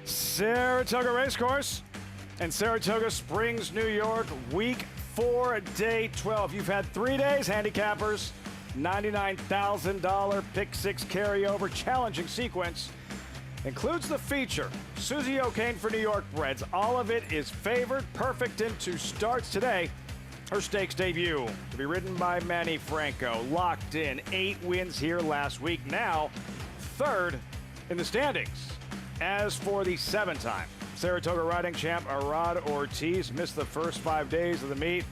Saratoga Racecourse in Saratoga Springs, New York, week 4, day 12. You've had 3 days, handicappers. $99,000 pick six carryover challenging sequence. Includes the feature, Susie O'Kane for New York Breds. All of it is favored, perfect in 2 starts today. Her stakes debut to be ridden by Manny Franco. Locked in, 8 wins here last week. Now, 3rd in the standings. As for the 7-time Saratoga riding champ, Arad Ortiz missed the first 5 days of the meet.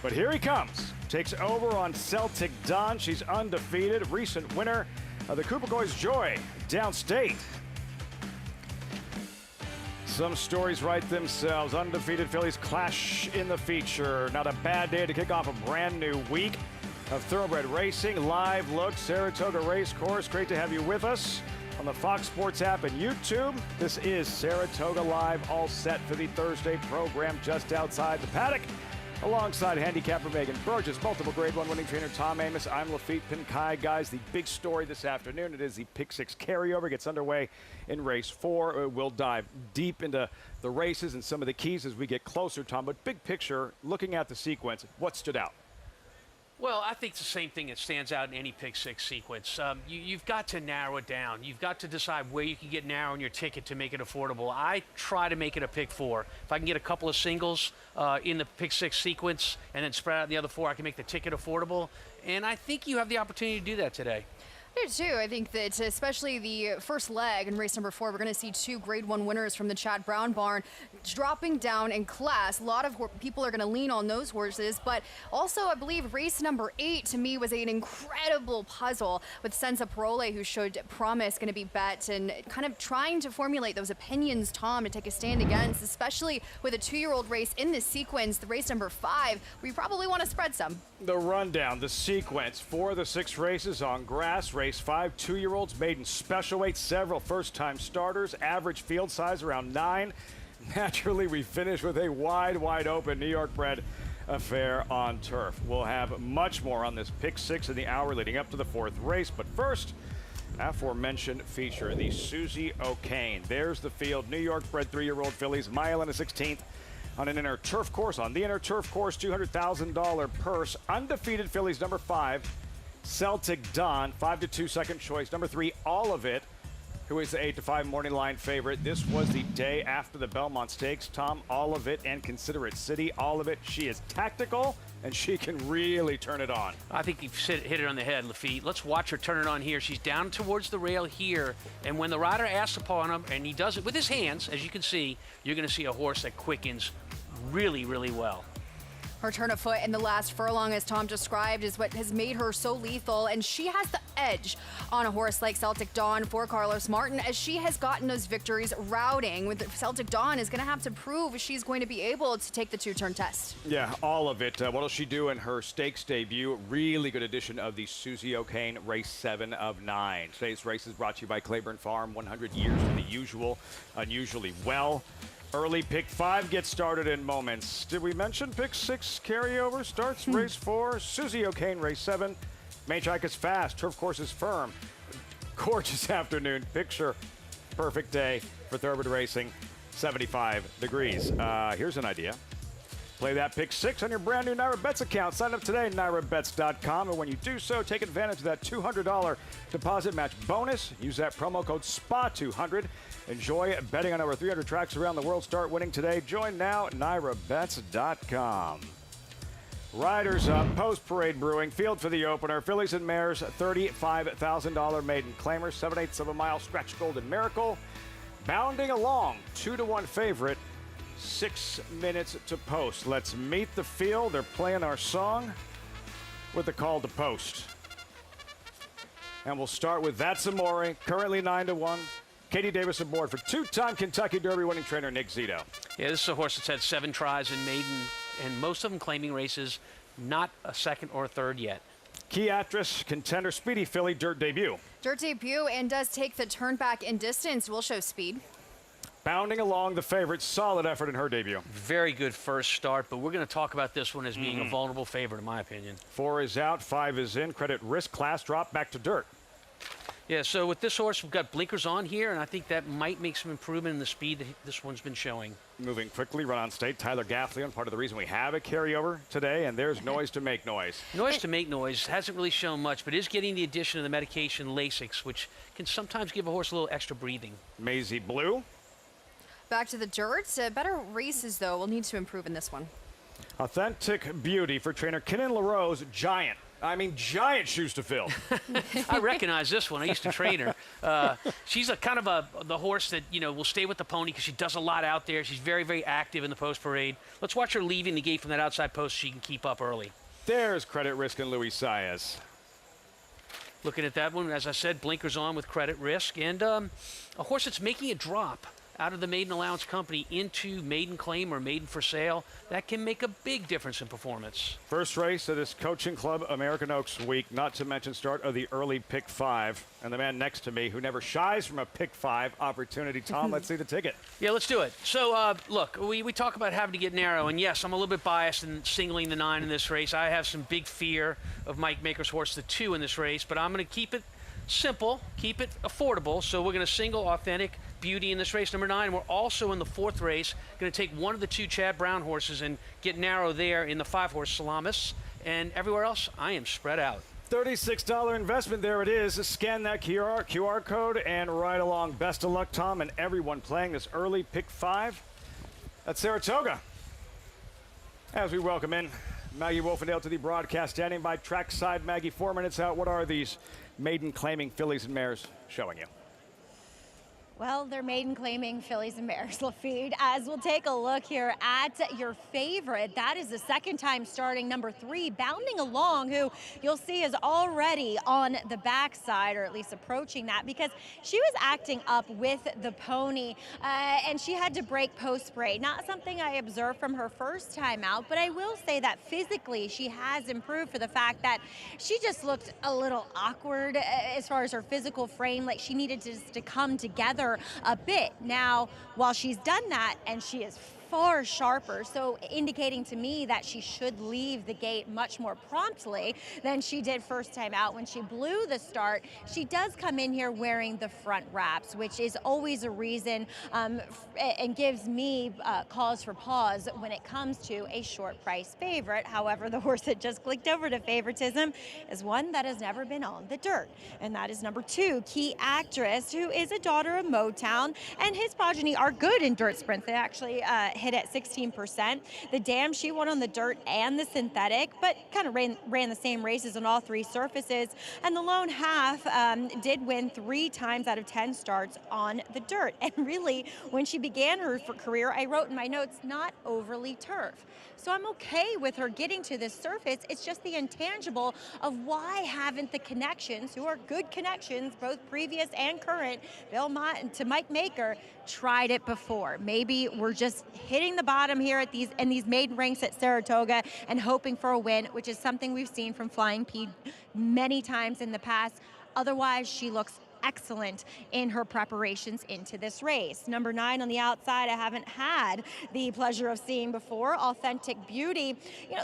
But here he comes. Takes over on Celtic Dawn. She's undefeated. Recent winner of the Coopercoy's Joy downstate. Some stories write themselves. Undefeated fillies clash in the feature. Not a bad day to kick off a brand new week of thoroughbred racing. Live look, Saratoga Racecourse. Great to have you with us on the Fox Sports app and YouTube. This is Saratoga Live, all set for the Thursday program just outside the paddock. Alongside handicapper Megan Burgess, multiple Grade 1 winning trainer Tom Amos, I'm Lafitte Pinkai. Guys, the big story this afternoon, it is the Pick 6 carryover. Gets underway in race 4. We'll dive deep into the races and some of the keys as we get closer, Tom. But big picture, looking at the sequence, what stood out? Well, I think it's the same thing that stands out in any pick 6 sequence. You've got to narrow it down. You've got to decide where you can get narrow in your ticket to make it affordable. I try to make it a pick 4. If I can get a couple of singles in the pick 6 sequence and then spread out the other 4, I can make the ticket affordable. And I think you have the opportunity to do that today. I do too. I think that especially the first leg in race number 4, we're going to see 2 Grade 1 winners from the Chad Brown barn dropping down in class. A lot of people are going to lean on those horses, but also I believe race number 8 to me was an incredible puzzle with Senza Parole, who showed promise, going to be bet, and kind of trying to formulate those opinions, Tom, to take a stand against, especially with a 2-year-old race in this sequence, the race number 5, where you probably want to spread some. The rundown, the sequence, 4 of the 6 races on grass. Race 5, 2-year-olds, maiden special weight, several first-time starters, average field size around 9. Naturally, we finish with a wide open New York bred affair on turf. We'll have much more on this pick 6 in the hour leading up to the 4th race. But first, aforementioned feature, the Susie O'Kane. There's the field, New York bred 3-year-old fillies, mile and a 16th. On an inner turf course, on the inner turf course, $200,000 purse. Undefeated fillies, number 5, Celtic Dawn, 5-2 second choice. Number 3, All of It, who is the 8-5 morning line favorite. This was the day after the Belmont Stakes. Tom, All of It and Considerate City. All of It, she is tactical and she can really turn it on. I think you've hit it on the head, Lafitte. Let's watch her turn it on here. She's down towards the rail here, and when the rider asks upon him, and he does it with his hands, as you can see, you're going to see a horse that quickens really well. Her turn of foot in the last furlong, as Tom described, is what has made her so lethal, and she has the edge on a horse like Celtic Dawn for Carlos Martin, as she has gotten those victories routing. With Celtic Dawn is going to have to prove if she's going to be able to take the 2-turn test. Yeah, All of It. What will she do in her stakes debut? Really good edition of the Susie O'Kane, race 7 of 9. Today's race is brought to you by Claiborne Farm. 100 years of the usual, unusually well. Early pick 5 gets started in moments. Did we mention pick 6 carryover? Starts race 4, Susie O'Kane, race 7. Main track is fast, turf course is firm. Gorgeous afternoon, picture perfect day for thoroughbred racing, 75 degrees. Here's an idea. Play that pick 6 on your brand new Naira Bets account. Sign up today, nairabets.com. And when you do so, take advantage of that $200 deposit match bonus. Use that promo code SPA200. Enjoy betting on over 300 tracks around the world. Start winning today. Join now at nairabets.com. Riders up, post-parade brewing, field for the opener. Fillies and mares, $35,000 maiden claimers, 7/8 of a mile stretch Golden Miracle. Bounding along, 2-1 favorite. 6 minutes to post. Let's meet the field. They're playing our song with the call to post. And we'll start with That's Amore, currently 9-1. Katie Davis aboard for 2-time Kentucky Derby winning trainer Nick Zito. Yeah, this is a horse that's had 7 tries in maiden, and most of them claiming races, not a second or a third yet. Key actress, contender, speedy filly, dirt debut. Dirt debut, and does take the turn back in distance. Will show speed. Bounding along the favorite, solid effort in her debut. Very good first start, but we're going to talk about this one as being a vulnerable favorite, in my opinion. 4 is out, 5 is in. Credit risk class drop back to dirt. Yeah, so with this horse, we've got blinkers on here, and I think that might make some improvement in the speed that this one's been showing. Moving quickly, run on state, Tyler Gaffleon, part of the reason we have a carryover today, and there's Noise to Make Noise. Noise to Make Noise hasn't really shown much, but is getting the addition of the medication Lasix, which can sometimes give a horse a little extra breathing. Maisie Blue. Back to the dirt. Better races, though. We'll need to improve in this one. Authentic Beauty for trainer Kenan LaRose, giant. I mean, giant shoes to fill. I recognize this one. I used to train her. She's a kind of the horse that, will stay with the pony because she does a lot out there. She's very, very active in the post parade. Let's watch her leaving the gate from that outside post so she can keep up early. There's Credit Risk and Luis Saez. Looking at that one, as I said, blinkers on with Credit Risk. And a horse that's making a drop out of the maiden allowance company into maiden claim or maiden for sale, that can make a big difference in performance. First race of this Coaching Club American Oaks week, not to mention start of the early pick 5. And the man next to me who never shies from a pick 5 opportunity. Tom, let's see the ticket. Yeah, let's do it. So, look, we talk about having to get narrow, and yes, I'm a little bit biased in singling the 9 in this race. I have some big fear of Mike Maker's horse, the 2 in this race, but I'm going to keep it simple, keep it affordable. So we're going to single Authentic Beauty in this race, number 9. We're also in the 4th race going to take one of the 2 Chad Brown horses and get narrow there in the 5-horse Salamis. And everywhere else, I am spread out. $36 investment, there it is. Scan that QR code and ride along. Best of luck, Tom, and everyone playing this early pick 5 at Saratoga. As we welcome in Maggie Wolfendale to the broadcast, standing by trackside. Maggie, 4 minutes out. What are these maiden claiming fillies and mares showing you? Well, they're maiden claiming fillies and mares, Lafitte. As we'll take a look here at your favorite, that is the second time starting, number 3, Bounding Along, who you'll see is already on the backside, or at least approaching that, because she was acting up with the pony, and she had to break post parade. Not something I observed from her first time out, but I will say that physically she has improved for the fact that she just looked a little awkward as far as her physical frame, like she needed to come together a bit. Now, while she's done that, and she is far sharper, so indicating to me that she should leave the gate much more promptly than she did first time out when she blew the start. She does come in here wearing the front wraps, which is always a reason and gives me cause for pause when it comes to a short price favorite. However, the horse that just clicked over to favoritism is one that has never been on the dirt, and that is number 2, Key Actress, who is a daughter of Motown, and his progeny are good in dirt sprints. They actually hit at 16%. The Dam, she won on the dirt and the synthetic, but kind of ran the same races on all 3 surfaces. And the Lone Half did win 3 times out of 10 starts on the dirt. And really, when she began her career, I wrote in my notes, not overly turf. So I'm okay with her getting to this surface. It's just the intangible of why haven't the connections, who are good connections, both previous and current, Bill Mott to Mike Maker, tried it before. Maybe we're just hitting the bottom here at these maiden ranks at Saratoga and hoping for a win, which is something we've seen from Flying P many times in the past. Otherwise, she looks excellent in her preparations into this race. Number 9 on the outside, I haven't had the pleasure of seeing before, Authentic Beauty.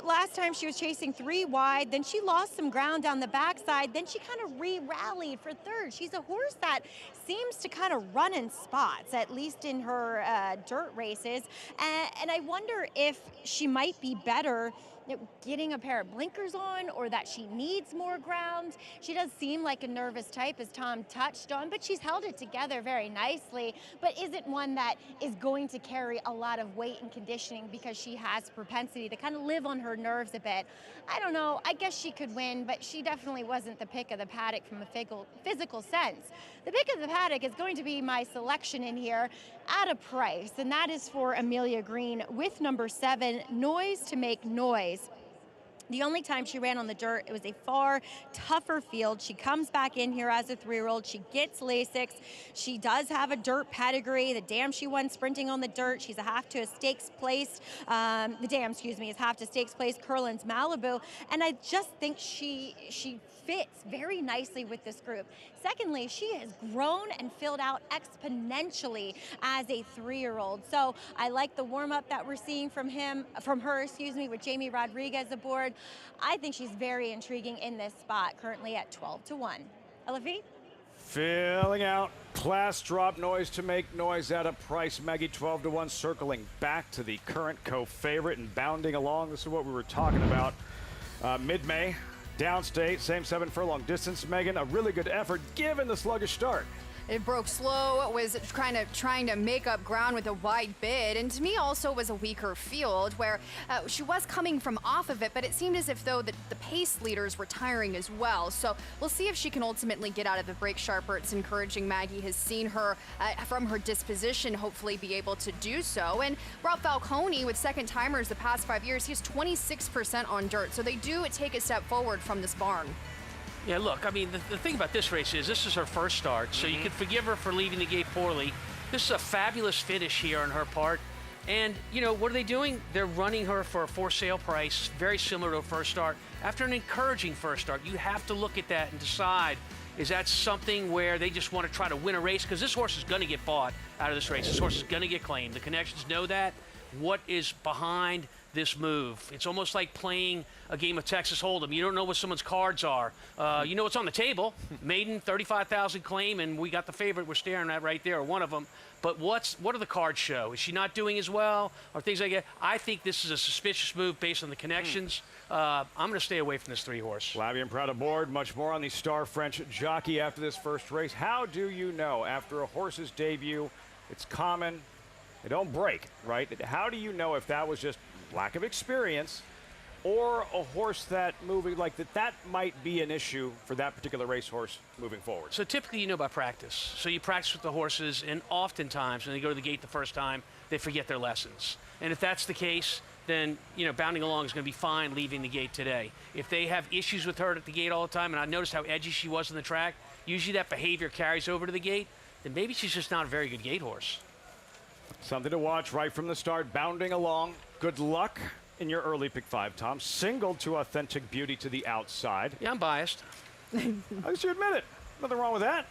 Last time she was chasing 3 wide, then she lost some ground down the backside, then she kind of re-rallied for 3rd. She's a horse that seems to kind of run in spots, at least in her dirt races, and I wonder if she might be better getting a pair of blinkers on, or that she needs more ground. She does seem like a nervous type, as Tom touched on, but she's held it together very nicely, but isn't one that is going to carry a lot of weight and conditioning because she has propensity to kind of live on her nerves a bit. I don't know, I guess she could win, but she definitely wasn't the pick of the paddock from a physical sense. The pick of the paddock is going to be my selection in here at a price, and that is for Amelia Green with number 7, Noise to Make Noise. The only time she ran on the dirt, it was a far tougher field. She comes back in here as a 3-year-old. She gets Lasix. She does have a dirt pedigree. The Dam, she won sprinting on the dirt. She's a half to a stakes place. The Dam, excuse me, is half to stakes place, Curlin's Malibu. And I just think she fits very nicely with this group. Secondly, she has grown and filled out exponentially as a 3-year-old. So I like the warm-up that we're seeing from her, with Jamie Rodriguez aboard. I think she's very intriguing in this spot, currently at 12-1. Lafitte? Filling out. Class drop, Noise to Make Noise at a price. Maggie 12-1, circling back to the current co-favorite and bounding along. This is what we were talking about mid-May. Downstate, same 7 furlong distance. Megan, a really good effort given the sluggish start. It broke slow, was kind of trying to make up ground with a wide bid, and to me also was a weaker field where she was coming from off of it, but it seemed as if though the pace leaders were tiring as well. So we'll see if she can ultimately get out of the break sharper. It's encouraging. Maggie has seen her from her disposition hopefully be able to do so. And Rob Falcone with second timers the past 5 years, he's 26% on dirt. So they do take a step forward from this barn. Yeah, look, I mean, the thing about this race is this is her first start, so you can forgive her for leaving the gate poorly. This is a fabulous finish here on her part. And, you know, what are they doing? They're running her for a for sale price, very similar to a first start. After an encouraging first start, you have to look at that and decide, is that something where they just want to try to win a race? Because this horse is going to get bought out of this race. This horse is going to get claimed. The connections know that. What is behind this move? It's almost like playing a game of Texas Hold'em. You don't know what someone's cards are. You know what's on the table. Maiden, 35,000 claim, and we got the favorite we're staring at right there, one of them. But what do the cards show? Is she not doing as well, or things like that? I think this is a suspicious move based on the connections. I'm going to stay away from this 3-horse. Flavien Prat aboard. Much more on the Star French jockey after this first race. How do you know after a horse's debut, it's common, they don't break, right? How do you know if that was just lack of experience or a horse that moving like that might be an issue for that particular racehorse moving forward? So typically you know by practice. So you practice with the horses, and oftentimes when they go to the gate the first time, they forget their lessons. And if that's the case, then, you know, bounding along is going to be fine leaving the gate today. If they have issues with her at the gate all the time, and I noticed how edgy she was on the track, usually that behavior carries over to the gate, then maybe she's just not a very good gate horse. Something to watch right from the start, bounding along. Good luck in your early pick 5, Tom. Single to Authentic Beauty to the outside. Yeah, I'm biased. I guess you admit it. Nothing wrong with that.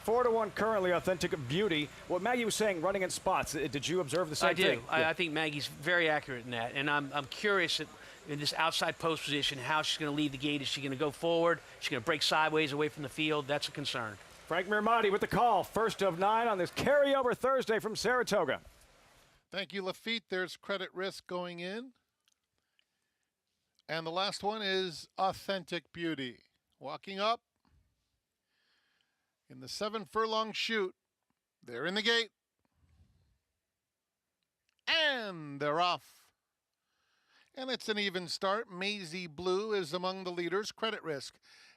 4-1 currently, Authentic Beauty. What Maggie was saying, running in spots. Did you observe the same thing? I do. I think Maggie's very accurate in that. And I'm curious in this outside post position how she's going to lead the gate. Is she going to go forward? Is she going to break sideways away from the field? That's a concern. Frank Mirmati with the call. First of 9 on this carryover Thursday from Saratoga. Thank you, Lafitte. There's Credit Risk going in. And the last one is Authentic Beauty. Walking up in the 7 furlong chute. They're in the gate. And they're off. And it's an even start. Maisie Blue is among the leaders. Credit Risk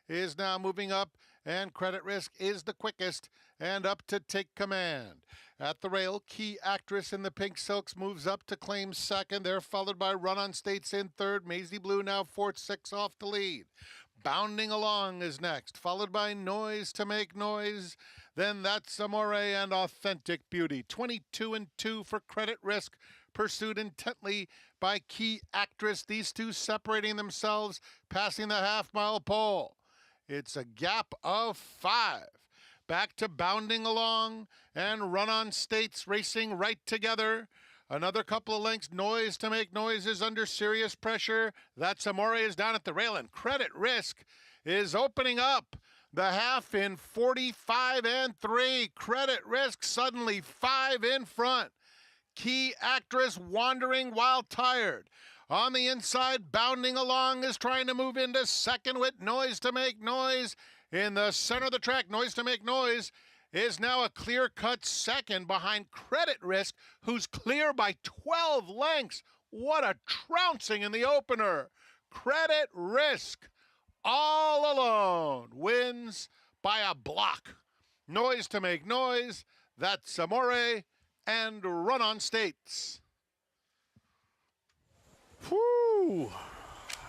is now moving up, and Credit Risk is the quickest and up to take command. At the rail, Key Actress in the pink silks moves up to claim second. They're followed by Run on States in third. Maisie Blue now 4-6 off the lead. Bounding Along is next, followed by Noise to Make Noise. Then That's Amore and Authentic Beauty. 22-2 for Credit Risk, pursued intently by Key Actress. These two separating themselves, passing the half-mile pole. It's a gap of 5. Back to Bounding Along and Run on States racing right together. Another couple of lengths. Noise to Make Noise is under serious pressure. That's Amore is down at the rail, and Credit Risk is opening up the half in 45-3. Credit Risk suddenly 5 in front. Key Actress wandering while tired. On the inside, Bounding Along is trying to move into second with Noise to Make Noise. In the center of the track, Noise to Make Noise is now a clear-cut second behind Credit Risk, who's clear by 12 lengths. What a trouncing in the opener. Credit Risk, all alone, wins by a block. Noise to Make Noise, That's Amore, and Run on States. Whew.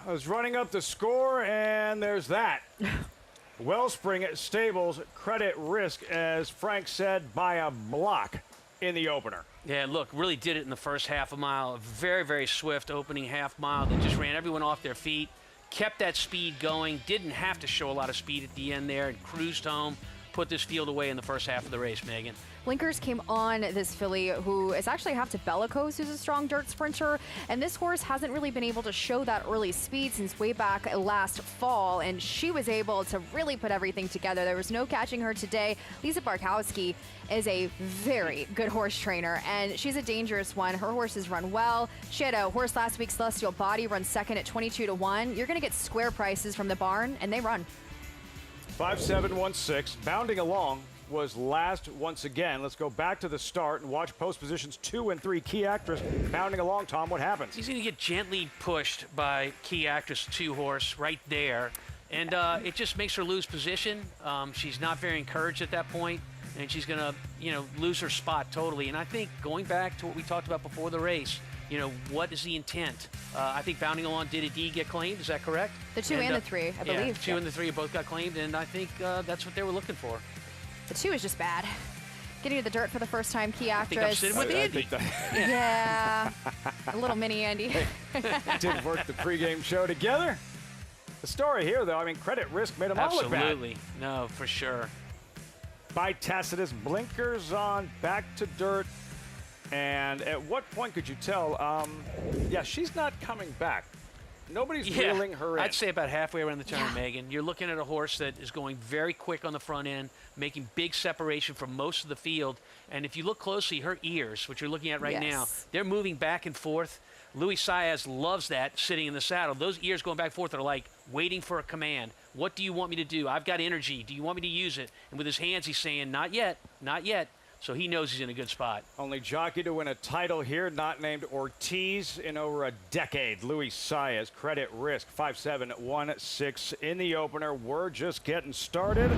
I was running up the score, and there's that. Wellspring Stables, Credit Risk, as Frank said, by a block in the opener. Yeah, look, really did it in the first half a mile. A very, very swift opening half mile. They just ran everyone off their feet, kept that speed going, didn't have to show a lot of speed at the end there, and cruised home. put this field away in the first half of the race, Megan. Blinkers came on this filly who is actually half to Bellicose, who's a strong dirt sprinter, and this horse hasn't really been able to show that early speed since way back last fall, and she was able to really put everything together. There was no catching her today. Lisa Barkowski is a very good horse trainer, and she's a dangerous one. Her horses run well. She had a horse last week, Celestial Body, run second at 22-1. You're going to get square prices from the barn, and they run. 5716, bounding along, was last once again. Let's go back to the start and watch post positions 2 and 3. Key Actress bounding along. Tom, what happens? He's going to get gently pushed by Key Actress 2 horse right there, and it just makes her lose position. She's not very encouraged at that point, and she's going to, lose her spot totally. And I think going back to what we talked about before the race, what is the intent? I think bounding along did indeed get claimed. Is that correct? The 2 and the 3, I believe. Yeah, 2 and the 3 both got claimed, and I think that's what they were looking for. The 2 is just bad. Getting to the dirt for the first time, Key I think I'm Actress. sitting with Andy. Yeah, a little mini Andy. Did work the pregame show together. The story here, though, Credit Risk made them all look bad. Absolutely. No, for sure. By Tacitus, blinkers on, back to dirt. And at what point could you tell, she's not coming back. Nobody's reeling her in. I'd say about halfway around the turn, Megan. You're looking at a horse that is going very quick on the front end, making big separation from most of the field. And if you look closely, her ears, which you're looking at right now, they're moving back and forth. Luis Saez loves that sitting in the saddle. Those ears going back and forth are like waiting for a command. What do you want me to do? I've got energy. Do you want me to use it? And with his hands, he's saying, not yet, not yet. So he knows he's in a good spot. Only jockey to win a title here, not named Ortiz in over a decade. Luis Saez, Credit Risk, 5716 in the opener. We're just getting started.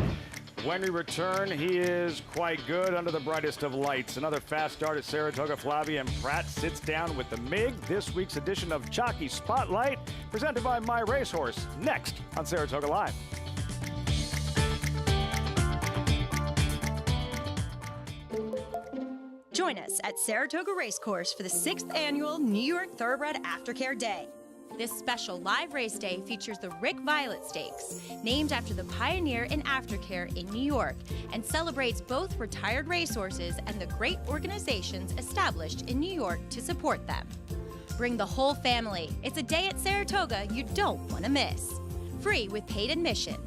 When we return, he is quite good under the brightest of lights. Another fast start at Saratoga. Flavia and Pratt sits down with the MIG. This week's edition of Jockey Spotlight, presented by My Racehorse, next on Saratoga Live. Join us at Saratoga Racecourse for the 6th annual New York Thoroughbred Aftercare Day. This special live race day features the Rick Violet Stakes, named after the pioneer in aftercare in New York, and celebrates both retired racehorses and the great organizations established in New York to support them. Bring the whole family. It's a day at Saratoga you don't want to miss. Free with paid admission.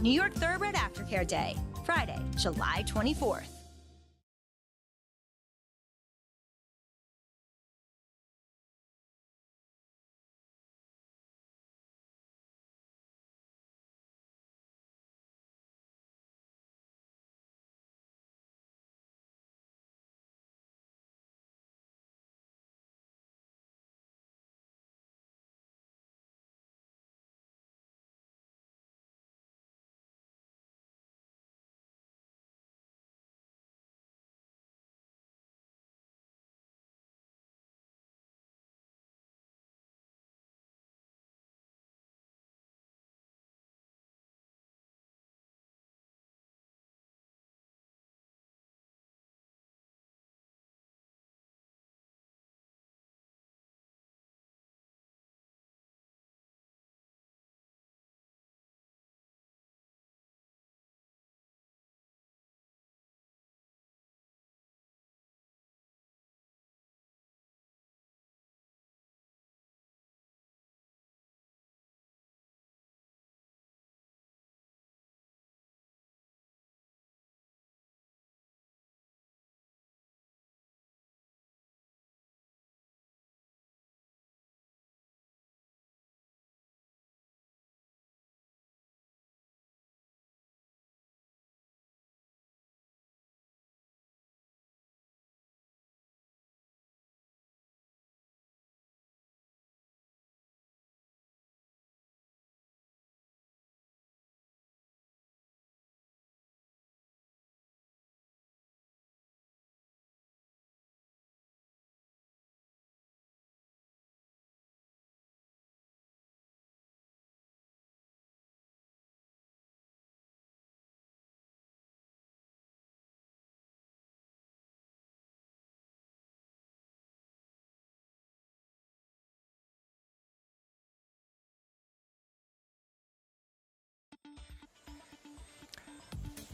New York Thoroughbred Aftercare Day, Friday, July 24th.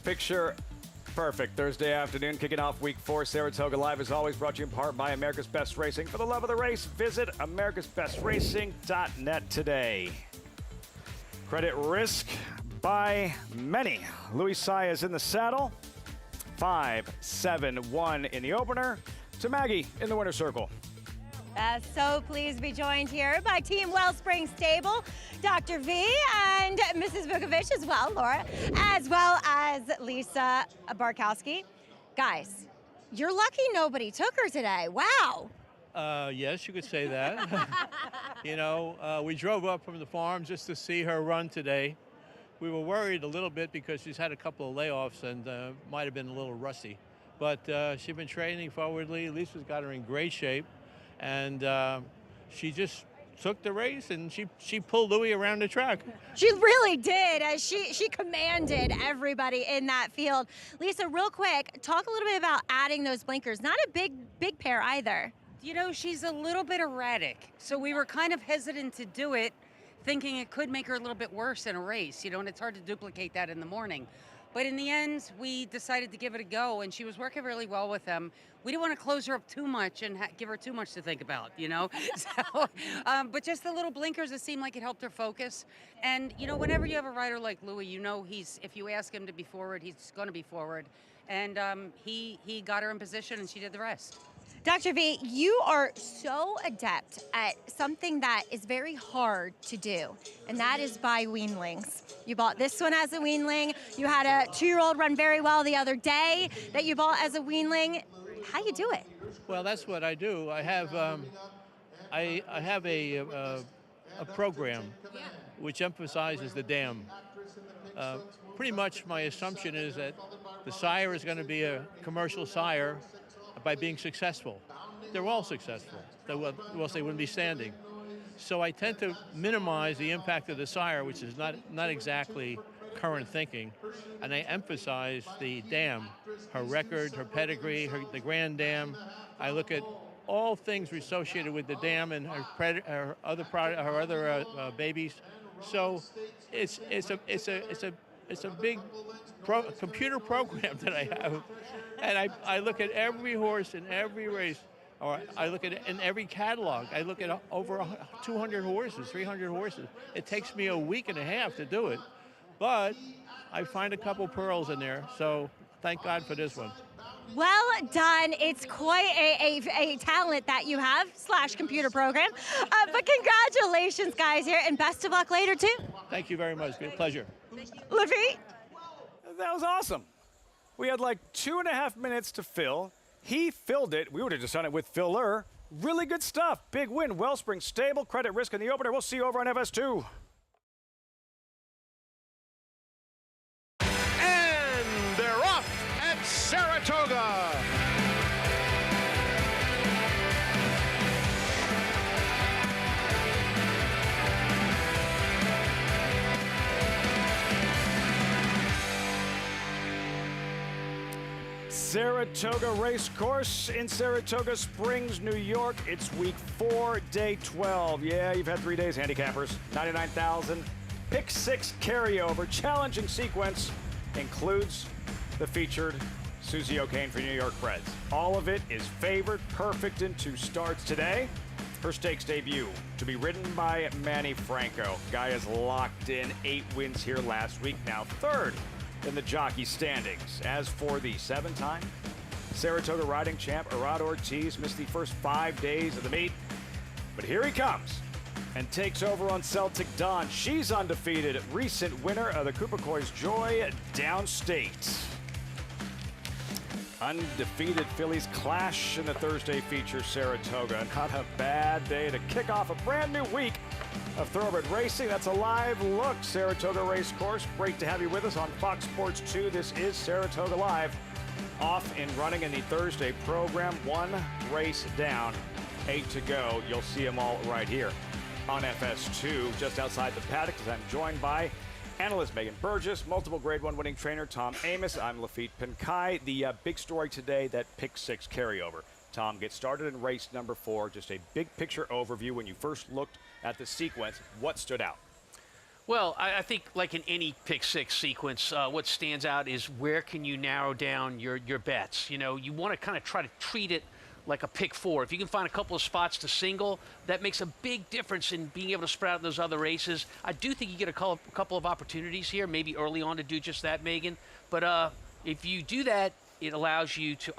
Picture perfect. Thursday afternoon, kicking off week 4. Saratoga Live is always brought to you in part by America's Best Racing. For the love of the race, visit americasbestracing.net today. Credit risk by many. Luis Saez in the saddle. 5-7-1 in the opener to Maggie in the winner's circle. So pleased to be joined here by Team Wellspring Stable, Dr. V and Mrs. Vukovic as well, Laura, as well as Lisa Barkowski. Guys, you're lucky nobody took her today. Wow. Yes, you could say that. We drove up from the farm just to see her run today. We were worried a little bit because she's had a couple of layoffs and might have been a little rusty. But she's been training forwardly. Lisa's got her in great shape. And she just took the race and she pulled Louis around the track. She really did. She commanded everybody in that field. Lisa, real quick, talk a little bit about adding those blinkers. Not a big pair either. You know, she's a little bit erratic, so we were kind of hesitant to do it, thinking it could make her a little bit worse in a race, and it's hard to duplicate that in the morning. But in the end, we decided to give it a go, and she was working really well with them. We didn't want to close her up too much and give her too much to think about, So, but just the little blinkers, it seemed like it helped her focus. And, whenever you have a rider like Louis, if you ask him to be forward, he's going to be forward. And he got her in position, and she did the rest. Dr. V, you are so adept at something that is very hard to do, and that is buy weanlings. You bought this one as a weanling. You had a 2-year-old run very well the other day that you bought as a weanling. How you do it? Well, that's what I do. I have I have a program which emphasizes the dam. Pretty much my assumption is that the sire is going to be a commercial sire by being successful. They're all successful, else they wouldn't be standing. So I tend to minimize the impact of the sire, which is not exactly current thinking, and I emphasize the dam, her record, her pedigree, the Grand Dam. I look at all things associated with the dam and her other babies. So it's a big computer program that I have. And I look at every horse in every race, or I look at it in every catalog. I look at over 200 horses, 300 horses. It takes me a week and a half to do it, but I find a couple pearls in there, so thank God for this one. Well done. It's quite a talent that you have / computer program. But congratulations, guys, here, and best of luck later, too. Thank you very much. Good pleasure. Lafitte? That was awesome. We had like 2.5 minutes to fill. He filled it. We would have just done it with filler. Really good stuff. Big win. Wellspring Stable. Credit risk in the opener. We'll see you over on FS2. And they're off at Saratoga. Saratoga Racecourse in Saratoga Springs, New York. It's week 4, day 12. Yeah, you've had 3 days, handicappers. 99,000. Pick 6 carryover. Challenging sequence includes the featured Susie O'Kane for New York Preds. All of it is favored, perfect in 2 starts today. Her stakes debut to be ridden by Manny Franco. Guy is locked in 8 wins here last week, now 3rd in the jockey standings. As for the 7-time Saratoga riding champ, Arad Ortiz missed the first 5 days of the meet, but here he comes and takes over on Celtic Dawn. She's undefeated, recent winner of the Kupakoy's Joy Downstate. Undefeated fillies clash in the Thursday feature Saratoga. Not a bad day to kick off a brand new week of thoroughbred racing. That's a live look, Saratoga Racecourse. Great to have you with us on Fox Sports 2. This is Saratoga Live. Off and running in the Thursday program. 1 race down, 8 to go. You'll see them all right here on FS2, just outside the paddock, as I'm joined by analyst Megan Burgess, multiple Grade 1 winning trainer Tom Amos. I'm Lafitte Pinkai. The big story today, that pick 6 carryover. Tom, get started in race number 4. Just a big picture overview. When you first looked at the sequence, what stood out? Well, I think like in any pick six sequence, what stands out is where can you narrow down your bets. You know, you want to kind of try to treat it like a pick four. If you can find a couple of spots to single, that makes a big difference in being able to spread out those other races. I do think you get a couple of opportunities here, maybe early on to do just that, Megan. But if you do that, it allows you to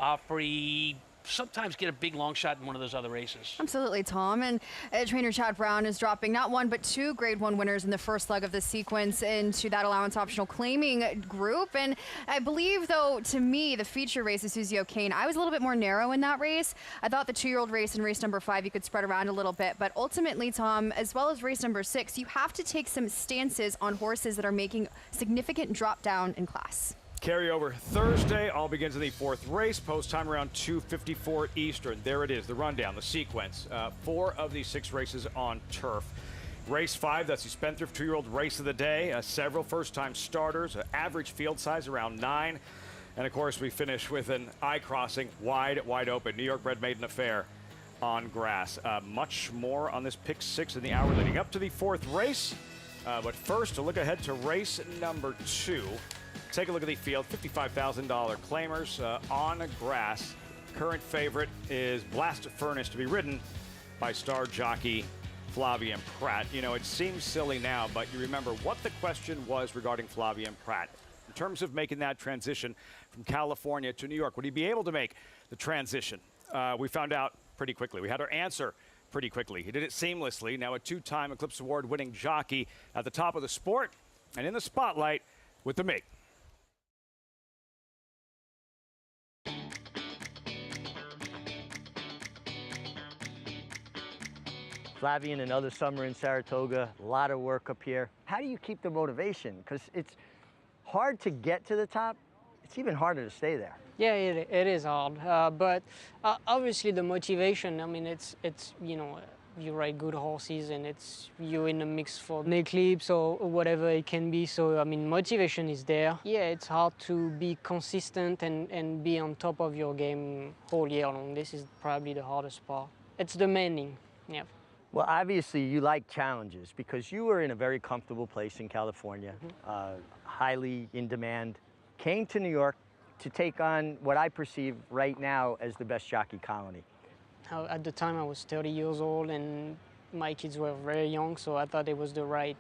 sometimes get a big long shot in one of those other races. Absolutely, Tom. And trainer Chad Brown is dropping not one, but two Grade 1 winners in the first leg of the sequence into that allowance optional claiming group. And I believe, though, to me, the feature race of Susie O'Kane, I was a little bit more narrow in that race. I thought the 2-year-old race in race number 5, you could spread around a little bit. But ultimately, Tom, as well as race number 6, you have to take some stances on horses that are making significant drop down in class. Carryover Thursday, all begins in the 4th race, post time around 2:54 Eastern. There it is, the rundown, the sequence. 4 of the 6 races on turf. Race 5, that's the Spendthrift 2-year-old race of the day. Several first-time starters, average field size around 9. And of course, we finish with an eye-crossing, wide open New York bred maiden affair on grass. Much more on this pick 6 in the hour leading up to the 4th race. But first, to look ahead to race number 2. Take a look at the field, $55,000 claimers on grass. Current favorite is Blast Furnace to be ridden by star jockey Flavien Prat. You know, it seems silly now, but you remember what the question was regarding Flavien Prat. In terms of making that transition from California to New York, would he be able to make the transition? We found out pretty quickly. We had our answer pretty quickly. He did it seamlessly. Now a 2-time Eclipse Award winning jockey at the top of the sport and in the spotlight with the MIG. Flavien, another summer in Saratoga, a lot of work up here. How do you keep the motivation? Because it's hard to get to the top. It's even harder to stay there. Yeah, it is hard. But obviously the motivation, I mean, it's you know, you ride good horses and you're in a mix for an eclipse or whatever it can be. So, I mean, motivation is there. Yeah, it's hard to be consistent and be on top of your game all year long. This is probably the hardest part. It's demanding, yeah. Well, obviously you like challenges because you were in a very comfortable place in California, highly in demand. Came to New York to take on what I perceive right now as the best jockey colony. At the time I was 30 years old and my kids were very young, so I thought it was the right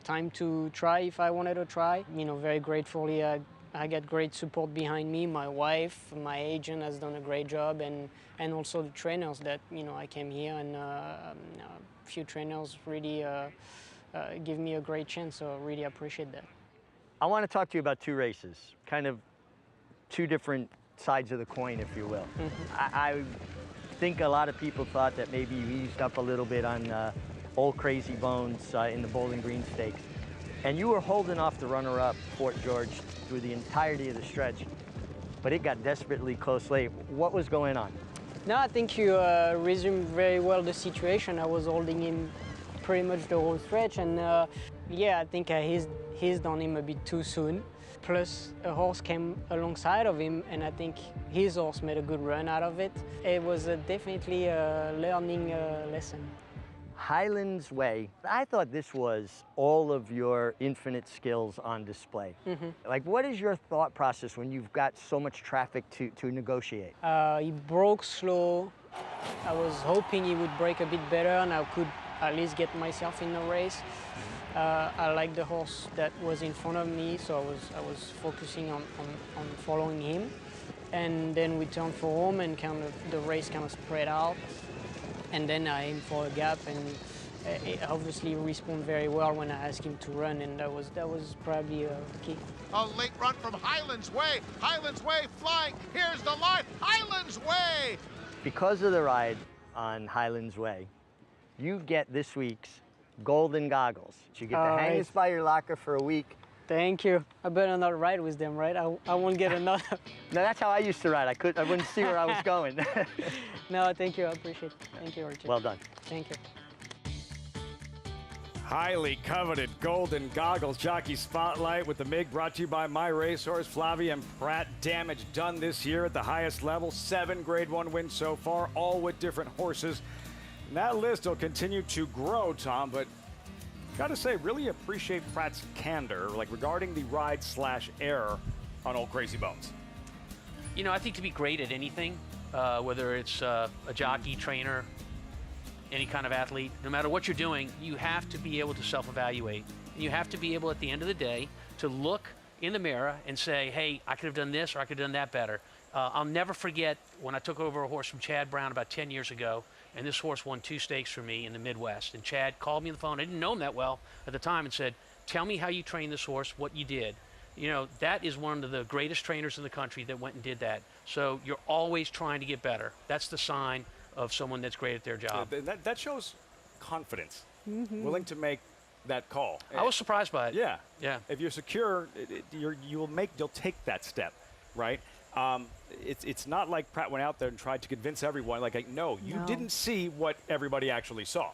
time to try if I wanted to try. You know, very gratefully I got great support behind me. My wife, my agent has done a great job, and also the trainers that, you know, I came here and a few trainers really give me a great chance, so I really appreciate that. I want to talk to you about 2 races, kind of 2 different sides of the coin, if you will. I think a lot of people thought that maybe you eased up a little bit on Old Crazy Bones in the Bowling Green Stakes. And you were holding off the runner-up, Fort George, through the entirety of the stretch. But it got desperately close late. What was going on? No, I think you resumed very well the situation. I was holding him pretty much the whole stretch. And yeah, I think I hissed on him a bit too soon. Plus, a horse came alongside of him, and I think his horse made a good run out of it. It was definitely a learning lesson. Highlands Way, I thought this was all of your infinite skills on display. Like, what is your thought process when you've got so much traffic to negotiate? He broke slow. I was hoping he would break a bit better and I could at least get myself in the race. I liked the horse that was in front of me, so I was focusing on following him. And then we turned for home and the race kind of spread out. And then I aimed for a gap, and it obviously responded very well when I asked him to run, and that was probably key. A late run from Highlands Way. Highlands Way flying. Here's the line. Highlands Way. Because of the ride on Highlands Way, you get this week's Golden Goggles. You get to hang this by your locker for a week. Thank you. I better not ride with them, right? I won't get another. No, that's how I used to ride. I wouldn't see where I was going. No, thank you. I appreciate it. Thank you, Archie. Well done. Thank you. Highly coveted Golden Goggles jockey spotlight with the MIG, brought to you by my racehorse Flavien Prat. Damage done this year at the highest level. 7 Grade 1 wins so far, all with different horses. And that list will continue to grow, Tom, but Gotta say, really appreciate Pratt's candor, like regarding the ride/error on Old Crazy Bones. You know, I think to be great at anything, whether it's a jockey, trainer, any kind of athlete, no matter what you're doing, you have to be able to self-evaluate. You have to be able at the end of the day to look in the mirror and say, hey, I could have done this or I could have done that better. I'll never forget when I took over a horse from Chad Brown about 10 years ago, and this horse won 2 stakes for me in the Midwest. And Chad called me on the phone. I didn't know him that well at the time and said, tell me how you trained this horse, what you did. You know, that is one of the greatest trainers in the country that went and did that. So you're always trying to get better. That's the sign of someone that's great at their job. That shows confidence, willing to make that call. I was surprised by it. Yeah. Yeah. If you're secure, you'll take that step, right? It's not like Pratt went out there and tried to convince everyone. Like, no, you didn't see what everybody actually saw.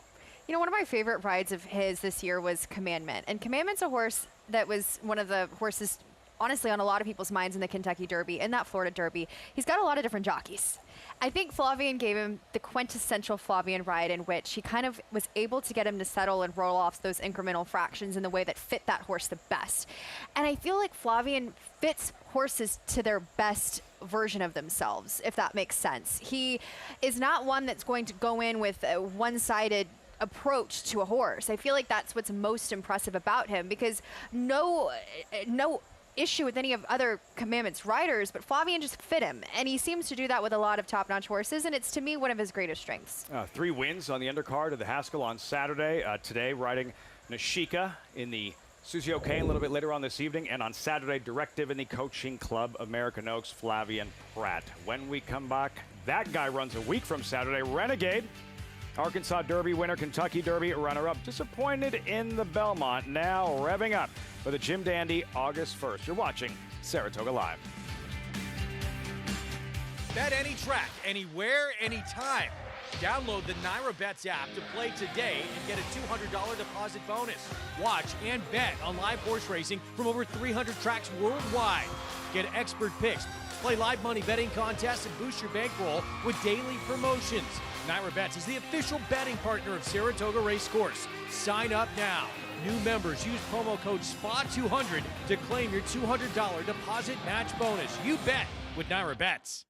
You know, one of my favorite rides of his this year was Commandment. And Commandment's a horse that was one of the horses, honestly, on a lot of people's minds in the Kentucky Derby and that Florida Derby. He's got a lot of different jockeys. I think Flavien gave him the quintessential Flavien ride in which he kind of was able to get him to settle and roll off those incremental fractions in the way that fit that horse the best. And I feel like Flavien fits horses to their best version of themselves, if that makes sense. He is not one that's going to go in with a one-sided approach to a horse. I feel like that's what's most impressive about him, because no issue with any of other Commandments riders, but Flavien just fit him, and he seems to do that with a lot of top-notch horses, and it's, to me, one of his greatest strengths. 3 wins on the undercard of the Haskell on Saturday. Today, riding Nashika in the Susie O'Kane a little bit later on this evening, and on Saturday, Directive in the Coaching Club American Oaks, Flavien Pratt. When we come back, that guy runs a week from Saturday, Renegade. Arkansas Derby winner, Kentucky Derby runner-up, disappointed in the Belmont, now revving up for the Jim Dandy August 1st. You're watching Saratoga Live. Bet any track, anywhere, anytime. Download the NyraBets app to play today and get a $200 deposit bonus. Watch and bet on live horse racing from over 300 tracks worldwide. Get expert picks, play live money betting contests, and boost your bankroll with daily promotions. NyraBets is the official betting partner of Saratoga Racecourse. Sign up now. New members use promo code SPA200 to claim your $200 deposit match bonus. You bet with NyraBets.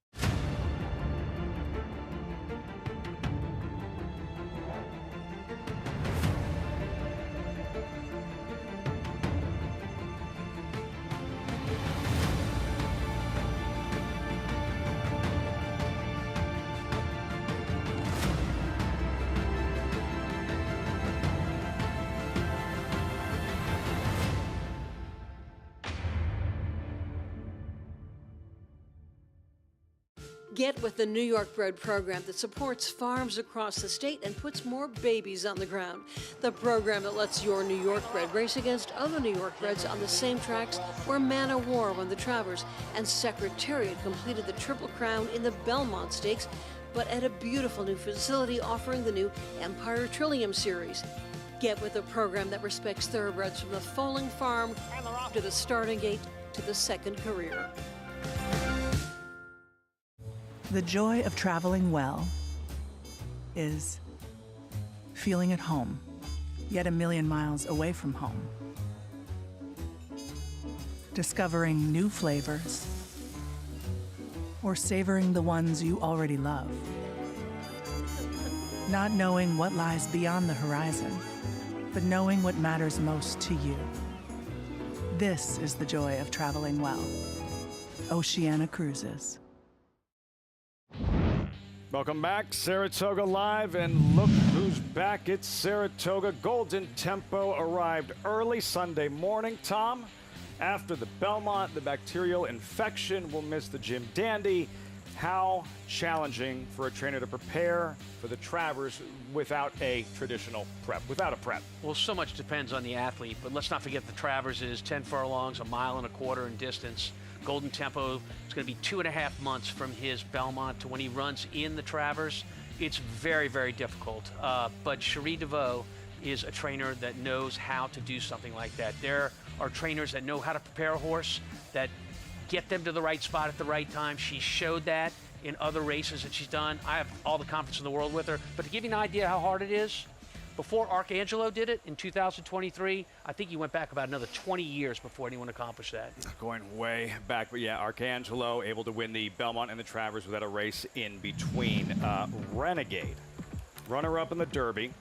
Get with the New York Bred program that supports farms across the state and puts more babies on the ground. The program that lets your New York Bred race against other New York Breds on the same tracks where Manor War won the Travers and Secretariat completed the Triple Crown in the Belmont Stakes, but at a beautiful new facility offering the new Empire Trillium Series. Get with a program that respects thoroughbreds from the foaling farm to the starting gate to the second career. The joy of traveling well is feeling at home, yet a million miles away from home. Discovering new flavors, or savoring the ones you already love. Not knowing what lies beyond the horizon, but knowing what matters most to you. This is the joy of traveling well. Oceana Cruises. Welcome back, Saratoga Live, and look who's back. It's Saratoga. Golden Tempo arrived early Sunday morning. Tom, after the Belmont, the bacterial infection will miss the Jim Dandy. How challenging for a trainer to prepare for the Travers without a traditional prep, without a prep? Well, so much depends on the athlete, but let's not forget the Travers is 10 furlongs, 1.25 miles in distance. Golden Tempo is going to be 2.5 months from his Belmont to when he runs in the Travers. It's very, very difficult. But Cherie DeVoe is a trainer that knows how to do something like that. There are trainers that know how to prepare a horse, that get them to the right spot at the right time. She showed that in other races that she's done. I have all the confidence in the world with her. But to give you an idea how hard it is, Before Arcangelo did it in 2023, I think he went back about another 20 years before anyone accomplished that. Going way back, but yeah, Arcangelo able to win the Belmont and the Travers without a race in between. Renegade, runner-up in the Derby.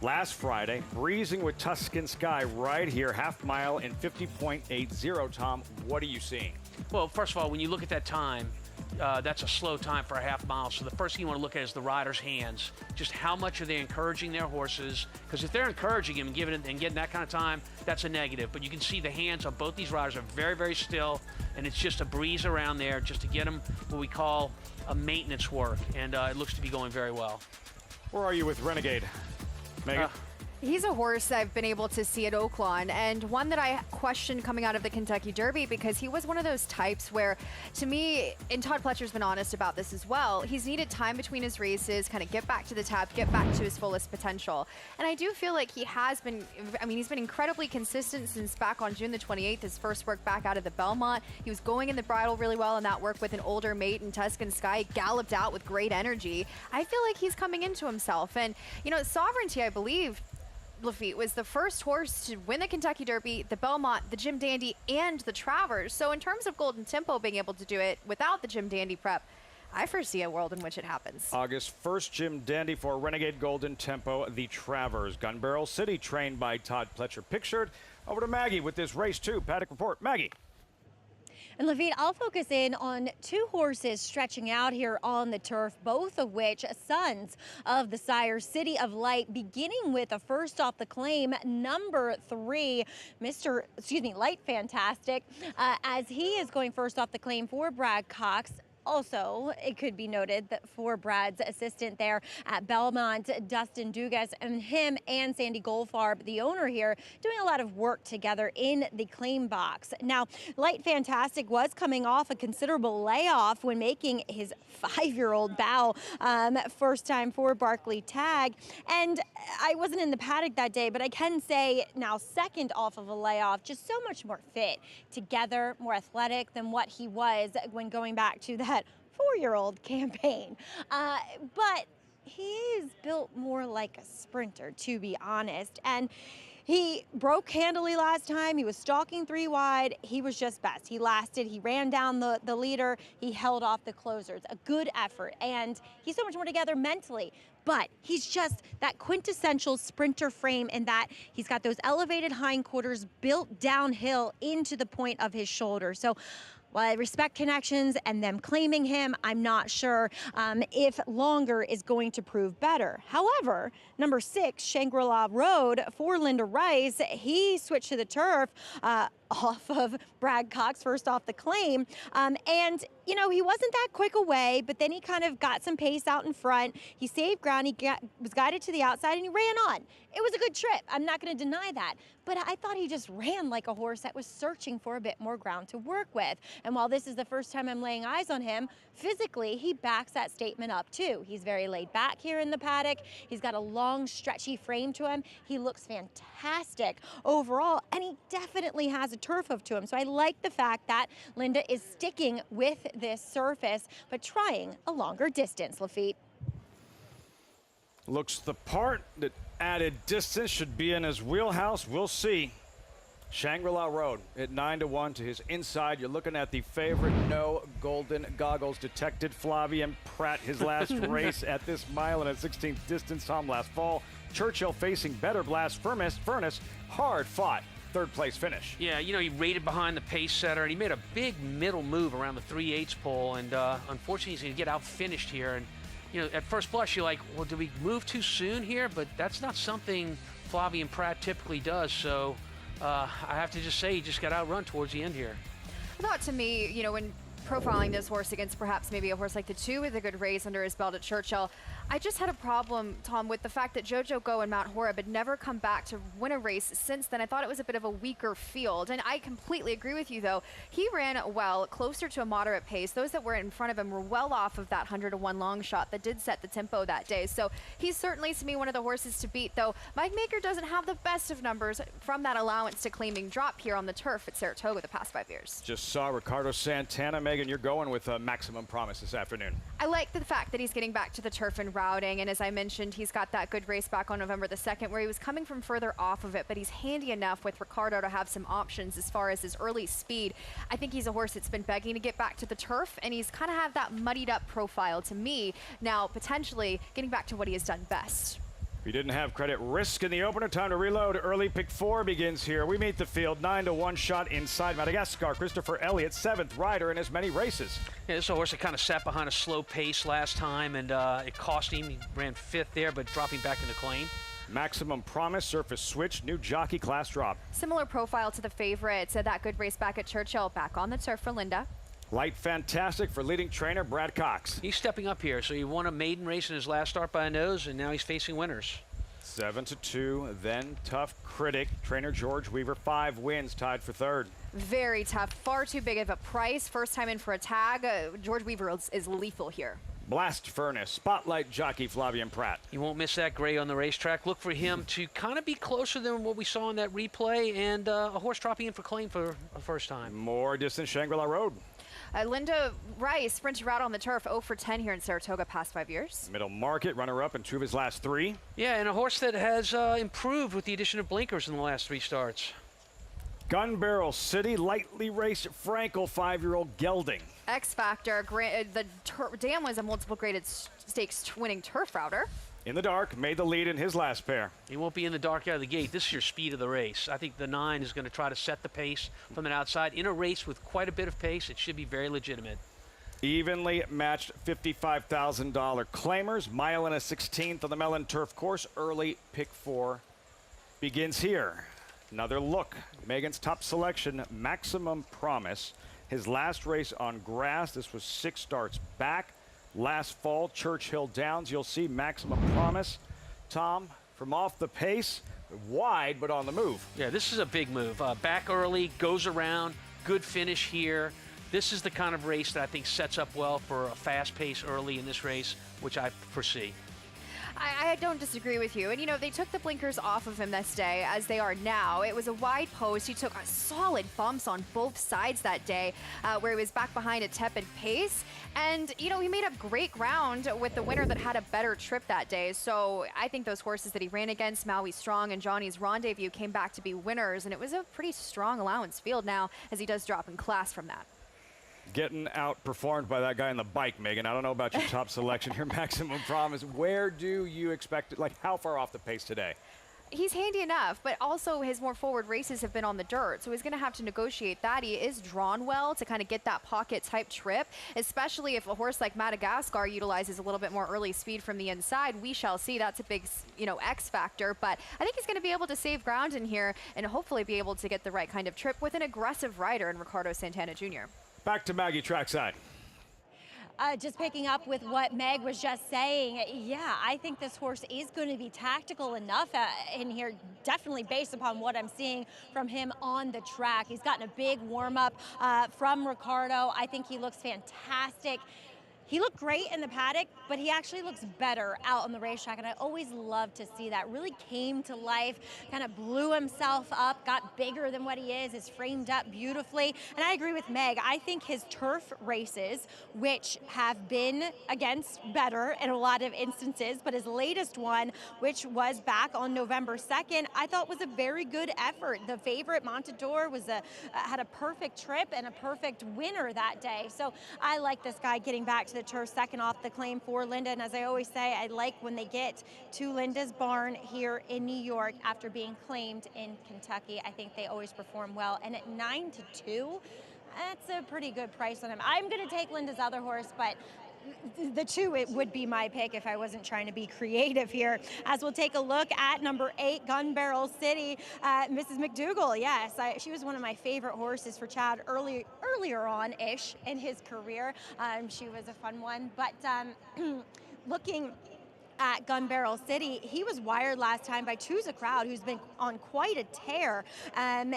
Last Friday, breezing with Tuscan Sky right here, half mile in 50.80. Tom, what are you seeing? Well, first of all, when you look at that time, that's a slow time for a half mile. So the first thing you want to look at is the rider's hands. Just how much are they encouraging their horses? Because if they're encouraging them and getting that kind of time, that's a negative. But you can see the hands on both these riders are very, very still, and it's just a breeze around there just to get them what we call a maintenance work, and it looks to be going very well. Where are you with Renegade, Megan? He's a horse I've been able to see at Oaklawn, and one that I questioned coming out of the Kentucky Derby because he was one of those types where, to me, and Todd Pletcher's been honest about this as well, he's needed time between his races, kind of get back to the tap, get back to his fullest potential. And I do feel like he has been, I mean, he's been incredibly consistent since back on June the 28th, his first work back out of the Belmont. He was going in the bridle really well in that work with an older mate in Tuscan Sky, galloped out with great energy. I feel like he's coming into himself. And, you know, Sovereignty, I believe, Lafitte was the first horse to win the Kentucky Derby, the Belmont, the Jim Dandy, and the Travers. So in terms of Golden Tempo being able to do it without the Jim Dandy prep, I foresee a world in which it happens. August 1st, Jim Dandy for Renegade Golden Tempo, the Travers. Gun Barrel City, trained by Todd Pletcher. Pictured. Over to Maggie with this race 2 paddock report. Maggie. And Lafitte, I'll focus in on two horses stretching out here on the turf, both of which sons of the sire City of Light, beginning with a first off the claim, number 3, Light Fantastic, as he is going first off the claim for Brad Cox. Also, it could be noted that for Brad's assistant there at Belmont, Dustin Dugas, and him and Sandy Goldfarb, the owner here, doing a lot of work together in the claim box. Now, Light Fantastic was coming off a considerable layoff when making his 5-year-old bow first time for Barkley Tag. And I wasn't in the paddock that day, but I can say now second off of a layoff, just so much more fit together, more athletic than what he was when going back to that 4-year-old campaign. But he is built more like a sprinter, to be honest. And he broke handily last time. He was stalking 3 wide. He was just best. He lasted. He ran down the leader. He held off the closers. A good effort. And he's so much more together mentally. But he's just that quintessential sprinter frame in that he's got those elevated hindquarters built downhill into the point of his shoulder. So while I respect connections and them claiming him, I'm not sure if longer is going to prove better. However, number 6, Shangri-La Road for Linda Rice, he switched to the turf off of Brad Cox, first off the claim. And, you know, he wasn't that quick away, but then he kind of got some pace out in front. He saved ground. He was guided to the outside, and he ran on. It was a good trip. I'm not going to deny that. But I thought he just ran like a horse that was searching for a bit more ground to work with. And while this is the first time I'm laying eyes on him, physically, he backs that statement up, too. He's very laid back here in the paddock. He's got a long, stretchy frame to him. He looks fantastic overall, and he definitely has a turf hoof to him. So I like the fact that Linda is sticking with this surface, but trying a longer distance, Lafitte. Looks the part. That added distance should be in his wheelhouse. We'll see. Shangri-La Road at 9-1 to his inside. You're looking at the favorite. No golden goggles detected. Flavien Prat, his last race at this mile and at 16th distance. Tom last fall. Churchill facing Better Blast Furnace. Hard fought. 3rd place finish. Yeah, you know, he rated behind the pace setter, and he made a big middle move around the 3/8 pole, and unfortunately he's going to get out finished here. And, you know, at first blush, you're like, well, did we move too soon here? But that's not something Flavien Prat typically does, so I have to just say he just got outrun towards the end here. I thought, to me, you know, when profiling this horse against perhaps maybe a horse like the 2 with a good race under his belt at Churchill, I just had a problem, Tom, with the fact that Jojo Go and Mount Horeb had never come back to win a race since then. I thought it was a bit of a weaker field, and I completely agree with you, though. He ran well, closer to a moderate pace. Those that were in front of him were well off of that 100-1 long shot that did set the tempo that day. So he's certainly, to me, one of the horses to beat, though Mike Maker doesn't have the best of numbers from that allowance to claiming drop here on the turf at Saratoga the past 5 years. Just saw Ricardo Santana Megan, you're going with Maximum Promise this afternoon. I like the fact that he's getting back to the turf and routing, and as I mentioned, he's got that good race back on November the 2nd where he was coming from further off of it, but he's handy enough with Ricardo to have some options as far as his early speed. I think he's a horse that's been begging to get back to the turf, and he's kind of have that muddied up profile to me, now potentially getting back to what he has done best. If you didn't have Credit Risk in the opener, time to reload. Early pick 4 begins here. We meet the field 9-1 shot inside Madagascar. Christopher Elliott, 7th rider in as many races. Yeah, this is a horse that kind of sat behind a slow pace last time, and it cost him. He ran 5th there, but dropping back into claim. Maximum Promise, surface switch, new jockey class drop. Similar profile to the favorites. That good race back at Churchill, back on the turf for Linda. Light Fantastic for leading trainer Brad Cox. He's stepping up here, so he won a maiden race in his last start by a nose, and now he's facing winners. 7-2, then Tough Critic. Trainer George Weaver, 5 wins, tied for 3rd. Very tough, far too big of a price. First time in for a tag. George Weaver is lethal here. Blast Furnace, Spotlight jockey Flavian Pratt. You won't miss that gray on the racetrack. Look for him to kind of be closer than what we saw in that replay, and a horse dropping in for claim for the first time. More distant Shangri-La Road. Linda Rice sprinted out on the turf, 0 for 10 here in Saratoga past 5 years. Middle Market, runner-up in 2 of his last 3. Yeah, and a horse that has improved with the addition of blinkers in the last 3 starts. Gun Barrel City, lightly raced Frankel, 5-year-old gelding. X Factor, the dam was a multiple graded stakes winning turf router. In the dark, made the lead in his last pair. He won't be in the dark out of the gate. This is your speed of the race. I think the 9 is going to try to set the pace from the outside. In a race with quite a bit of pace, it should be very legitimate. Evenly matched $55,000 claimers. Mile and a 16th on the Mellon Turf course. Early pick 4 begins here. Another look. Megan's top selection, Maximum Promise. His last race on grass. This was 6 starts back. Last fall, Churchill Downs. You'll see Maximum Promise. Tom, from off the pace, wide but on the move. Yeah, this is a big move. Back early, goes around, good finish here. This is the kind of race that I think sets up well for a fast pace early in this race, which I foresee. I don't disagree with you. And, you know, they took the blinkers off of him this day, as they are now. It was a wide post. He took solid bumps on both sides that day, where he was back behind a tepid pace. And, you know, he made up great ground with the winner that had a better trip that day. So I think those horses that he ran against, Maui Strong and Johnny's Rendezvous, came back to be winners. And it was a pretty strong allowance field now, as he does drop in class from that. Getting outperformed by that guy on the bike, Megan. I don't know about your top selection here, Maximum Promise. Where do you expect it? Like, how far off the pace today? He's handy enough, but also his more forward races have been on the dirt, so he's going to have to negotiate that. He is drawn well to kind of get that pocket type trip, especially if a horse like Madagascar utilizes a little bit more early speed from the inside. We shall see. That's a big, you know, X factor, but I think he's going to be able to save ground in here and hopefully be able to get the right kind of trip with an aggressive rider in Ricardo Santana Jr. Back to Maggie trackside. Just picking up with what Meg was just saying, yeah, I think this horse is going to be tactical enough in here, definitely based upon what I'm seeing from him on the track. He's gotten a big warm-up from Ricardo. I think he looks fantastic. He looked great in the paddock, but he actually looks better out on the racetrack, and I always love to see that. Really came to life, kind of blew himself up, got bigger than what he is framed up beautifully. And I agree with Meg. I think his turf races, which have been, against better in a lot of instances, but his latest one, which was back on November 2nd, I thought was a very good effort. The favorite, Montador, was had a perfect trip and a perfect winner that day. So I like this guy getting back to the turf, second off the claim for Linda. And as I always say, I like when they get to Linda's barn here in New York after being claimed in Kentucky. I think they always perform well. And at 9-2, that's a pretty good price on him. I'm going to take Linda's other horse, but the 2, it would be my pick if I wasn't trying to be creative here. As we'll take a look at number 8, Gun Barrel City, Mrs. McDougall. Yes, she was one of my favorite horses for Chad earlier on-ish in his career. She was a fun one, but looking at Gun Barrel City, he was wired last time by Choose a Crowd, who's been on quite a tear, and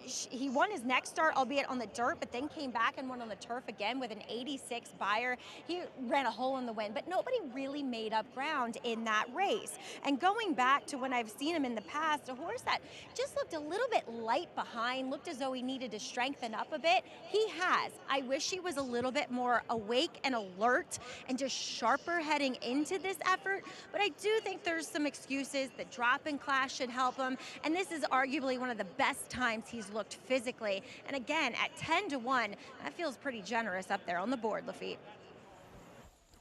he won his next start, albeit on the dirt, but then came back and won on the turf again with an 86 buyer. He ran a hole in the wind, but nobody really made up ground in that race. And going back to when I've seen him in the past, a horse that just looked a little bit light behind, looked as though he needed to strengthen up a bit. He has. I wish he was a little bit more awake and alert and just sharper heading into this effort, but I do think there's some excuses. The drop in class should help him, and this is arguably one of the best times he's looked physically. And again, at 10-1, that feels pretty generous up there on the board, Lafitte.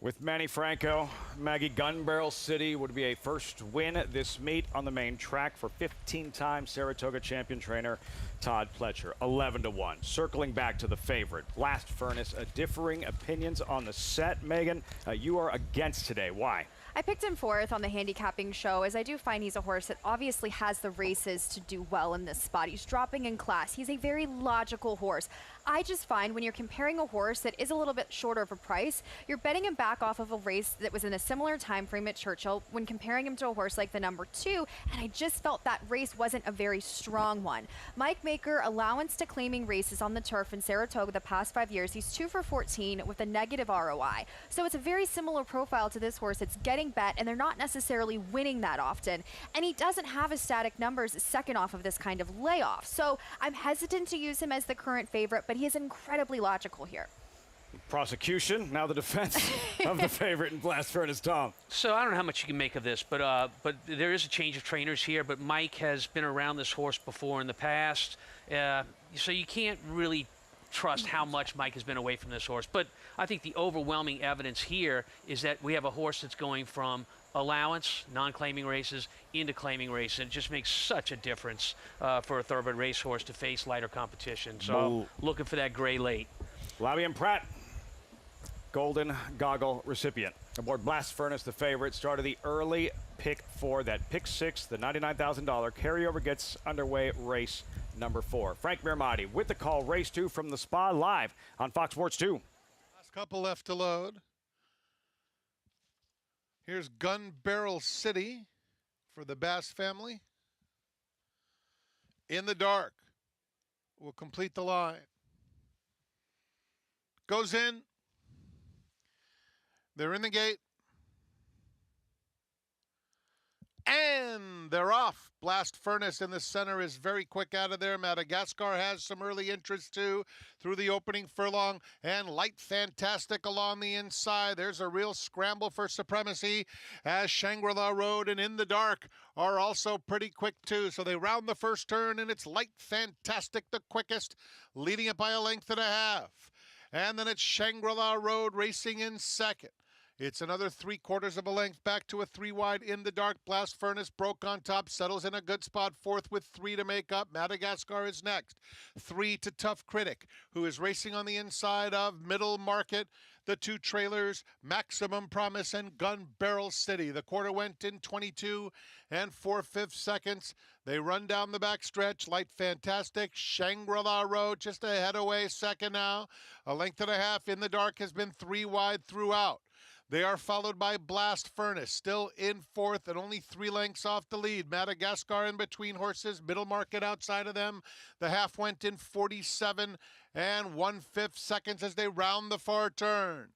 With Manny Franco, Maggie, Gun Barrel City would be a first win this meet on the main track for 15-time Saratoga champion trainer Todd Pletcher, 11-1. Circling back to the favorite, Blast Furnace, differing opinions on the set. Megan, you are against today. Why? I picked him fourth on the handicapping show, as I do find he's a horse that obviously has the races to do well in this spot. He's dropping in class. He's a very logical horse. I just find when you're comparing a horse that is a little bit shorter of a price, you're betting him back off of a race that was in a similar time frame at Churchill when comparing him to a horse like the number 2, and I just felt that race wasn't a very strong one. Mike Maker, allowance to claiming races on the turf in Saratoga the past 5 years. He's 2 for 14 with a negative ROI. So it's a very similar profile to this horse. It's getting bet, and they're not necessarily winning that often. And he doesn't have his static numbers second off of this kind of layoff. So I'm hesitant to use him as the current favorite, but he is incredibly logical here. Prosecution, now the defense of the favorite in Blast Furnace, Tom. So I don't know how much you can make of this, but there is a change of trainers here. But Mike has been around this horse before in the past, so you can't really trust how much Mike has been away from this horse. But I think the overwhelming evidence here is that we have a horse that's going from allowance, non-claiming races, into claiming races. And it just makes such a difference for a thoroughbred racehorse to face lighter competition. So looking for that gray late. Labby and Pratt, Golden Goggle recipient. Aboard Blast Furnace, the favorite, started the early pick 4. That pick 6, the $99,000 carryover gets underway race number 4. Frank Mirmati with the call, race 2 from the spa, live on Fox Sports 2. Last couple left to load. Here's Gun Barrel City for the Bass family. In the dark will complete the line. Goes in. They're in the gate. And they're off. Blast Furnace in the center is very quick out of there. Madagascar has some early interest too through the opening furlong. And Light Fantastic along the inside. There's a real scramble for supremacy as Shangri-La Road and In the Dark are also pretty quick too. So they round the first turn and it's Light Fantastic the quickest, leading it by a length and a half. And then it's Shangri-La Road racing in second. It's another 3/4 of a length back to a 3 wide In the Dark. Blast Furnace broke on top, settles in a good spot, fourth with 3 to make up. Madagascar is next. 3 to Tough Critic, who is racing on the inside of Middle Market. The 2 trailers, Maximum Promise and Gun Barrel City. The quarter went in 22 and 4/5 seconds. They run down the back stretch. Light Fantastic, Shangri-La Road just ahead away second now. A length and a half. In the Dark has been 3 wide throughout. They are followed by Blast Furnace, still in fourth and only 3 lengths off the lead. Madagascar in between horses, Middle Market outside of them. The half went in 47 and 1/5 seconds as they round the far turn.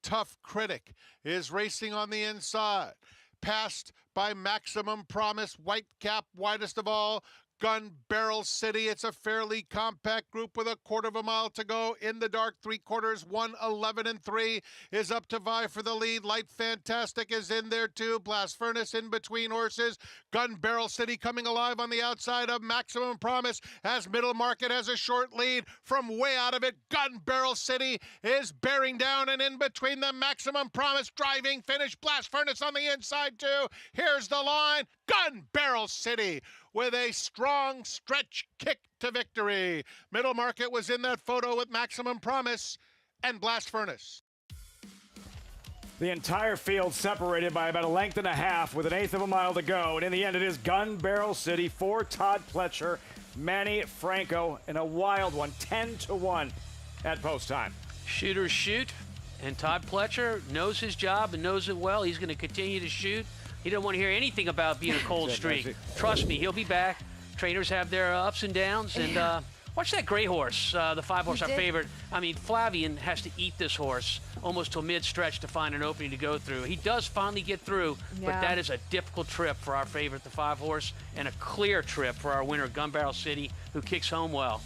Tough Critic is racing on the inside. Passed by Maximum Promise, White Cap, widest of all. Gun Barrel City, it's a fairly compact group with a 1/4 of a mile to go. In the Dark, 3/4, 1:11 and 3 is up to vie for the lead. Light Fantastic is in there too. Blast Furnace in between horses. Gun Barrel City coming alive on the outside of Maximum Promise as Middle Market has a short lead from way out of it. Gun Barrel City is bearing down, and in between them, Maximum Promise driving finish. Blast Furnace on the inside too. Here's the line. Gun Barrel City with a strong stretch kick to victory. Middle Market was in that photo with Maximum Promise and Blast Furnace. The entire field separated by about a length and a half with an 1/8 of a mile to go. And in the end, it is Gun Barrel City for Todd Pletcher, Manny Franco, in a wild one, 10-1 at post time. Shooters shoot, and Todd Pletcher knows his job and knows it well. He's going to continue to shoot. He doesn't want to hear anything about being a cold streak. Trust me, he'll be back. Trainers have their ups and downs, and Watch that gray horse, the 5 horse, He our did. favorite. I mean, Flavian has to eat this horse almost till mid-stretch to find an opening to go through. He does finally get through, but Yeah. that is a difficult trip for our favorite, the 5 horse, and a clear trip for our winner, Gun Barrel City, who kicks home well.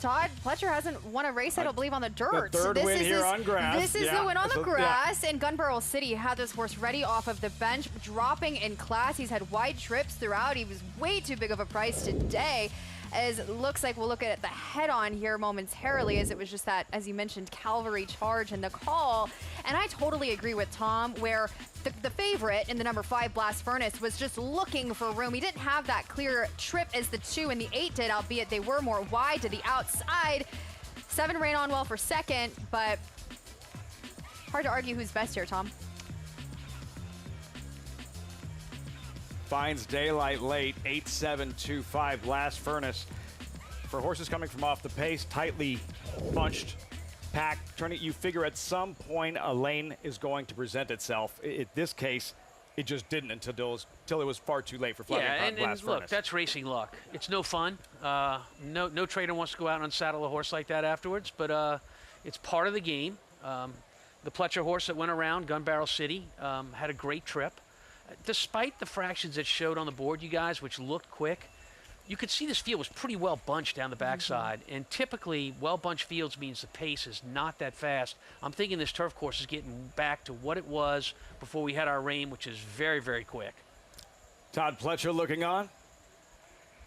Todd Pletcher hasn't won a race, I don't believe, on the dirt. third This win is here his- on grass. This is Yeah. the win on the So, yeah. grass, and Gun Barrel City had this horse ready off of the bench, dropping in class. He's had wide trips throughout. He was way too big of a price today. As it looks like we'll look at the head-on here momentarily, as it was just that, as you mentioned, cavalry charge and the call. And I totally agree with Tom, where the favorite in the number 5 Blast Furnace was just looking for room. He didn't have that clear trip as the 2 and the 8 did, albeit they were more wide to the outside. 7 ran on well for second, but hard to argue who's best here, Tom. Finds daylight late, 8-7-2-5 Blast Furnace. For horses coming from off the pace, tightly bunched, packed, turning, you figure at some point a lane is going to present itself. In this case, it just didn't until it was far too late for Flavian Yeah, and Blast look, Furnace. that's racing luck. It's no fun. No trader wants to go out and unsaddle a horse like that afterwards, but it's part of the game. The Pletcher horse that went around, Gun Barrel City, had a great trip. Despite the fractions it showed on the board, you guys, which looked quick, you could see this field was pretty well bunched down the backside. And typically, well-bunched fields means the pace is not that fast. I'm thinking this turf course is getting back to what it was before we had our rain, which is very, very quick. Todd Pletcher looking on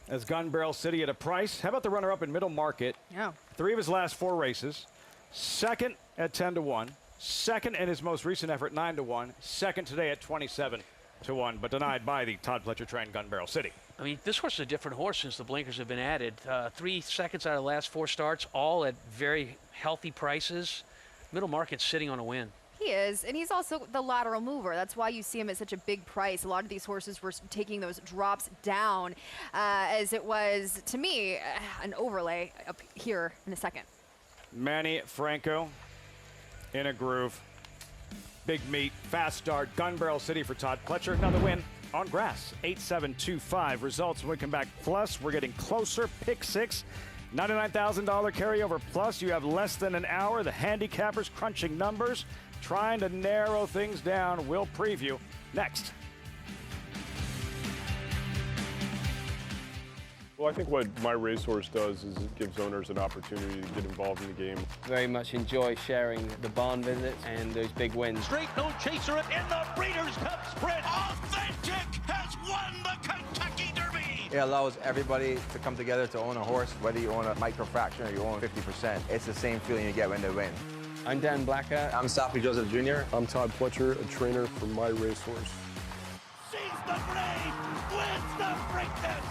as Gun Barrel City at a price. How about the runner-up in Middle Market? Yeah. 3 of his last 4 races. Second at 10-1. Second in his most recent effort, 9-1. Second today at 27-1, but denied by the Todd Pletcher trained Gun Barrel City. I mean, this horse is a different horse since the blinkers have been added. 3 seconds out of the last 4 starts, all at very healthy prices. Middle Market's sitting on a win. He is, and he's also the lateral mover. That's why you see him at such a big price. A lot of these horses were taking those drops down, as it was, to me, an overlay up here in a second. Manny Franco in a groove. Big meet, fast start. Gun Barrel City for Todd Pletcher. Another win on grass. 8-7-2-5 results when we come back. Plus, we're getting closer. Pick 6. $99,000 carryover plus. You have less than an hour. The handicappers crunching numbers, trying to narrow things down. We'll preview next. Well, I think what my racehorse does is it gives owners an opportunity to get involved in the game. Very much enjoy sharing the barn visits and those big wins. Straight no chaser in the Breeders' Cup Sprint. Authentic has won the Kentucky Derby. It allows everybody to come together to own a horse, whether you own a micro fraction or you own 50%. It's the same feeling you get when they win. I'm Dan Blacker. I'm Sophie Joseph Jr. I'm Todd Pletcher, a trainer for my racehorse. Sees the grade, wins the Preakness.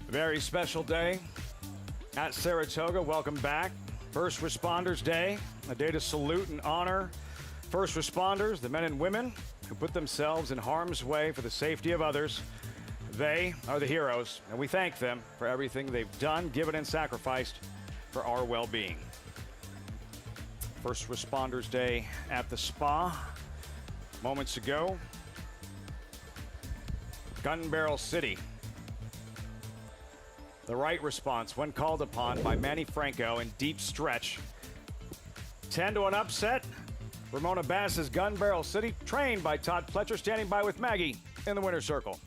Very special day at Saratoga. Welcome back. First Responders Day, a day to salute and honor first responders, the men and women who put themselves in harm's way for the safety of others. They are the heroes, and we thank them for everything they've done, given, and sacrificed for our well-being. First Responders Day at the spa. Moments ago, Gun Barrel City. The right response when called upon by Manny Franco in deep stretch. 10-1 upset. Ramona Bass's Gun Barrel City, trained by Todd Pletcher, standing by with Maggie in the winner's circle.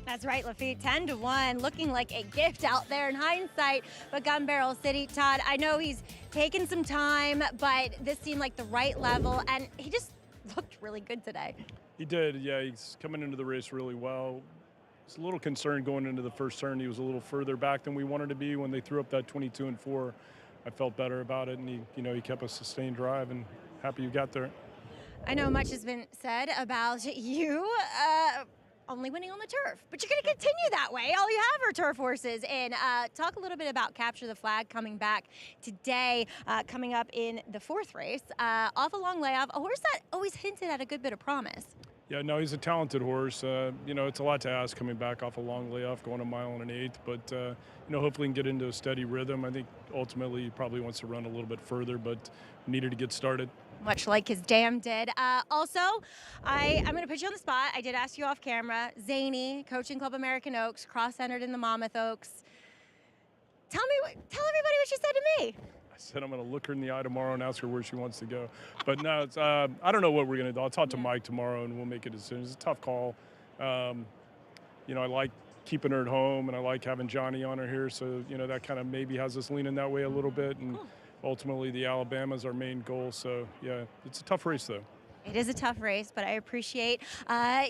That's right, Lafitte, 10-1, looking like a gift out there in hindsight. But Gun Barrel City, Todd, I know he's taken some time, but this seemed like the right level, and he just looked really good today. He did, yeah. He's coming into the race really well. I was a little concerned going into the first turn. He was a little further back than we wanted to be. When they threw up that 22-4, I felt better about it, and he kept a sustained drive, and happy you got there. I know much has been said about you only winning on the turf, but you're going to continue that way. All you have are turf horses. And talk a little bit about Capture the Flag coming back today, coming up in the fourth race, off a long layoff, a horse that always hinted at a good bit of promise. Yeah, no, he's a talented horse. It's a lot to ask coming back off a long layoff, going a mile and an eighth, but hopefully he can get into a steady rhythm. I think ultimately he probably wants to run a little bit further, but needed to get started. Much like his dam did. Also, I'm going to put you on the spot. I did ask you off camera. Zany, Coaching Club American Oaks, cross-entered in the Monmouth Oaks. Tell everybody what you said to me. I said I'm going to look her in the eye tomorrow and ask her where she wants to go. But no, it's, I don't know what we're going to do. I'll talk to Mike tomorrow and we'll make a decision. It's a tough call. I like keeping her at home, and I like having Johnny on her here. So, that kind of maybe has us leaning that way a little bit. And ultimately, the Alabama is our main goal. So, yeah, it's a tough race, though. It is a tough race, but I appreciate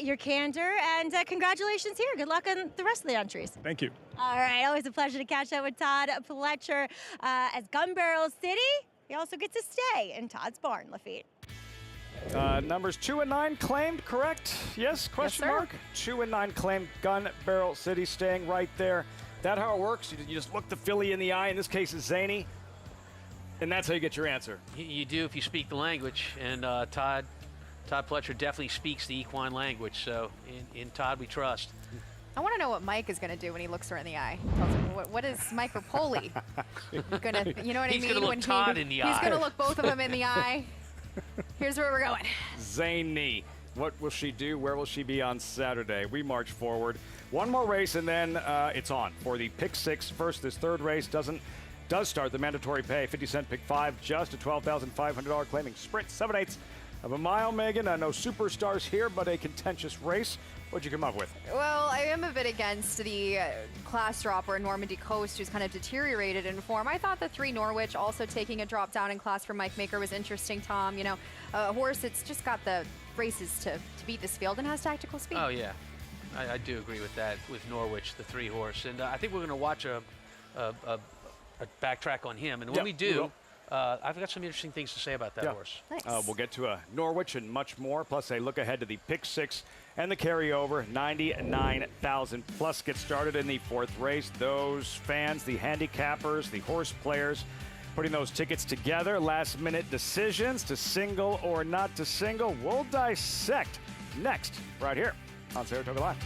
your candor, and congratulations here. Good luck on the rest of the entries. Thank you. All right, always a pleasure to catch up with Todd Pletcher. As Gun Barrel City, he also gets to stay in Todd's barn, Lafitte. Numbers 2 and 9 claimed, correct? Yes, question mark? 2 and 9 claimed. Gun Barrel City staying right there. That how it works? You just look the filly in the eye. In this case, it's Zany. And that's how you get your answer. You do if you speak the language, and Todd Pletcher definitely speaks the equine language, so in Todd we trust. I want to know what Mike is going to do when he looks her in the eye. What is Mike Rapoli going to, you know what I mean? He's going to look Todd in the eye. He's going to look both of them in the eye. Here's where we're going. Zany. What will she do? Where will she be on Saturday? We march forward. One more race, and then it's on for the Pick 6. First, this third race does start the mandatory pay. 50-cent Pick 5, just a $12,500 claiming sprint. 7/8 of a mile, Megan. No superstars here, but a contentious race. What'd you come up with? Well, I am a bit against the class dropper Normandy Coast, who's kind of deteriorated in form. I thought the 3 Norwich also taking a drop down in class for Mike Maker was interesting, Tom. A horse that's just got the races to beat this field and has tactical speed. Oh, yeah. I do agree with that, with Norwich, the 3 horse. And I think we're going to watch a backtrack on him. And when we do, I've got some interesting things to say about that horse. Nice. We'll get to Norwich and much more, plus a look ahead to the Pick 6 and the carryover. 99,000 plus get started in the fourth race. Those fans, the handicappers, the horse players, putting those tickets together. Last-minute decisions to single or not to single. We'll dissect next right here on Saratoga Live.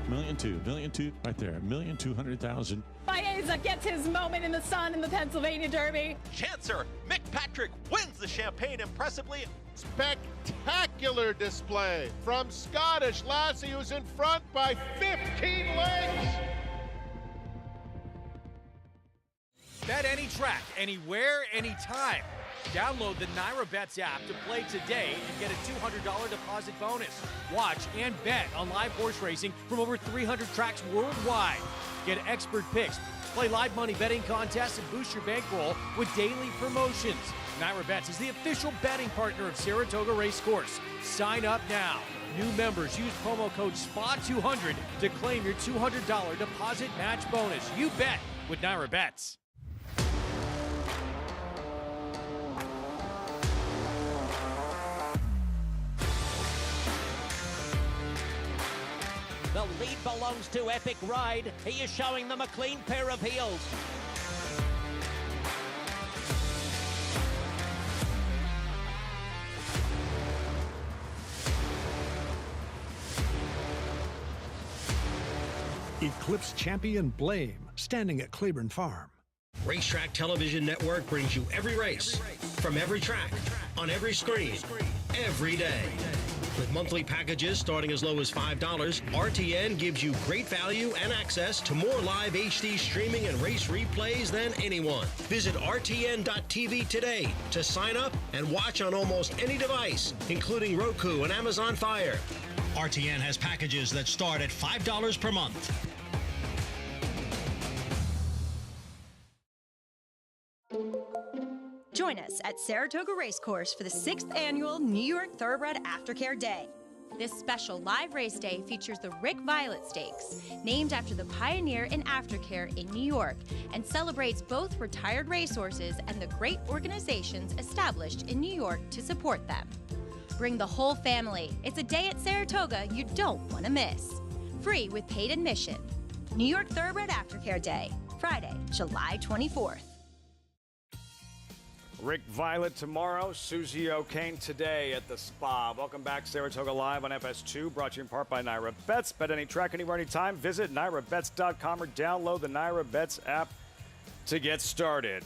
$1,200,000 right there. $1,200,000. Baeza gets his moment in the sun in the Pennsylvania Derby. Chancer Mick Patrick wins the Champagne impressively. Spectacular display from Scottish Lassie, who's in front by 15 lengths. Bet any track, anywhere, anytime. Download the NyraBets app to play today and get a $200 deposit bonus. Watch and bet on live horse racing from over 300 tracks worldwide. Get expert picks, play live money betting contests, and boost your bankroll with daily promotions. NyraBets is the official betting partner of Saratoga Racecourse. Sign up now. New members use promo code SPA200 to claim your $200 deposit match bonus. You bet with Naira Bets. The lead belongs to Epic Ride. He is showing them a clean pair of heels. Eclipse champion Blame, standing at Claiborne Farm. Racetrack Television Network brings you every race, from every track, on every screen, every day. With monthly packages starting as low as $5, RTN gives you great value and access to more live HD streaming and race replays than anyone. Visit RTN.tv today to sign up and watch on almost any device, including Roku and Amazon Fire. RTN has packages that start at $5 per month. Join us at Saratoga Racecourse for the 6th annual New York Thoroughbred Aftercare Day. This special live race day features the Rick Violet Stakes, named after the pioneer in aftercare in New York, and celebrates both retired racehorses and the great organizations established in New York to support them. Bring the whole family. It's a day at Saratoga you don't want to miss. Free with paid admission. New York Thoroughbred Aftercare Day, Friday, July 24th. Rick Violet tomorrow, Susie O'Kane today at the Spa. Welcome back, Saratoga Live on FS2, brought to you in part by Naira Bets. Bet any track, anywhere, anytime. Visit NairaBets.com or download the Naira Bets app to get started.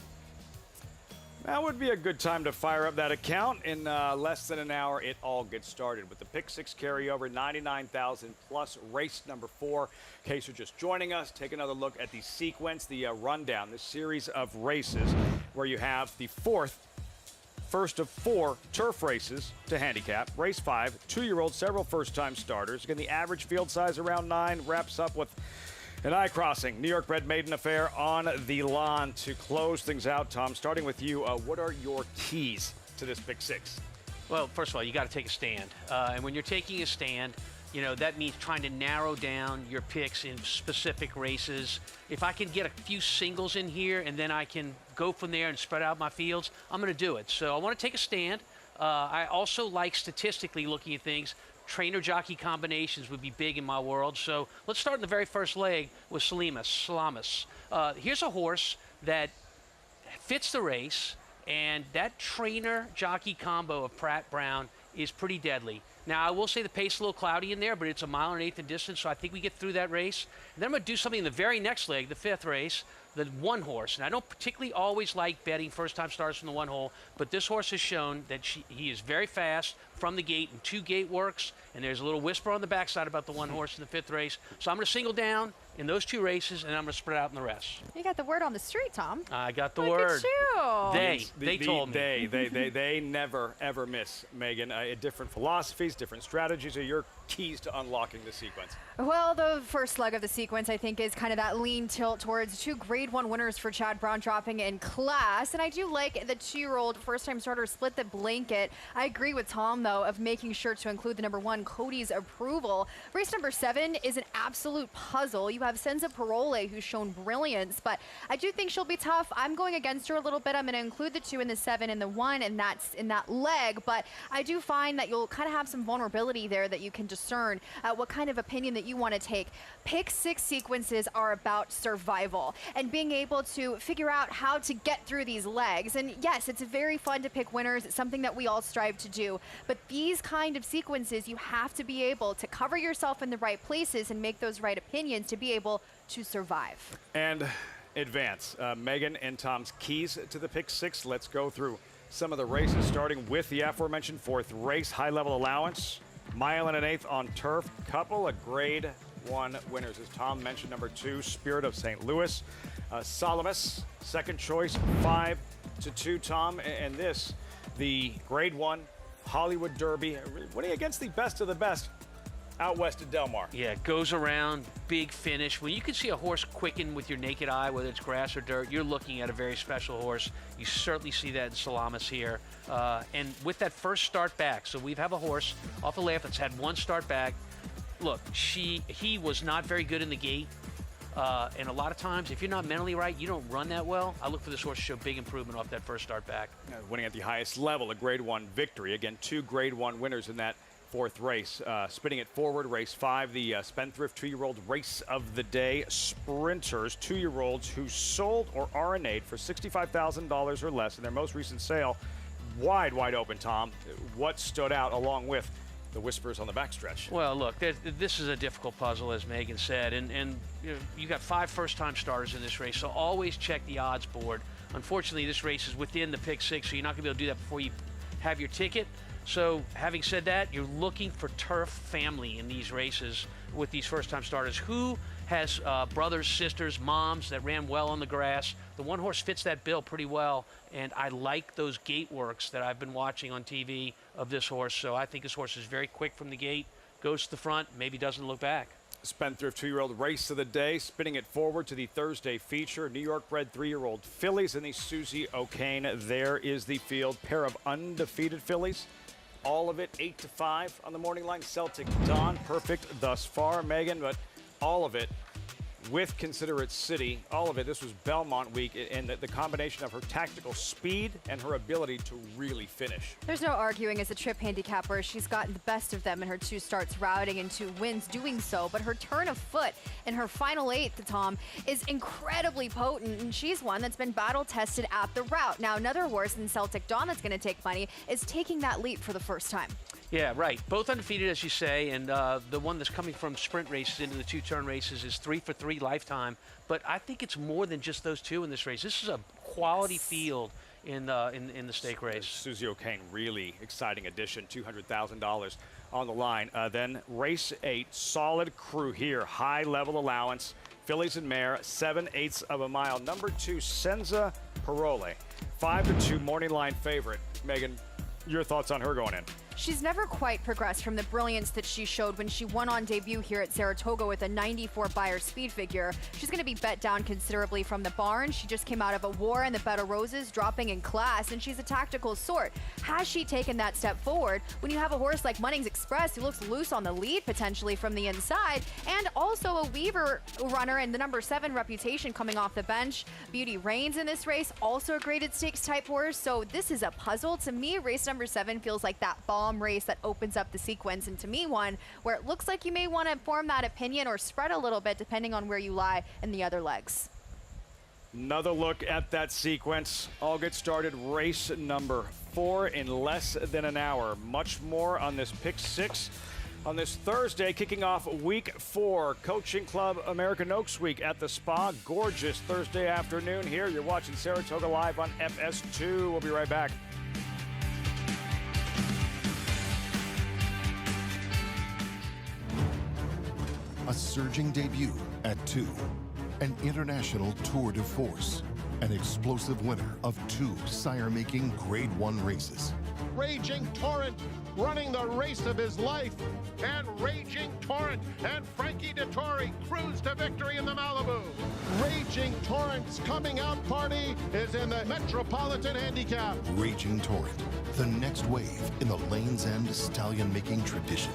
That would be a good time to fire up that account. In less than an hour, it all gets started with the Pick 6 carryover, 99,000 plus race number 4. In case you're just joining us, take another look at the sequence, the rundown, the series of races where you have the first of 4 turf races to handicap. Race 5, 2-year-olds, several first-time starters. Again, the average field size around 9 wraps up with an eye-crossing New York bred maiden affair on the lawn to close things out. Tom, starting with you, what are your keys to this Pick 6? Well, first of all, you got to take a stand. And when you're taking a stand, you know, that means trying to narrow down your picks in specific races. If I can get a few singles in here and then I can go from there and spread out my fields, I'm going to do it. So I want to take a stand. I also like statistically looking at things. Trainer-jockey combinations would be big in my world. So let's start in the very first leg with Salamis. Here's a horse that fits the race, and that trainer-jockey combo of Pratt Brown is pretty deadly. Now, I will say the pace is a little cloudy in there, but it's a 1.8 miles in distance, so I think we get through that race. And then I'm going to do something in the very next leg, the 5th race, the 1 horse. And I don't particularly always like betting first-time starters from the 1 hole, but this horse has shown that he is very fast from the gate, and 2-gate works. And there's a little whisper on the backside about the 1 horse in the 5th race. So I'm going to single down in those 2 races, and I'm going to spread out in the rest. You got the word on the street, Tom. I got the Look word. At you. They told me. They never, ever miss, Megan. Different philosophies, different strategies are your keys to unlocking the sequence. Well, the first leg of the sequence, I think, is kind of that lean tilt towards 2 Grade 1 winners for Chad Brown dropping in class. And I do like the 2-year-old first-time starter split the blanket. I agree with Tom, though, of making sure to include the number 1, Cody's Approval. Race number 7 is an absolute puzzle. You have Senza Parole, who's shown brilliance, but I do think she'll be tough. I'm going against her a little bit. I'm going to include the 2 and the 7 and the 1, and that's in that leg. But I do find that you'll kind of have some vulnerability there that you can discern what kind of opinion that you want to take. Pick 6 sequences are about survival and being able to figure out how to get through these legs. And yes, it's very fun to pick winners. It's something that we all strive to do. But these kind of sequences, you have to be able to cover yourself in the right places and make those right opinions to be able to survive. And advance. Megan and Tom's keys to the Pick 6. Let's go through some of the races, starting with the aforementioned 4th race, high-level allowance. 1 1/8 miles on turf. Couple of Grade 1 winners. As Tom mentioned, number 2, Spirit of St. Louis. Salamis, second choice, 5-2, Tom. And this, the Grade 1 Hollywood Derby, winning against the best of the best out west at Del Mar. Yeah, it goes around, big finish. When you can see a horse quicken with your naked eye, whether it's grass or dirt, you're looking at a very special horse. You certainly see that in Salamis here. And with that first start back, so we have a horse off the left that's had 1 start back. Look, he was not very good in the gate. And a lot of times, if you're not mentally right, you don't run that well. I look for this horse to show big improvement off that first start back. Winning at the highest level, a Grade 1 victory. Again, 2 Grade 1 winners in that 4th race. Spinning it forward, race 5, the Spendthrift 2-year-old race of the day. Sprinters, 2-year-olds who sold or RNA'd for $65,000 or less in their most recent sale. Wide open, Tom. What stood out along with the whispers on the backstretch? Well, look, this is a difficult puzzle, as Megan said, and you got 5 first-time starters in this race, so always check the odds board. Unfortunately, this race is within the pick 6, so you're not going to be able to do that before you have your ticket. So, having said that, you're looking for turf family in these races with these first-time starters. Who has brothers, sisters, moms that ran well on the grass? The one horse fits that bill pretty well, and I like those gate works that I've been watching on TV of this horse. So I think this horse is very quick from the gate, goes to the front, maybe doesn't look back. Spendthrift 2-year-old race of the day, spinning it forward to the Thursday feature. New York bred 3-year-old fillies in the Susie O'Kane. There is the field. Pair of undefeated fillies. All of it 8-5 on the morning line. Celtic Dawn, perfect thus far, Megan, but all of it with Considerate City. All of it, this was Belmont week, and the combination of her tactical speed and her ability to really finish. There's no arguing as a trip handicapper. She's gotten the best of them in her 2 starts routing and 2 wins doing so, but her turn of foot in her final 8, Tom, is incredibly potent, and she's one that's been battle tested at the route. Now, another horse in Celtic Dawn that's going to take money is taking that leap for the first time. Yeah, right. Both undefeated, as you say, and the one that's coming from sprint races into the 2-turn races is 3 for 3 lifetime. But I think it's more than just those 2 in this race. This is a quality field in the stake race. Susie O'Kane, really exciting addition, $200,000 on the line. Then race 8, solid crew here, high level allowance. Fillies and mare, 7/8 of a mile. Number 2, Senza Parole, 5-2 morning line favorite. Megan, your thoughts on her going in? She's never quite progressed from the brilliance that she showed when she won on debut here at Saratoga with a 94 Beyer speed figure. She's going to be bet down considerably from the barn. She just came out of a war in the Bed of Roses, dropping in class, and she's a tactical sort. Has she taken that step forward when you have a horse like Munnings Express who looks loose on the lead potentially from the inside, and also a Weaver runner and the number 7 reputation coming off the bench? Beauty Reigns in this race, also a graded stakes type horse, so this is a puzzle. To me, race number 7 feels like that ball race that opens up the sequence, and to me one where it looks like you may want to form that opinion or spread a little bit depending on where you lie in the other legs. Another look at that sequence. All get started race number 4 in less than an hour. Much more on this pick 6 on this Thursday, kicking off week 4, Coaching Club American Oaks week at the Spa. Gorgeous Thursday afternoon here. You're watching Saratoga Live on FS2. We'll be right back. A surging debut at 2, an international tour de force, an explosive winner of 2 sire-making Grade 1 races. Raging Torrent running the race of his life, and Raging Torrent and Frankie Dettori cruise to victory in the Malibu. Raging Torrent's coming out party is in the Metropolitan Handicap. Raging Torrent, the next wave in the Lane's End stallion-making tradition.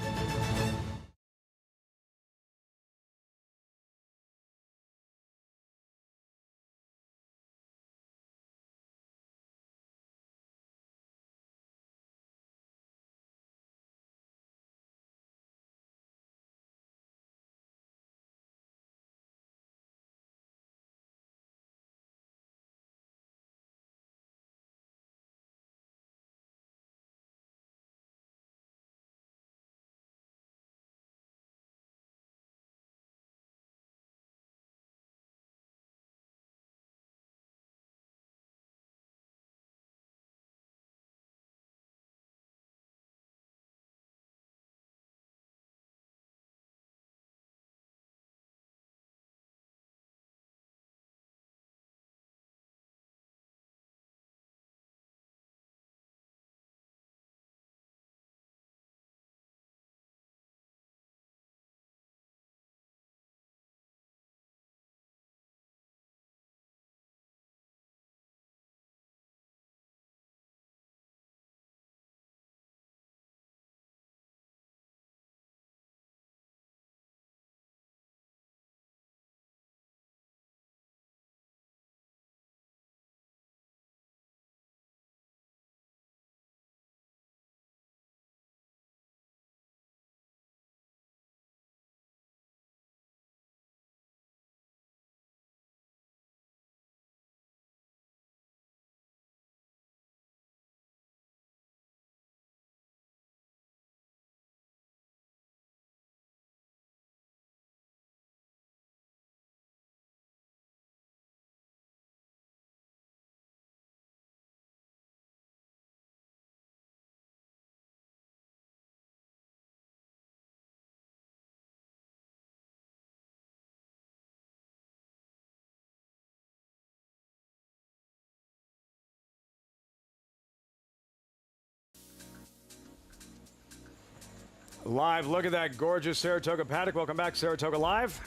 Live look at that gorgeous Saratoga paddock. Welcome back, Saratoga Live.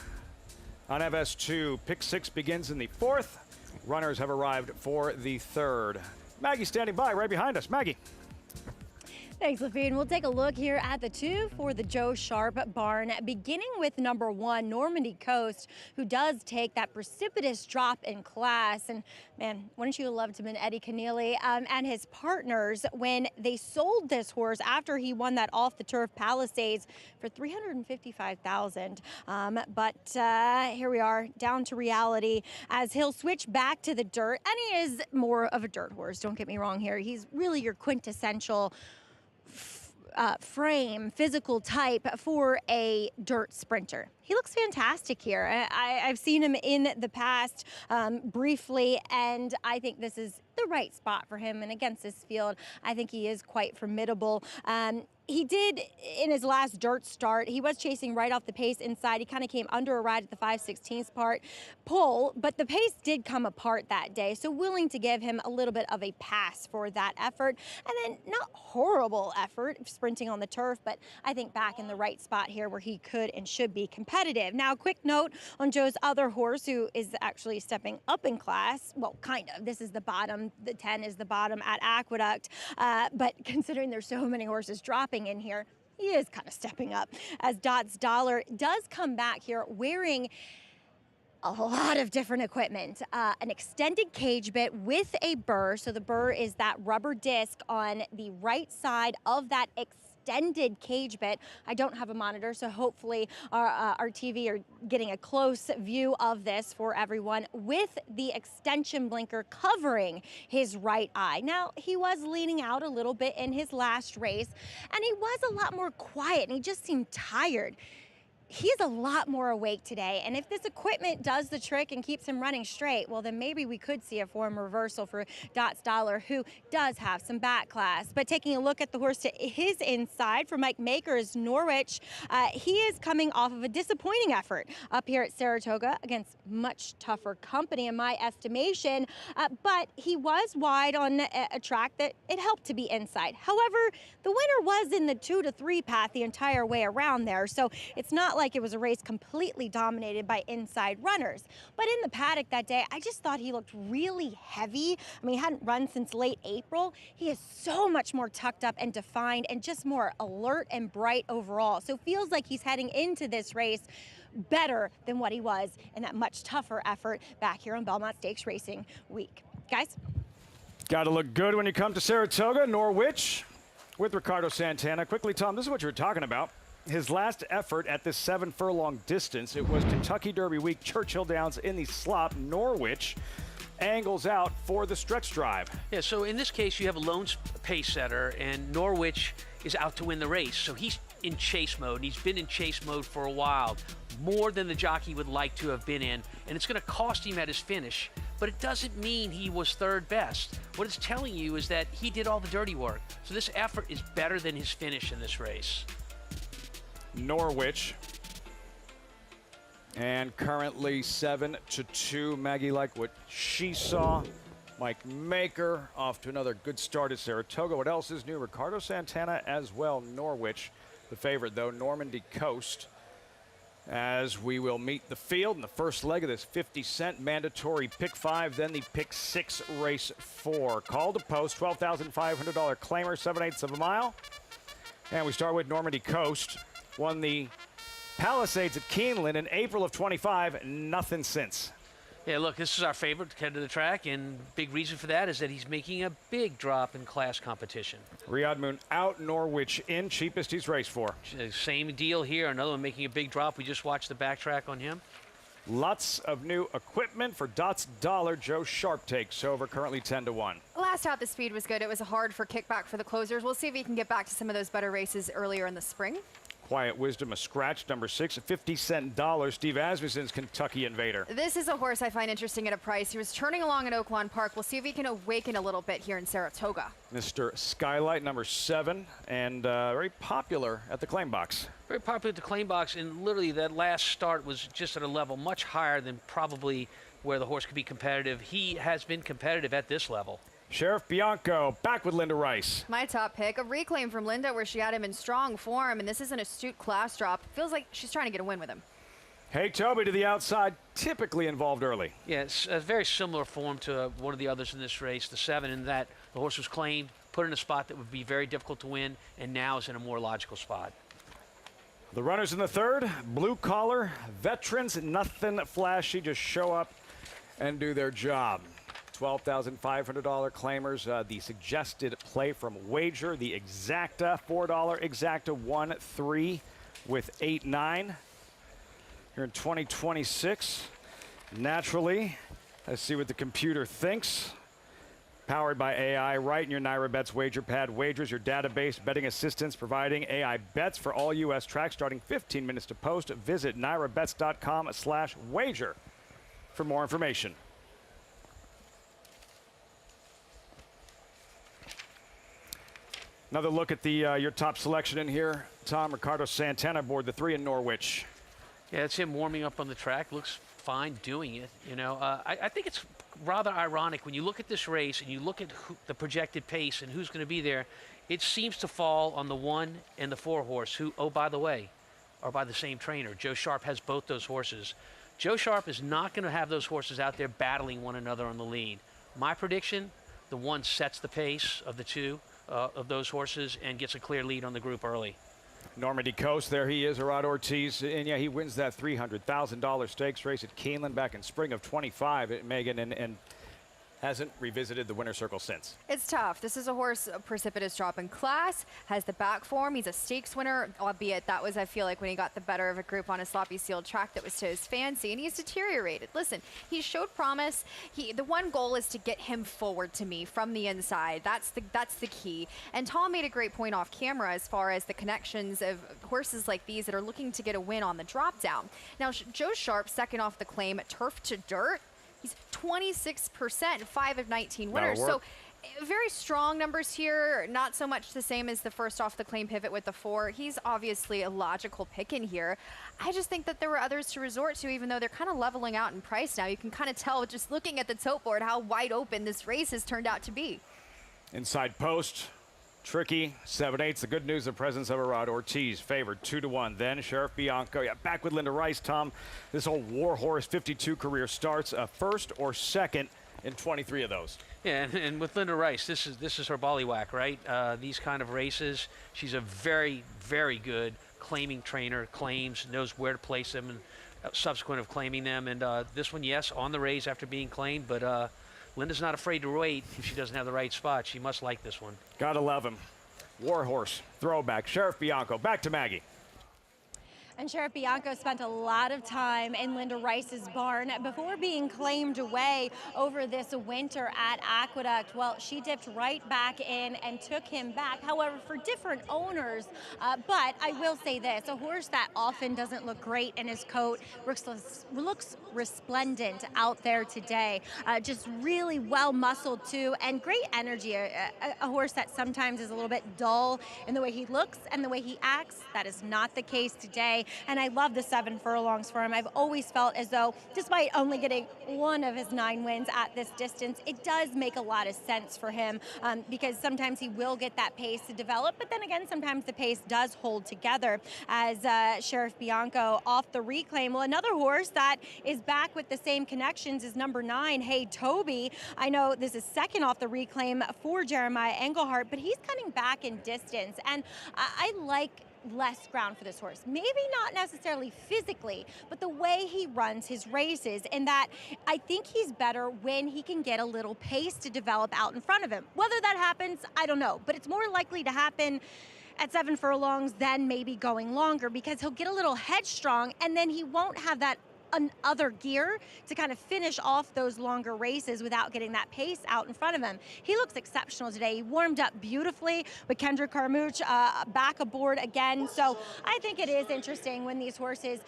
On FS2, pick 6 begins in the 4th. Runners have arrived for the 3rd. Maggie standing by right behind us. Maggie. Thanks, Lafine. We'll take a look here at the 2 for the Joe Sharp barn, beginning with number 1, Normandy Coast, who does take that precipitous drop in class. And man, wouldn't you have loved to have been Eddie Keneally and his partners when they sold this horse after he won that off the turf Palisades for $355,000. But here we are, down to reality as he'll switch back to the dirt. And he is more of a dirt horse, don't get me wrong here. He's really your quintessential frame, physical type for a dirt sprinter. He looks fantastic here. I've seen him in the past briefly, and I think this is the right spot for him. And against this field, I think he is quite formidable. He did, in his last dirt start, he was chasing right off the pace inside. He kind of came under a ride at the 5/16 part pull, but the pace did come apart that day. So willing to give him a little bit of a pass for that effort. And then not horrible effort sprinting on the turf, but I think back in the right spot here where he could and should be competitive. Now, a quick note on Joe's other horse who is actually stepping up in class. Well, kind of. This is the bottom. The 10 is the bottom at Aqueduct. But considering there's so many horses dropping in here, he is kind of stepping up as Dots Dollar does come back here wearing a lot of different equipment. An extended cage bit with a burr. So the burr is that rubber disc on the right side of that extended cage bit. I don't have a monitor, so hopefully our TV are getting a close view of this for everyone, with the extension blinker covering his right eye. Now, he was leaning out a little bit in his last race, and he was a lot more quiet, and he just seemed tired. He's a lot more awake today, and if this equipment does the trick and keeps him running straight, well, then maybe we could see a form reversal for Dots Dollar, who does have some back class. But taking a look at the horse to his inside for Mike Maker's Norwich, he is coming off of a disappointing effort up here at Saratoga against much tougher company in my estimation, but he was wide on a track that it helped to be inside. However, the winner was in the 2 to 3 path the entire way around there, so it's not like it was a race completely dominated by inside runners. But in the paddock that day, I just thought he looked really heavy. I mean, he hadn't run since late April. He is so much more tucked up and defined and just more alert and bright overall. So feels like he's heading into this race better than what he was in that much tougher effort back here on Belmont Stakes Racing Week. Guys? Got to look good when you come to Saratoga, Norwich, with Ricardo Santana. Quickly, Tom, this is what you were talking about. His last effort at this 7-furlong distance, it was Kentucky Derby week, Churchill Downs in the slop. Norwich angles out for the stretch drive. Yeah, so in this case, you have a lone pace setter, and Norwich is out to win the race. So he's in chase mode, and he's been in chase mode for a while, more than the jockey would like to have been in, and it's going to cost him at his finish, but it doesn't mean he was third best. What it's telling you is that he did all the dirty work. So this effort is better than his finish in this race. Norwich, and currently 7-2. Maggie liked what she saw. Mike Maker off to another good start at Saratoga. What else is new? Ricardo Santana as well. Norwich, the favorite though, Normandy Coast, as we will meet the field in the first leg of this 50-cent mandatory pick 5, then the pick 6 race 4. Call to post, $12,500 claimer, 7/8 of a mile. And we start with Normandy Coast. Won the Palisades at Keeneland in April of 25, nothing since. Yeah, look, this is our favorite to head to the track, and big reason for that is that he's making a big drop in class competition. Riyadh Moon out, Norwich in, cheapest he's raced for. Same deal here, another one making a big drop. We just watched the backtrack on him. Lots of new equipment for Dots Dollar. Joe Sharp takes over, currently 10-1. Last out, the speed was good. It was hard for kickback for the closers. We'll see if he can get back to some of those better races earlier in the spring. Quiet Wisdom, a scratch, number 6, $50 Steve Asmussen's Kentucky Invader. This is a horse I find interesting at a price. He was turning along at Oaklawn Park. We'll see if he can awaken a little bit here in Saratoga. Mr. Skylight, number 7, and very popular at the claim box. Very popular at the claim box, and literally that last start was just at a level much higher than probably where the horse could be competitive. He has been competitive at this level. Sheriff Bianco back with Linda Rice. My top pick, a reclaim from Linda where she had him in strong form, and this is an astute class drop. Feels like she's trying to get a win with him. Hey, Toby to the outside, typically involved early. Yeah, it's a very similar form to one of the others in this race, the 7, in that the horse was claimed, put in a spot that would be very difficult to win, and now is in a more logical spot. The runners in the 3rd, blue collar, veterans, nothing flashy, just show up and do their job. $12,500 claimers, the suggested play from Wager, the exacta, $4 exacta, 1-3 with 8-9. Here in 2026, naturally, let's see what the computer thinks. Powered by AI, right in your NYRA Bets wager pad. Wagers, your database betting assistance, providing AI bets for all U.S. tracks, starting 15 minutes to post. Visit nyrabets.com/wager for more information. Another look at the your top selection in here. Tom, Ricardo Santana aboard the 3 in Norwich. Yeah, it's him warming up on the track. Looks fine doing it. You know, I think it's rather ironic when you look at this race and you look at the projected pace and who's going to be there. It seems to fall on the 1 and the 4 horse, who, oh, by the way, are by the same trainer. Joe Sharp has both those horses. Joe Sharp is not going to have those horses out there battling one another on the lead. My prediction, the 1 sets the pace of the 2 of those horses and gets a clear lead on the group early. Normandy Coast, there he is, Gerard Ortiz, and yeah, he wins that $300,000 stakes race at Keeneland back in spring of 25, Megan, and hasn't revisited the winner's circle since. It's tough. This is a horse, a precipitous drop in class, has the back form. He's a stakes winner, albeit that was, I feel like, when he got the better of a group on a sloppy sealed track that was to his fancy, and he's deteriorated. Listen, he showed promise. The one goal is to get him forward to me from the inside. That's the key. And Tom made a great point off camera as far as the connections of horses like these that are looking to get a win on the drop down. Now, Joe Sharp, second off the claim, turf to dirt. He's 26%, 5 of 19 winners. So very strong numbers here, not so much the same as the first off the claim pivot with the 4. He's obviously a logical pick in here. I just think that there were others to resort to, even though they're kind of leveling out in price now. You can kind of tell just looking at the tote board how wide open this race has turned out to be. Inside post, tricky, 7/8. The good news, the presence of Gerard Ortiz, favored 2-1. Then Sheriff Bianco. Yeah, back with Linda Rice, Tom. This old Warhorse 52 career starts, first or second in 23 of those. Yeah, and with Linda Rice, this is her ballywhack, right? These kind of races, she's a very, very good claiming trainer, claims, knows where to place them, and subsequent of claiming them. And this one, yes, on the raise after being claimed, but Linda's not afraid to wait if she doesn't have the right spot. She must like this one. Gotta love him. Warhorse, throwback. Sheriff Bianco, back to Maggie. And Sheriff Bianco spent a lot of time in Linda Rice's barn before being claimed away over this winter at Aqueduct. Well, she dipped right back in and took him back, however, for different owners. But I will say this, a horse that often doesn't look great in his coat looks resplendent out there today. Just really well muscled too, and great energy. A horse that sometimes is a little bit dull in the way he looks and the way he acts. That is not the case today. And I love the 7 furlongs for him. I've always felt as though, despite only getting 1 of his 9 wins at this distance, it does make a lot of sense for him because sometimes he will get that pace to develop, but then again, sometimes the pace does hold together. As Sheriff Bianco off the reclaim. Well, another horse that is back with the same connections is number 9, Hey Toby. I know this is second off the reclaim for Jeremiah Engelhart, but he's cutting back in distance, and I like less ground for this horse. Maybe not necessarily physically, but the way he runs his races, and that I think he's better when he can get a little pace to develop out in front of him. Whether that happens, I don't know, but it's more likely to happen at 7 furlongs than maybe going longer, because he'll get a little headstrong and then he won't have that other gear to kind of finish off those longer races without getting that pace out in front of him. He looks exceptional today. He warmed up beautifully with Kendrick Carmouche back aboard again. So I think it is interesting when these horses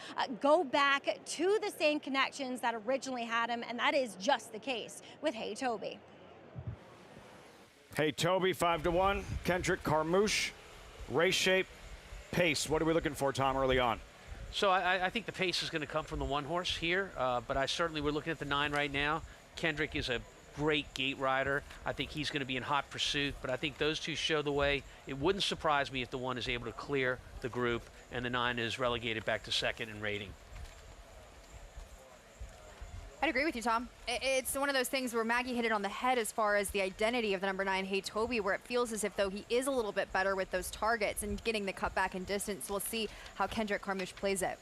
go back to the same connections that originally had him, and that is just the case with Hey Toby. Hey Toby, 5-1. Kendrick Carmouche, race shape, pace. What are we looking for, Tom, early on? So I think the pace is going to come from the 1 horse here, but I certainly, we're looking at the 9 right now. Kendrick is a great gate rider. I think he's going to be in hot pursuit, but I think those two show the way. It wouldn't surprise me if the 1 is able to clear the group and the 9 is relegated back to second in rating. I'd agree with you, Tom. It's one of those things where Maggie hit it on the head as far as the identity of the number 9, Hey Toby, where it feels as if though he is a little bit better with those targets and getting the cut back in distance. We'll see how Kendrick Carmouche plays it.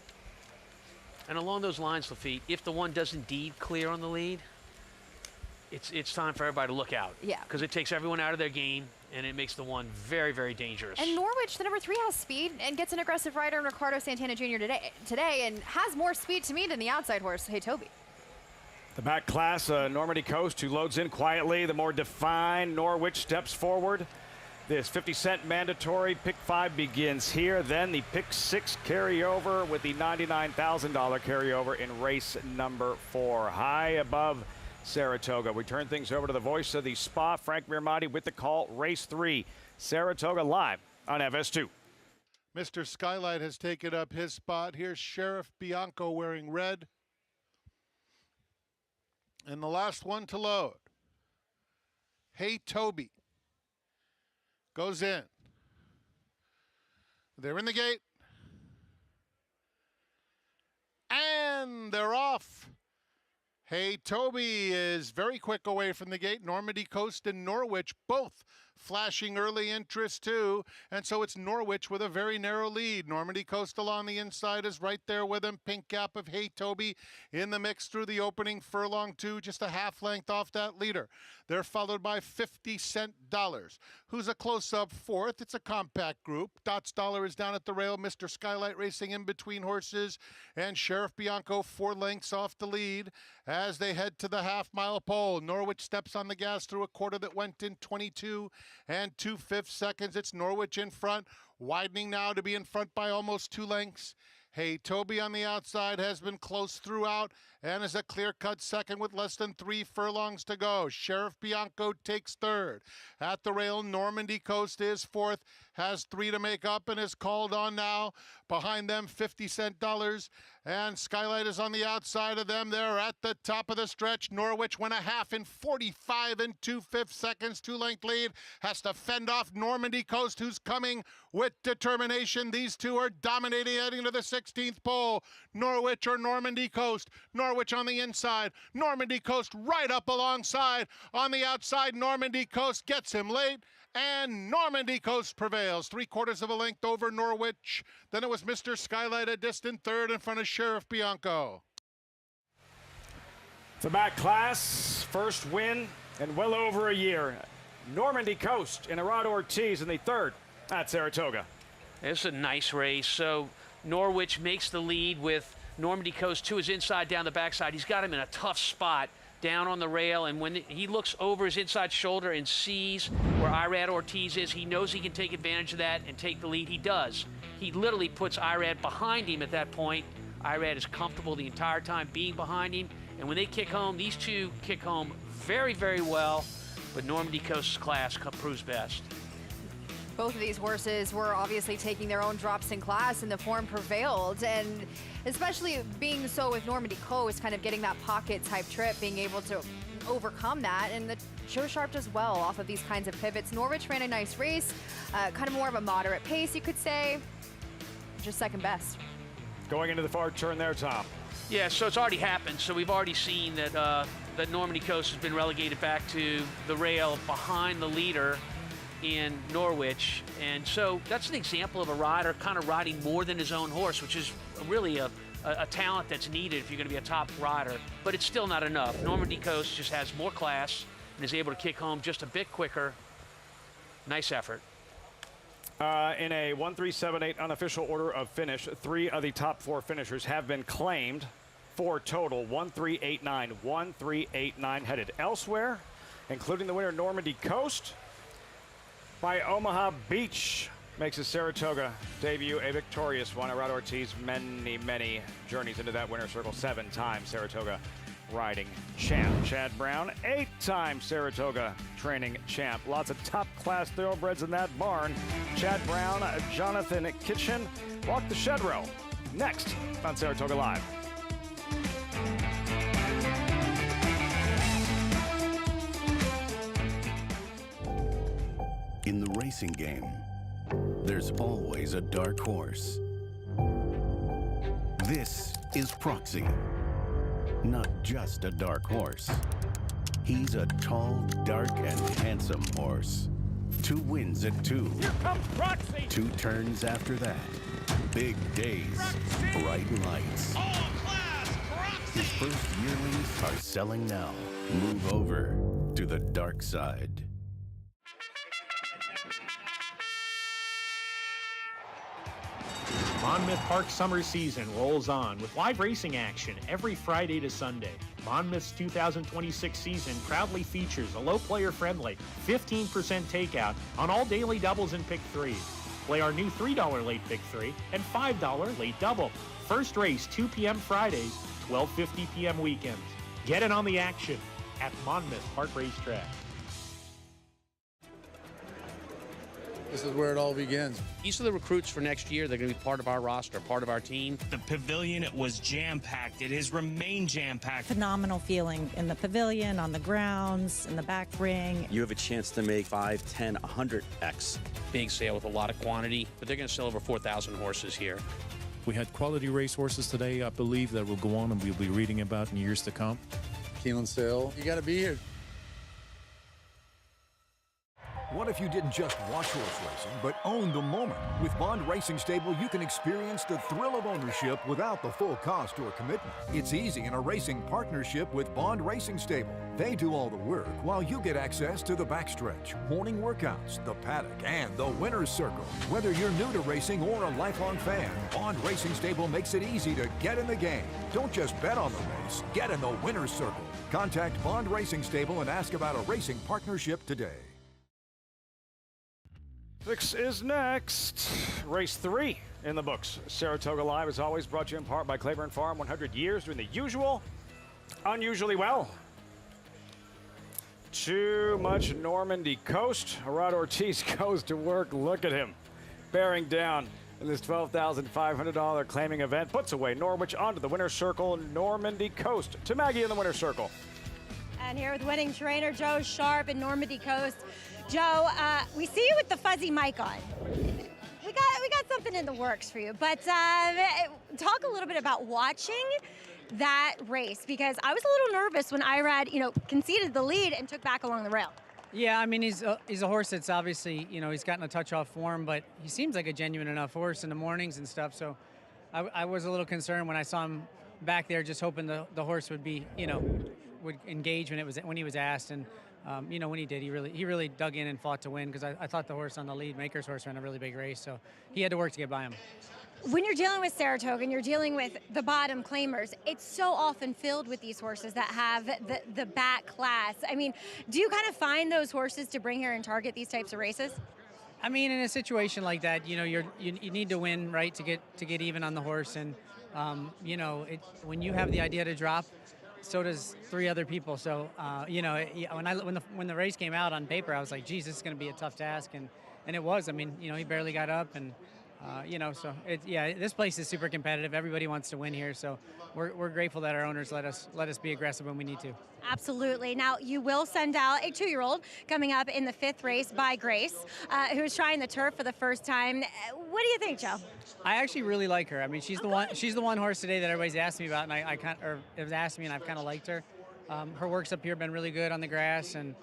And along those lines, Lafitte, if the 1 does indeed clear on the lead, it's time for everybody to look out. Yeah. Because it takes everyone out of their game, and it makes the 1 very, very dangerous. And Norwich, the number 3, has speed and gets an aggressive rider in Ricardo Santana Jr. today and has more speed to me than the outside horse, Hey Toby. The back class, Normandy Coast, who loads in quietly. The more defined Norwich steps forward. This 50-cent mandatory pick 5 begins here. Then the pick 6 carryover with the $99,000 carryover in race number 4. High above Saratoga. We turn things over to the voice of the Spa, Frank Mirmati, with the call. Race 3, Saratoga, live on FS2. Mr. Skylight has taken up his spot. Here's Sheriff Bianco wearing red. And the last one to load, Hey Toby, goes in. They're in the gate. And they're off. Hey Toby is very quick away from the gate. Normandy Coast and Norwich both flashing early interest too. And so it's Norwich with a very narrow lead. Normandy Coast along the inside is right there with him. Pink gap of Hey Toby in the mix through the opening furlong two, just a half length off that leader. They're followed by 50-cent Dollars, who's a close-up 4th. It's a compact group. Dots Dollar is down at the rail. Mr. Skylight racing in between horses. And Sheriff Bianco 4 lengths off the lead as they head to the half-mile pole. Norwich steps on the gas through a quarter that went in 22 and 2/5 seconds. It's Norwich in front, widening now to be in front by almost 2 lengths. Hey Toby on the outside has been close throughout and is a clear-cut second with less than 3 furlongs to go. Sheriff Bianco takes 3rd. At the rail, Normandy Coast is 4th, has 3 to make up and is called on now. Behind them, 50-cent Dollars, and Skylight is on the outside of them. They're at the top of the stretch. Norwich went a half in 45 and 2/5 seconds, 2-length lead. Has to fend off Normandy Coast, who's coming with determination. These two are dominating, heading to the 16th pole. Norwich or Normandy Coast. Norwich on the inside. Normandy Coast right up alongside. On the outside, Normandy Coast gets him late, and Normandy Coast prevails. 3/4 of a length over Norwich. Then it was Mr. Skylight, a distant 3rd in front of Sheriff Bianco. The back class, first win in well over a year. Normandy Coast and Arad Ortiz in the 3rd at Saratoga. It's a nice race. So Norwich makes the lead with Normandy Coast to his inside down the backside. He's got him in a tough spot down on the rail, and when he looks over his inside shoulder and sees where Irad Ortiz is, he knows he can take advantage of that and take the lead. He does. He literally puts Irad behind him at that point. Irad is comfortable the entire time being behind him, and when they kick home, these two kick home very, very well, but Normandy Coast's class proves best. Both of these horses were obviously taking their own drops in class, and the form prevailed. And especially being so with Normandy Coast, kind of getting that pocket type trip, being able to overcome that. And the Joe Sharp does well off of these kinds of pivots. Norwich ran a nice race, kind of more of a moderate pace, you could say. Just second best. Going into the far turn there, Tom. Yeah, so it's already happened. So we've already seen that that Normandy Coast has been relegated back to the rail behind the leader in Norwich. And so that's an example of a rider kind of riding more than his own horse, which is really a talent that's needed if you're going to be a top rider. But it's still not enough. Normandy Coast just has more class and is able to kick home just a bit quicker. Nice effort. In a 1-3-7-8 unofficial order of finish, 3 of the top 4 finishers have been claimed. 4 total, 1-3-8-9, 1-3-8-9 headed elsewhere, including the winner Normandy Coast by Omaha Beach. Makes his Saratoga debut a victorious one. Arad Ortiz, many journeys into that winner's circle. 7-time Saratoga riding champ. Chad Brown, 8-time Saratoga training champ. Lots of top-class thoroughbreds in that barn. Chad Brown, Jonathan Kitchen, walk the shed row. Next on Saratoga Live. racing game, there's always a dark horse. This is Proxy. Not just a dark horse. He's a tall, dark, and handsome horse. 2 wins at 2. Here comes Proxy! 2 turns after that. Big days, bright lights. All class, Proxy! His first yearlings are selling now. Move over to the dark side. Monmouth Park summer season rolls on with live racing action every Friday to Sunday. Monmouth's 2026 season proudly features a low player friendly 15% takeout on all daily doubles and pick 3s. Play our new $3 late pick 3 and $5 late double. First race 2 p.m. Fridays, 12:50 p.m. weekends. Get in on the action at Monmouth Park Racetrack. This is where it all begins. These are the recruits for next year. They're going to be part of our roster, part of our team. The pavilion, it was jam-packed. It has remained jam-packed. Phenomenal feeling in the pavilion, on the grounds, in the back ring. You have a chance to make 5, 10, 100x. Big sale with a lot of quantity, but they're going to sell over 4,000 horses here. We had quality racehorses today, I believe, that will go on and we'll be reading about in years to come. Keeneland sale. You got to be here. What if you didn't just watch horse racing, but own the moment? With Bond Racing Stable, you can experience the thrill of ownership without the full cost or commitment. It's easy in a racing partnership with Bond Racing Stable. They do all the work while you get access to the backstretch, morning workouts, the paddock, and the winner's circle. Whether you're new to racing or a lifelong fan, Bond Racing Stable makes it easy to get in the game. Don't just bet on the race, get in the winner's circle. Contact Bond Racing Stable and ask about a racing partnership today. Fix is next. Race 3 in the books. Saratoga Live is always brought to you in part by Claiborne Farm. 100 years doing the usual, unusually well. Too much Normandy Coast. Rod Ortiz goes to work. Look at him. Bearing down in this $12,500 claiming event. Puts away Norwich onto the winner's circle. Normandy Coast to Maggie in the winner's circle. And here with winning trainer Joe Sharp in Normandy Coast. Joe, we see you with the fuzzy mic on. We got something in the works for you, but talk a little bit about watching that race, because I was a little nervous when Irad, conceded the lead and took back along the rail. Yeah, I mean, he's a horse that's obviously, he's gotten a touch off form, but he seems like a genuine enough horse in the mornings and stuff. So I was a little concerned when I saw him back there, just hoping the horse would be, would engage when he was asked. And when he did, he really dug in and fought to win, because I thought the horse on the lead, Maker's horse, ran a really big race, so he had to work to get by him. When you're dealing with Saratoga and you're dealing with the bottom claimers, it's so often filled with these horses that have the back class. I mean, do you kind of find those horses to bring here and target these types of races? I mean, in a situation like that, you need to win, right, to get even on the horse, and when you have the idea to drop, so does 3 other people. So, when the race came out on paper, I was like, geez, this is going to be a tough task. And it was. I mean, he barely got up. And, this place is super competitive. Everybody wants to win here. So we're grateful that our owners let us be aggressive when we need to. Absolutely. Now, you will send out a 2-year-old coming up in the 5th race by Grace, who's trying the turf for the first time. What do you think, Joe? I actually really like her. I mean, she's the one horse today that everybody's asked me about, and I've kind of liked her. Her work's up here have been really good on the grass, and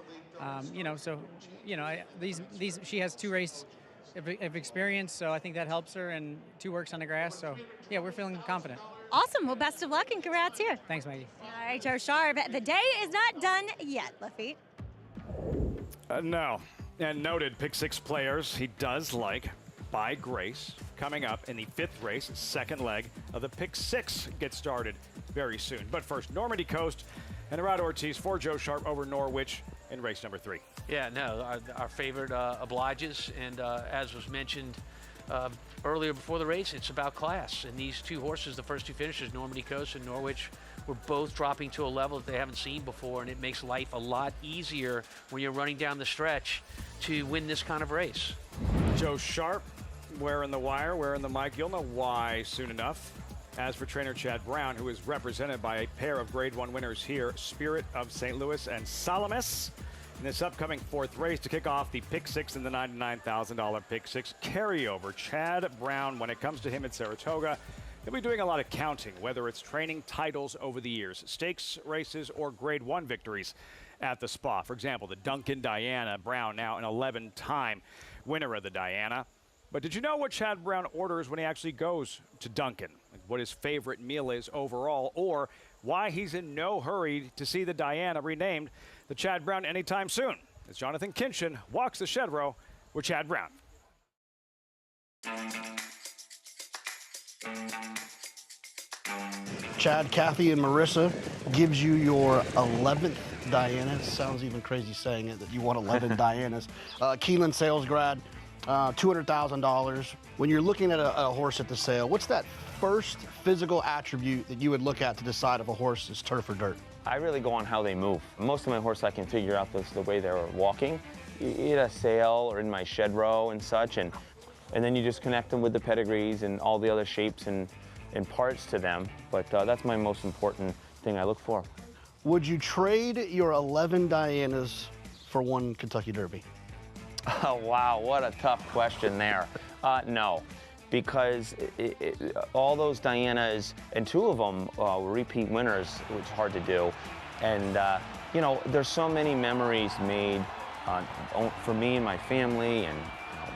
she has 2 races of experience, so I think that helps her, and 2 works on the grass. So yeah, we're feeling confident. Awesome. Well, best of luck and congrats here. Thanks, Maggie. All right, Joe Sharp. The day is not done yet, Lafitte. No. And noted pick 6 players he does like by Grace coming up in the 5th race, 2nd leg of the pick 6 gets started very soon. But first, Normandy Coast and Rod Ortiz for Joe Sharp over Norwich in race number 3. Yeah, no, our favorite obliges, and as was mentioned earlier before the race, it's about class. And these 2 horses, the first 2 finishers, Normandy Coast and Norwich, were both dropping to a level that they haven't seen before, and it makes life a lot easier when you're running down the stretch to win this kind of race. Joe Sharp, wearing the wire, wearing the mic. You'll know why soon enough. As for trainer Chad Brown, who is represented by a pair of Grade 1 winners here, Spirit of St. Louis and Salamis. In this upcoming fourth race to kick off the Pick Six and the $99,000 Pick Six carryover, Chad Brown, when it comes to him at Saratoga, he'll be doing a lot of counting, whether it's training titles over the years, stakes races, or Grade 1 victories at the Spa. For example, the Duncan Diana. Brown now an 11-time winner of the Diana. But did you know what Chad Brown orders when he actually goes to Duncan? Like what his favorite meal is overall, or why he's in no hurry to see the Diana renamed the Chad Brown anytime soon? As Jonathan Kinchin walks the shed row with Chad Brown. Chad, Kathy, and Marissa gives you your 11th Diana. Sounds even crazy saying it, that you won 11 Dianas. Keeneland sales grad, $200,000. When you're looking at a horse at the sale, what's that first physical attribute that you would look at to decide if a horse is turf or dirt? I really go on how they move. Most of my horses I can figure out the way they're walking. At a sale or in my shed row and such, and then you just connect them with the pedigrees and all the other shapes and parts to them. But that's my most important thing I look for. Would you trade your 11 Dianas for one Kentucky Derby? Oh, wow, what a tough question there. No, because all those Dianas, and two of them were repeat winners, which is hard to do. And, you know, there's so many memories made for me and my family and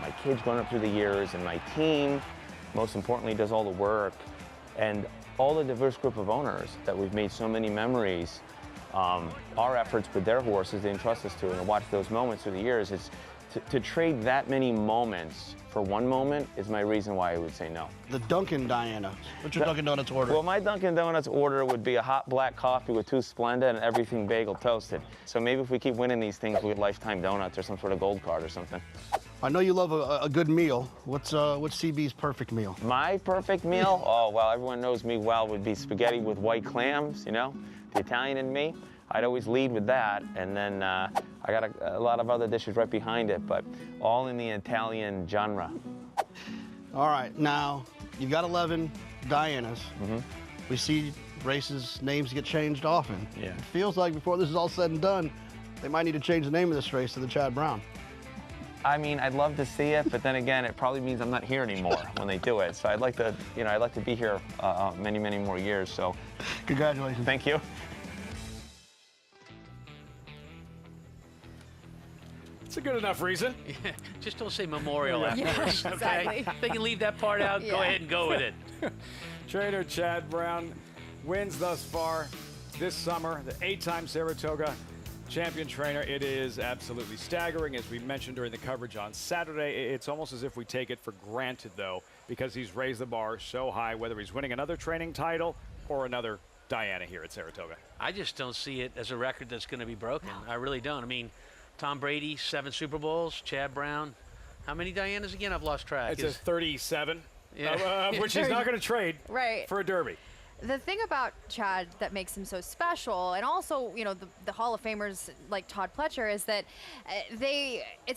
my kids growing up through the years, and my team, most importantly, does all the work. And all the diverse group of owners that we've made so many memories, our efforts with their horses they entrust us to, and to watch those moments through the years, it's to trade that many moments for one moment is my reason why I would say no. The Dunkin' Diana. What's your Dunkin' Donuts order? Well, my Dunkin' Donuts order would be a hot black coffee with 2 Splenda and everything bagel toasted. So maybe if we keep winning these things, we'll get lifetime donuts or some sort of gold card or something. I know you love a good meal. What's CB's perfect meal? My perfect meal? Oh, well, everyone knows me well, would be spaghetti with white clams, you know, the Italian in me. I'd always lead with that, and then I got a lot of other dishes right behind it, but all in the Italian genre. All right, now you've got 11 Dianas. Mm-hmm. We see races, names get changed often. Yeah. It feels like before this is all said and done, they might need to change the name of this race to the Chad Brown. I mean, I'd love to see it, but then again, it probably means I'm not here anymore when they do it. So I'd like to, you know, I'd like to be here many, many more years. So, congratulations. Thank you. It's a good enough reason. Yeah, just don't say memorial afterwards. Yeah, Okay? exactly. They can leave that part out. Go ahead and go with it. Trainer Chad Brown wins thus far this summer, the 8-time Saratoga champion trainer. It is absolutely staggering. As we mentioned during the coverage on Saturday, it's almost as if we take it for granted, though, because he's raised the bar so high, whether he's winning another training title or another Diana here at Saratoga. I just don't see it as a record that's going to be broken. I really don't. I mean, Tom Brady, 7 Super Bowls. Chad Brown, how many Dianas again? I've lost track. It's a 37, Yeah. which he's not going to trade Right. for a Derby. The thing about Chad that makes him so special, and also, you know, the Hall of Famers like Todd Pletcher, is that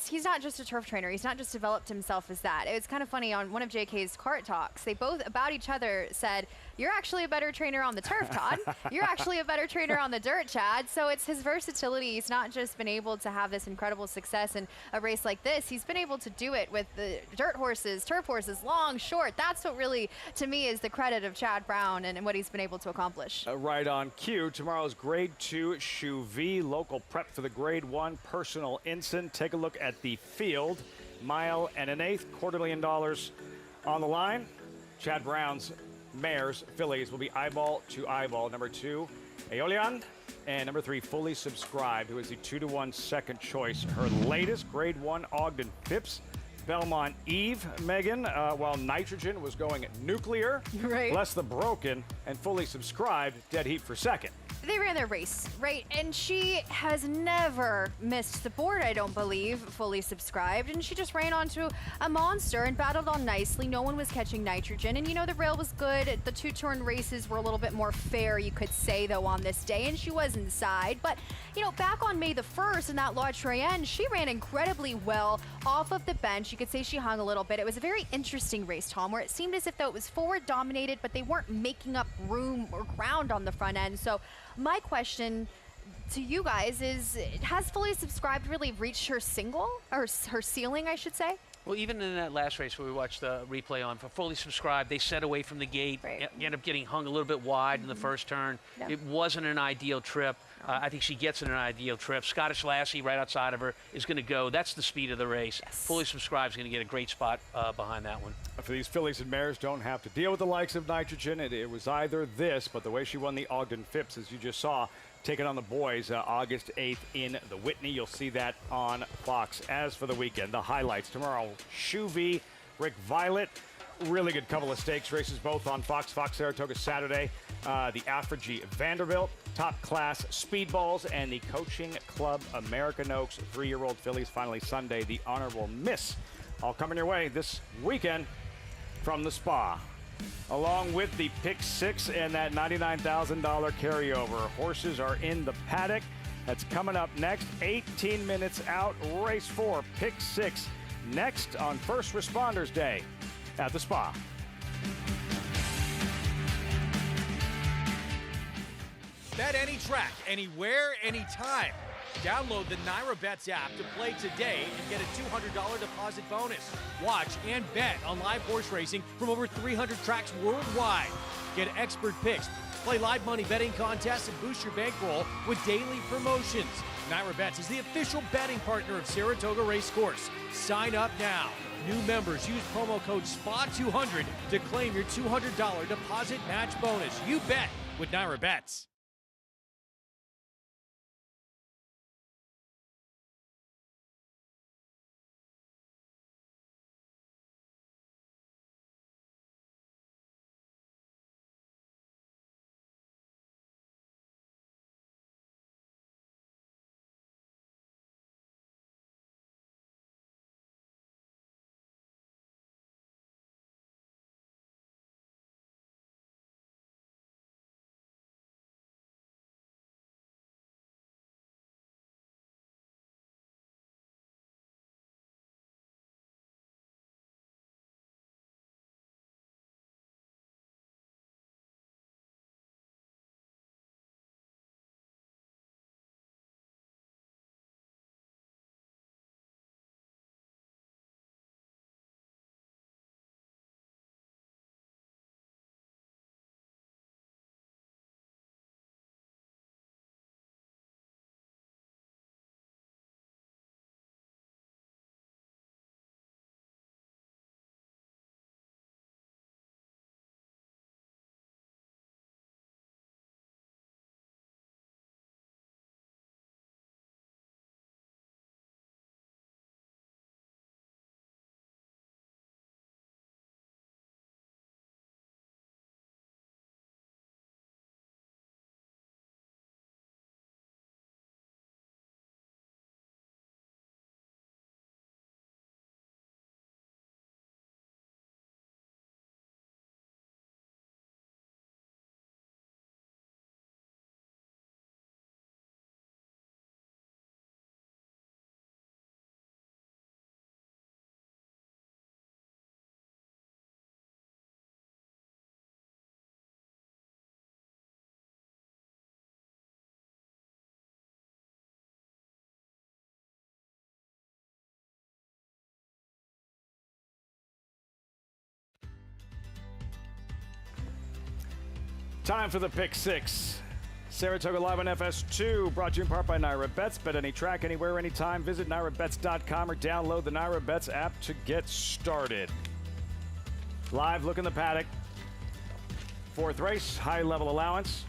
he's not just a turf trainer. He's not just developed himself as that. It was kind of funny on one of JK's cart talks. They both, about each other, said, "You're actually a better trainer on the turf, Todd. You're actually a better trainer on the dirt, Chad." So it's his versatility. He's not just been able to have this incredible success in a race like this. He's been able to do it with the dirt horses, turf horses, long, short. That's what really, to me, is the credit of Chad Brown and what he's been able to accomplish. Right on cue. Tomorrow's Grade 2 Shoe V, local prep for the Grade 1 Personal Ensign. Take a look at the field. Mile and an eighth, $250,000 on the line. Chad Brown's mares, fillies, will be eyeball to eyeball. Number 2, Aeolian, and number 3, Fully Subscribed, who is the 2-to-1 second choice. Her latest Grade 1 Ogden Phipps, Belmont Eve, Megan, while Nitrogen was going nuclear, right. Bless the Broken, and Fully Subscribed, dead heat for second. They ran their race, right? And she has never missed the board, I don't believe, Fully Subscribed. And she just ran onto a monster and battled on nicely. No one was catching Nitrogen. And, you know, the rail was good. The 2-turn races were a little bit more fair, you could say, though, on this day. And she was inside. But, you know, back on May the 1st in that La Troyenne, she ran incredibly well off of the bench. You could say she hung a little bit. It was a very interesting race, Tom, where it seemed as if, though, it was forward dominated, but they weren't making up room or ground on the front end. So my question to you guys is, has Fully Subscribed really reached her her ceiling, I should say? Well, even in that last race where we watched the replay on, for Fully Subscribed, they set away from the gate. You end up getting hung a little bit wide in the first turn. Yep. It wasn't an ideal trip. I think she gets in an ideal trip. Scottish Lassie right outside of her is going to go. That's the speed of the race. Fully Subscribed is going to get a great spot behind that one. For these fillies and mares, don't have to deal with the likes of Nitrogen. It was either this, but the way she won the Ogden Phipps, as you just saw, taking on the boys August 8th in the Whitney. You'll see that on Fox. As for the weekend, the highlights tomorrow, Shuvi, Rick Violet. Really good couple of stakes races, both on Fox Saratoga Saturday. The Aftergy Vanderbilt, Top Class Speedballs, and the Coaching Club American Oaks 3-year-old fillies. Finally Sunday, the Honorable Miss. All coming your way this weekend from the Spa, along with the Pick 6 and that $99,000 carryover. Horses are in the paddock. That's coming up next. 18 minutes out, race 4, Pick 6, next on First Responders Day at the Spa. Bet any track, anywhere, anytime. Download the NyraBets app to play today and get a $200 deposit bonus. Watch and bet on live horse racing from over 300 tracks worldwide. Get expert picks, play live money betting contests, and boost your bankroll with daily promotions. NyraBets is the official betting partner of Saratoga Racecourse. Sign up now. New members use promo code SPA200 to claim your $200 deposit match bonus. You bet with NyraBets. Time for the Pick 6. Saratoga Live on FS2, brought to you in part by NyraBets. Bet any track, anywhere, anytime. Visit NyraBets.com or download the NyraBets app to get started. Live look in the paddock. Fourth race, high level allowance.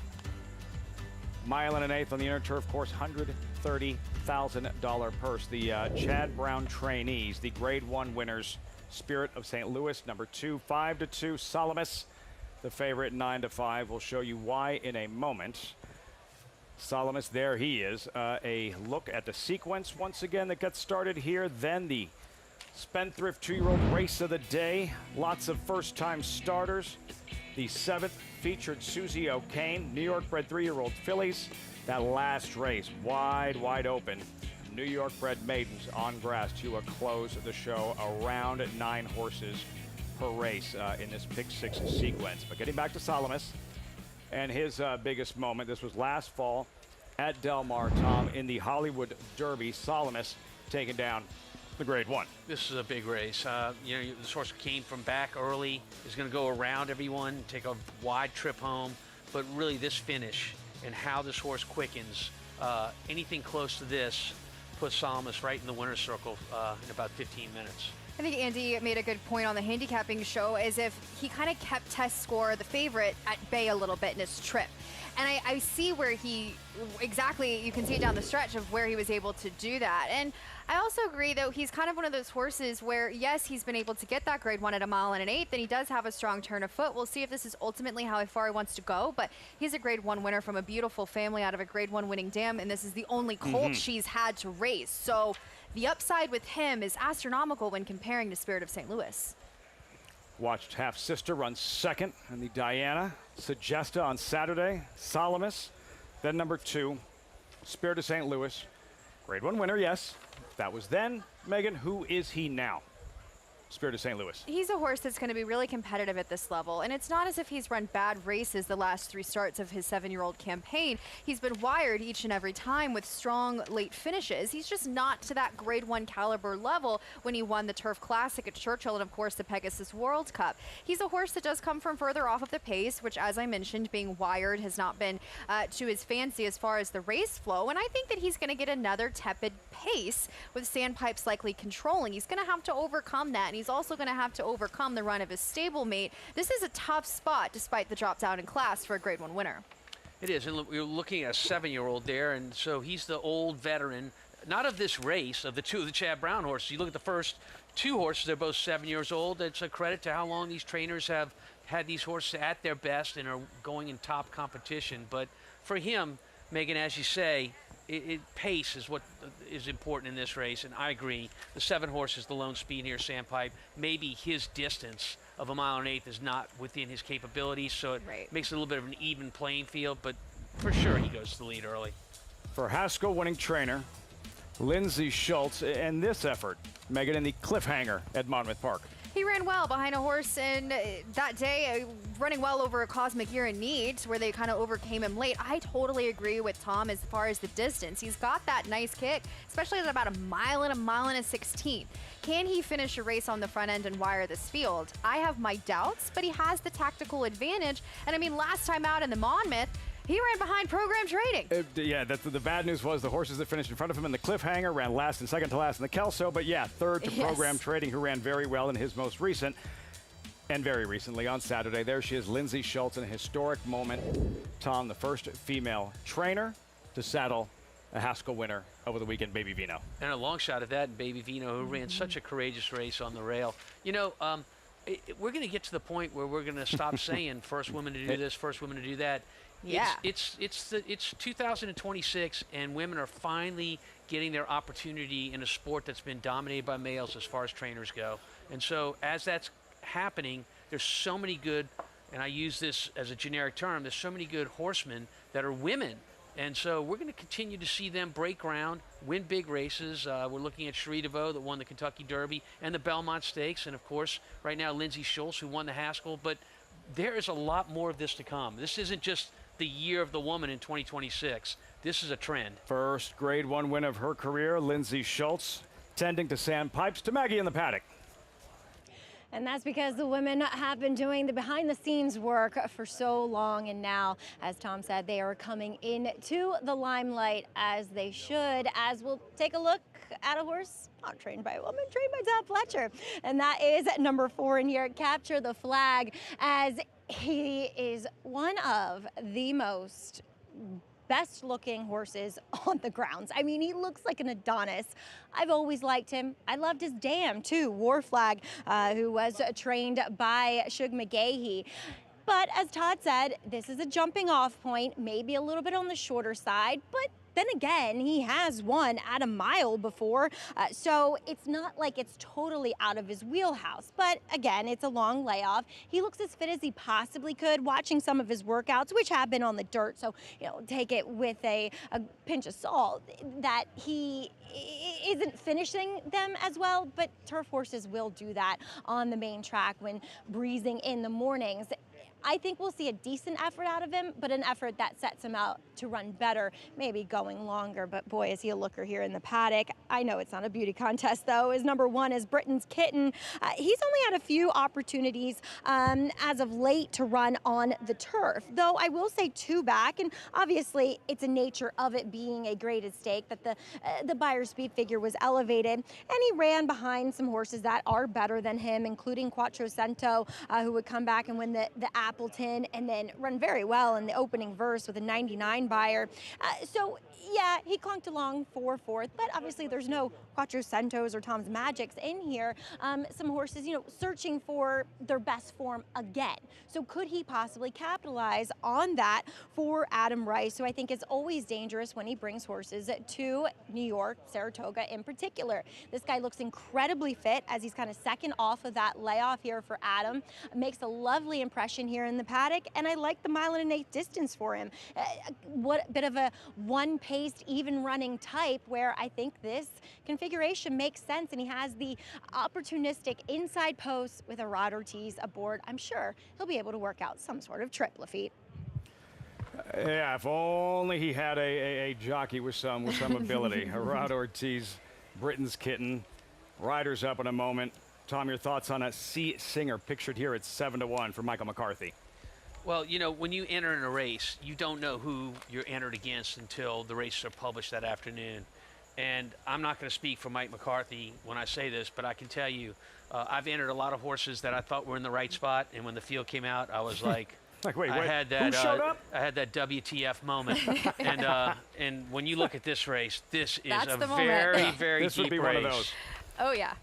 Mile and an eighth on the inner turf course, $130,000 purse. The Chad Brown trainees, the Grade 1 winners, Spirit of St. Louis, number 2, 5-2, Salamis. The favorite, 9-5. We'll show you why in a moment. Salamis, there he is. A look at the sequence once again that gets started here. Then the Spendthrift 2-year-old race of the day. Lots of first-time starters. The 7th featured Susie O'Kane, New York bred 3-year-old fillies. That last race, wide open. New York bred maidens on grass to close the show. Around 9 horses per race in this Pick 6 sequence. But getting back to Salamis and his biggest moment, this was last fall at Del Mar, Tom, in the Hollywood Derby. Salamis taking down the Grade 1. This is a big race. You know, this horse came from back early, is going to go around everyone, take a wide trip home, but really this finish and how this horse quickens, anything close to this puts Salamis right in the winner's circle in about 15 minutes. I think Andy made a good point on the handicapping show, as if he kind of kept Test Score, the favorite, at bay a little bit in his trip. And I see where he, exactly, you can see it down the stretch of where he was able to do that. And I also agree, though, he's kind of one of those horses where, yes, he's been able to get that Grade 1 at 1 1/8, and he does have a strong turn of foot. We'll see if this is ultimately how far he wants to go, but he's a Grade 1 winner from a beautiful family out of a Grade 1 winning dam, and this is the only colt she's had to race. So the upside with him is astronomical when comparing to Spirit of St. Louis. Watched Half Sister run second in the Diana. Sagesta on Saturday. Salamis. Then number 2, Spirit of St. Louis. Grade 1 winner, yes. That was then. Megan, who is he now? Spirit of St. Louis. He's a horse that's going to be really competitive at this level, and it's not as if he's run bad races the last 3 starts of his 7-year-old campaign. He's been wired each and every time with strong late finishes. He's just not to that Grade 1 caliber level when he won the Turf Classic at Churchill and, of course, the Pegasus World Cup. He's a horse that does come from further off of the pace, which, as I mentioned, being wired has not been to his fancy as far as the race flow, and I think that he's going to get another tepid pace with Sandpipes likely controlling. He's going to have to overcome that, and he's also going to have to overcome the run of his stablemate. This is a tough spot despite the drop down in class for a Grade 1 winner. It is, and we're looking at a 7-year-old there, and so he's the old veteran, not of this race, of the 2 of the Chad Brown horses. You look at the first 2 horses, they're both 7 years old. It's a credit to how long these trainers have had these horses at their best and are going in top competition. But for him, Megan, as you say, pace is what is important in this race, and I agree. The 7 horses, the lone speed here, Sandpipe, maybe his distance of 1 1/8 is not within his capabilities, so it makes it a little bit of an even playing field, but for sure he goes to the lead early. For Haskell winning trainer, Lindsey Schultz, and this effort, Megan, in the cliffhanger at Monmouth Park. He ran well behind a horse, and that day, running well over a Cosmic Year in Need, where they kind of overcame him late. I totally agree with Tom as far as the distance. He's got that nice kick, especially at about 1 mile and 1 1/16. Can he finish a race on the front end and wire this field? I have my doubts, but he has the tactical advantage. And I mean, last time out in the Monmouth, he ran behind Program Trading. Yeah, the bad news was the horses that finished in front of him in the cliffhanger ran last and second to last in the Kelso, but yeah, third to Program Trading, who ran very well in his most recent. And very recently on Saturday, there she is, Lindsey Schultz, in a historic moment. Tom, the first female trainer to saddle a Haskell winner over the weekend, Baby Vino. And a long shot at that, Baby Vino, who ran such a courageous race on the rail. You know, we're going to get to the point where we're going to stop saying first woman to do this, first woman to do that. Yeah. It's 2026, and women are finally getting their opportunity in a sport that's been dominated by males as far as trainers go. And so as that's happening, there's so many good, and I use this as a generic term, there's so many good horsemen that are women. And so we're going to continue to see them break ground, win big races. We're looking at Cherie DeVoe, that won the Kentucky Derby and the Belmont Stakes. And, of course, right now, Lindsey Schultz, who won the Haskell. But there is a lot more of this to come. This isn't just the year of the woman in 2026. This is a trend. First Grade 1 win of her career, Lindsey Schultz, tending to Sandpipes, to Maggie in the paddock. And that's because the women have been doing the behind-the-scenes work for so long, and now, as Tom said, they are coming into the limelight as they should, as we'll take a look at a horse not trained by a woman, trained by Todd Fletcher. And that is number 4 in here, Capture the Flag, as he is one of the most best looking horses on the grounds. I mean, he looks like an Adonis. I've always liked him. I loved his dam too, War Flag, who was trained by Shug McGahee. But as Todd said, this is a jumping off point, maybe a little bit on the shorter side, but then again, he has won at a mile before, so it's not like it's totally out of his wheelhouse. But again, it's a long layoff. He looks as fit as he possibly could, watching some of his workouts, which have been on the dirt, so take it with a pinch of salt, that he isn't finishing them as well, but turf horses will do that on the main track when breezing in the mornings. I think we'll see a decent effort out of him, but an effort that sets him out to run better, maybe going longer. But boy, is he a looker here in the paddock. I know it's not a beauty contest, though. His number 1 is Britain's Kitten. He's only had a few opportunities as of late to run on the turf, though I will say 2 back, and obviously it's a nature of it being a graded stake that the Beyer speed figure was elevated, and he ran behind some horses that are better than him, including Quattrocento, who would come back and win the Appleton and then run very well in the opening verse with a 99 Beyer. So yeah, he clunked along for 4th, but obviously there's no Quattrocentos or Tom's Magics in here. Some horses, you know, searching for their best form again. So could he possibly capitalize on that for Adam Rice, who I think is always dangerous when he brings horses to New York, Saratoga in particular. This guy looks incredibly fit as he's kind of second off of that layoff here for Adam. Makes a lovely impression here in the paddock, and I like the 1 1/8 distance for him. What bit of a one-paced, even running type where I think this configuration makes sense, and he has the opportunistic inside post with a Rod Ortiz aboard. I'm sure he'll be able to work out some sort of trip, Lafitte. Yeah, if only he had a jockey with some ability. Rod Ortiz, Britain's Kitten. Riders up in a moment. Tom, your thoughts on a C Singer pictured here at 7-1 for Michael McCarthy? Well, you know, when you enter in a race, you don't know who you're entered against until the races are published that afternoon. And I'm not going to speak for Mike McCarthy when I say this, but I can tell you, I've entered a lot of horses that I thought were in the right spot, and when the field came out, I was like, wait, I had that, who showed up? I had that WTF moment. And when you look at this race, this is That's a the very, moment. very This deep would be race. one of those. Oh, yeah.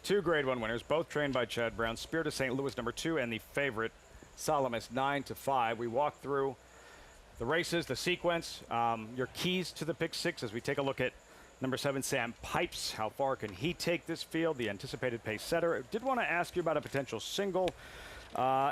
2 Grade 1 winners, both trained by Chad Brown. Spirit of St. Louis, number 2, and the favorite, Salamis, 9-5. We walk through the races, the sequence, your keys to the pick 6 as we take a look at number 7, Sam Pipes. How far can he take this field? The anticipated pace setter. I did want to ask you about a potential single.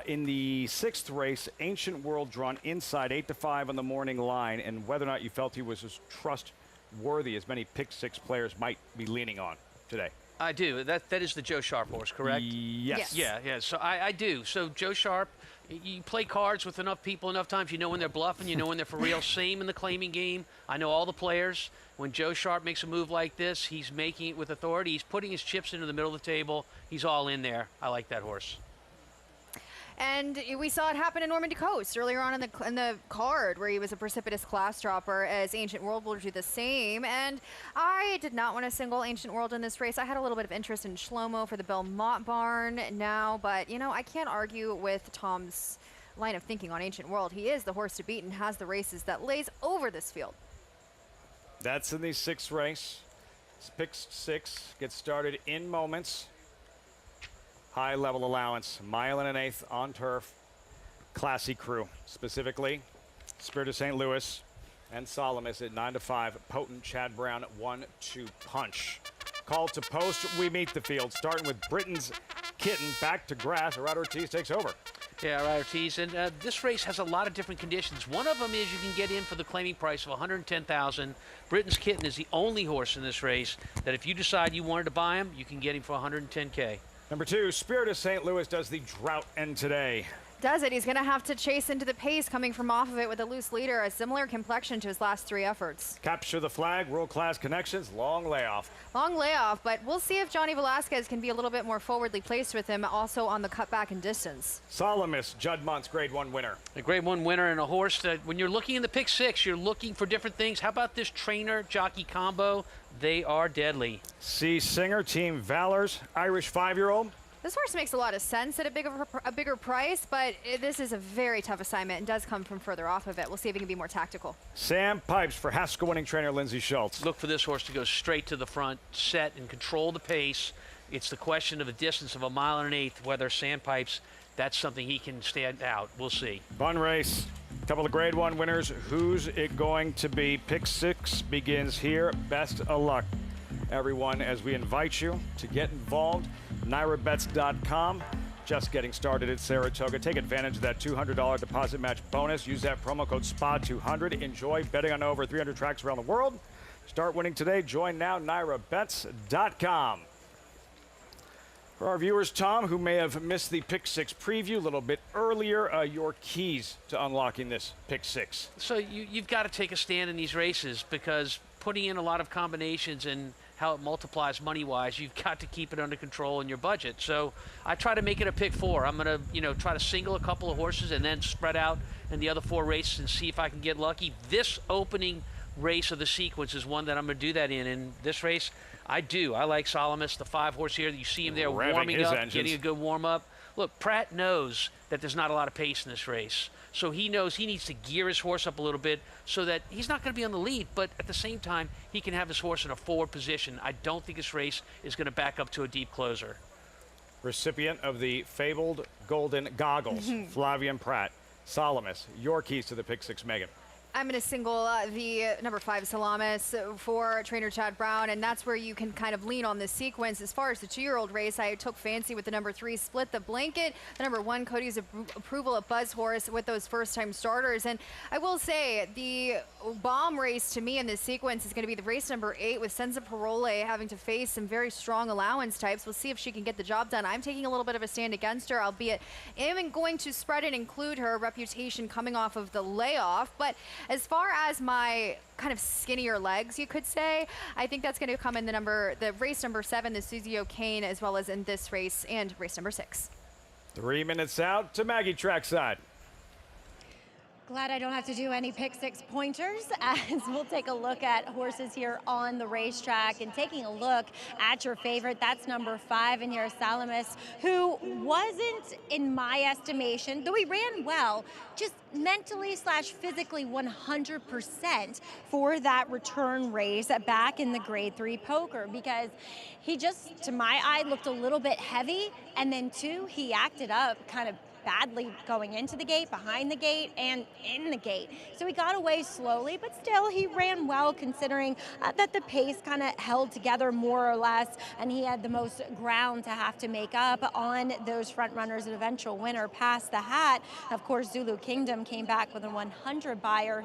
In the 6th race, Ancient World drawn inside 8-5 on the morning line, and whether or not you felt he was as trustworthy as many pick 6 players might be leaning on today. I do. That is the Joe Sharp horse, correct? Yes. Yeah. So I do. So Joe Sharp, you play cards with enough people enough times, you know when they're bluffing, you know when they're for real. Same in the claiming game. I know all the players. When Joe Sharp makes a move like this, he's making it with authority. He's putting his chips into the middle of the table. He's all in there. I like that horse. And we saw it happen in Normandy Coast earlier on in the card, where he was a precipitous class dropper, as Ancient World will do the same. And I did not want to single Ancient World in this race. I had a little bit of interest in Shlomo for the Belmont barn now, but you know, I can't argue with Tom's line of thinking on Ancient World. He is the horse to beat and has the races that lays over this field. That's in the 6th race. Pick 6 gets started in moments. High level allowance, 1 1/8 on turf. Classy crew, specifically Spirit of St. Louis and Salamis at 9-5. Potent Chad Brown 1-2 punch. Call to post, we meet the field, starting with Britain's Kitten back to grass. Rod Ortiz takes over. Yeah, Rod Ortiz, and this race has a lot of different conditions. One of them is you can get in for the claiming price of $110,000. Britain's Kitten is the only horse in this race that if you decide you wanted to buy him, you can get him for $110K. Number 2, Spirit of St. Louis does the drought end today. Does it? He's going to have to chase into the pace coming from off of it with a loose leader, a similar complexion to his last 3 efforts. Capture the flag, world-class connections, long layoff. Long layoff, but we'll see if Johnny Velasquez can be a little bit more forwardly placed with him, also on the cutback and distance. Salamis, Judd Muntz, Grade 1 winner. A Grade 1 winner and a horse that when you're looking in the pick 6, you're looking for different things. How about this trainer-jockey combo? They are deadly. C. Singer, Team Valor's Irish 5-year-old. This horse makes a lot of sense at a bigger price, but this is a very tough assignment and does come from further off of it. We'll see if he can be more tactical. Sam Pipes for Haskell winning trainer Lindsey Schultz. Look for this horse to go straight to the front, set and control the pace. It's the question of a distance of 1 1/8, whether Sandpipes, that's something he can stand out. We'll see. Fun race. A couple of Grade 1 winners. Who's it going to be? Pick 6 begins here. Best of luck, everyone, as we invite you to get involved. NyraBets.com. Just getting started at Saratoga. Take advantage of that $200 deposit match bonus. Use that promo code SPA200. Enjoy betting on over 300 tracks around the world. Start winning today. Join now. NyraBets.com. For our viewers, Tom, who may have missed the Pick 6 preview a little bit earlier, your keys to unlocking this Pick 6. So you've got to take a stand in these races, because putting in a lot of combinations and how it multiplies money-wise, you've got to keep it under control in your budget. So I try to make it a pick 4. I'm going to, try to single a couple of horses and then spread out in the other 4 races and see if I can get lucky. This opening race of the sequence is one that I'm going to do that in. In this race, I like Salamis, the 5-horse here. You see him there warming up, getting a good warm-up. Look, Pratt knows that there's not a lot of pace in this race. So he knows he needs to gear his horse up a little bit so that he's not going to be on the lead, but at the same time, he can have his horse in a forward position. I don't think this race is going to back up to a deep closer. Recipient of the fabled golden goggles, Flavien Prat. Salamis, your keys to the Pick 6, Megan. I'm going to single the number 5 Salamis for trainer Chad Brown, and that's where you can kind of lean on this sequence. As far as the 2-year-old race, I took fancy with the number 3 Split the Blanket, the number 1 Cody's approval at Buzz Horse with those first-time starters. And I will say the bomb race to me in this sequence is going to be the race number 8 with Senza Parole having to face some very strong allowance types. We'll see if she can get the job done. I'm taking a little bit of a stand against her, albeit I am going to spread and include her reputation coming off of the layoff. But as far as my kind of skinnier legs, you could say, I think that's going to come in the race number 7, the Susie O'Kane, as well as in this race and race number 6. 3 minutes out to Maggie trackside. Glad I don't have to do any pick 6 pointers, as we'll take a look at horses here on the racetrack and taking a look at your favorite. That's number 5 in here, Salamis, who wasn't, in my estimation, though he ran well, just mentally/physically 100% for that return race back in the grade 3 poker, because he just, to my eye, looked a little bit heavy, and then 2, he acted up kind of badly going into the gate, behind the gate, and in the gate. So he got away slowly, but still he ran well, considering that the pace kind of held together more or less, and he had the most ground to have to make up on those front runners. An eventual winner past the hat. Of course, Zulu Kingdom came back with a 100 buyer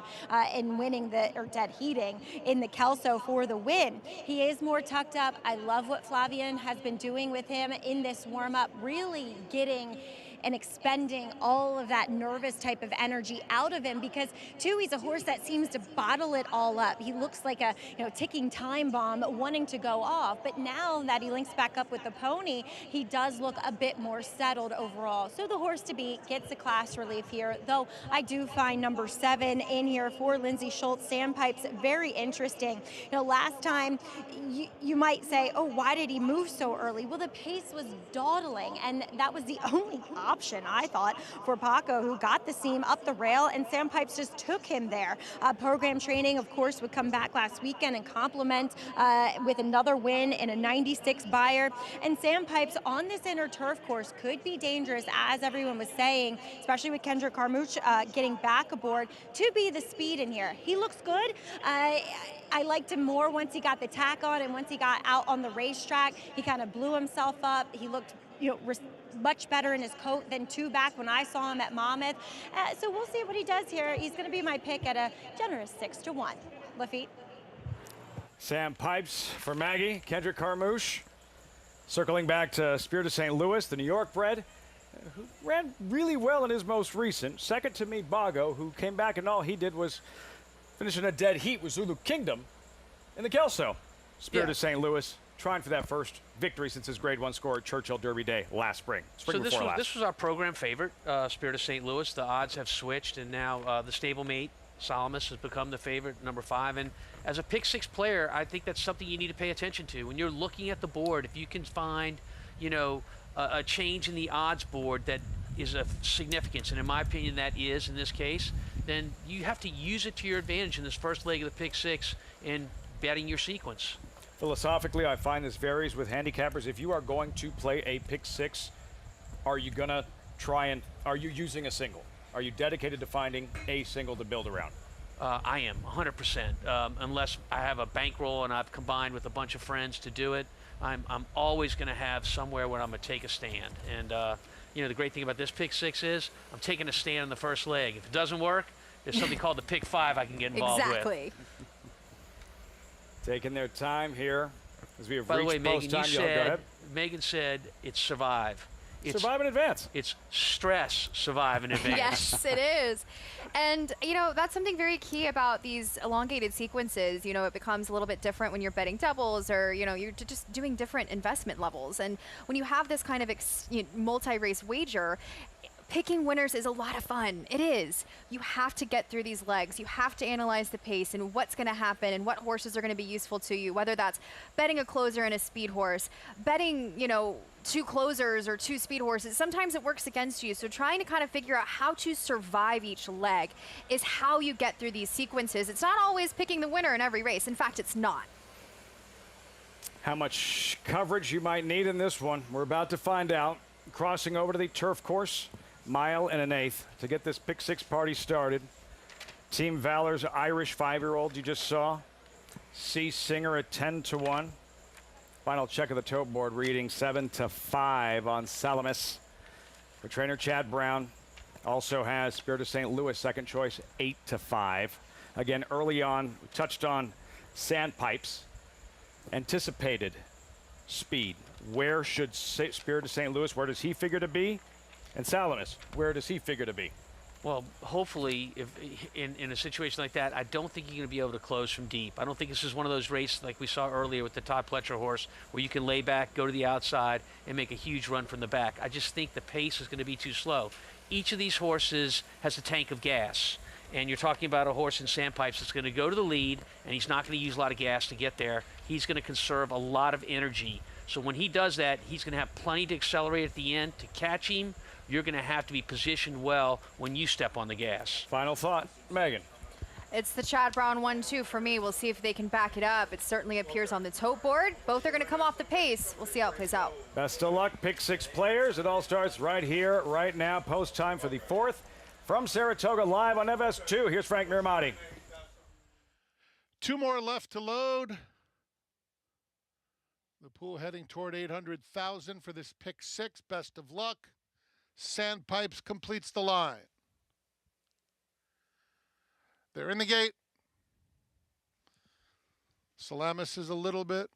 in winning dead heating in the Kelso for the win. He is more tucked up. I love what Flavien has been doing with him in this warm-up, really getting and expending all of that nervous type of energy out of him, because too, he's a horse that seems to bottle it all up. He looks like a ticking time bomb wanting to go off, but now that he links back up with the pony, he does look a bit more settled overall. So the horse to beat gets the class relief here, though I do find number 7 in here for Lindsay Schultz Sandpipes very interesting. Last time you might say, oh, why did he move so early? Well, the pace was dawdling, and that was the only option, I thought, for Paco, who got the seam up the rail, and Sandpipes just took him there. Program training, of course, would come back last weekend and complement with another win in a 96 buyer. And Sandpipes on this inner turf course could be dangerous, as everyone was saying, especially with Kendrick Carmouche getting back aboard, to be the speed in here. He looks good. I liked him more once he got the tack on, and once he got out on the racetrack, he kind of blew himself up. He looked much better in his coat than 2 back when I saw him at Monmouth. So we'll see what he does here. He's going to be my pick at a generous 6-1. Lafitte. Sandpipes for Maggie. Kendrick Carmouche. Circling back to Spirit of St. Louis, the New York bred, who ran really well in his most recent. Second to me, Bago, who came back and all he did was finish in a dead heat with Zulu Kingdom in the Kelso. Spirit of St. Louis trying for that first victory since his grade 1 score at Churchill Derby Day last spring. So this was our program favorite, Spirit of St. Louis. The odds have switched, and now the stablemate, Salamis, has become the favorite, number 5. And as a pick 6 player, I think that's something you need to pay attention to. When you're looking at the board, if you can find, a change in the odds board that is of significance, and in my opinion that is in this case, then you have to use it to your advantage in this first leg of the pick 6 in betting your sequence. Philosophically, I find this varies with handicappers. If you are going to play a pick 6, are you using a single? Are you dedicated to finding a single to build around? I am 100%. Unless I have a bankroll and I've combined with a bunch of friends to do it, I'm always going to have somewhere where I'm going to take a stand. And the great thing about this pick 6 is I'm taking a stand in the first leg. If it doesn't work, there's something called the pick 5 I can get involved with. Exactly. Taking their time here As we have By the way, reached Megan, post-time, you go said ahead. Megan said it's survive. It's, Survive in advance. It's stress, survive in advance. Yes, it is. And, you know, that's something very key about these elongated sequences. You know, it becomes a little bit different when you're betting doubles or, you know, you're just doing different investment levels. And when you have this kind of multi-race wager, picking winners is a lot of fun. It is. You have to get through these legs. You have to analyze the pace and what's going to happen and what horses are going to be useful to you, whether that's betting a closer and a speed horse, betting, you know, 2 closers or 2 speed horses. Sometimes it works against you. So trying to kind of figure out how to survive each leg is how you get through these sequences. It's not always picking the winner in every race. In fact, it's not. How much coverage you might need in this one, we're about to find out. Crossing over to the turf course, mile and an eighth to get this pick 6 party started. Team Valor's Irish 5-year-old you just saw. C. Singer at 10-1. Final check of the tote board reading 7-5 on Salamis. For trainer Chad Brown, also has Spirit of St. Louis second choice 8-5. Again, early on, we touched on sandpipes. Anticipated speed. Where should Spirit of St. Louis, where does he figure to be? And Salamis, where does he figure to be? Well, hopefully, if in a situation like that, I don't think you're going to be able to close from deep. I don't think this is one of those races like we saw earlier with the Todd Pletcher horse where you can lay back, go to the outside, and make a huge run from the back. I just think the pace is going to be too slow. Each of these horses has a tank of gas. And you're talking about a horse in sandpipes that's going to go to the lead, and he's not going to use a lot of gas to get there. He's going to conserve a lot of energy. So when he does that, he's going to have plenty to accelerate at the end. To catch him, you're going to have to be positioned well when you step on the gas. Final thought, Megan. It's the Chad Brown 1-2 for me. We'll see if they can back it up. It certainly appears on the tote board. Both are going to come off the pace. We'll see how it plays out. Best of luck, pick 6 players. It all starts right here, right now. Post time for the 4th. From Saratoga, live on FS2, here's Frank Miramati. 2 more left to load. The pool heading toward 800,000 for this pick 6. Best of luck. Sandpipes completes the line. They're in the gate. Salamis is a little bit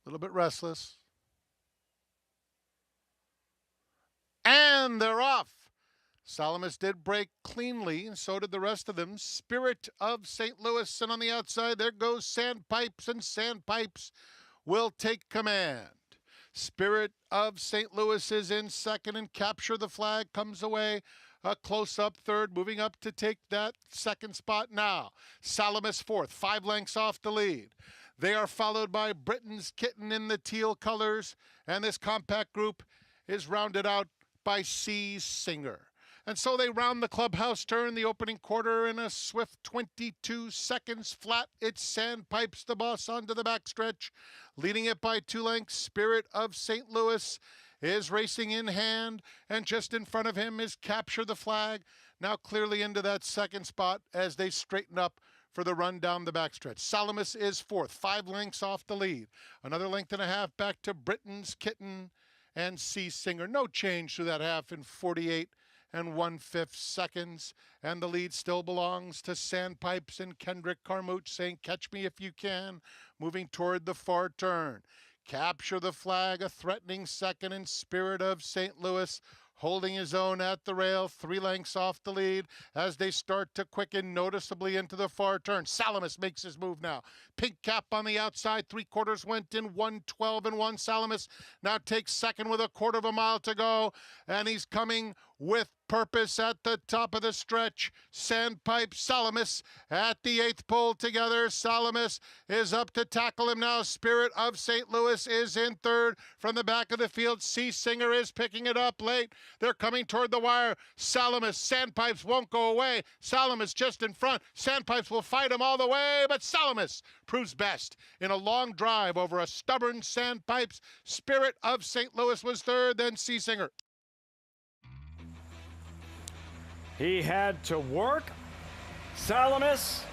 restless. And they're off. Salamis did break cleanly, and so did the rest of them. Spirit of St. Louis, and on the outside, there goes Sandpipes, and Sandpipes will take command. Spirit of St. Louis is in second, and Capture the Flag comes away a close-up third, moving up to take that second spot now. Salamis fourth, 5 lengths off the lead. They are followed by Britain's Kitten in the teal colors, and this compact group is rounded out by C. Singer. And so they round the clubhouse turn, the opening quarter in a swift 22 seconds flat. It's Sandpipes, the boss, onto the backstretch, leading it by 2 lengths. Spirit of St. Louis is racing in hand, and just in front of him is Capture the Flag, now clearly into that second spot as they straighten up for the run down the backstretch. Salamis is fourth, 5 lengths off the lead. Another length and a half back to Britain's Kitten and C. Singer. No change to that half in 48 1/5 seconds. And the lead still belongs to Sandpipes and Kendrick Carmouche saying, "Catch me if you can," moving toward the far turn. Capture the Flag, a threatening second, in Spirit of St. Louis holding his own at the rail, 3 lengths off the lead as they start to quicken noticeably into the far turn. Salamis makes his move now. Pink Cap on the outside, 3/4 went in, 1:12 Salamis now takes second with a 1/4 mile to go, and he's coming with purpose at the top of the stretch. Sandpipe, Salamis at the 8th pole together. Salamis is up to tackle him now. Spirit of St. Louis is in third from the back of the field. C. Singer is picking it up late. They're coming toward the wire. Salamis, Sandpipes won't go away. Salamis just in front. Sandpipes will fight him all the way, but Salamis proves best in a long drive over a stubborn Sandpipes. Spirit of St. Louis was third, then C. Singer. He had to work. Salamis,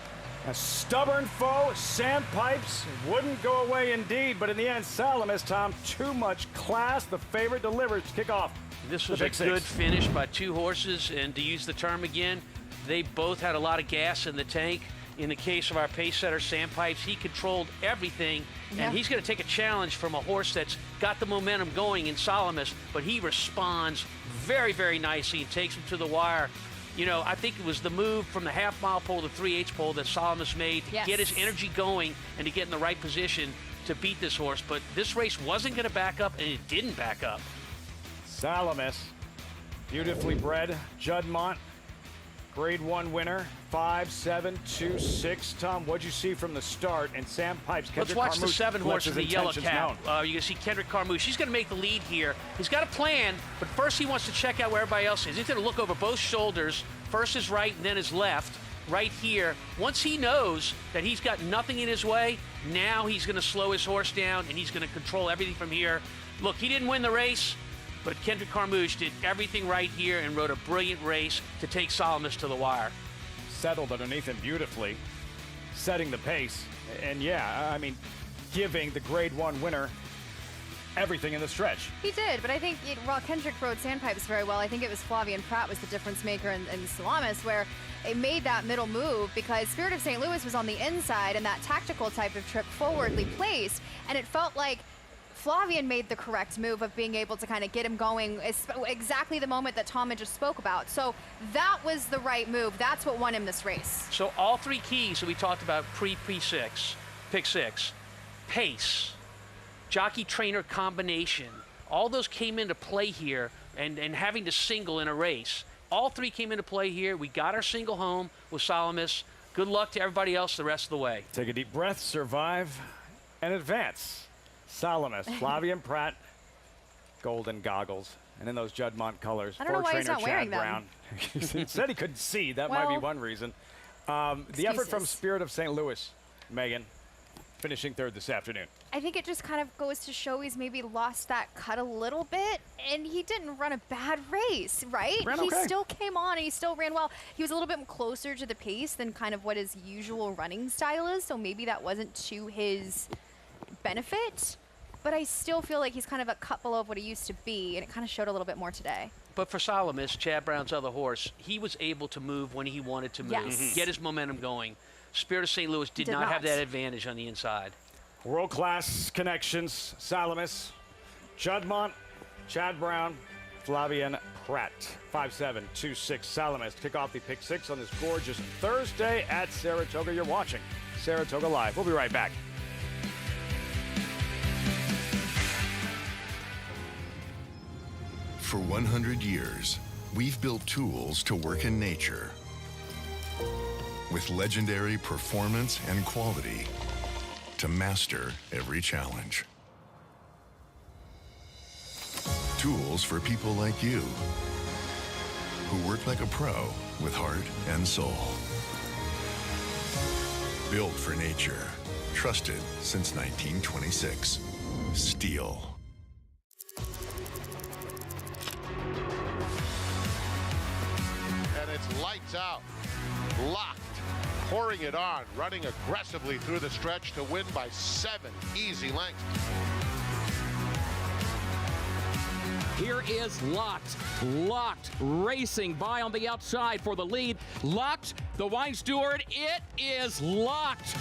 a stubborn foe. Sandpipes wouldn't go away indeed, but in the end, Salamis, Tom, too much class. The favorite delivers to kick off. This was a good finish by 2 horses, and to use the term again, they both had a lot of gas in the tank. In the case of our pace setter, Sandpipes, he controlled everything, Yeah. and he's going to take a challenge from a horse that's got the momentum going in Salamis, but he responds very, very nicely and takes him to the wire. You know, I think it was the move from the half-mile pole to 3/8 pole that Salamis made to get his energy going and to get in the right position to beat this horse. But this race wasn't going to back up, and it didn't back up. Salamis, beautifully bred, Juddmonte, Grade 1 winner, 5-7-2-6. Tom, what'd you see from the start? And Sandpipes, Let's watch the 7 horse with the yellow cap. You can see Kendrick Carmouche. He's going to make the lead here. He's got a plan, but first he wants to check out where everybody else is. He's going to look over both shoulders, first his right and then his left, right here. Once he knows that he's got nothing in his way, now he's going to slow his horse down, and he's going to control everything from here. Look, he didn't win the race, but Kendrick Carmouche did everything right here and rode a brilliant race to take Salamis to the wire. Settled underneath him beautifully, setting the pace. And yeah, I mean, giving the Grade 1 winner everything in the stretch. He did, but I think while Kendrick rode Sandpipes very well, I think it was Flavian Pratt was the difference maker in Salamis, where it made that middle move because Spirit of St. Louis was on the inside and that tactical type of trip forwardly placed, and it felt like Flavian made the correct move of being able to kind of get him going exactly the moment that Tom had just spoke about. So that was the right move. That's what won him this race. So all 3 keys that we talked about pick 6, pace, jockey-trainer combination, all those came into play here, and having to single in a race. All 3 came into play here. We got our single home with Salamis. Good luck to everybody else the rest of the way. Take a deep breath, survive, and advance. Salamis, Flavian Pratt, golden goggles, and in those Juddmonte colors. I don't know why he's trainer not wearing Chad Brown. He said he couldn't see. That might be one reason. The effort from Spirit of St. Louis, Megan, finishing 3rd this afternoon. I think it just kind of goes to show he's maybe lost that cut a little bit, and he didn't run a bad race, right? He still came on, and he still ran well. He was a little bit closer to the pace than kind of what his usual running style is, so maybe that wasn't to his benefit. But I still feel like he's kind of a cut below of what he used to be, and it kind of showed a little bit more today. But for Salamis, Chad Brown's other horse, he was able to move when he wanted to move, get his momentum going. Spirit of St. Louis did not have that advantage on the inside. World-class connections, Salamis, Juddmonte, Chad Brown, Flavian Pratt. 5-7-2-6 Salamis. Kick off the pick 6 on this gorgeous Thursday at Saratoga. You're watching Saratoga Live. We'll be right back. For 100 years, we've built tools to work in nature with legendary performance and quality to master every challenge. Tools for people like you who work like a pro with heart and soul. Built for nature, trusted since 1926. Steel. And it's lights out. Locked. Pouring it on. Running aggressively through the stretch to win by 7 easy lengths. Here is Locked. Locked racing by on the outside for the lead. Locked, the wine steward. It is Locked.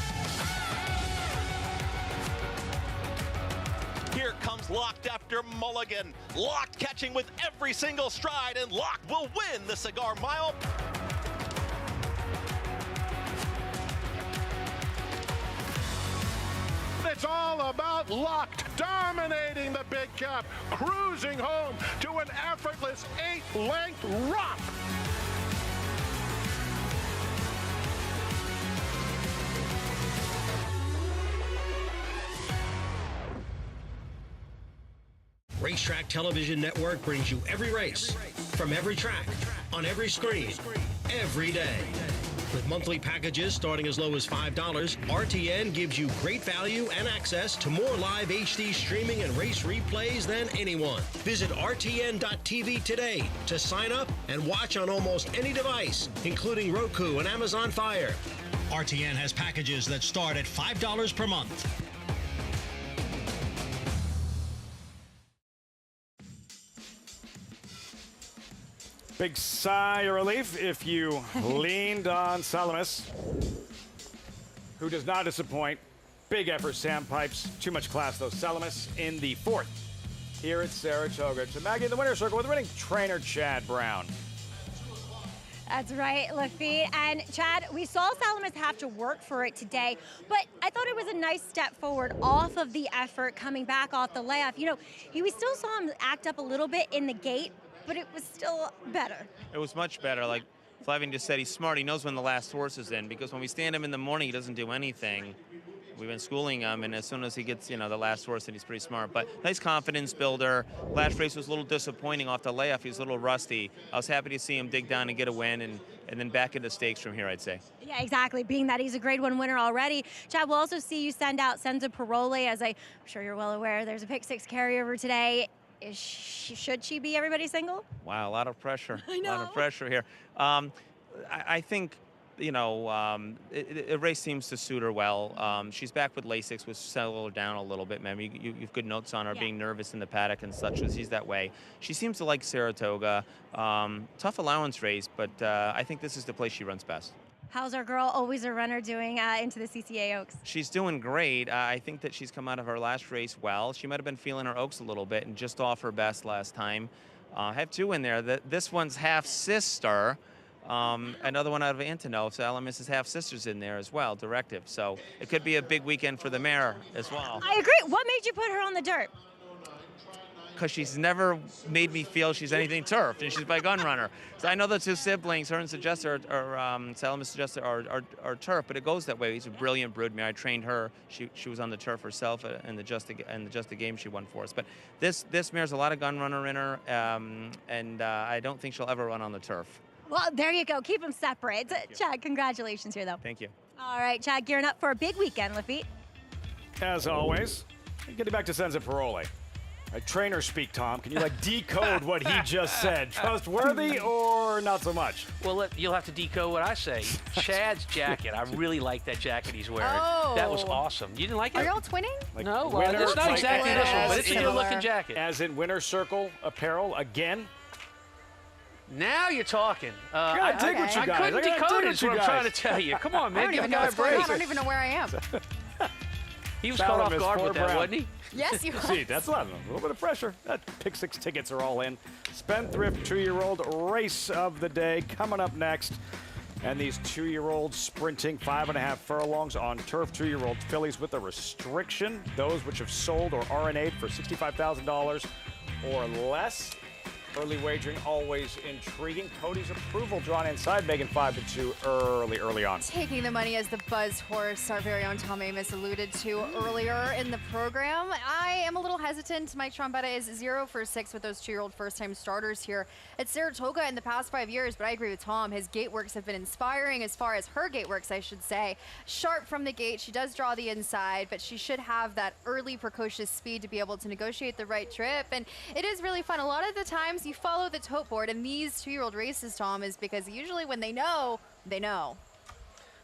Here comes Locked after Mulligan. Locked catching with every single stride, and Locked will win the Cigar Mile. It's all about Locked, dominating the big cap, cruising home to an effortless 8-length romp. Racetrack Television Network brings you every race, from every track, on every screen, every day. With monthly packages starting as low as $5, RTN gives you great value and access to more live HD streaming and race replays than anyone. Visit RTN.tv today to sign up and watch on almost any device, including Roku and Amazon Fire. RTN has packages that start at $5 per month. Big sigh of relief if you leaned on Salamis. who does not disappoint. Big effort, Sandpipes. Too much class, though. Salamis in the 4th here at Saratoga. To Maggie in the winner's circle with winning trainer Chad Brown. That's right, Lafitte. And Chad, we saw Salamis have to work for it today, but I thought it was a nice step forward off of the effort coming back off the layoff. You know, we still saw him act up a little bit in the gate, but it was still better. It was much better. Like Flavian just said, he's smart. He knows when the last horse is in, because when we stand him in the morning, he doesn't do anything. We've been schooling him, and as soon as he gets, the last horse, then he's pretty smart. But nice confidence builder. Last race was a little disappointing off the layoff. He was a little rusty. I was happy to see him dig down and get a win, and then back into stakes from here, I'd say. Yeah, exactly. Being that he's a Grade 1 winner already. Chad, we'll also see you send out Senza Parole. As I'm sure you're well aware, there's a pick 6 carryover today. Should she be everybody's single? Wow, a lot of pressure. I know. A lot of pressure here. I think, a race seems to suit her well. She's back with Lasix, which settled her down a little bit. Maybe you've good notes on her being nervous in the paddock and such, because he's that way. She seems to like Saratoga. Tough allowance race, but I think this is the place she runs best. How's our girl, always a runner, doing into the CCA Oaks? She's doing great. I think that she's come out of her last race well. She might have been feeling her Oaks a little bit and just off her best last time. I have 2 in there. This one's half-sister. Another one out of Antonov, Salamis' half-sister's in there as well, Directive. So it could be a big weekend for the mare as well. I agree. What made you put her on the dirt? Because she's never made me feel she's anything turf, and she's my gun runner. So I know the 2 siblings, her and Suggester, Salamis Suggester, are turf, but it goes that way. She's a brilliant broodmare. I trained her. She was on the turf herself in the Just a Game she won for us. But this mare's a lot of gun runner in her, and I don't think she'll ever run on the turf. Well, there you go. Keep them separate. Chad, congratulations here, though. Thank you. All right, Chad, gearing up for a big weekend, Lafitte. As always, getting back to Senza Parole. Trainer speak, Tom. Can you decode what he just said? Trustworthy or not so much? Well, you'll have to decode what I say. Chad's jacket. I really like that jacket he's wearing. Oh. That was awesome. You didn't like it? Are y'all twinning? No, it's not exactly this one, but it's a good-looking jacket. As in Winner's Circle apparel again? Now you're talking. I dig what you guys. I couldn't decode it, is what I'm trying to tell you. Come on, man. I don't even know what's going on. I don't even know where I am. He was caught off guard with that, wasn't he? Yes, you See, that's a little bit of pressure. That pick 6 tickets are all in. Spendthrift 2-year-old race of the day coming up next. And these 2-year-olds sprinting 5.5 furlongs on turf. 2-year-old fillies with a restriction. Those which have sold or RNA'd for $65,000 or less. Early wagering always intriguing. Cody's approval drawn inside Megan 5-2 early on. Taking the money as the buzz horse, our very own Tom Amos alluded to earlier in the program. I am a little hesitant. Mike Trombetta is 0 for 6 with those 2-year-old first-time starters here at Saratoga in the past 5 years, but I agree with Tom. His gate works have been inspiring as far as her gate works, I should say. Sharp from the gate. She does draw the inside, but she should have that early precocious speed to be able to negotiate the right trip, and it is really fun. A lot of the times you follow the tote board in these 2-year-old races, Tom, is because usually when they know, they know.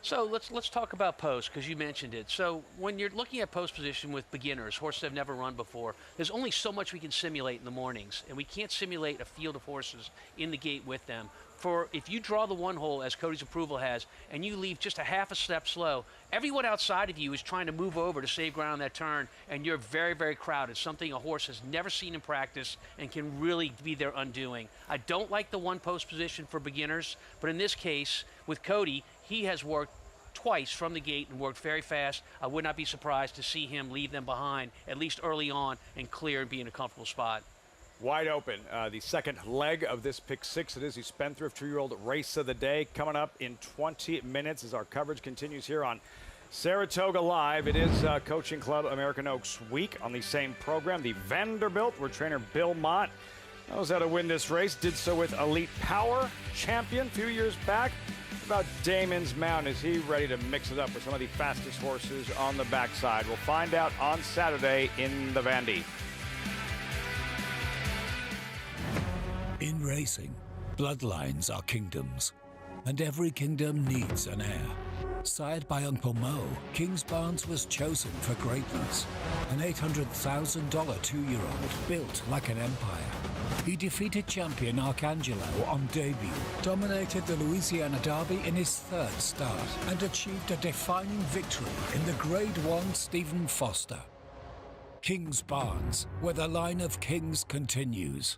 So let's talk about post, because you mentioned it. So when you're looking at post position with beginners, horses have never run before, there's only so much we can simulate in the mornings, and we can't simulate a field of horses in the gate with them. For if you draw the one hole, as Cody's approval has, and you leave just a half a step slow, everyone outside of you is trying to move over to save ground on that turn, and you're very, very crowded, something a horse has never seen in practice and can really be their undoing. I don't like the one post position for beginners, but in this case, with Cody, he has worked twice from the gate and worked very fast. I would not be surprised to see him leave them behind, at least early on, and clear and be in a comfortable spot. Wide open, the second leg of this pick 6. It is the Spendthrift 2-year-old race of the day coming up in 20 minutes as our coverage continues here on Saratoga Live. It is Coaching Club American Oaks Week on the same program. The Vanderbilt, where trainer Bill Mott knows how to win this race. Did so with Elite Power, champion a few years back. About Damon's Mount, is he ready to mix it up with some of the fastest horses on the backside? We'll find out on Saturday in the Vandy. In racing, bloodlines are kingdoms, and every kingdom needs an heir. Sired by Uncle Mo, Kingsbarns was chosen for greatness. An $800,000 2-year-old built like an empire. He defeated champion Arcangelo on debut, dominated the Louisiana Derby in his third start, and achieved a defining victory in the Grade 1 Stephen Foster. Kings Barnes, where the line of kings continues.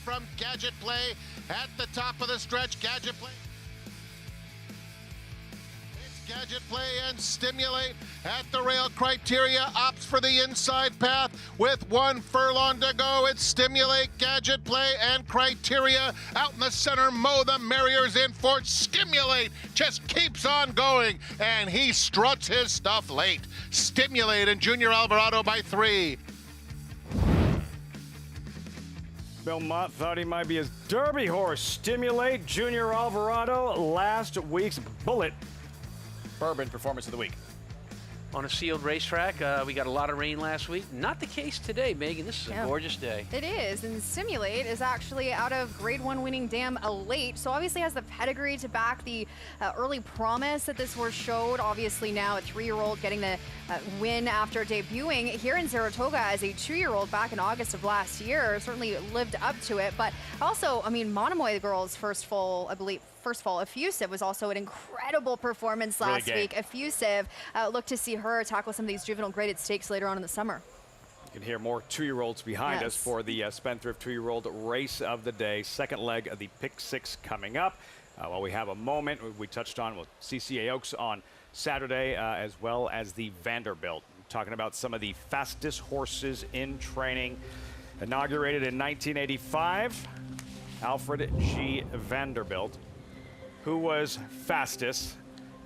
From Gadget Play at the top of the stretch. Gadget Play. It's Gadget Play and Stimulate at the rail. Criteria opts for the inside path with 1 furlong to go. It's Stimulate, Gadget Play, and Criteria out in the center. Mo the Merrier's in for Stimulate. Just keeps on going, and he struts his stuff late. Stimulate and Junior Alvarado by 3. Belmont thought he might be his Derby horse. Stimulate, Junior Alvarado, last week's Bullet Bourbon Performance of the Week. On a sealed racetrack, we got a lot of rain last week. Not the case today, Megan. This is a gorgeous day. It is, and Stimulate is actually out of Grade 1 winning dam Elate, so obviously has the pedigree to back the early promise that this horse showed. Obviously now a 3-year-old getting the win after debuting here in Saratoga as a 2-year-old back in August of last year. Certainly lived up to it, but also, I mean, Monomoy, the girls' first full, I believe, first of all, Effusive was also an incredible performance last week. Effusive, look to see her tackle some of these juvenile graded stakes later on in the summer. You can hear more 2-year-olds behind us for the Spendthrift 2-year-old race of the day. Second leg of the Pick 6 coming up. While we have a moment, we touched on with CCA Oaks on Saturday, as well as the Vanderbilt. Talking about some of the fastest horses in training. Inaugurated in 1985, Alfred G. Vanderbilt, who was fastest.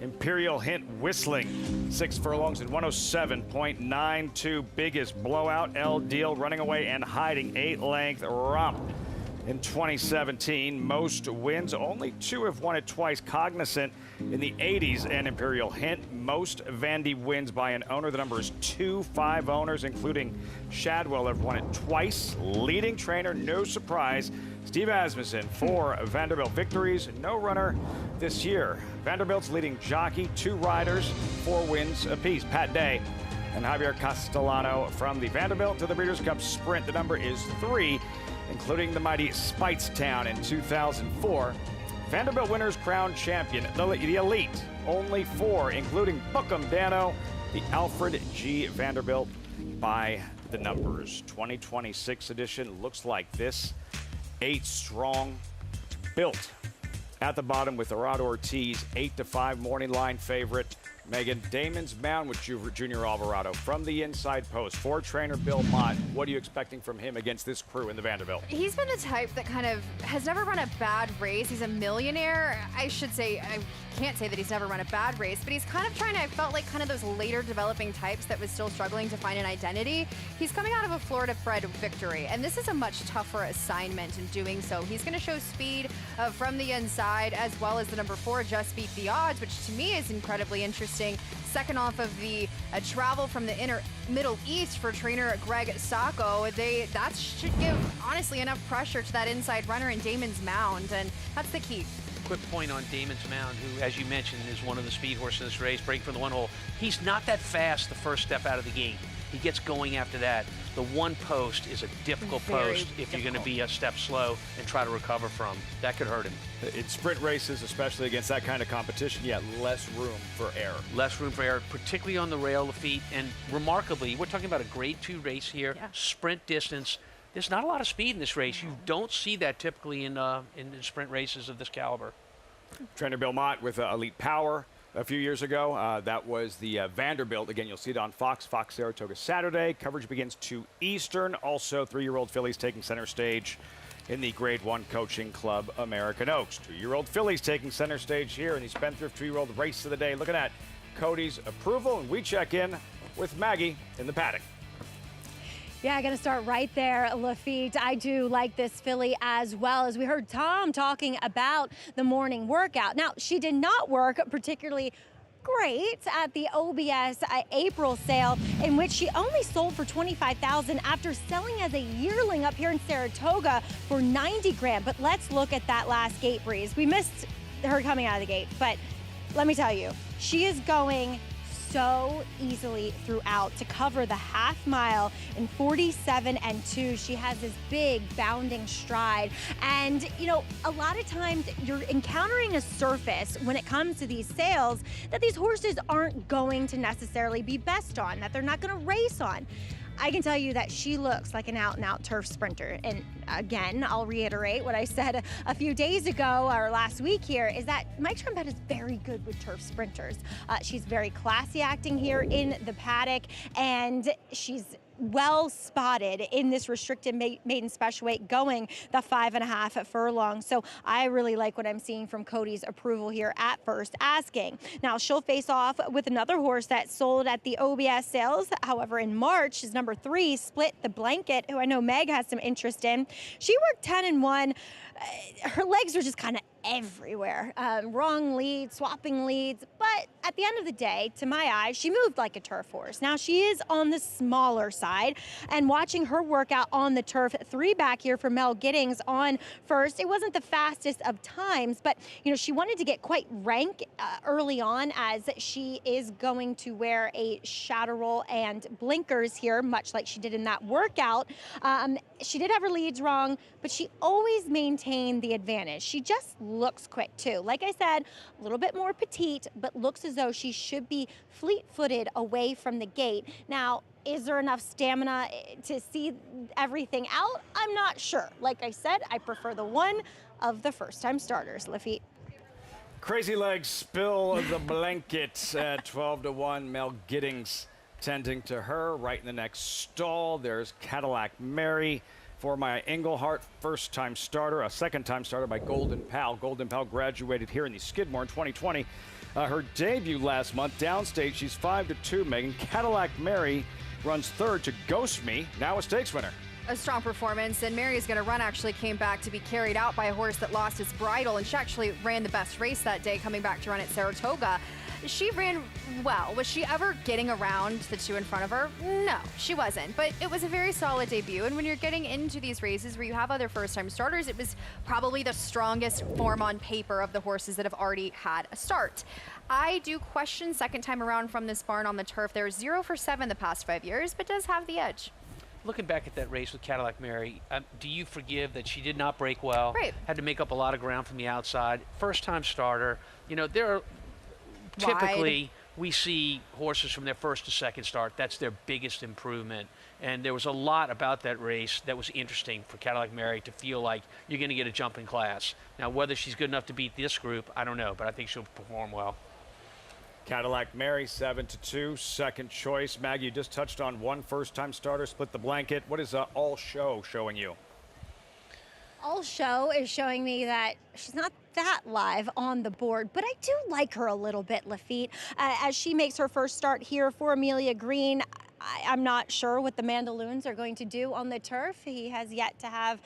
Imperial Hint Whistling, 6 furlongs in 107.92. Biggest blowout, El Deal running away and hiding, 8-length romp in 2017. Most wins, only 2 have won it twice. Cognizant in the 80s and Imperial Hint. Most Vandy wins by an owner. The number is 2. 5 owners, including Shadwell, have won it twice. Leading trainer, no surprise, Steve Asmussen. 4 Vanderbilt victories, no runner this year. Vanderbilt's leading jockey, 2 riders, 4 wins apiece. Pat Day and Javier Castellano from the Vanderbilt to the Breeders' Cup Sprint. The number is 3, including the mighty Speightstown in 2004. Vanderbilt winners crowned champion. The Elite, only 4, including Bookham Dano, the Alfred G. Vanderbilt by the numbers. 2026 edition looks like this. 8 strong, built at the bottom with Arado Ortiz, 8-5 morning line favorite. Megan, Damon's Mound with Junior Alvarado from the inside post. For trainer Bill Mott, what are you expecting from him against this crew in the Vanderbilt? He's been the type that kind of has never run a bad race. He's a millionaire. I should say, I can't say that he's never run a bad race, but he's kind of trying to, I felt like kind of those later developing types that was still struggling to find an identity. He's coming out of a Florida-bred victory, and this is a much tougher assignment in doing so. He's going to show speed from the inside, as well as the number 4, Just Beat the Odds, which to me is incredibly interesting. Second off of the travel from the Middle East for trainer Greg Sacco. That should give, honestly, enough pressure to that inside runner in Damon's Mound, and that's the key. Quick point on Damon's Mound, who, as you mentioned, is one of the speed horses in this race, break from the 1 hole. He's not that fast the first step out of the gate. He gets going after that. The 1 post is a difficult post if you're going to be a step slow and try to recover from. That could hurt him. In sprint races, especially against that kind of competition, you have less room for error. Less room for error, particularly on the rail of feet. And remarkably, we're talking about a grade 2 race here, sprint distance. There's not a lot of speed in this race. You don't see that typically in sprint races of this caliber. Trainer Bill Mott with Elite Power a few years ago. That was the Vanderbilt. Again, you'll see it on Fox Saratoga Saturday. Coverage begins 2 Eastern. Also, 3-year-old fillies taking center stage in the Grade 1 Coaching Club American Oaks. 2-year-old fillies taking center stage here in the Spendthrift 2-year-old race of the day. Looking at Cody's approval, and we check in with Maggie in the paddock. Yeah, going to start right there, Lafitte. I do like this filly as well. As we heard Tom talking about the morning workout. Now, she did not work particularly great at the OBS April sale, in which she only sold for $25,000 after selling as a yearling up here in Saratoga for $90,000. But let's look at that last gate, Breeze. We missed her coming out of the gate, but let me tell you, she is going so easily throughout to cover the half mile in 47-2. She has this big bounding stride. And, you know, a lot of times you're encountering a surface when it comes to these sales that these horses aren't going to necessarily be best on, that they're not going to race on. I can tell you that she looks like an out-and-out turf sprinter. And again, I'll reiterate what I said a few days ago or last week here, is that Mike Trompetta is very good with turf sprinters. She's very classy acting here in the paddock, and she's well spotted in this restricted maiden special weight, going the 5.5 furlongs. So I really like what I'm seeing from Cody's approval here at First Asking. Now she'll face off with another horse that sold at the OBS sales. However, in March, is number 3, Split the Blanket, who I know Meg has some interest in. She worked 10-1. Her legs were just kind of everywhere. Wrong lead, swapping leads, but at the end of the day, to my eyes, she moved like a turf horse. Now she is on the smaller side, and watching her workout on the turf, 3 back here for Mel Giddings on first. It wasn't the fastest of times, but you know, she wanted to get quite rank early on, as she is going to wear a shadow roll and blinkers here, much like she did in that workout. She did have her leads wrong, but she always maintained the advantage. She just looks quick too. Like I said, a little bit more petite, but looks as though she should be fleet-footed away from the gate. Now, is there enough stamina to see everything out? I'm not sure. Like I said, I prefer the one of the first-time starters, Lafitte. Crazy Legs Spill the Blanket at 12-1. Mel Giddings tending to her. Right in the next stall, there's Cadillac Mary for my Englehart, first-time starter, a second-time starter by Golden Pal. Golden Pal graduated here in the Skidmore in 2020. Her debut last month, downstate, she's 5-2, Megan. Cadillac Mary runs 3rd to Ghost Me, now a stakes winner. A strong performance, and Mary's Gonna Run actually came back to be carried out by a horse that lost its bridle, and she actually ran the best race that day, coming back to run at Saratoga. She ran well. Was she ever getting around the 2 in front of her? No, she wasn't. But it was a very solid debut. And when you're getting into these races where you have other first-time starters, it was probably the strongest form on paper of the horses that have already had a start. I do question second time around from this barn on the turf. They're 0 for 7 the past 5 years, but does have the edge. Looking back at that race with Cadillac Mary, do you forgive that she did not break well? Right. Had to make up a lot of ground from the outside. First-time starter. You know, there are typically we see horses from their first to second start. That's their biggest improvement. And there was a lot about that race that was interesting for Cadillac Mary to feel like you're going to get a jump in class. Now, whether she's good enough to beat this group, I don't know, but I think she'll perform well. Cadillac Mary, 7-2, second choice. Maggie, you just touched on one first-time starter, split the blanket. What is All Show showing you? All Show is showing me that she's not that live on the board, but I do like her a little bit, Lafitte. As she makes her first start here for Amelia Green, I'm not sure what the Mandaloons are going to do on the turf. He has yet to have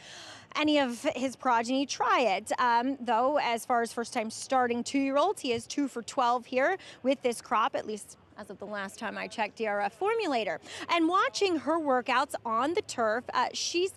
any of his progeny try it. Though, as far as first-time starting 2-year-olds, he is 2 for 12 here with this crop, at least as of the last time I checked DRF Formulator. And watching her workouts on the turf, she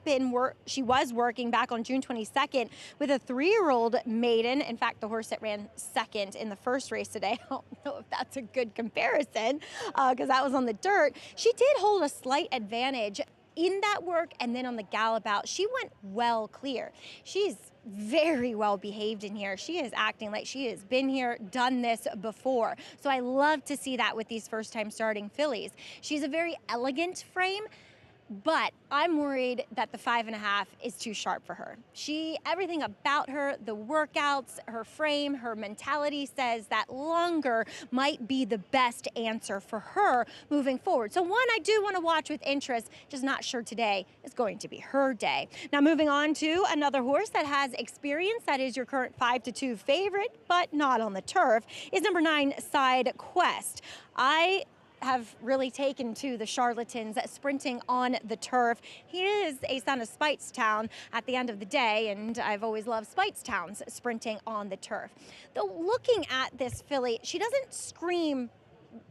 was working back on June 22nd with a 3-year-old maiden. In fact, the horse that ran second in the first race today, I don't know if that's a good comparison because that was on the dirt. She did hold a slight advantage in that work, and then on the gallop out, she went well clear. She's very well behaved in here. She is acting like she has been here, done this before. So I love to see that with these first time starting fillies. She's a very elegant frame, but I'm worried that the 5.5 is too sharp for her. Everything about her, the workouts, her frame, her mentality says that longer might be the best answer for her moving forward. So one I do want to watch with interest, just not sure today is going to be her day. Now moving on to another horse that has experience, that is your current 5-2 favorite, but not on the turf, is number 9, Side Quest. I have really taken to the charlatans sprinting on the turf. He is a son of Speightstown at the end of the day, and I've always loved Speightstown's sprinting on the turf. Though looking at this filly, she doesn't scream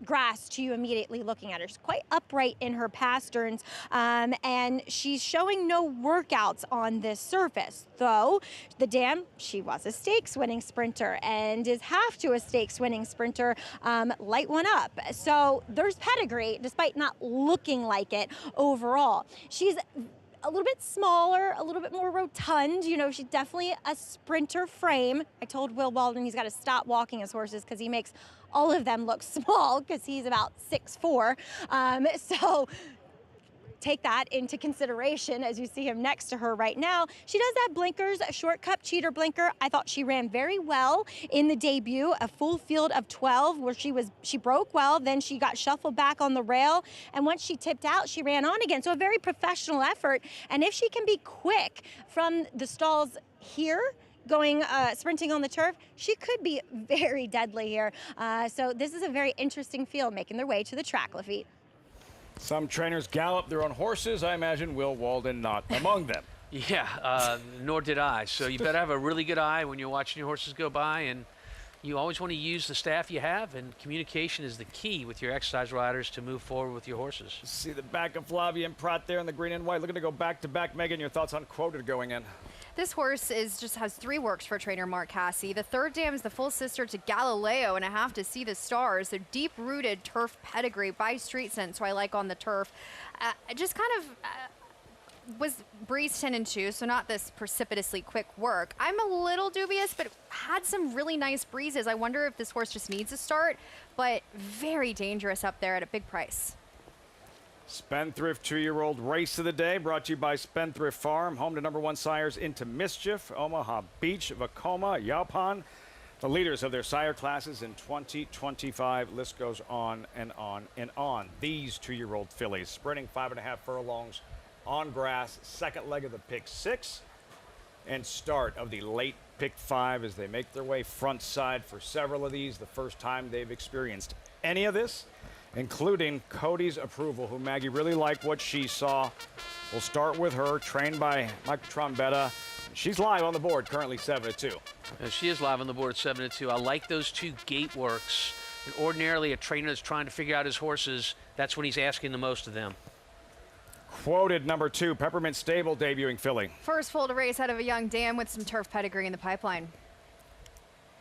grass to you immediately looking at her. She's quite upright in her pasterns, and she's showing no workouts on this surface. Though the dam, she was a stakes winning sprinter and is half to a stakes winning sprinter, light one up. So there's pedigree despite not looking like it overall. She's a little bit smaller, a little bit more rotund. You know, she's definitely a sprinter frame. I told Will Walden he's got to stop walking his horses because he makes all of them look small because he's about 6'4". So take that into consideration as you see him next to her right now. She does have blinkers, a short cup cheater blinker. I thought she ran very well in the debut, a full field of 12 where she broke well, then she got shuffled back on the rail, and once she tipped out, she ran on again. So a very professional effort, and if she can be quick from the stalls here, going sprinting on the turf, she could be very deadly here. So this is a very interesting field making their way to the track, Lafitte. Some trainers gallop their own horses. I imagine Will Walden not among them. Yeah, nor did I. So you better have a really good eye when you're watching your horses go by, and you always want to use the staff you have, and communication is the key with your exercise riders to move forward with your horses. See the back of Flavia and Pratt there in the green and white. Looking to go back-to-back. Megan, your thoughts on Quoted going in? This horse just has 3 works for trainer Mark Cassie. The third dam is the full sister to Galileo and a half to See the Stars. So deep-rooted turf pedigree by Street Sense, so I like on the turf. Just kind of was breeze 10-2, so not this precipitously quick work. I'm a little dubious, but had some really nice breezes. I wonder if this horse just needs a start, but very dangerous up there at a big price. Spendthrift 2-year-old race of the day brought to you by Spendthrift Farm, home to #1 sires Into Mischief, Omaha Beach, Vacoma, Yaupan, the leaders of their sire classes in 2025. List goes on and on and on. These 2-year-old fillies sprinting 5.5 furlongs on grass, second leg of the pick 6 and start of the late pick 5 as they make their way front side for several of these. The first time they've experienced any of this, including Cody's approval, who Maggie really liked what she saw. We'll start with her, trained by Mike Trombetta. She's live on the board, currently 7-2. She is live on the board at 7-2. I like those 2 gate works. And ordinarily, a trainer that's trying to figure out his horses, that's when he's asking the most of them. Quoted number 2, Peppermint Stable debuting filly. First full to race out of a young dam with some turf pedigree in the pipeline.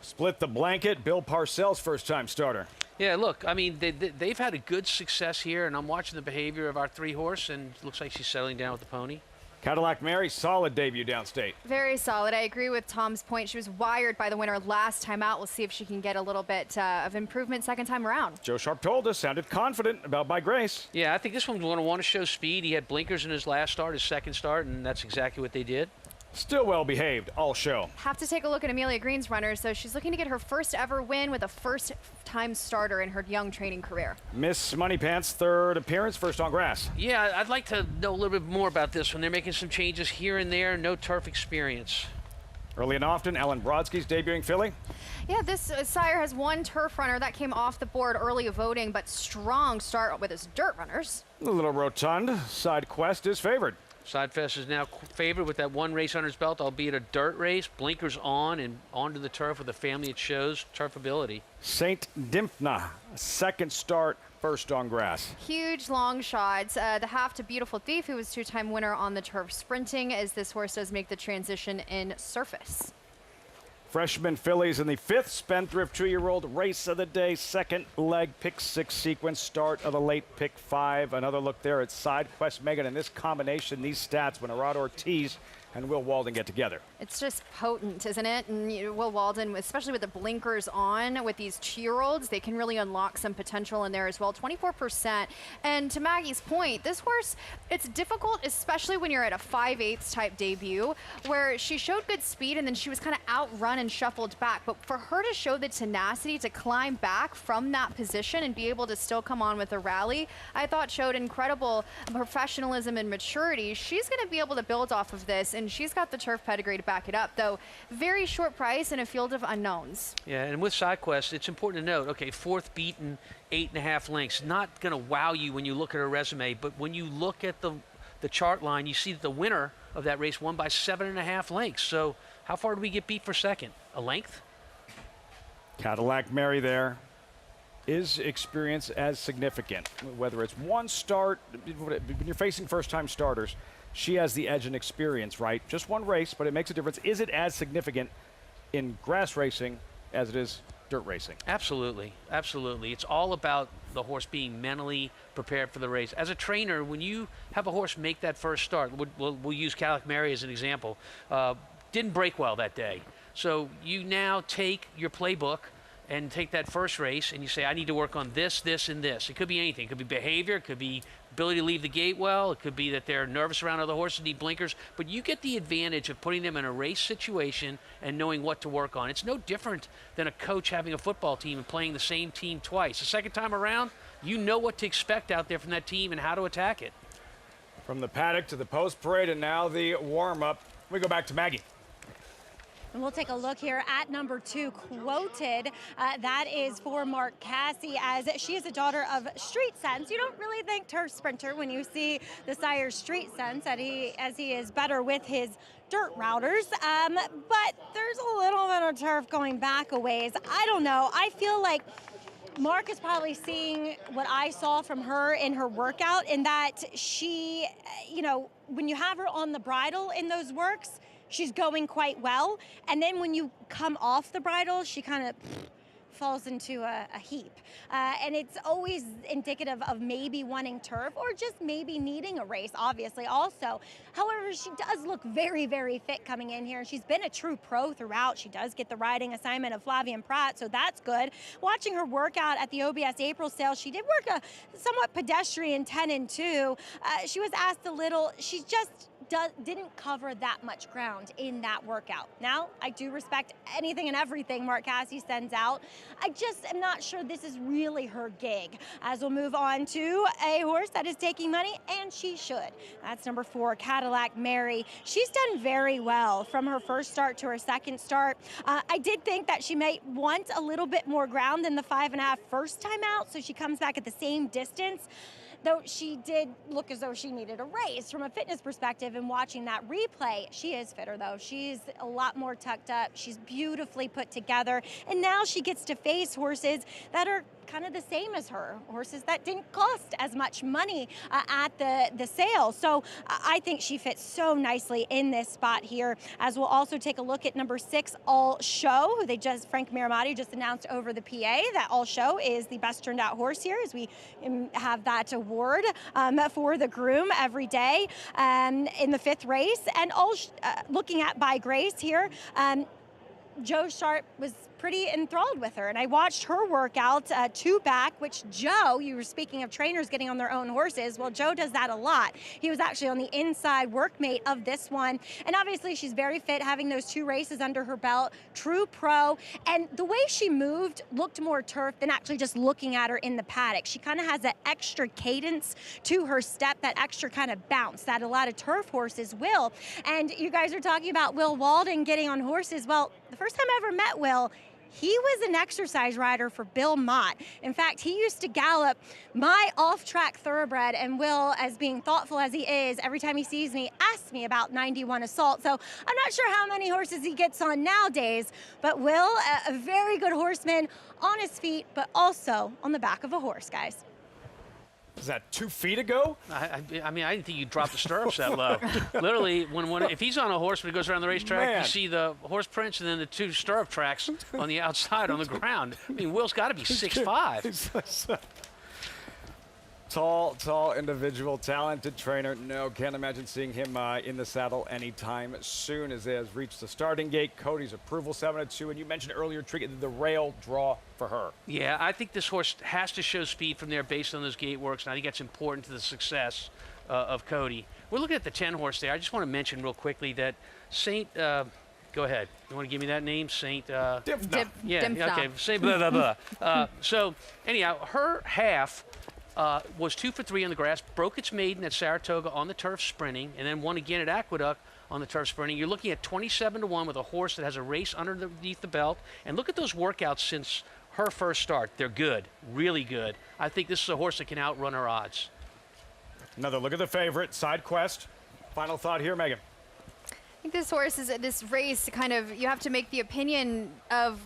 Split the blanket, Bill Parcells, first-time starter. Yeah, look, I mean, they've had a good success here, and I'm watching the behavior of our 3 horse, and it looks like she's settling down with the pony. Cadillac Mary, solid debut downstate. Very solid. I agree with Tom's point. She was wired by the winner last time out. We'll see if she can get a little bit of improvement second time around. Joe Sharp told us, sounded confident about By Grace. Yeah, I think this one's going to want to show speed. He had blinkers in his last start, his second start, and that's exactly what they did. Still well behaved, all show. Have to take a look at Amelia Green's runners, so she's looking to get her first ever win with a first-time starter in her young training career. Miss Moneypants, third appearance, first on grass. Yeah, I'd like to know a little bit more about this one. They're making some changes here and there, no turf experience. Early and often, Ellen Brodsky's debuting filly. Yeah, this sire has one turf runner that came off the board early voting, but strong start with his dirt runners. A little rotund, Side Quest is favored. Sidefest is now favored with that one race under his belt, albeit a dirt race. Blinkers on and onto the turf with the family it shows. Turf ability. St. Dimphna, second start, first on grass. Huge long shots. The half to Beautiful Thief, who was two-time winner on the turf sprinting, as this horse does make the transition in surface. Freshman fillies in the fifth Spendthrift 2-year-old race of the day. Second leg, pick 6 sequence, start of the late pick 5. Another look there at Side Quest Megan. And this combination, these stats, when Arad Ortiz and Will Walden get together. It's just potent, isn't it? And Will Walden, especially with the blinkers on with these 2-year-olds, they can really unlock some potential in there as well. 24%. And to Maggie's point, this horse, it's difficult, especially when you're at a 5/8 type debut, where she showed good speed and then she was kind of outrun and shuffled back. But for her to show the tenacity to climb back from that position and be able to still come on with a rally, I thought showed incredible professionalism and maturity. She's going to be able to build off of this, and she's got the turf pedigree to back it up, though very short price in a field of unknowns. Yeah, and with SideQuest, it's important to note, okay, fourth beaten, 8.5 lengths. Not going to wow you when you look at her resume, but when you look at the chart line, you see that the winner of that race won by 7.5 lengths. So how far do we get beat for second? A length? Cadillac Mary there. Is experience as significant? Whether it's one start, when you're facing first-time starters, she has the edge in experience, right? Just one race, but it makes a difference. Is it as significant in grass racing as it is dirt racing? Absolutely, absolutely. It's all about the horse being mentally prepared for the race. As a trainer, when you have a horse make that first start, we'll use Cadillac Mary as an example, didn't break well that day. So you now take your playbook and take that first race and you say, I need to work on this, this, and this. It could be anything. It could be behavior. It could be ability to leave the gate well. It could be that they're nervous around other horses, need blinkers. But you get the advantage of putting them in a race situation and knowing what to work on. It's no different than a coach having a football team and playing the same team twice. The second time around, you know what to expect out there from that team and how to attack it. From the paddock to the post parade and now the warm-up, we go back to Maggie. And we'll take a look here at number 2, Quoted. That is for Mark Cassie, as she is a daughter of Street Sense. You don't really think turf sprinter when you see the sire's Street Sense, as he is better with his dirt routers. But there's a little bit of turf going back a ways. I don't know. I feel like Mark is probably seeing what I saw from her in her workout, in that she, when you have her on the bridle in those works, she's going quite well. And then when you come off the bridle, she kind of falls into a heap. And it's always indicative of maybe wanting turf or just maybe needing a race, obviously, also. However, she does look very, very fit coming in here. She's been a true pro throughout. She does get the riding assignment of Flavian Pratt, so that's good. Watching her workout at the OBS April sale, she did work a somewhat pedestrian 10 and 2. She was asked a little, she just didn't cover that much ground in that workout. Now, I do respect anything and everything Mark Cassie sends out. I just am not sure this is really her gig. As we'll move on to a horse that is taking money, and she should. That's number 4, Cadillac Mary. She's done very well from her first start to her second start. I did think that she might want a little bit more ground than the 5.5 first time out, so she comes back at the same distance. Though she did look as though she needed a race from a fitness perspective, and watching that replay, she is fitter though. She's a lot more tucked up. She's beautifully put together. And now she gets to face horses that are kind of the same as her, horses that didn't cost as much money at the sale. So I think she fits so nicely in this spot here, as we'll also take a look at number 6, All Show, who Frank Miramati just announced over the PA that All Show is the best turned out horse here, as we have that award for the groom every day in the 5th race. And looking at By Grace here, Joe Sharp was pretty enthralled with her, and I watched her workout 2 back, which Joe, you were speaking of trainers getting on their own horses, well, Joe does that a lot. He was actually on the inside workmate of this one, and obviously she's very fit, having those 2 races under her belt, true pro, and the way she moved looked more turf than actually just looking at her in the paddock. She kind of has that extra cadence to her step, that extra kind of bounce that a lot of turf horses will. And you guys are talking about Will Walden getting on horses. Well, the first time I ever met Will, he was an exercise rider for Bill Mott. In fact, he used to gallop my off-track thoroughbred, and Will, as being thoughtful as he is, every time he sees me, asks me about 91 Assault. So I'm not sure how many horses he gets on nowadays, but Will, a very good horseman on his feet, but also on the back of a horse, guys. Is that 2 feet ago? I mean, I didn't think you'd drop the stirrups that low. Literally, if he's on a horse when he goes around the racetrack, you see the horse prints and then the 2 stirrup tracks on the outside on the ground. I mean, Will's got to be 6'5". Tall individual, talented trainer. No, can't imagine seeing him in the saddle anytime soon, as he has reached the starting gate. Cody's approval 7-2, and you mentioned earlier, Tricky, the rail draw for her. Yeah, I think this horse has to show speed from there based on those gate works, and I think that's important to the success of Cody. We're looking at the 10 horse there. I just want to mention real quickly that Saint, go ahead. You want to give me that name? Saint? Dimfna. Yeah, Dimfna. okay. Say blah, blah, blah. So, anyhow, her half was 2 for 3 on the grass, broke its maiden at Saratoga on the turf sprinting, and then won again at Aqueduct on the turf sprinting. You're looking at 27-1 with a horse that has a race underneath the belt. And look at those workouts since her first start. They're good, really good. I think this is a horse that can outrun her odds. Another look at the favorite, Side Quest. Final thought here, Megan. I think this horse is this race kind of, you have to make the opinion of,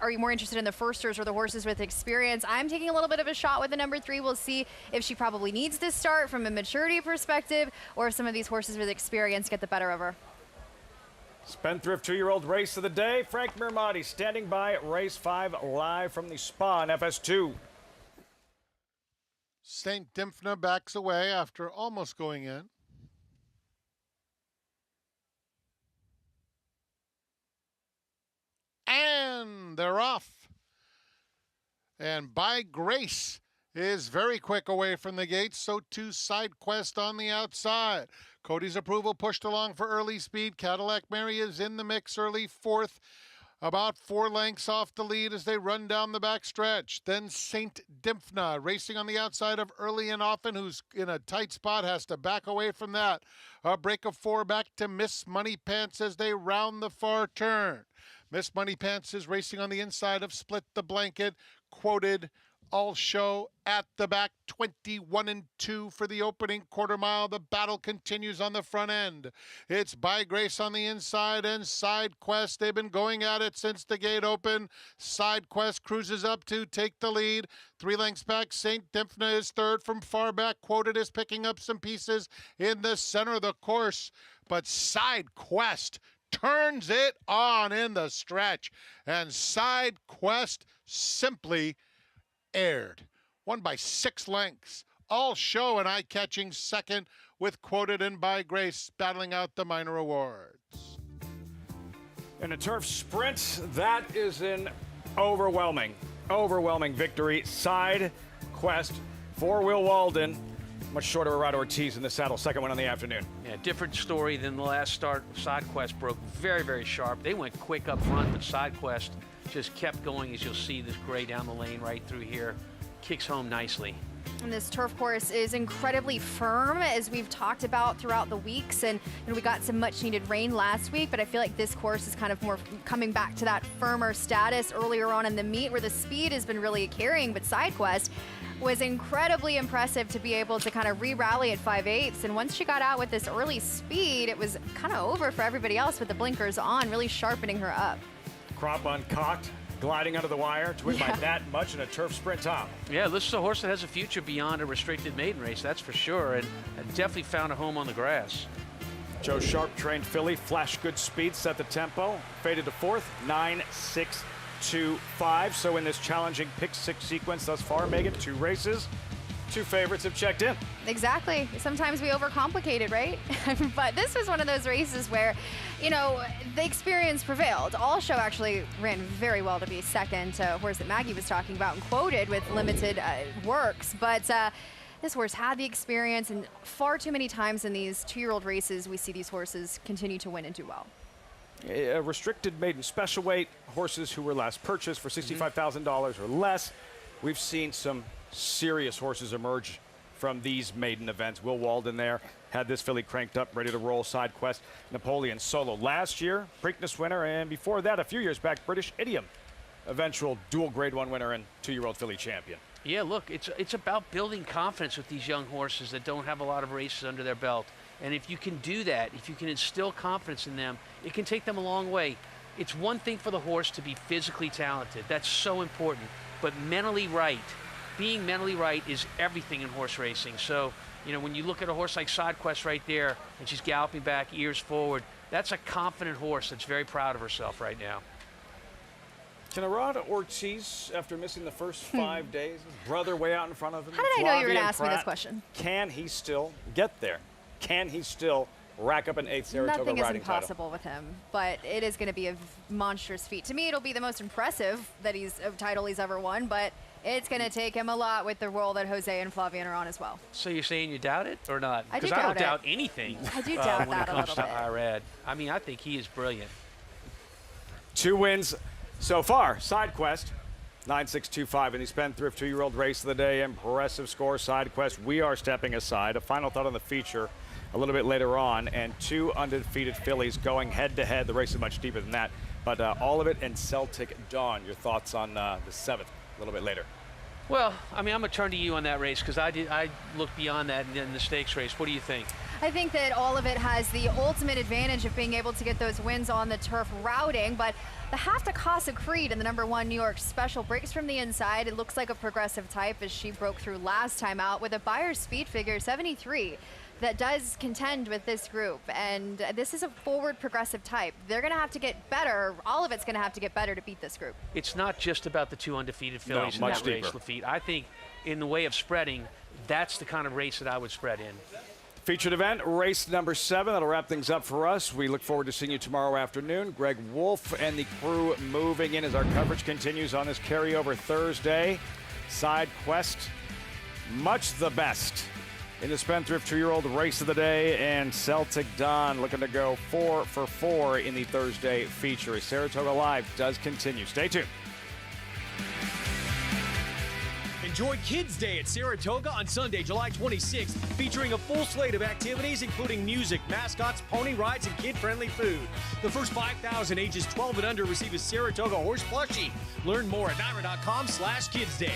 are you more interested in the firsters or the horses with experience? I'm taking a little bit of a shot with the number 3. We'll see if she probably needs this start from a maturity perspective, or if some of these horses with experience get the better of her. Spendthrift 2-year-old race of the day. Frank Miramati standing by at race 5 live from the spa in FS2. St. Dimfna backs away after almost going in. And they're off. And By Grace is very quick away from the gates. So too Side Quest on the outside. Cody's approval pushed along for early speed. Cadillac Mary is in the mix early 4th. About 4 lengths off the lead as they run down the back stretch. Then St. Dimfna racing on the outside of Early and Often, who's in a tight spot, has to back away from that. A break of 4 back to Miss Money Pants as they round the far turn. Miss Money Pants is racing on the inside of Split the Blanket. Quoted All Show at the back, 21-2 for the opening quarter mile. The battle continues on the front end. It's By Grace on the inside and Side Quest. They've been going at it since the gate open. Side Quest cruises up to take the lead. 3 lengths back, St. Dimfna is third from far back. Quoted is picking up some pieces in the center of the course. But Side Quest turns it on in the stretch. And Side Quest simply aired. Won by 6 lengths. All Show an eye-catching second, with Quoted and By Grace battling out the minor awards. In a turf sprint, that is an overwhelming victory. Side Quest for Will Walden. Much shorter of Rod Ortiz in the saddle, second one on the afternoon. Yeah, different story than the last start. Side Quest broke very, very sharp. They went quick up front, but Side Quest just kept going, as you'll see this gray down the lane right through here. Kicks home nicely. And this turf course is incredibly firm, as we've talked about throughout the weeks. And we got some much needed rain last week, but I feel like this course is kind of more coming back to that firmer status earlier on in the meet, where the speed has been really carrying. But Side Quest was incredibly impressive to be able to kind of re-rally at 5/8. And once she got out with this early speed, it was kind of over for everybody else with the blinkers on, really sharpening her up. Crop uncocked, gliding under the wire to win by that much in a turf sprint, Tom. Yeah, this is a horse that has a future beyond a restricted maiden race, that's for sure, and definitely found a home on the grass. Joe Sharp trained filly, flashed good speed, set the tempo, faded to fourth, 9-6-2-5. So in this challenging pick six sequence thus far, Megan, 2 races, 2 favorites have checked in. Exactly. Sometimes we overcomplicate it, right? But this was one of those races where, you know, the experience prevailed. All Show actually ran very well to be second to a horse that Maggie was talking about and quoted with limited works. But this horse had the experience, and far too many times in these 2-year-old races, we see these horses continue to win and do well. A restricted maiden special weight, horses who were last purchased for $65,000 or less. We've seen some serious horses emerge from these maiden events. Will Walden there had this filly cranked up, ready to roll. Side Quest, Napoleon Solo last year, Preakness winner, and before that, a few years back, British Idiom, eventual dual Grade 1 winner and 2-year-old filly champion. Yeah, look, it's about building confidence with these young horses that don't have a lot of races under their belt. And if you can do that, if you can instill confidence in them, it can take them a long way. It's one thing for the horse to be physically talented. That's so important. But mentally right, being mentally right is everything in horse racing. So, you know, when you look at a horse like Side Quest right there, and she's galloping back, ears forward, that's a confident horse that's very proud of herself right now. Can Arad Ortiz, after missing the first 5 days, his brother way out in front of him? How did I know you were going to Flavia ask me this Pratt, question? Can he still get there? Can he still rack up an 8th Saratoga Nothing is riding impossible with him, but it is going to be a monstrous feat. To me, it'll be the most impressive that title he's ever won, but it's going to take him a lot with the role that Jose and Flavian are on as well. So you're saying you doubt it or not? I do Because I don't doubt doubt anything I do doubt when that it a comes little to bit. Irad. I mean, I think he is brilliant. 2 wins so far. Side Quest, 9-6-2-5 in the Spendthrift 2-year-old race of the day. Impressive score, Side Quest. We are stepping aside. A final thought on the feature a little bit later on, and 2 undefeated fillies going head-to-head. The race is much deeper than that, but all of it in Celtic Dawn. Your thoughts on the 7th a little bit later. Well, I mean, I'm going to turn to you on that race because I looked beyond that in the stakes race. What do you think? I think that all of it has the ultimate advantage of being able to get those wins on the turf routing, but the Half to Casa Creed in the #1 New York Special breaks from the inside. It looks like a progressive type as she broke through last time out with a Buyer's speed figure 73 that does contend with this group, and this is a forward progressive type. They're going to have to get better. All of it's going to have to get better to beat this group. It's not just about the 2 undefeated fillies in much that race, deeper. Lafitte. I think in the way of spreading, that's the kind of race that I would spread in. Featured event, race number 7. That'll wrap things up for us. We look forward to seeing you tomorrow afternoon. Greg Wolf and the crew moving in as our coverage continues on this carryover Thursday. Side Quest, much the best in the Spendthrift 2-year-old race of the day, and Celtic Dawn looking to go 4 for 4 in the Thursday feature. Saratoga Live does continue. Stay tuned. Enjoy Kids Day at Saratoga on Sunday, July 26th, featuring a full slate of activities, including music, mascots, pony rides, and kid-friendly food. The first 5,000 ages 12 and under receive a Saratoga horse plushie. Learn more at NYRA.com/kidsday.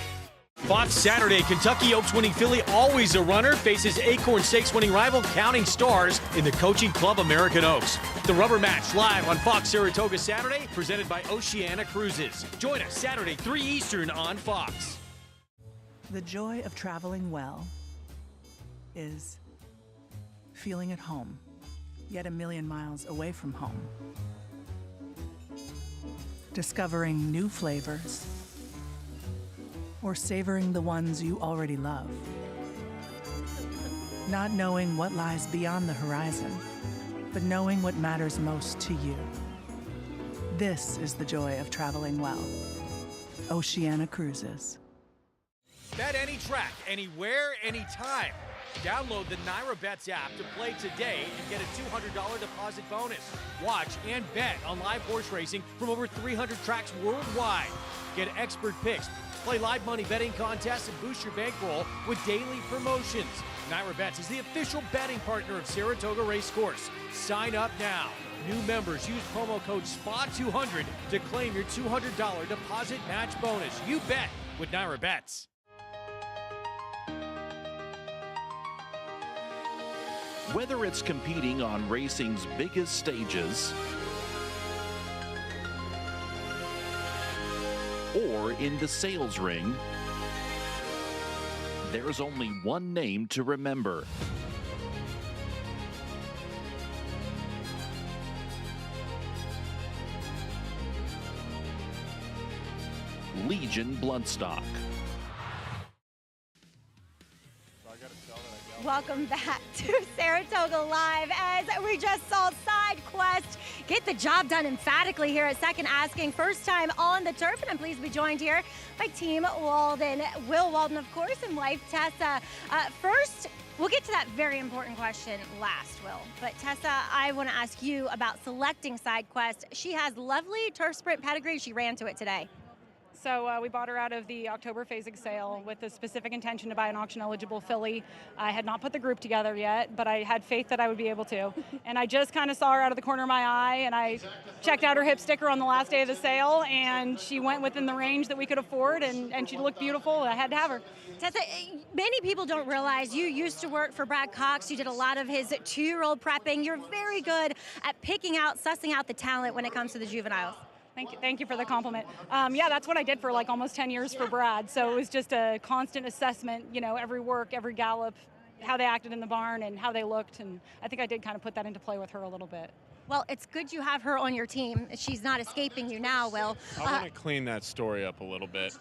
Fox Saturday, Kentucky Oaks winning filly, always a runner, faces Acorn Stakes winning rival Counting Stars in the Coaching Club American Oaks. The rubber match live on Fox Saratoga Saturday, presented by Oceana Cruises. Join us Saturday, 3 Eastern on Fox. The joy of traveling well is feeling at home, yet a million miles away from home. Discovering new flavors, or savoring the ones you already love. Not knowing what lies beyond the horizon, but knowing what matters most to you. This is the joy of traveling well. Oceana Cruises. Bet any track, anywhere, anytime. Download the NYRA Bets app to play today and get a $200 deposit bonus. Watch and bet on live horse racing from over 300 tracks worldwide. Get expert picks, play live money betting contests, and boost your bankroll with daily promotions. NYRA Bets is the official betting partner of Saratoga Racecourse. Sign up now. New members use promo code SPA200 to claim your $200 deposit match bonus. You bet with NYRA Bets. Whether it's competing on racing's biggest stages or in the sales ring, there's only one name to remember. Legion Bloodstock. Welcome back to Saratoga Live as we just saw Side Quest get the job done emphatically here at Second Asking. First time on the turf, and I'm pleased to be joined here by Team Walden. Will Walden, of course, and wife Tessa. First, we'll get to that very important question last, Will. But Tessa, I want to ask you about selecting Side Quest. She has lovely turf sprint pedigree. She ran to it today. So we bought her out of the October phasing sale with the specific intention to buy an auction-eligible filly. I had not put the group together yet, but I had faith that I would be able to. And I just kind of saw her out of the corner of my eye, and I checked out her hip sticker on the last day of the sale, and she went within the range that we could afford, and she looked beautiful. I had to have her. Tessa, many people don't realize you used to work for Brad Cox. You did a lot of his 2-year-old prepping. You're very good at picking out, sussing out the talent when it comes to the juveniles. Thank you for the compliment. Yeah, that's what I did for like almost 10 years for Brad. So it was just a constant assessment, you know, every work, every gallop, how they acted in the barn and how they looked. And I think I did kind of put that into play with her a little bit. Well, it's good you have her on your team. She's not escaping you now, Will. I want to clean that story up a little bit.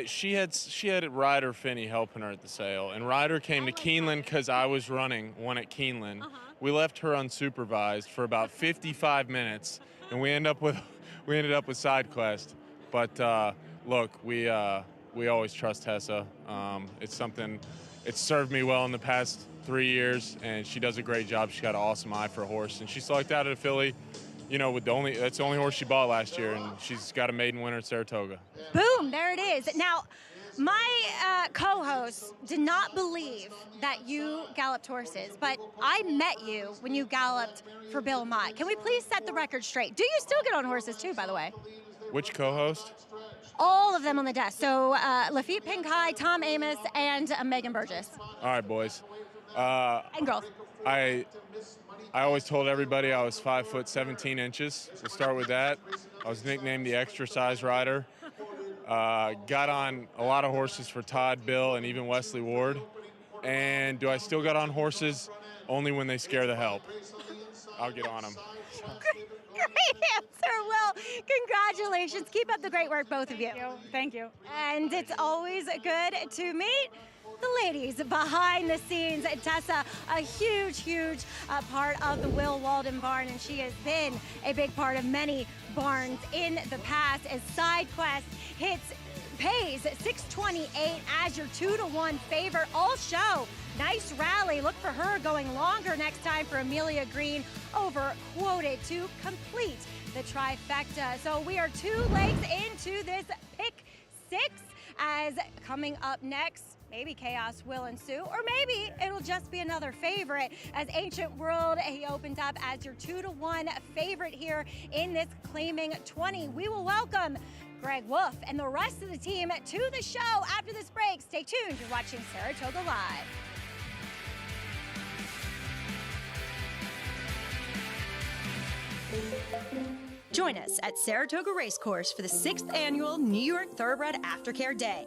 She had Ryder Finney helping her at the sale, and Ryder came to Keeneland because I was running one at Keeneland. We left her unsupervised for about 55 minutes, and we ended up with SideQuest. But look, we always trust Tessa. It's served me well in the past 3 years, and she does a great job. She's got an awesome eye for a horse, and she's selected out of a filly. You know, that's the only horse she bought last year, and she's got a maiden winner at Saratoga. Boom, there it is. Now, my co-host did not believe that you galloped horses, but I met you when you galloped for Bill Mott. Can we please set the record straight? Do you still get on horses too, by the way? Which co-host? All of them on the desk. So Lafitte Pinkai, Tom Amos, and Megan Burgess. All right, boys. And girls. I always told everybody I was 5 foot 17 inches. We'll start with that. I was nicknamed the extra size rider. Got on a lot of horses for Todd, Bill, and even Wesley Ward. And do I still get on horses? Only when they scare the help. I'll get on them. Great answer, Will. Congratulations. Keep up the great work, both of you. Thank you. And it's always good to meet the ladies behind the scenes. Tessa, a huge part of the Will Walden barn, and she has been a big part of many barns in the past as SideQuest pays 628 as your 2-to-1 favorite all show. Nice rally. Look for her going longer next time for Amelia Green over quoted to complete the trifecta. So we are 2 legs into this pick 6 as coming up next, maybe chaos will ensue, or maybe it'll just be another favorite as Ancient World, he opened up as your 2-to-1 favorite here in this claiming 20. We will welcome Greg Wolf and the rest of the team to the show after this break. Stay tuned. You're watching Saratoga Live. Join us at Saratoga Racecourse for the 6th annual New York Thoroughbred Aftercare Day.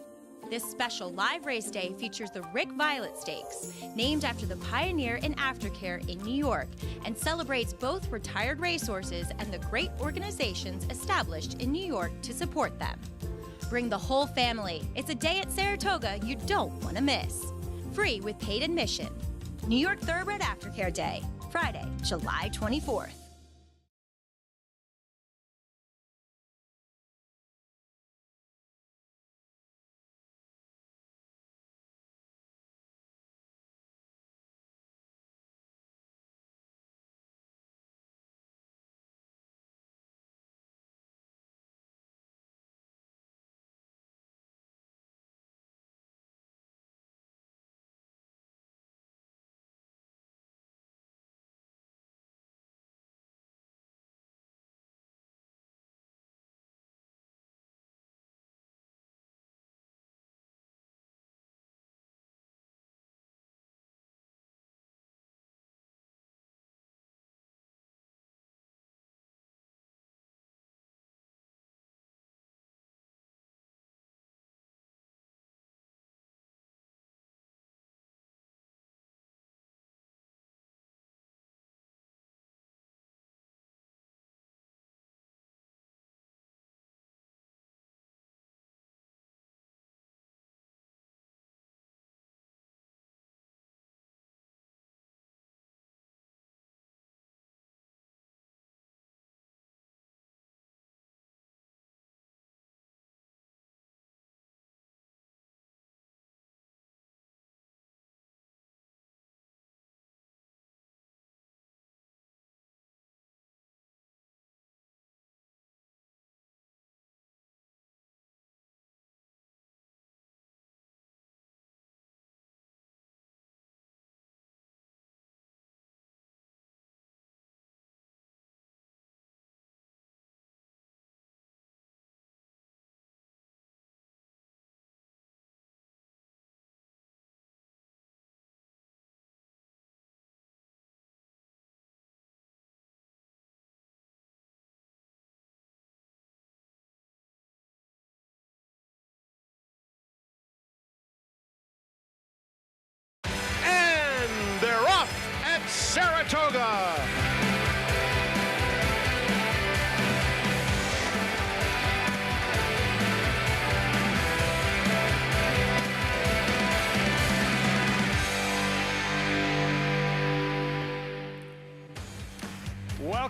This special live race day features the Rick Violet Stakes, named after the pioneer in aftercare in New York, and celebrates both retired racehorses and the great organizations established in New York to support them. Bring the whole family. It's a day at Saratoga you don't want to miss. Free with paid admission. New York Thoroughbred Aftercare Day, Friday, July 24th.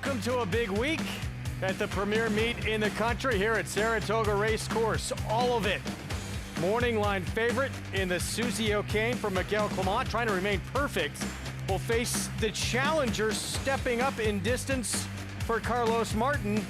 welcome to a big week at the premier meet in the country here at Saratoga Race Course. All of it. Morning line favorite in the Susie O'Kane from Miguel Clement, trying to remain perfect, will face the challenger stepping up in distance for Carlos Martin.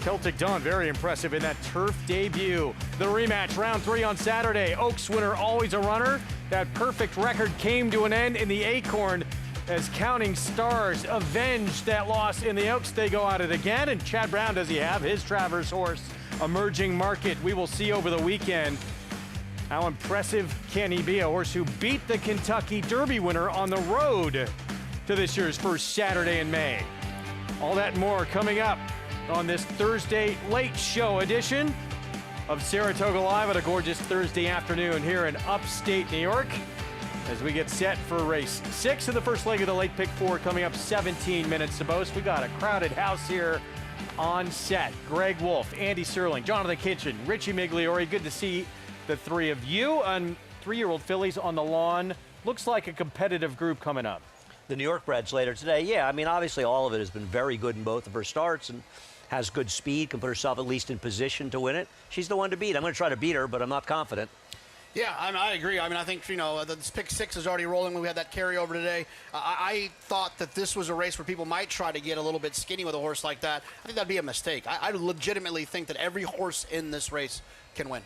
Celtic Dawn, very impressive in that turf debut. The rematch, round 3 on Saturday. Oaks winner, always a runner. That perfect record came to an end in the Acorn as Counting Stars avenged that loss in the Oaks. They go at it again, and Chad Brown, does he have his Travers horse, Emerging Market? We will see over the weekend how impressive can he be, a horse who beat the Kentucky Derby winner on the road to this year's first Saturday in May. All that and more coming up on this Thursday late show edition of Saratoga Live on a gorgeous Thursday afternoon here in upstate New York as we get set for race 6 of the first leg of the late pick 4 coming up 17 minutes to boast. We got a crowded house here on set. Greg Wolf, Andy Serling, Jonathan Kitchen, Richie Migliori. Good to see the three of you on 3-year-old fillies on the lawn. Looks like a competitive group coming up. The New York breds later today. Yeah, I mean, obviously all of it has been very good in both of her starts and has good speed, can put herself at least in position to win it. She's the one to beat. I'm going to try to beat her, but I'm not confident. Yeah, I agree. I mean, I think, this pick 6 is already rolling when we had that carryover today. I thought that this was a race where people might try to get a little bit skinny with a horse like that. I think that'd be a mistake. I legitimately think that every horse in this race can win.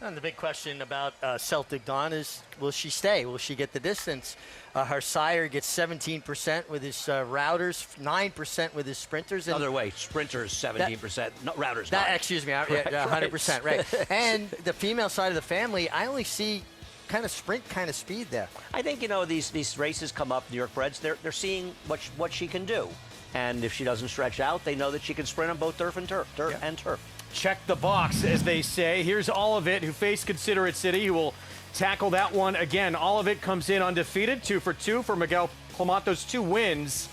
And the big question about Celtic Dawn is, will she stay? Will she get the distance? Her sire gets 17% with his routers, 9% with his sprinters. Other way, sprinters 17%, routers 9. Excuse me, 100%, right. And the female side of the family, I only see kind of sprint kind of speed there. I think, these races come up, New York breds, they're seeing what she can do. And if she doesn't stretch out, they know that she can sprint on both turf and turf. Check the box, as they say. Here's All of It, who faced Considerate City, who will tackle that one again. All of It comes in undefeated, 2 for 2 for Miguel Clement. Those 2 wins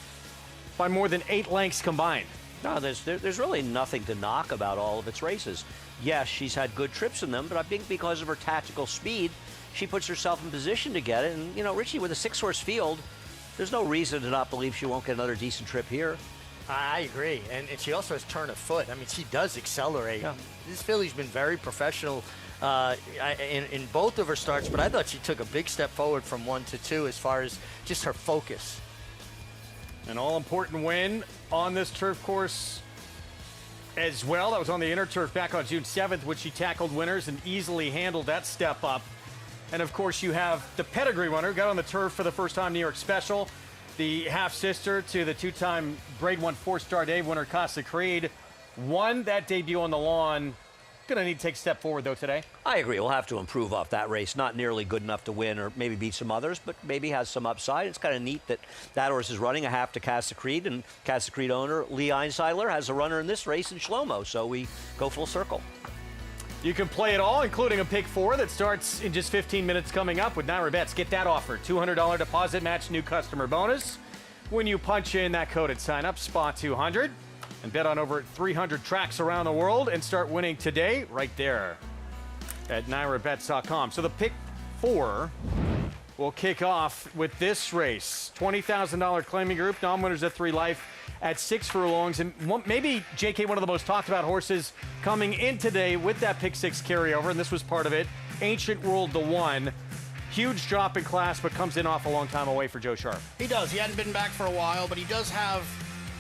by more than 8 lengths combined. No, there's really nothing to knock about all of its races. Yes, she's had good trips in them, but I think because of her tactical speed, she puts herself in position to get it. And, Richie, with a 6-horse field, there's no reason to not believe she won't get another decent trip here. I agree, and she also has turn of foot. I mean, she does accelerate. Yeah. This filly's been very professional in both of her starts, but I thought she took a big step forward from 1 to 2 as far as just her focus. An all-important win on this turf course as well. That was on the inner turf back on June 7th, when she tackled winners and easily handled that step up. And, of course, you have the pedigree runner, got on the turf for the first time, New York Special. The half-sister to the 2-time Grade 1 4-star Dave winner, Casa Creed, won that debut on the lawn. Going to need to take a step forward, though, today. I agree. We'll have to improve off that race. Not nearly good enough to win or maybe beat some others, but maybe has some upside. It's kind of neat that horse is running a half to Casa Creed, and Casa Creed owner Lee Einsiedler has a runner in this race in Shlomo, so we go full circle. You can play it all, including a pick 4 that starts in just 15 minutes coming up with Naira Bets. Get that offer. $200 deposit match, new customer bonus. When you punch in that code at sign up, SPA200, and bet on over 300 tracks around the world and start winning today right there at NairaBets.com. So the pick 4 will kick off with this race. $20,000 claiming group, non-winners at 3 life at 6 furlongs. And maybe, JK, one of the most talked about horses coming in today with that pick 6 carryover, and this was part of it, Ancient World, the 1. Huge drop in class, but comes in off a long time away for Joe Sharp. He does. He hadn't been back for a while, but he does have,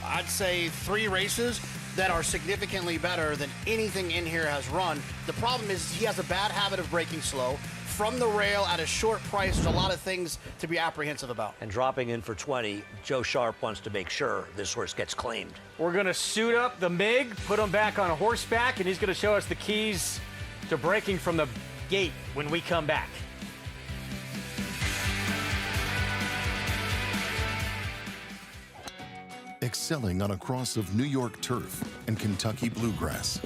I'd say, 3 races that are significantly better than anything in here has run. The problem is he has a bad habit of breaking slow. From the rail at a short price, there's a lot of things to be apprehensive about. And dropping in for 20, Joe Sharp wants to make sure this horse gets claimed. We're going to suit up the MiG, put him back on horseback, and he's going to show us the keys to breaking from the gate when we come back. Excelling on a cross of New York turf and Kentucky bluegrass.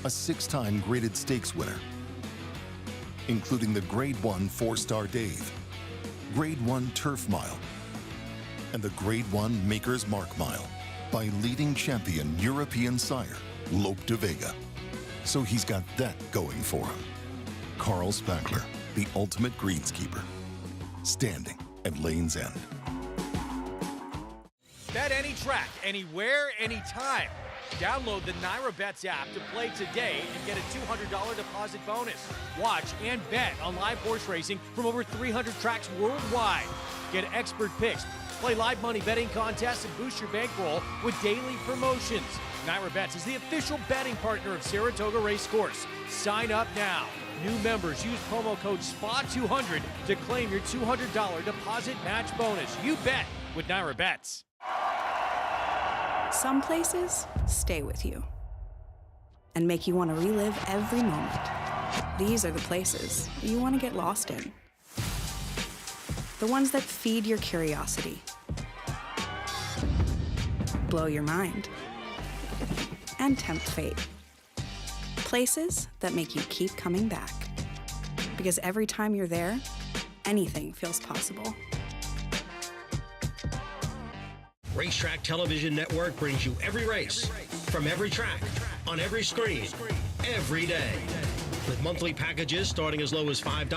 A 6-time graded stakes winner, including the Grade 1 4-star Dave, Grade 1 Turf Mile, and the Grade 1 Maker's Mark Mile by leading champion European sire, Lope de Vega. So he's got that going for him. Carl Spackler, the ultimate greenskeeper, standing at Lane's End. Bet any track, anywhere, anytime. Download the NyraBets app to play today and get a $200 deposit bonus. Watch and bet on live horse racing from over 300 tracks worldwide. Get expert picks, play live money betting contests, and boost your bankroll with daily promotions. NyraBets is the official betting partner of Saratoga Racecourse. Sign up now. New members use promo code SPA200 to claim your $200 deposit match bonus. You bet with NyraBets. Some places stay with you and make you want to relive every moment. These are the places you want to get lost in. The ones that feed your curiosity, blow your mind, and tempt fate. Places that make you keep coming back. Because every time you're there, anything feels possible. Racetrack Television Network brings you every race, from every track, on every screen, every day. With monthly packages starting as low as $5,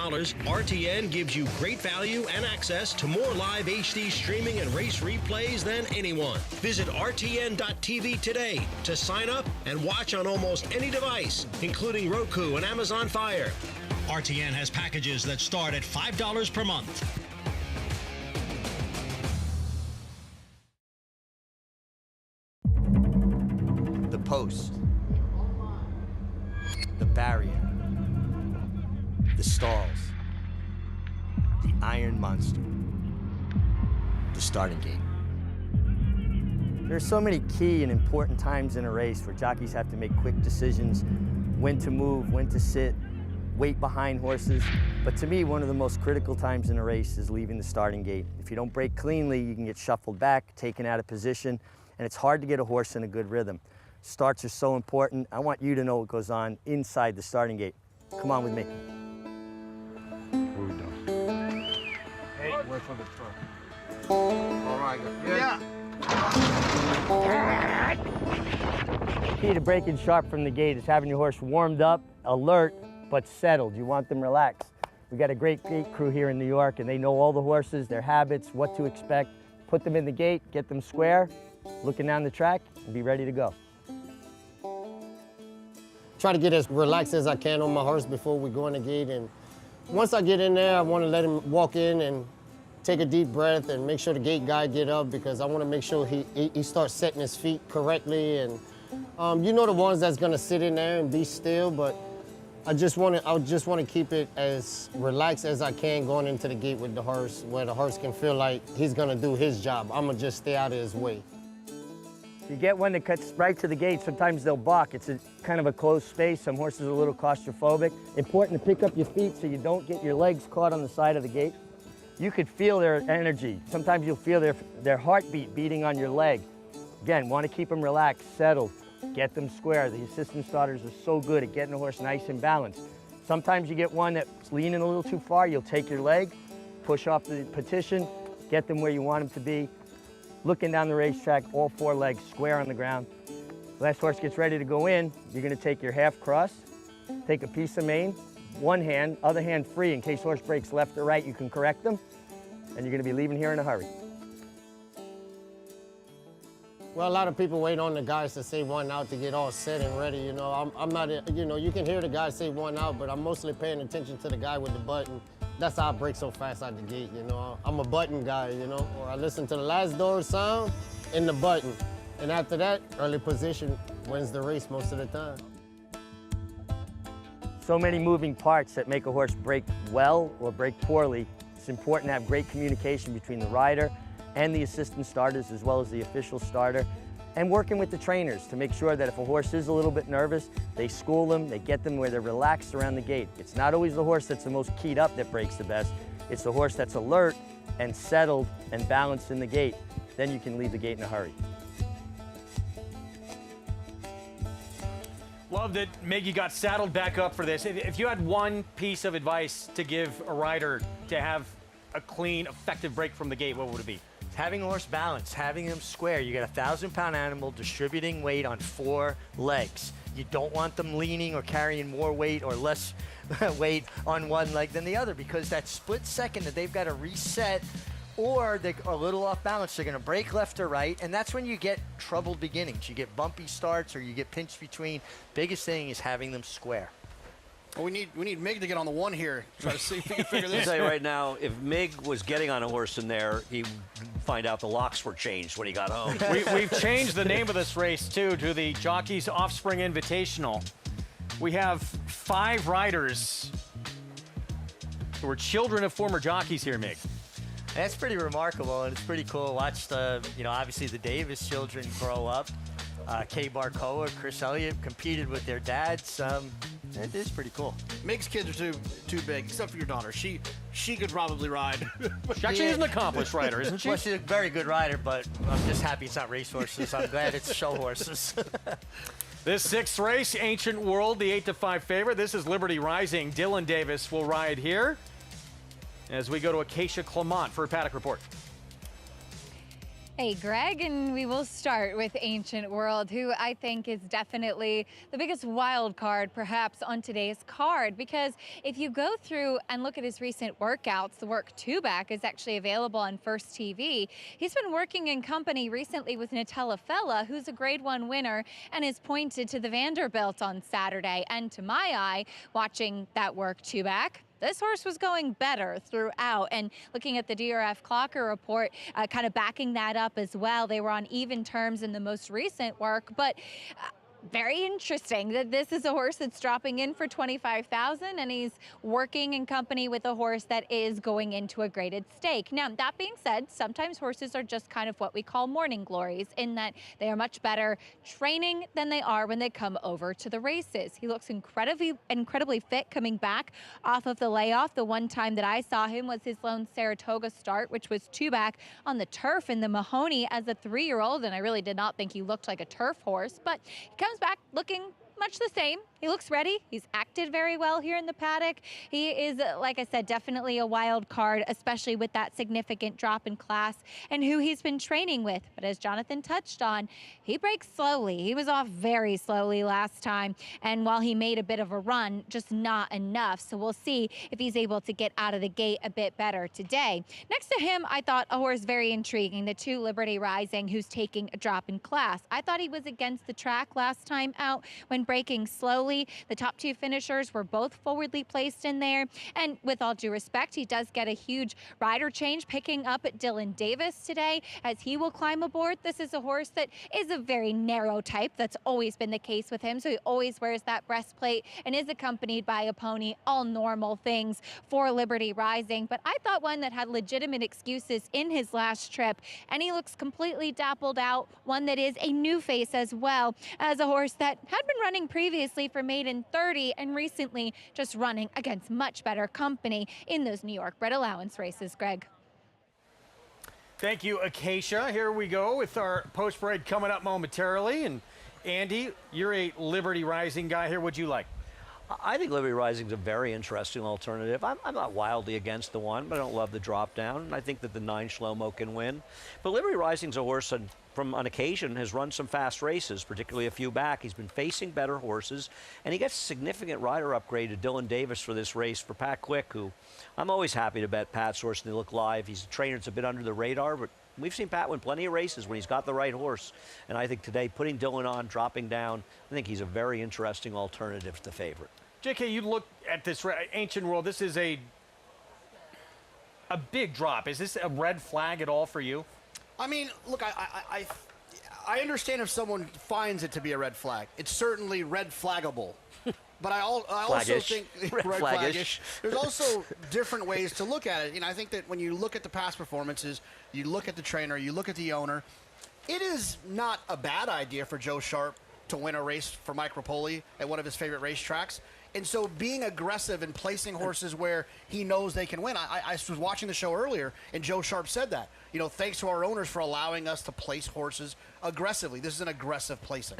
RTN gives you great value and access to more live HD streaming and race replays than anyone. Visit RTN.tv today to sign up and watch on almost any device, including Roku and Amazon Fire. RTN has packages that start at $5 per month. The post, the barrier, the stalls, the iron monster, the starting gate. There's so many key and important times in a race where jockeys have to make quick decisions, when to move, when to sit, wait behind horses. But to me, one of the most critical times in a race is leaving the starting gate. If you don't break cleanly, you can get shuffled back, taken out of position, and it's hard to get a horse in a good rhythm. Starts are so important. I want you to know what goes on inside the starting gate. Come on with me. What we doing? Hey, where's for the truck? All right. Yeah. Key to breaking sharp from the gate is having your horse warmed up, alert, but settled. You want them relaxed. We got a great gate crew here in New York, and they know all the horses, their habits, what to expect. Put them in the gate, get them square, looking down the track, and be ready to go. Try to get as relaxed as I can on my horse before we go in the gate. And once I get in there, I want to let him walk in and take a deep breath and make sure the gate guy get up, because I want to make sure he starts setting his feet correctly. And you know, the ones that's going to sit in there and be still, but I just want to keep it as relaxed as I can going into the gate with the horse, where the horse can feel like he's going to do his job. I'm going to just stay out of his way. You get one that cuts right to the gate, sometimes they'll balk. It's a kind of a closed space. Some horses are a little claustrophobic. Important to pick up your feet so you don't get your legs caught on the side of the gate. You could feel their energy. Sometimes you'll feel their heartbeat beating on your leg. Again, want to keep them relaxed, settled, get them square. The assistant starters are so good at getting the horse nice and balanced. Sometimes you get one that's leaning a little too far, you'll take your leg, push off the petition, get them where you want them to be. Looking down the racetrack, all four legs square on the ground. Last horse gets ready to go in, you're gonna take your half cross, take a piece of mane, one hand, other hand free in case horse breaks left or right, you can correct them, and you're gonna be leaving here in a hurry. Well, a lot of people wait on the guys to say one out to get all set and ready. You know, I'm not, you know, you can hear the guy say one out, but I'm mostly paying attention to the guy with the button. That's how I break so fast out the gate, you know. I'm a button guy, you know. Or I listen to the last door sound and the button. And after that, early position wins the race most of the time. So many moving parts that make a horse break well or break poorly. It's important to have great communication between the rider and the assistant starters, as well as the official starter, and working with the trainers to make sure that if a horse is a little bit nervous, they school them, they get them where they're relaxed around the gate. It's not always the horse that's the most keyed up that breaks the best. It's the horse that's alert and settled and balanced in the gate. Then you can leave the gate in a hurry. Love that Maggie got saddled back up for this. If you had one piece of advice to give a rider to have a clean, effective break from the gate, what would it be? Having a horse balanced, having him square. You got a 1,000-pound animal distributing weight on 4 legs. You don't want them leaning or carrying more weight or less weight on one leg than the other, because that split second that they've got to reset or they are a little off balance. They're going to break left or right, and that's when you get troubled beginnings. You get bumpy starts or you get pinched between. Biggest thing is having them square. Well, we need Mig to get on the one here. Try to see if we can figure I'll this tell you out. right now, if Mig was getting on a horse in there, he'd find out the locks were changed when he got home. We've changed the name of this race, too, to the Jockey's Offspring Invitational. We have 5 riders who are children of former jockeys here, Mig. That's pretty remarkable, and it's pretty cool to watch the, obviously the Davis children grow up. Kay Barcoa, Chris Elliott competed with their dads. It is pretty cool. Mig's kids are too big, except for your daughter. She could probably ride. She actually is an accomplished rider, isn't she? Well, she's a very good rider, but I'm just happy it's not racehorses. I'm glad it's show horses. This 6th race, Ancient World, the 8-5 favorite. This is Liberty Rising. Dylan Davis will ride here as we go to Acacia Clement for a paddock report. Hey, Greg, and we will start with Ancient World, who I think is definitely the biggest wild card perhaps on today's card, because if you go through and look at his recent workouts, the work 2-back is actually available on First TV. He's been working in company recently with Nutella Fella, who's a Grade 1 winner and is pointed to the Vanderbilt on Saturday. And to my eye, watching that work 2-back, this horse was going better throughout, and looking at the DRF Clocker report, kind of backing that up as well. They were on even terms in the most recent work, but very interesting that this is a horse that's dropping in for $25,000, and he's working in company with a horse that is going into a graded stake. Now, that being said, sometimes horses are just kind of what we call morning glories, in that they are much better training than they are when they come over to the races. He looks incredibly fit coming back off of the layoff. The one time that I saw him was his lone Saratoga start, which was 2-back on the turf in the Mahoney as a 3-year-old, and I really did not think he looked like a turf horse, but he comes back looking much the same. He looks ready. He's acted very well here in the paddock. He is, like I said, definitely a wild card, especially with that significant drop in class and who he's been training with. But as Jonathan touched on, he breaks slowly. He was off very slowly last time, and while he made a bit of a run, just not enough. So we'll see if he's able to get out of the gate a bit better today. Next to him, I thought a horse very intriguing, the 2 Liberty Rising, who's taking a drop in class. I thought he was against the track last time out when breaking slowly. The top 2 finishers were both forwardly placed in there. And with all due respect, he does get a huge rider change picking up at Dylan Davis today as he will climb aboard. This is a horse that is a very narrow type. That's always been the case with him. So he always wears that breastplate and is accompanied by a pony. All normal things for Liberty Rising. But I thought one that had legitimate excuses in his last trip. And he looks completely dappled out. One that is a new face as well, as a horse that had been running previously for Maiden 30 and recently just running against much better company in those New York bred allowance races, Greg. Thank you, Acacia. Here we go with our post-parade coming up momentarily. And Andy, you're a Liberty Rising guy here. What'd you like? I think Liberty Rising's a very interesting alternative. I'm not wildly against the one, but I don't love the drop down. I think that the 9 Shlomo can win. But Liberty Rising's a horse that, from on occasion, has run some fast races, particularly a few back. He's been facing better horses, and he gets a significant rider upgrade to Dylan Davis for this race for Pat Quick, who I'm always happy to bet Pat's horse in the Look Live. He's a trainer that's a bit under the radar, but we've seen Pat win plenty of races when he's got the right horse. And I think today, putting Dylan on, dropping down, I think he's a very interesting alternative to the favorite. JK, you look at this Ancient World. This is a big drop. Is this a red flag at all for you? I mean, look, I understand if someone finds it to be a red flag. It's certainly red flaggable. But I also think red flaggish. There's also different ways to look at it. I think that when you look at the past performances, you look at the trainer, you look at the owner, it is not a bad idea for Joe Sharp to win a race for Mike Rapoli at one of his favorite racetracks. And so being aggressive and placing horses where he knows they can win. I was watching the show earlier, and Joe Sharp said that. Thanks to our owners for allowing us to place horses aggressively. This is an aggressive placing.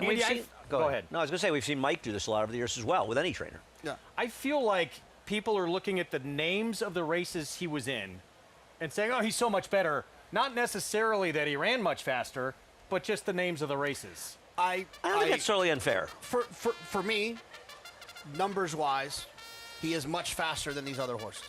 Go ahead. No, I was going to say, we've seen Mike do this a lot over the years as well, with any trainer. Yeah. I feel like people are looking at the names of the races he was in and saying, oh, he's so much better. Not necessarily that he ran much faster, but just the names of the races. I don't think that's totally unfair. For me, numbers-wise, he is much faster than these other horses.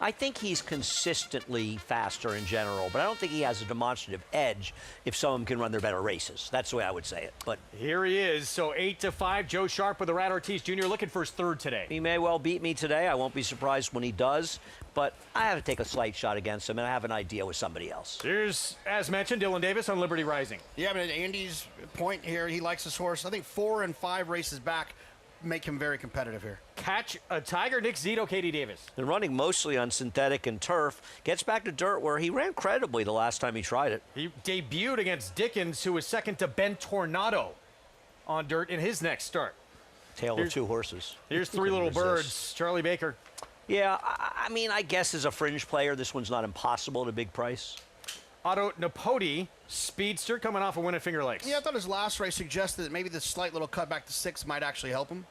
I think he's consistently faster in general, but I don't think he has a demonstrative edge if some of them can run their better races. That's the way I would say it. But here he is. So 8-5. Joe Sharp with the Rat Ortiz Jr. looking for his third today. He may well beat me today. I won't be surprised when he does. But I have to take a slight shot against him, and I have an idea with somebody else. Here's, as mentioned, Dylan Davis on Liberty Rising. Yeah, but Andy's point here, he likes this horse. I think 4 and 5 races back make him very competitive here. Catch a Tiger, Nick Zito, Katie Davis. And running mostly on synthetic and turf, gets back to dirt where he ran creditably the last time he tried it. He debuted against Dickens, who was second to Ben Tornado on dirt in his next start. Tale of two horses. Here's Three Little Birds, Charlie Baker. Yeah, I mean, I guess as a fringe player, this one's not impossible at a big price. Otto Napodi, speedster, coming off a win at Finger Lakes. Yeah, I thought his last race suggested that maybe this slight little cut back to 6 might actually help him.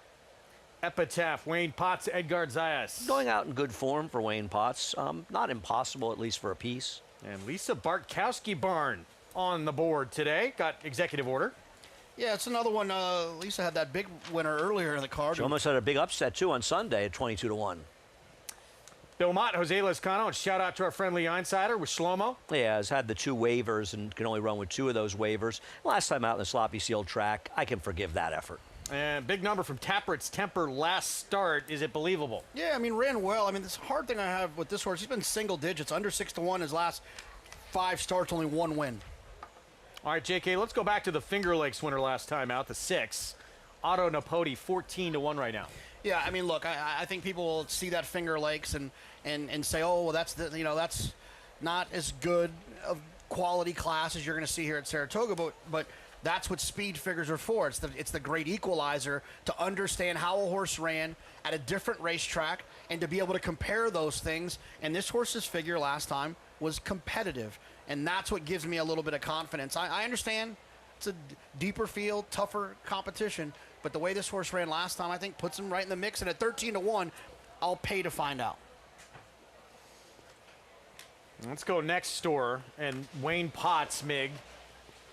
Epitaph, Wayne Potts, Edgard Zayas. Going out in good form for Wayne Potts. Not impossible, at least for a piece. And Lisa Bartkowski Barn on the board today. Got executive order. Yeah, it's another one. Lisa had that big winner earlier in the card. She almost had a big upset, too, on Sunday at 22-1. Bill Mott, Jose Lezcano, and shout out to our friendly insider with Shlomo. Yeah, has had the 2 waivers and can only run with 2 of those waivers. Last time out in the sloppy sealed track, I can forgive that effort. And big number from Tappert's Temper last start. Is it believable? Yeah, I mean, ran well. I mean, this hard thing I have with this horse, he's been single digits, under 6-1 his last 5 starts, only 1 win. All right, JK, let's go back to the Finger Lakes winner last time out, the 6. Otto Napodi, 14-1 right now. Yeah, I mean, look, I think people will see that Finger Lakes and say, oh, well, that's that's not as good of quality class as you're going to see here at Saratoga, but that's what speed figures are for. It's the great equalizer to understand how a horse ran at a different racetrack and to be able to compare those things. And this horse's figure last time was competitive, and that's what gives me a little bit of confidence. I understand it's a deeper field, tougher competition, but the way this horse ran last time, I think, puts him right in the mix. And at 13-1, I'll pay to find out. Let's go next door. And Wayne Potts, Mig,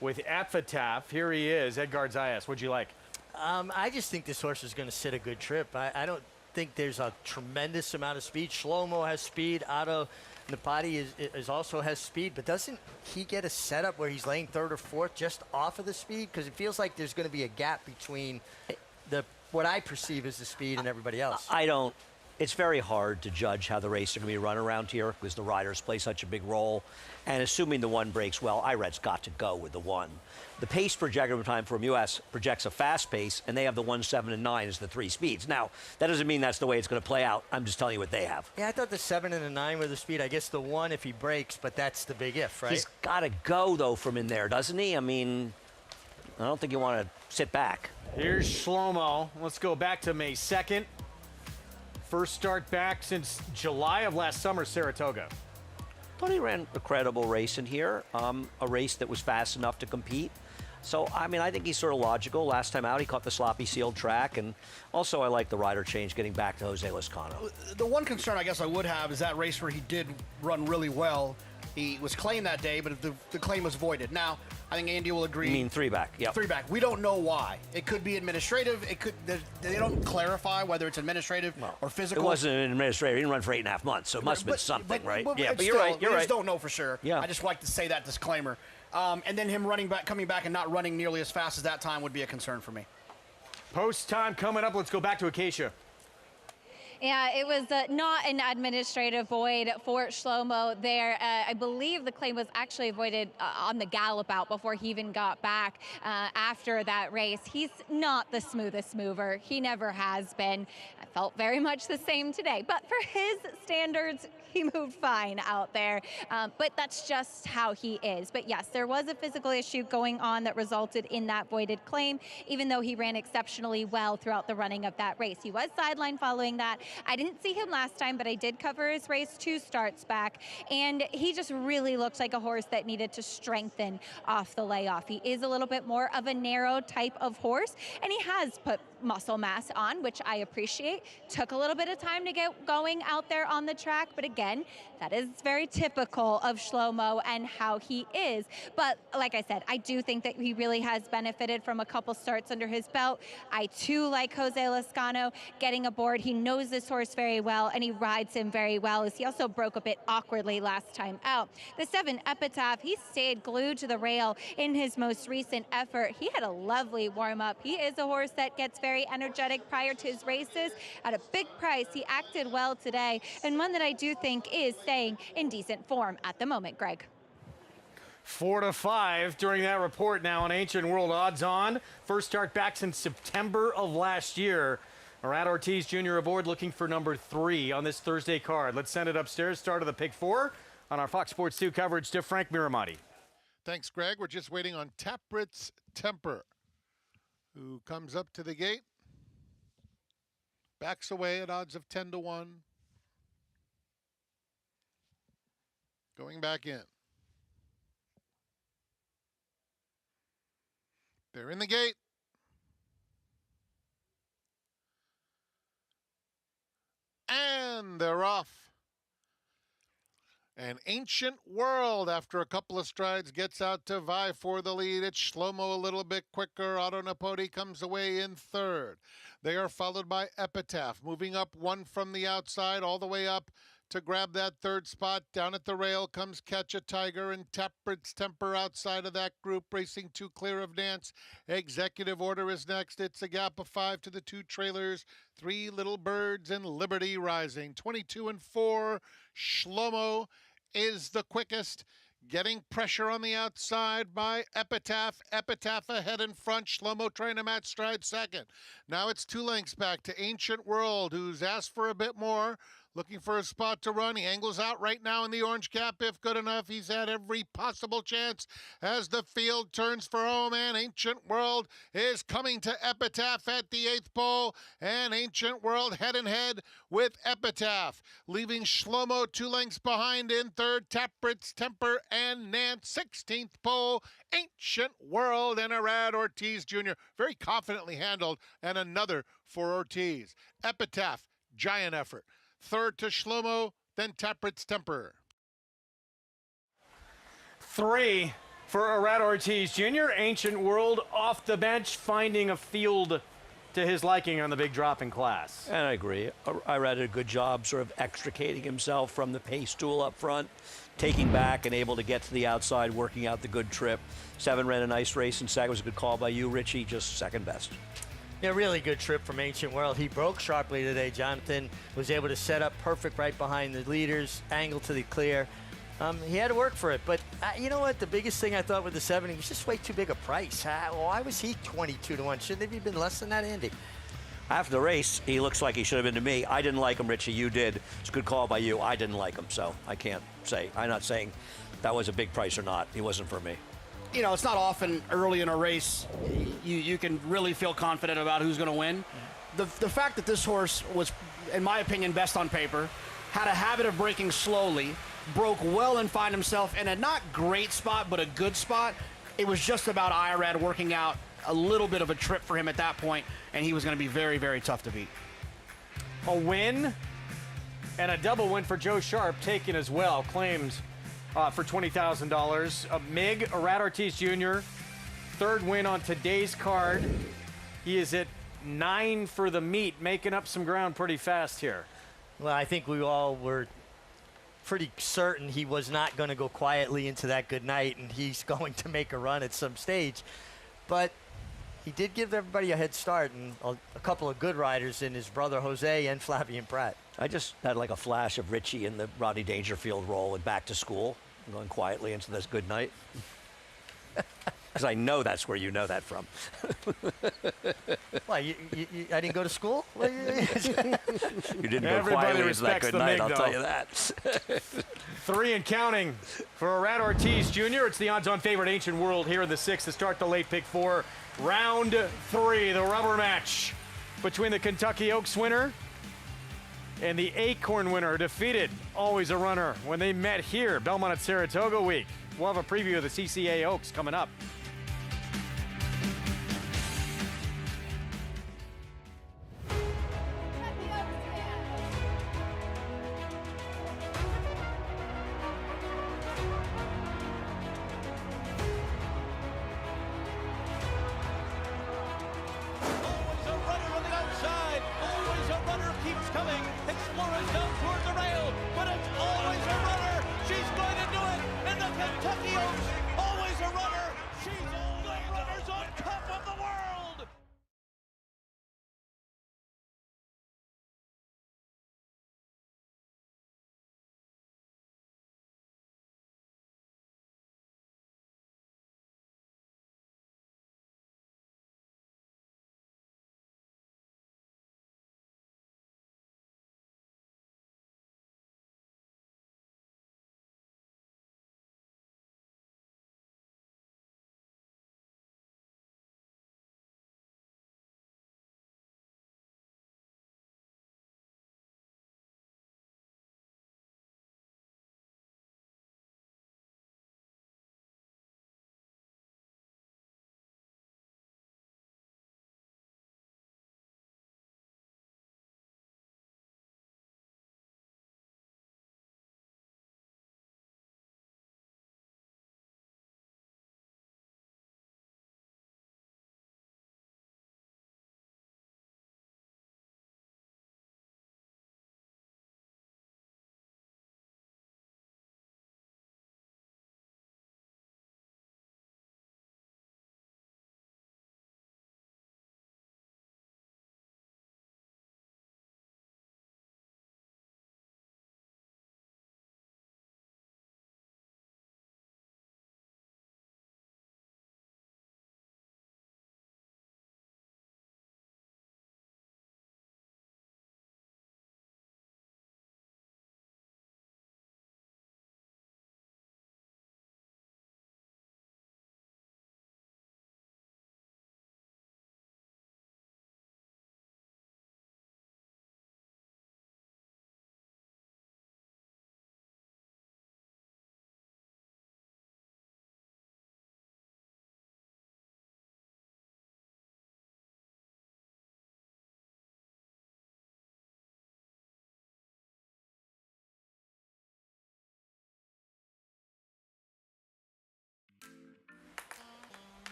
with Epitaph. Here he is, Edgard Zayas. What'd you like? I just think this horse is going to sit a good trip. I don't think there's a tremendous amount of speed. Shlomo has speed. Otto Napodi is also has speed, but doesn't he get a setup where he's laying 3rd or 4th just off of the speed? Because it feels like there's going to be a gap between what I perceive as the speed and everybody else. I don't. It's very hard to judge how the race is going to be run around here because the riders play such a big role. And assuming the 1 breaks well, IRAD's got to go with the 1. The pace projector time from US projects a fast pace, and they have the 1, 7, and 9 as the 3 speeds. Now, that doesn't mean that's the way it's going to play out. I'm just telling you what they have. Yeah, I thought the 7 and the 9 were the speed. I guess the 1 if he breaks, but that's the big if, right? He's got to go, though, from in there, doesn't he? I mean, I don't think you want to sit back. Here's Shlomo. Let's go back to May 2nd. First start back since July of last summer, Saratoga. Thought he ran a credible race in here, a race that was fast enough to compete. So, I mean, I think he's sort of logical. Last time out, he caught the sloppy sealed track, and also I like the rider change getting back to Jose Lezcano. The one concern I guess I would have is that race where he did run really well. He was claimed that day, but the claim was voided. Now, I think Andy will agree. You mean 3-back? Yeah. 3-back. We don't know why. It could be administrative. It could. They don't clarify whether it's administrative or physical. It wasn't administrative. He didn't run for 8.5 months, so it must have been something, right? But yeah, but still, you're right. You're we right. just don't know for sure. Yeah. I just like to say that disclaimer. And then him coming back and not running nearly as fast as that time would be a concern for me. Post time coming up. Let's go back to Acacia. Yeah, it was not an administrative void for Shlomo there. I believe the claim was actually voided on the gallop out before he even got back after that race. He's not the smoothest mover. He never has been. I felt very much the same today. But for his standards, he moved fine out there. But that's just how he is. But yes, there was a physical issue going on that resulted in that voided claim, even though he ran exceptionally well throughout the running of that race. He was sidelined following that. I didn't see him last time, but I did cover his race 2 starts back, and he just really looked like a horse that needed to strengthen off the layoff. He is a little bit more of a narrow type of horse, and he has put muscle mass on, which I appreciate. Took a little bit of time to get going out there on the track, but again, that is very typical of Shlomo and how he is. But like I said, I do think that he really has benefited from a couple starts under his belt. I too like Jose Lezcano getting aboard. He knows this horse very well, and he rides him very well, as he also broke a bit awkwardly last time out. The 7, Epitaph, he stayed glued to the rail in his most recent effort. He had a lovely warm-up. He is a horse that gets very energetic prior to his races. At a big price, he acted well today, and one that I do think is staying in decent form at the moment, Greg. 4 to 5 during that report now on Ancient World odds on. First start back since September of last year. Arad Ortiz Jr. aboard looking for number 3 on this Thursday card. Let's send it upstairs. Start of the pick 4 on our Fox Sports 2 coverage to Frank Miramati. Thanks, Greg. We're just waiting on Taprit's Temper, who comes up to the gate, backs away at odds of 10 to 1. Going back in. They're in the gate. And they're off. An Ancient World, after a couple of strides, gets out to vie for the lead. It's Shlomo a little bit quicker. Otto Napodi comes away in third. They are followed by Epitaph, moving up 1 from the outside all the way up to grab that third spot. Down at the rail comes Catch a Tiger, and Taprit's Temper outside of that group, racing 2 clear of Nance. Executive Order is next. It's a gap of 5 to the 2 trailers. 3 Little Birds and Liberty Rising. 22 and 4. Shlomo is the quickest. Getting pressure on the outside by Epitaph. Epitaph ahead in front. Shlomo trying to match stride second. Now it's 2 lengths back to Ancient World, who's asked for a bit more. Looking for a spot to run. He angles out right now in the orange cap. If good enough, he's had every possible chance as the field turns for home. And Ancient World is coming to Epitaph at the 8th pole. And Ancient World head and head with Epitaph, leaving Shlomo 2 lengths behind in third. Taprit's Temper and Nance, 16th pole. Ancient World and Arad Ortiz Jr. very confidently handled, and another for Ortiz. Epitaph, giant effort. Third to Shlomo, then Taprit's Temper. 3 for Arad Ortiz Jr. Ancient World off the bench, finding a field to his liking on the big drop in class. And I agree. Arad did a good job sort of extricating himself from the pace tool up front, taking back and able to get to the outside, working out the good trip. 7 ran a nice race, and second was a good call by you, Richie, just second best. Yeah, really good trip from Ancient World. He broke sharply today. Jonathan was able to set up perfect right behind the leaders, angle to the clear. He had to work for it, but you know what? The biggest thing I thought with the 7, he was just way too big a price. Why was he 22 to 1? Shouldn't he have been less than that, Andy? After the race, he looks like he should have been to me. I didn't like him, Richie. You did. It's a good call by you. I didn't like him, so I can't say. I'm not saying that was a big price or not. He wasn't for me. You know, it's not often early in a race you can really feel confident about who's going to win. The fact that this horse was, in my opinion, best on paper, had a habit of breaking slowly, broke well and found himself in a not great spot, but a good spot. It was just about Irad working out a little bit of a trip for him at that point, and he was going to be very, very tough to beat. A win and a double win for Joe Sharp, taken as well, claimed for $20,000. Mig, Arad Ortiz Jr., third win on today's card. He is at 9 for the meet, making up some ground pretty fast here. Well, I think we all were pretty certain he was not going to go quietly into that good night, and he's going to make a run at some stage. But he did give everybody a head start, and a couple of good riders in his brother Jose and Flavian Pratt. I just had like a flash of Richie in the Rodney Dangerfield role in Back to School, going quietly into this good night. Because I know that's where you know that from. Why, I didn't go to school? You didn't go quietly into that good night, I'll tell you that. 3 and counting for Arad Ortiz Jr. It's the odds-on favorite Ancient World here in the 6th to start the late pick 4. Round 3, the rubber match between the Kentucky Oaks winner and the Acorn winner, defeated, always a runner, when they met here, Belmont at Saratoga week. We'll have a preview of the CCA Oaks coming up.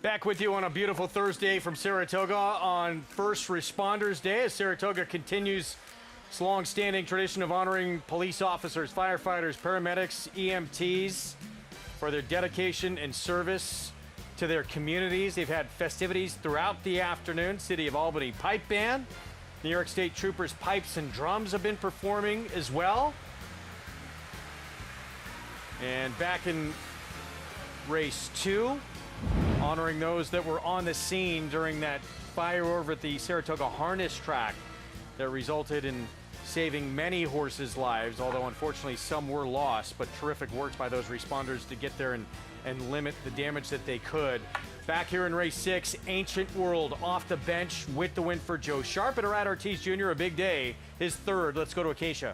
Back with you on a beautiful Thursday from Saratoga on First Responders Day as Saratoga continues its long-standing tradition of honoring police officers, firefighters, paramedics, EMTs for their dedication and service to their communities. They've had festivities throughout the afternoon. City of Albany Pipe Band, New York State Troopers Pipes and Drums have been performing as well. And back in race 2, honoring those that were on the scene during that fire over at the Saratoga harness track that resulted in saving many horses' lives, although unfortunately some were lost, but terrific work by those responders to get there and limit the damage that they could. Back here in race 6, Ancient World off the bench with the win for Joe Sharp. And Arad Ortiz Jr., a big day, his third. Let's go to Acacia.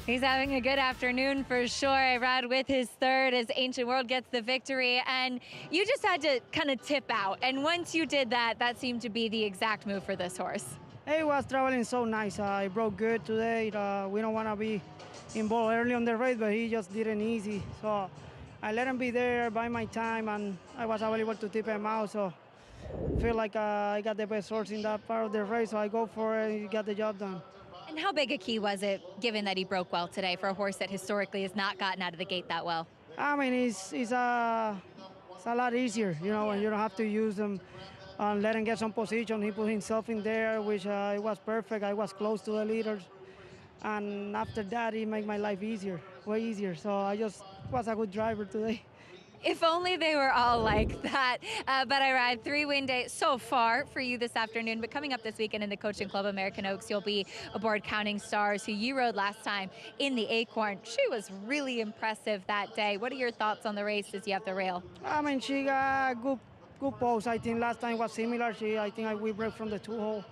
He's having a good afternoon for sure. Rad with his third as Ancient World gets the victory. And you just had to kind of tip out. And once you did that, that seemed to be the exact move for this horse. He was traveling so nice. He broke good today. We don't want to be involved early on the race, but he just did it easy. So I let him be there by my time, and I was able to tip him out. So I feel like I got the best horse in that part of the race, so I go for it and he got the job done. And how big a key was it, given that he broke well today, for a horse that historically has not gotten out of the gate that well? I mean, it's a lot easier, you know, when you don't have to use them and let him get some position. He put himself in there, which it was perfect. I was close to the leaders. And after that, he made my life easier, way easier. So I just was a good driver today. If only they were all like that. But I ride 3-win day so far for you this afternoon. But coming up this weekend in the Coaching Club American Oaks, you'll be aboard Counting Stars, who you rode last time in the Acorn. She was really impressive that day. What are your thoughts on the race as you have the rail? I mean, she got good pose. I think last time was similar. I think we broke from the 2-hole.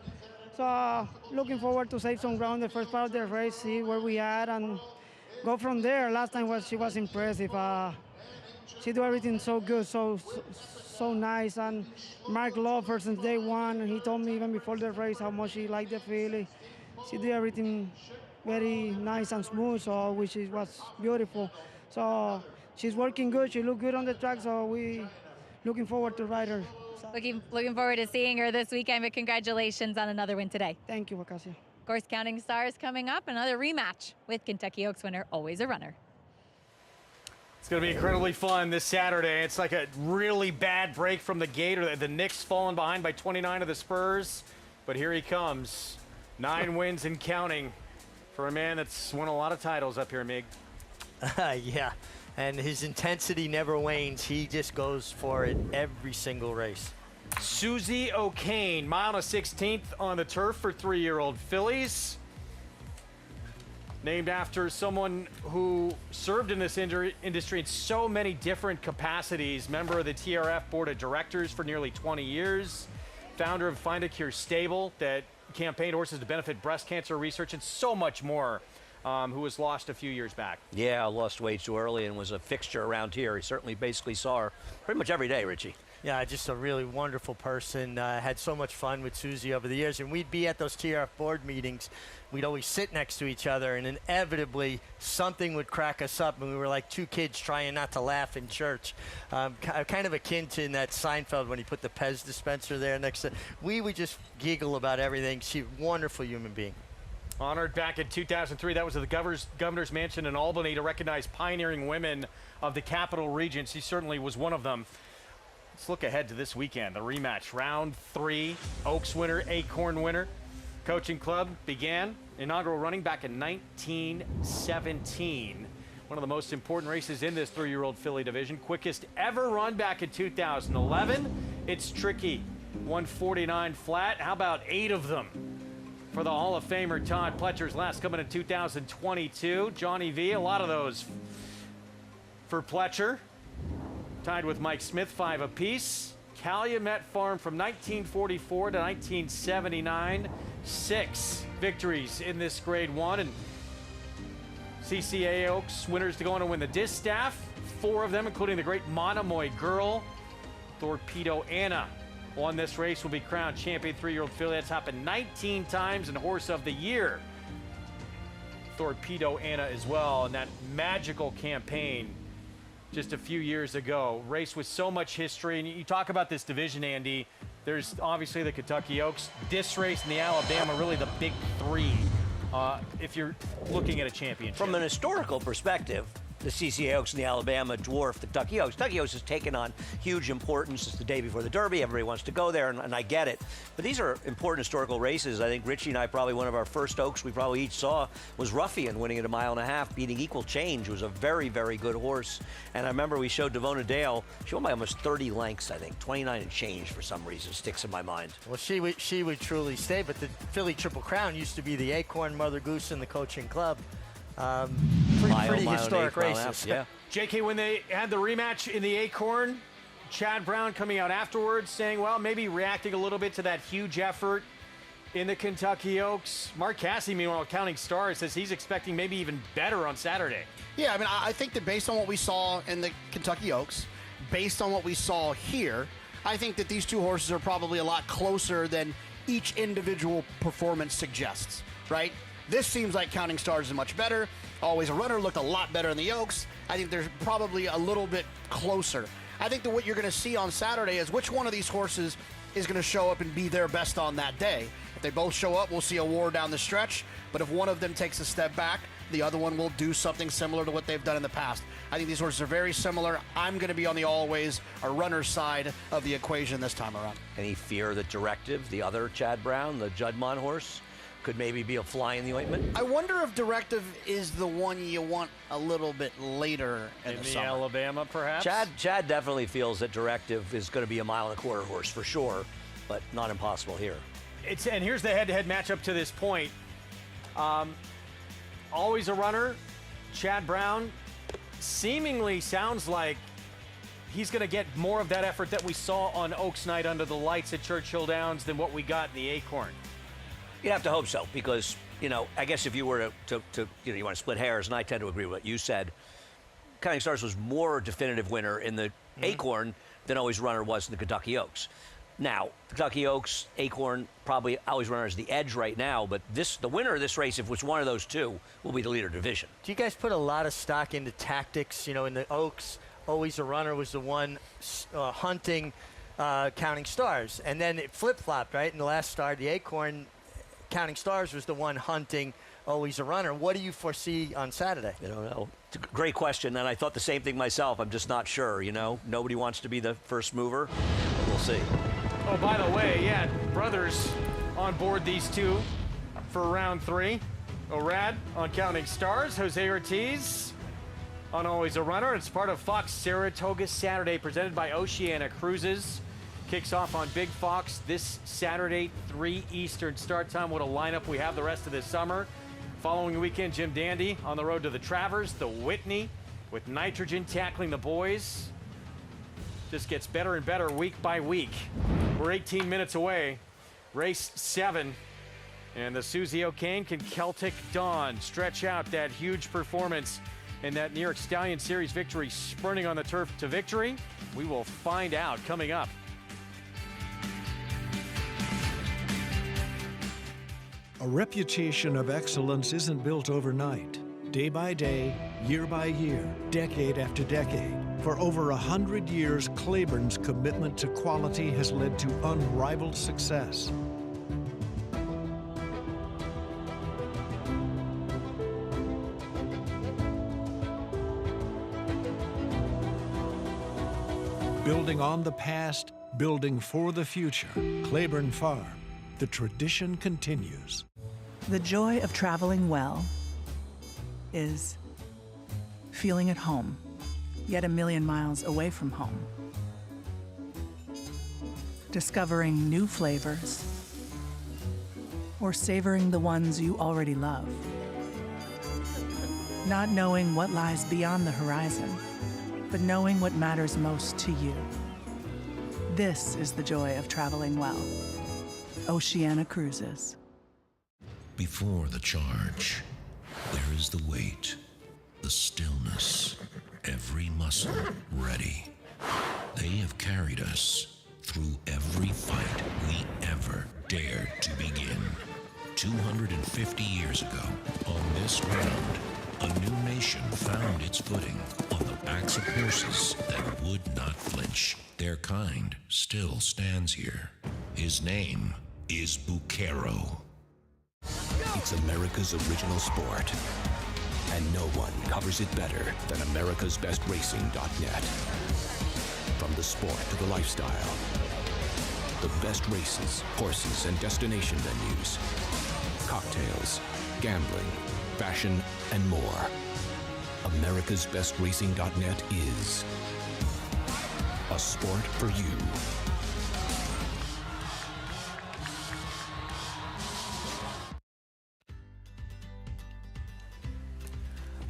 So looking forward to save some ground the first part of the race, see where we at, and go from there. Last time she was impressive. She do everything so good, so nice. And Mark loved her since day one. He told me even before the race how much he liked the filly. She did everything very nice and smooth, so which was beautiful. So she's working good. She looked good on the track, so we looking forward to ride her. Looking forward to seeing her this weekend, but congratulations on another win today. Thank you, Acacia. Of course, Counting Stars coming up, another rematch with Kentucky Oaks winner, always a runner. It's going to be incredibly fun this Saturday. It's like a really bad break from the gate, or the Knicks falling behind by 29 of the Spurs. But here he comes. 9 wins and counting for a man that's won a lot of titles up here, Mig. Yeah, and his intensity never wanes. He just goes for it every single race. Susie O'Kane, mile and a 16th on the turf for 3-year-old fillies. Named after someone who served in this industry in so many different capacities. Member of the TRF Board of Directors for nearly 20 years. Founder of Find a Cure Stable that campaigned horses to benefit breast cancer research and so much more. Who was lost a few years back. Yeah, lost way too early and was a fixture around here. He certainly basically saw her pretty much every day, Richie. Yeah, just a really wonderful person. Had so much fun with Susie over the years. And we'd be at those TRF board meetings. We'd always sit next to each other, and inevitably something would crack us up, and we were like two kids trying not to laugh in church. Kind of akin to in that Seinfeld when he put the Pez dispenser there next to. We would just giggle about everything. She's a wonderful human being. Honored back in 2003, that was at the governor's mansion in Albany to recognize pioneering women of the Capital Region. She certainly was one of them. Let's look ahead to this weekend, the rematch. Round 3, Oaks winner, Acorn winner. Coaching Club began inaugural running back in 1917. One of the most important races in this 3-year-old filly division. Quickest ever run back in 2011. It's tricky. 149 flat. How about 8 of them for the Hall of Famer Todd Pletcher's last coming in 2022. Johnny V, a lot of those for Pletcher. Tied with Mike Smith, 5 apiece. Calumet Farm from 1944 to 1979. 6 victories in this Grade 1. And CCA Oaks winners to go on and win the Distaff. 4 of them, including the great Monomoy Girl. Torpedo Anna won this race, will be crowned champion 3-year-old filly. That's happened 19 times in Horse of the Year. Torpedo Anna as well, and that magical campaign just a few years ago. Race with so much history. And you talk about this division, Andy. There's obviously the Kentucky Oaks, this race, and the Alabama, really the big three if you're looking at a championship. From an historical perspective, the CCA Oaks and the Alabama dwarf the Kentucky Oaks. Kentucky Oaks has taken on huge importance. It's the day before the Derby. Everybody wants to go there, and I get it. But these are important historical races. I think Richie and I, probably one of our first Oaks we probably each saw was Ruffian winning at 1.5 miles, beating Equal Change, who was a very, very good horse. And I remember we showed Devona Dale. She won by almost 30 lengths, I think. 29 and change for some reason sticks in my mind. Well, she would truly stay, but the Philly Triple Crown used to be the Acorn, Mother Goose, and the Coaching Club. Pretty historic races. Yeah. JK, when they had the rematch in the Acorn, Chad Brown coming out afterwards saying, well, maybe reacting a little bit to that huge effort in the Kentucky Oaks. Mark Cassidy, meanwhile, Counting Stars, says he's expecting maybe even better on Saturday. Yeah, I mean, I think that based on what we saw in the Kentucky Oaks, based on what we saw here, I think that these two horses are probably a lot closer than each individual performance suggests, right? This seems like Counting Stars is much better. Always a Runner looked a lot better in the Oaks. I think they're probably a little bit closer. I think that what you're going to see on Saturday is which one of these horses is going to show up and be their best on that day. If they both show up, we'll see a war down the stretch. But if one of them takes a step back, the other one will do something similar to what they've done in the past. I think these horses are very similar. I'm going to be on the always a runner side of the equation this time around. Any fear that Directive, the other Chad Brown, the Juddmonte horse, could maybe be a fly in the ointment? I wonder if Directive is the one you want a little bit later in the summer. Alabama, perhaps? Chad definitely feels that Directive is going to be a 1.25 mile horse for sure, but not impossible here. And here's the head-to-head matchup to this point. Always a Runner, Chad Brown, seemingly sounds like he's going to get more of that effort that we saw on Oaks Night under the lights at Churchill Downs than what we got in the Acorn. You'd have to hope so, because, I guess if you were to you want to split hairs, and I tend to agree with what you said, Counting Stars was more definitive winner in the Acorn than Always Runner was in the Kentucky Oaks. Now, Kentucky Oaks, Acorn, probably Always Runner is the edge right now, but the winner of this race, if it's one of those two, will be the leader division. Do you guys put a lot of stock into tactics? In the Oaks, Always a Runner was the one hunting Counting Stars, and then it flip-flopped, right? In the last start, the Acorn, Counting Stars was the one hunting Always a Runner. What do you foresee on Saturday? I don't know. It's a great question, and I thought the same thing myself. I'm just not sure, Nobody wants to be the first mover. We'll see. Oh, by the way, yeah, brothers on board these two for round 3. O'Rad on Counting Stars, Jose Ortiz on Always a Runner. It's part of Fox Saratoga Saturday, presented by Oceana Cruises. Kicks off on Big Fox this Saturday, 3 Eastern start time. What a lineup we have the rest of this summer. Following weekend, Jim Dandy on the road to the Travers, the Whitney, with Nitrogen tackling the boys. Just gets better and better week by week. We're 18 minutes away. Race 7. And the Susie O'Kane can Celtic Dawn stretch out that huge performance in that New York Stallion Series victory, sprinting on the turf to victory? We will find out coming up. A reputation of excellence isn't built overnight. Day by day, year by year, decade after decade. For over 100 years, Claiborne's commitment to quality has led to unrivaled success. Building on the past, building for the future. Claiborne Farm. The tradition continues. The joy of traveling well is feeling at home, yet 1,000,000 miles away from home. Discovering new flavors, or savoring the ones you already love. Not knowing what lies beyond the horizon, but knowing what matters most to you. This is the joy of traveling well. Oceana Cruises. Before the charge, there is the wait, the stillness, every muscle ready. They have carried us through every fight we ever dared to begin. 250 years ago, on this ground, a new nation found its footing, a on the backs of horses that would not flinch. Their kind still stands here. His name is Bucero. It's America's original sport, and no one covers it better than americasbestracing.net. From the sport to the lifestyle, the best races, horses, and destination venues, cocktails, gambling, fashion, and more. americasbestracing.net is a sport for you.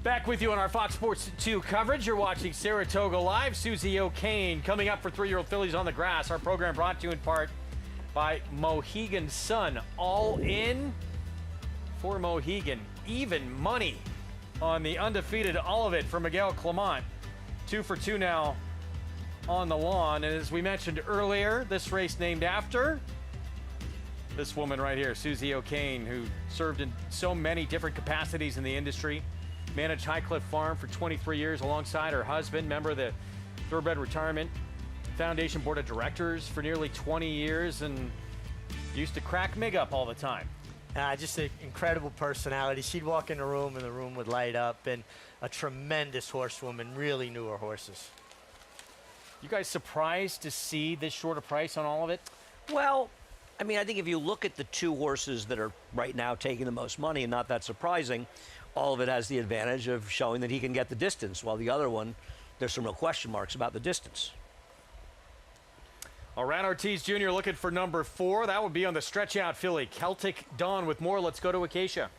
Back with you on our Fox Sports 2 coverage. You're watching Saratoga Live. Susie O'Kane coming up for 3-year-old fillies on the grass. Our program brought to you in part by Mohegan Sun. All in for Mohegan. Even money on the undefeated Olivet for Miguel Clement. 2 for 2 now on the lawn. And as we mentioned earlier, this race named after this woman right here, Susie O'Kane, who served in so many different capacities in the industry. Managed High Cliff Farm for 23 years alongside her husband, member of the Thoroughbred Retirement Foundation Board of Directors for nearly 20 years, and used to crack Mig up all the time. Just an incredible personality. She'd walk in the room and the room would light up, and a tremendous horsewoman, really knew her horses. You guys surprised to see this short a price on all of it? Well, I mean, I think if you look at the two horses that are right now taking the most money, and not that surprising, all of it has the advantage of showing that he can get the distance, while the other one, there's some real question marks about the distance. Rad Ortiz Jr. looking for number 4. That would be on the stretch-out filly. Celtic Dawn with more. Let's go to Acacia.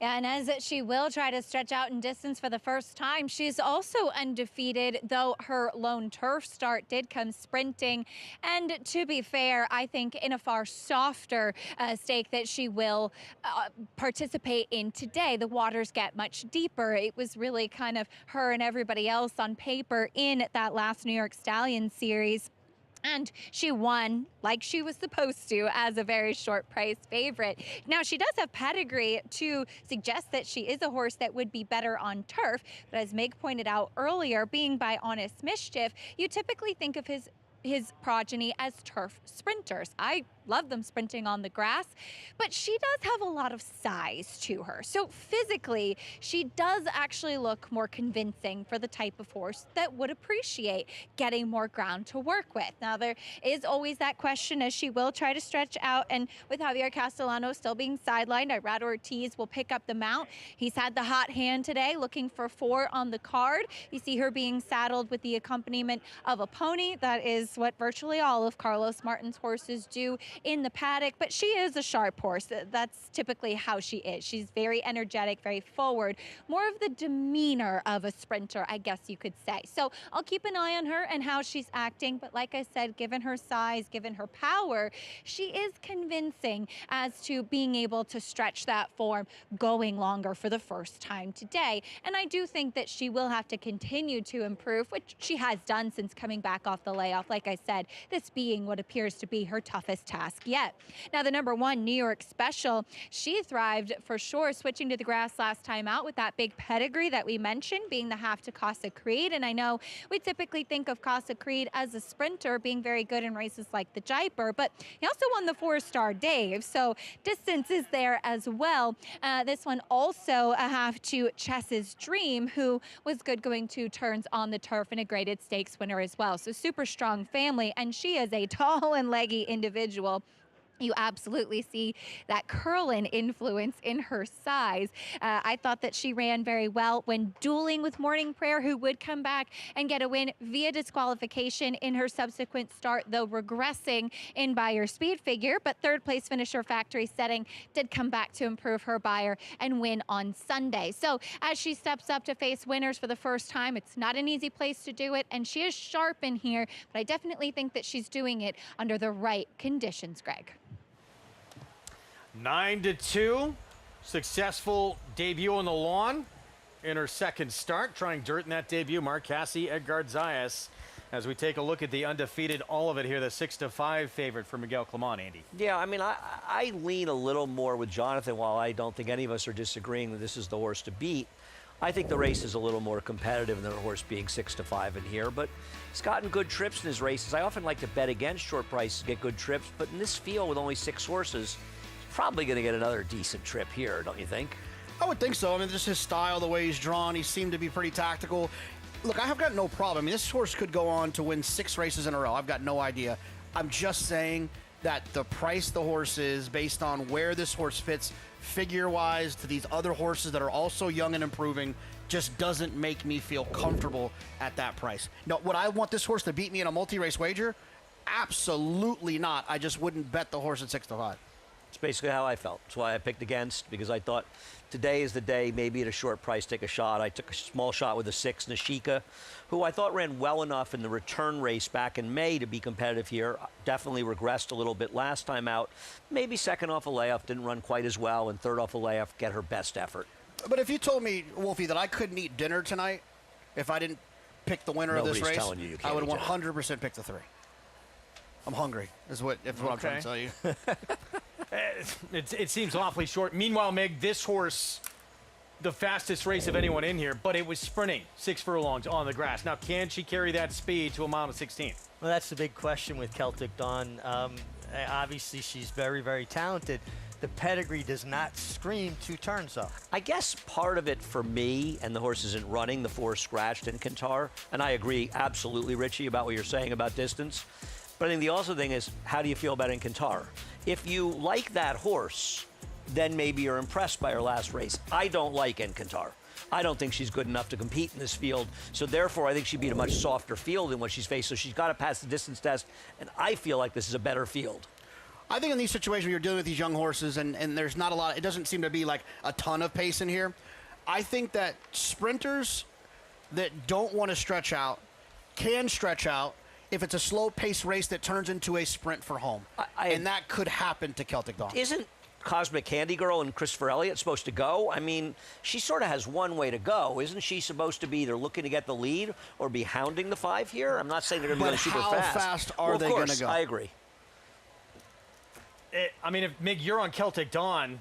And as she will try to stretch out in distance for the first time, she's also undefeated, though her lone turf start did come sprinting. And to be fair, I think in a far softer stake that she will participate in today. The waters get much deeper. It was really kind of her and everybody else on paper in that last New York Stallion series. And she won like she was supposed to as a very short price favorite. Now, she does have pedigree to suggest that she is a horse that would be better on turf. But as Meg pointed out earlier, being by Honest Mischief, you typically think of his progeny as turf sprinters. I love them sprinting on the grass, but she does have a lot of size to her. So physically, she does actually look more convincing for the type of horse that would appreciate getting more ground to work with. Now, there is always that question as she will try to stretch out, and with Javier Castellano still being sidelined, Rad Ortiz will pick up the mount. He's had the hot hand today, looking for 4 on the card. You see her being saddled with the accompaniment of a pony. That is what virtually all of Carlos Martin's horses do in the paddock, but she is a sharp horse. That's typically how she is. She's very energetic, very forward, more of the demeanor of a sprinter, I guess you could say. So I'll keep an eye on her and how she's acting, but like I said, given her size, given her power, she is convincing as to being able to stretch that form going longer for the first time today. And I do think that she will have to continue to improve, which she has done since coming back off the layoff. Like I said, this being what appears to be her toughest task yet. Now, the number 1 New York Special, she thrived for sure switching to the grass last time out with that big pedigree that we mentioned, being the half to Casa Creed. And I know we typically think of Casa Creed as a sprinter, being very good in races like the Jaipur, but he also won the 4-star Dave, so distance is there as well. This one also a half to Chess's Dream, who was good going 2 turns on the turf and a graded stakes winner as well. So super strong family, and she is a tall and leggy individual. You absolutely see that curling influence in her size. I thought that she ran very well when dueling with Morning Prayer, who would come back and get a win via disqualification in her subsequent start, though regressing in Beyer speed figure. But 3rd place finisher Factory Setting did come back to improve her Beyer and win on Sunday. So as she steps up to face winners for the first time, it's not an easy place to do it, and she is sharp in here, but I definitely think that she's doing it under the right conditions, Greg. 9-2, successful debut on the lawn in her second start, trying dirt in that debut. Mark Casse, Edgard Zayas, as we take a look at the undefeated Olivet here, the 6-5 favorite for Miguel Clement, Andy. Yeah, I mean, I lean a little more with Jonathan, while I don't think any of us are disagreeing that this is the horse to beat. I think the race is a little more competitive than a horse being 6-5 in here, but he's gotten good trips in his races. I often like to bet against short prices, get good trips, but in this field with only 6 horses, he's probably going to get another decent trip here, don't you think? I would think so. I mean, just his style, the way he's drawn, he seemed to be pretty tactical. Look, I have got no problem. I mean, this horse could go on to win 6 races in a row. I've got no idea. I'm just saying that the price the horse is based on where this horse fits figure-wise to these other horses that are also young and improving just doesn't make me feel comfortable at that price. Now, would I want this horse to beat me in a multi-race wager? Absolutely not. I just wouldn't bet the horse at 6-5. It's basically how I felt. That's why I picked against, because I thought today is the day, maybe at a short price, take a shot. I took a small shot with a 6, Nishika, who I thought ran well enough in the return race back in May to be competitive here. Definitely regressed a little bit last time out. Maybe second off a layoff, didn't run quite as well, and third off a layoff, get her best effort. But if you told me, Wolfie, that I couldn't eat dinner tonight if I didn't pick the winner of this race, I would 100% pick the 3. I'm hungry, is what I'm trying to tell you. It seems awfully short. Meanwhile, Meg, this horse, the fastest race of anyone in here, but it was sprinting 6 furlongs on the grass. Now, can she carry that speed to a mile and 16? Well, that's the big question with Celtic Dawn. Obviously, she's very, very talented. The pedigree does not scream 2 turns, though. I guess part of it for me, and the horse isn't running, the 4 scratched in Qatar, and I agree absolutely, Richie, about what you're saying about distance. But I think the also thing is, how do you feel about in Qatar? If you like that horse, then maybe you're impressed by her last race. I don't like Qatar. I don't think she's good enough to compete in this field. So therefore, I think she'd beat a much softer field than what she's faced. So she's got to pass the distance test. And I feel like this is a better field. I think in these situations where you're dealing with these young horses and there's not a lot, it doesn't seem to be like a ton of pace in here. I think that sprinters that don't want to stretch out can stretch out if it's a slow-paced race that turns into a sprint for home. And that could happen to Celtic Dawn. Isn't Cosmic Candy Girl and Christopher Elliott supposed to go? I mean, she sort of has one way to go. Isn't she supposed to be either looking to get the lead or be hounding the 5 here? I'm not saying they're going to be super fast. But how fast are they going to go? I agree. I mean, if Mig, you're on Celtic Dawn,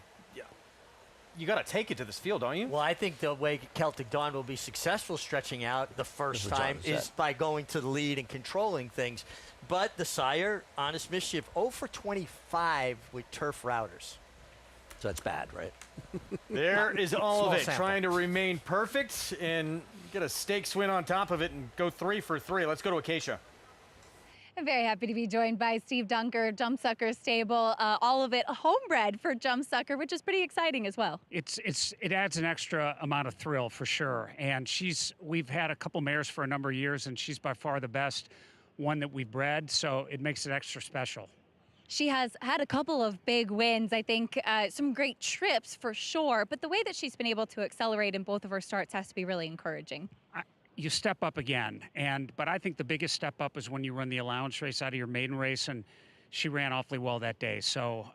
you got to take it to this field, don't you? Well, I think the way Celtic Dawn will be successful stretching out the first time is by going to the lead and controlling things. But the sire, Honest Mischief, 0 for 25 with turf routers. So that's bad, right? There is all of it, sample. trying to remain perfect and get a stakes win on top of it and go 3 for 3. Let's go to Acacia. I'm very happy to be joined by Steve Dunker, Jump Sucker Stable, all of it homebred for Jump Sucker, which is pretty exciting as well. It adds an extra amount of thrill for sure. And we've had a couple mares for a number of years, and she's by far the best one that we've bred, so it makes it extra special. She has had a couple of big wins, I think, some great trips for sure, but the way that she's been able to accelerate in both of her starts has to be really encouraging. You step up again, but I think the biggest step up is when you run the allowance race out of your maiden race, and she ran awfully well that day. So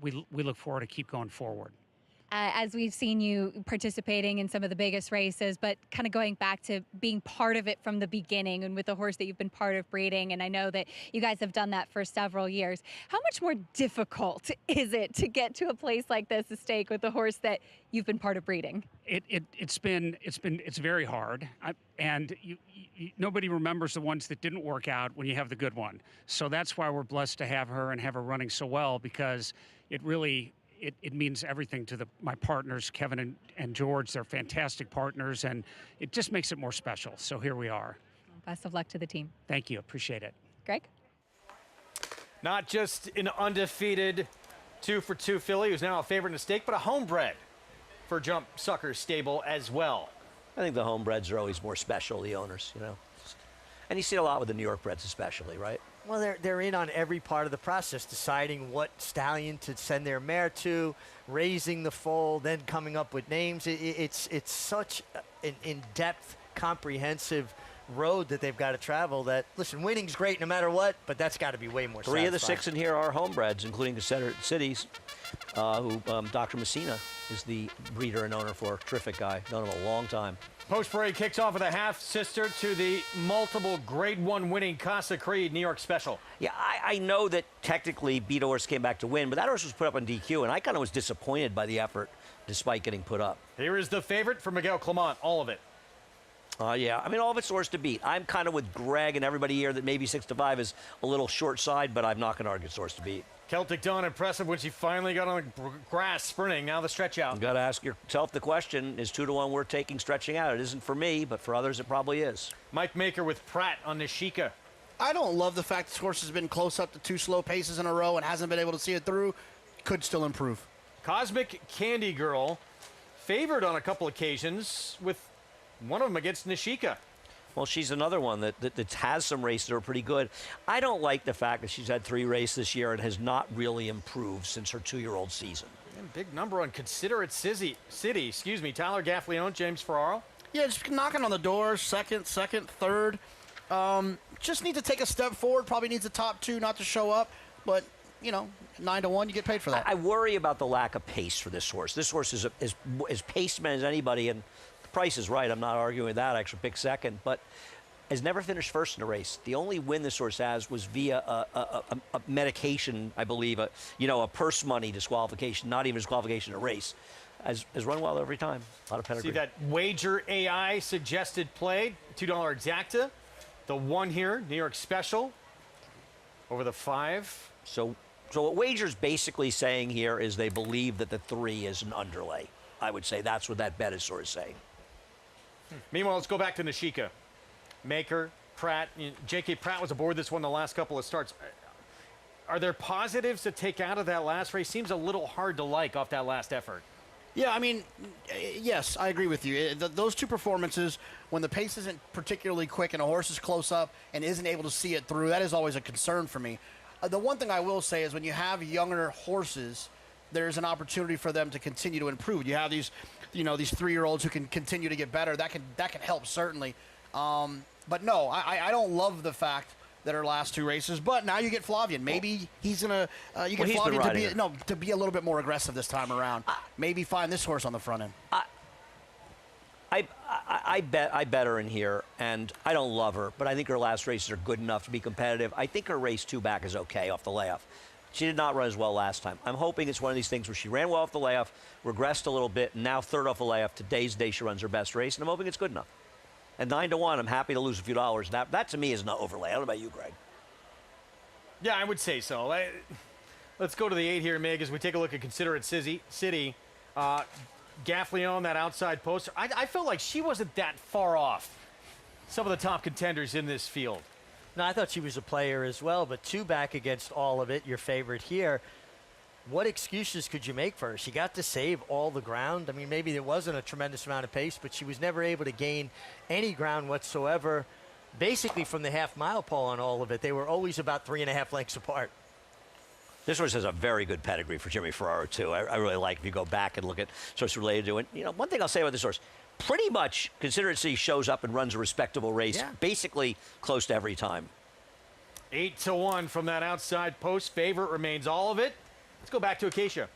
we look forward to keep going forward. As we've seen you participating in some of the biggest races, but kind of going back to being part of it from the beginning and with the horse that you've been part of breeding, and I know that you guys have done that for several years. How much more difficult is it to get to a place like this, a stake with the horse that you've been part of breeding? It's very hard, and nobody remembers the ones that didn't work out when you have the good one. So that's why we're blessed to have her and have her running so well, because it really. It means everything to my partners, Kevin and George. They're fantastic partners, and it just makes it more special. So here we are. Best of luck to the team. Thank you. Appreciate it. Greg? Not just an undefeated 2 for 2 filly who's now a favorite in a stake, but a homebred for Jump Sucker Stable as well. I think the homebreds are always more special, the owners, you know. And you see it a lot with the New York breds especially, right? Well, they're in on every part of the process, deciding what stallion to send their mare to, raising the foal, then coming up with names. It's such an in-depth, comprehensive road that they've got to travel that, listen, winning's great no matter what, but that's got to be way more 3 of the satisfying. 6 in here are homebreds, including the Center Cities, who Dr. Messina is the breeder and owner for. Terrific guy, known him a long time. Post parade kicks off with a half-sister to the multiple Grade 1 winning Casa Creed New York Special. Yeah, I know that technically Beat Horse came back to win, but that horse was put up on DQ, and I kind of was disappointed by the effort despite getting put up. Here is the favorite for Miguel Clement, all of it. Yeah, I mean, all of it's horse to beat. I'm kind of with Greg and everybody here that maybe 6-5 is a little short side, but I'm not going to argue it's horse to beat. Celtic Dawn impressive when she finally got on the grass sprinting. Now the stretch out. You got to ask yourself the question, is 2-1 worth taking stretching out? It isn't for me, but for others it probably is. Mike Maker with Pratt on Nishika. I don't love the fact this horse has been close up to 2 slow paces in a row and hasn't been able to see it through. Could still improve. Cosmic Candy Girl, favored on a couple occasions with one of them against Nishika. Well, she's another one that has some races that are pretty good. I don't like the fact that she's had 3 races this year and has not really improved since her 2-year-old season. And big number on Considerate City. Tyler Gaffleone, James Ferraro. Yeah, just knocking on the door, second, third. Just need to take a step forward. Probably needs a top 2 not to show up. But, you know, 9-1, you get paid for that. I worry about the lack of pace for this horse. This horse is as paceman as anybody, and the price is right. I'm not arguing with that. Extra pick second, but has never finished first in a race. The only win this horse has was via a medication, I believe, a purse money disqualification, not even disqualification in a race. Has run well every time. A lot of pedigree. See that wager AI suggested play, $2 exacta. The 1 here, New York Special, over the 5. So what Wager's basically saying here is they believe that the 3 is an underlay. I would say that's what that bet is sort of saying. Meanwhile, let's go back to Nishika. Maker, Pratt. J.K. Pratt was aboard this one the last couple of starts. Are there positives to take out of that last race? Seems a little hard to like off that last effort. Yeah, I mean, yes, I agree with you. Those 2 performances, when the pace isn't particularly quick and a horse is close up and isn't able to see it through, that is always a concern for me. The one thing I will say is when you have younger horses, there's an opportunity for them to continue to improve. You have these 3-year-olds who can continue to get better. That can help certainly. But no, I don't love the fact that her last 2 races. But now you get Flavian. Maybe he's gonna Flavian to be a little bit more aggressive this time around. Maybe find this horse on the front end. I bet her in here, and I don't love her, but I think her last races are good enough to be competitive. I think her race 2 back is okay off the layoff. She did not run as well last time. I'm hoping it's one of these things where she ran well off the layoff, regressed a little bit, and now 3rd off the layoff. Today's day she runs her best race, and I'm hoping it's good enough. And 9-1, I'm happy to lose a few dollars. That to me is not overlay. I don't know about you, Greg. Yeah, I would say so. Let's go to the 8 here, Meg, as we take a look at Considerate City. Gaffleone, that outside poster. I felt like she wasn't that far off some of the top contenders in this field. No, I thought she was a player as well, but 2 back against all of it, your favorite here. What excuses could you make for her? She got to save all the ground. I mean, maybe there wasn't a tremendous amount of pace, but she was never able to gain any ground whatsoever. Basically, from the half-mile pole on all of it, they were always about 3.5 lengths apart. This horse has a very good pedigree for Jimmy Ferraro, too. I really like if you go back and look at sorts related to it. One thing I'll say about this horse, pretty much Considerate City shows up and runs a respectable race, basically close to every time. 8-1 from that outside post. Favorite remains all of it. Let's go back to Acacia.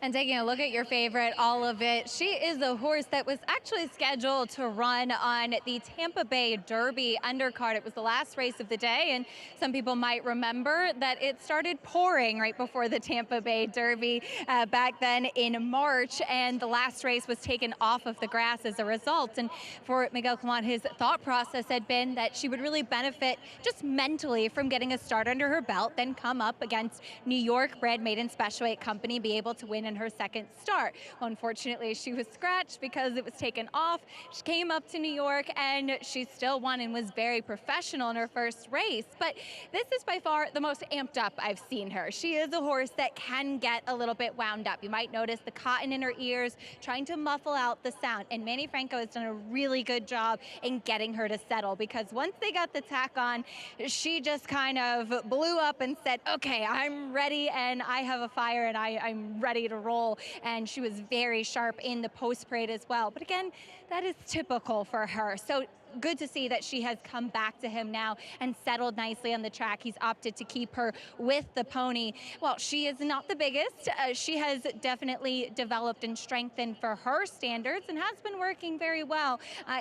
And taking a look at your favorite, All of It, she is a horse that was actually scheduled to run on the Tampa Bay Derby undercard. It was the last race of the day, and some people might remember that it started pouring right before the Tampa Bay Derby back then in March, and the last race was taken off of the grass as a result. And for Miguel Clement, his thought process had been that she would really benefit just mentally from getting a start under her belt, then come up against New York bred maiden special weight company, be able to win in her second start. Well, unfortunately, she was scratched because it was taken off. She came up to New York and she still won and was very professional in her first race. But this is by far the most amped up I've seen her. She is a horse that can get a little bit wound up. You might notice the cotton in her ears, trying to muffle out the sound. And Manny Franco has done a really good job in getting her to settle, because once they got the tack on, she just kind of blew up and said, okay, I'm ready and I have a fire and I'm ready to roll. And she was very sharp in the post parade as well. But again, that is typical for her. So good to see that she has come back to him now and settled nicely on the track. He's opted to keep her with the pony. Well, she is not the biggest. She has definitely developed and strengthened for her standards and has been working very well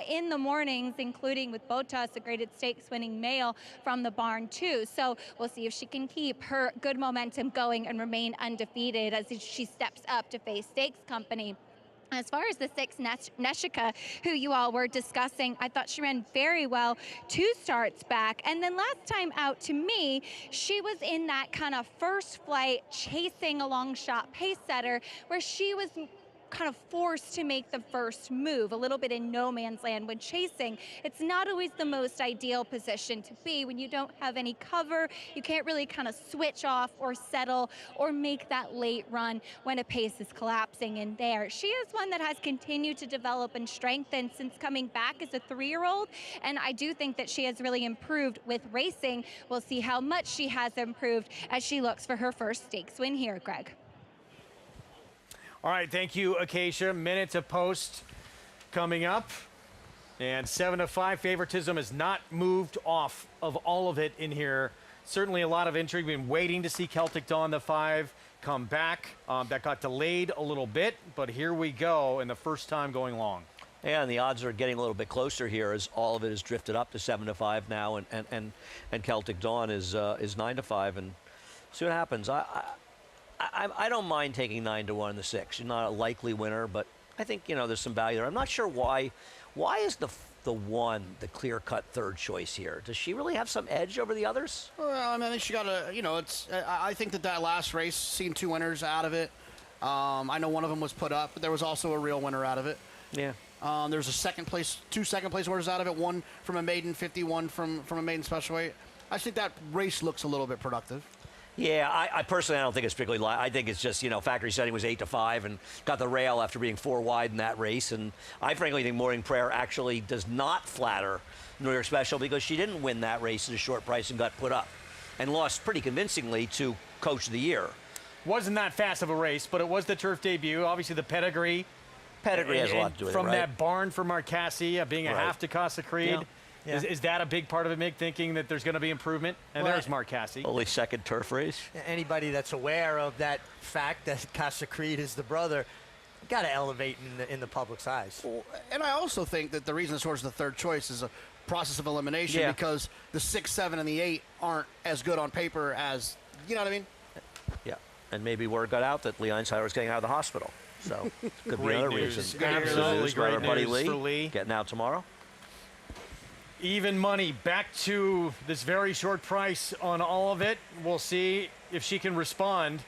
in the mornings, including with Botas, a graded stakes winning male from the barn too. So we'll see if she can keep her good momentum going and remain undefeated as she steps up to face Stakes Company. As far as the 6, Neshika, who you all were discussing, I thought she ran very well 2 starts back. And then last time out, to me, she was in that kind of first flight, chasing a long shot pace setter, where she was kind of forced to make the first move, a little bit in no man's land when chasing. It's not always the most ideal position to be when you don't have any cover. You can't really kind of switch off or settle or make that late run when a pace is collapsing in there. She is one that has continued to develop and strengthen since coming back as a 3-year-old, and I do think that she has really improved with racing. We'll see how much she has improved as she looks for her first stakes win here, Greg. All right, thank you, Acacia. Minute to post coming up. And 7-5 favoritism has not moved off of all of it in here. Certainly a lot of intrigue. We've been waiting to see Celtic Dawn, the 5, come back. That got delayed a little bit, but here we go, and the first time going long. Yeah, and the odds are getting a little bit closer here as all of it has drifted up to 7-5 now, and Celtic Dawn is 9-5, and see what happens. I don't mind taking 9-1 in the 6. She's not a likely winner, but I think, you know, there's some value there. I'm not sure why is the 1 the clear-cut third choice here? Does she really have some edge over the others? Well, I mean, I think she got a, you know, it's. I think that last race, seen 2 winners out of it. I know one of them was put up, but there was also a real winner out of it. Yeah. There's two second place winners out of it. One from a maiden 51 from a maiden special weight. I think that race looks a little bit productive. Yeah, I personally, I don't think it's particularly. I think it's just, you know, factory setting was 8-5 and got the rail after being 4 wide in that race. And I frankly think Morning Prayer actually does not flatter New York Special because she didn't win that race at a short price and got put up and lost pretty convincingly to Coach of the Year. Wasn't that fast of a race, but it was the turf debut. Obviously, the pedigree. Pedigree has a lot to do with it, from right? that barn for Marcassi, being a half to Casa Creed. Yeah. Yeah. Is that a big part of it, Mick, thinking that there's going to be improvement? And Well, there's Marcassi. Only second turf race. Anybody that's aware of that fact that Casa Creed is the brother, got to elevate in the public's eyes. And I also think that the reason this horse is the third choice is a process of elimination because the 6, 7, and the 8 aren't as good on paper as, you know what I mean? Yeah, and maybe word got out that Lee Einsheimer is getting out of the hospital. So could be Great another news. reason. Absolutely great our buddy news for Lee. Getting out tomorrow. Even money, back to this very short price on all of it. We'll see if she can respond.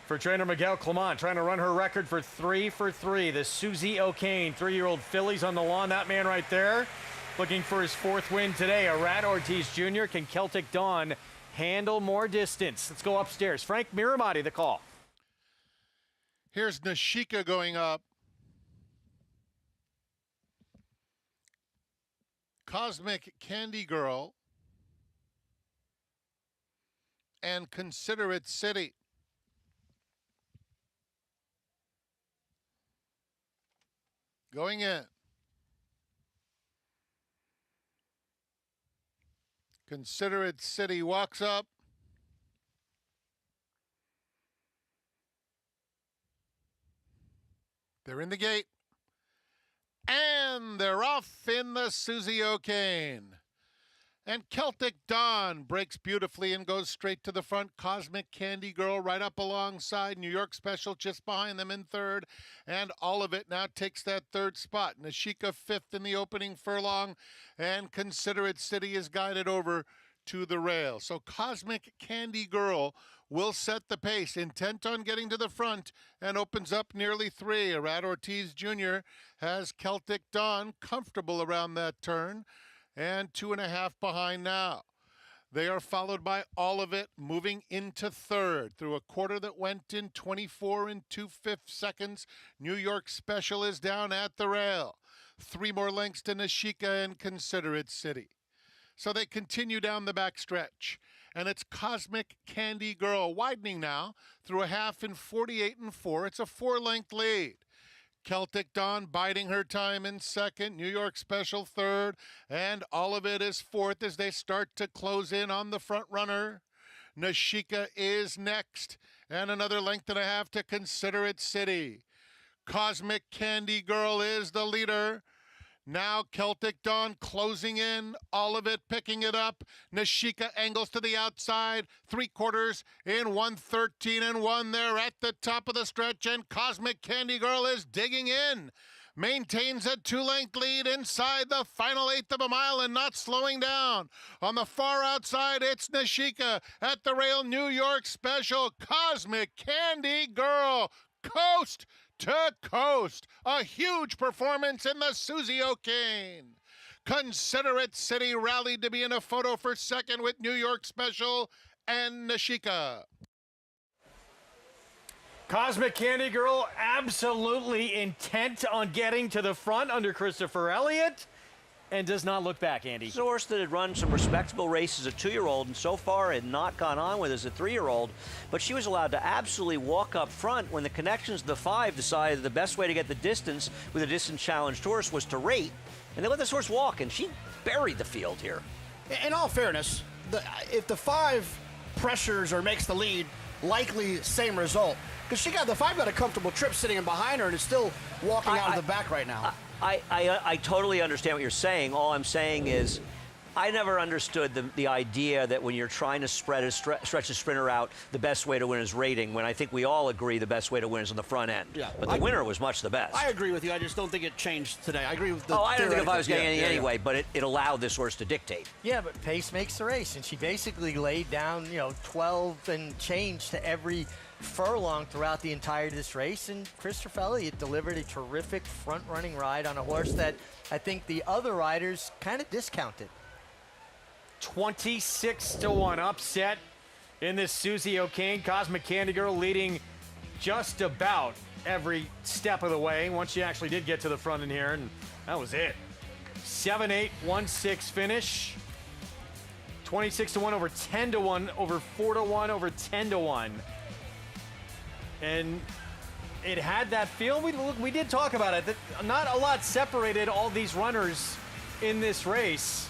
For trainer Miguel Clement, trying to run her record for 3 for 3. The Susie O'Kane, 3-year-old fillies on the lawn. That man right there, looking for his 4th win today. Arad Ortiz Jr. Can Celtic Dawn handle more distance? Let's go upstairs. Frank Miramati, the call. Here's Nashika going up. Cosmic Candy Girl and Considerate City. Going in. Considerate City walks up. They're in the gate. And they're off in the Susie O'Kane. And Celtic Dawn breaks beautifully and goes straight to the front. Cosmic Candy Girl right up alongside. New York Special just behind them in 3rd. And all of it now takes that 3rd spot. Nashika 5th in the opening furlong. And Considerate City is guided over to the rail. So Cosmic Candy Girl will set the pace, intent on getting to the front, and opens up nearly 3. Arad Ortiz Jr. has Celtic Dawn comfortable around that turn, and 2.5 behind now. They are followed by All of It, moving into 3rd through a quarter that went in 24 2/5 seconds. New York Special is down at the rail. 3 more lengths to Nashika and Considerate City. So they continue down the back stretch. And it's Cosmic Candy Girl widening now through a half in 48 4. It's a 4-length lead. Celtic Dawn biding her time in second, New York Special third, and all of it is fourth as they start to close in on the front runner. Nashika is next, and another length and a half to Considerate City. Cosmic Candy Girl is the leader. Now Celtic Dawn closing in, all of it picking it up. Nashika angles to the outside, 3/4 in 1:13 and 1. They're at the top of the stretch, and Cosmic Candy Girl is digging in. Maintains a 2-length lead inside the final eighth of a mile and not slowing down. On the far outside, it's Nashika at the rail, New York Special. Cosmic Candy Girl, coast to coast. A huge performance in the Susie O'Kane. Considerate City rallied to be in a photo for second with New York Special and Nashika. Cosmic Candy Girl absolutely intent on getting to the front under Christopher Elliott and does not look back, Andy. It's a horse that had run some respectable races as a 2-year-old and so far had not gone on with as a 3-year-old, but she was allowed to absolutely walk up front when the connections of the 5 decided the best way to get the distance with a distance challenged horse was to rate, and they let this horse walk, and she buried the field here. In all fairness, if the 5 pressures or makes the lead, likely same result. Because the 5 got a comfortable trip sitting in behind her and is still walking out of the back right now. I totally understand what you're saying. All I'm saying is I never understood the idea that when you're trying to stretch a sprinter out, the best way to win is rating, when I think we all agree the best way to win is on the front end. Yeah. But the winner was much the best. I agree with you. I just don't think it changed today. I agree with the I don't think if I was getting any anyway, yeah. but it allowed this horse to dictate. Yeah, but pace makes the race, and she basically laid down, 12 and change to every furlong throughout the entirety of this race, and Christopher Elliott delivered a terrific front-running ride on a horse that I think the other riders kind of discounted. 26-1 upset in this Susie O'Kane. Cosmic Candy Girl leading just about every step of the way once she actually did get to the front in here, and that was it. 7-8-1-6 finish. 26-1 over 10-1 over 4-1 over 10-1. And it had that feel. We did talk about it. That not a lot separated all these runners in this race.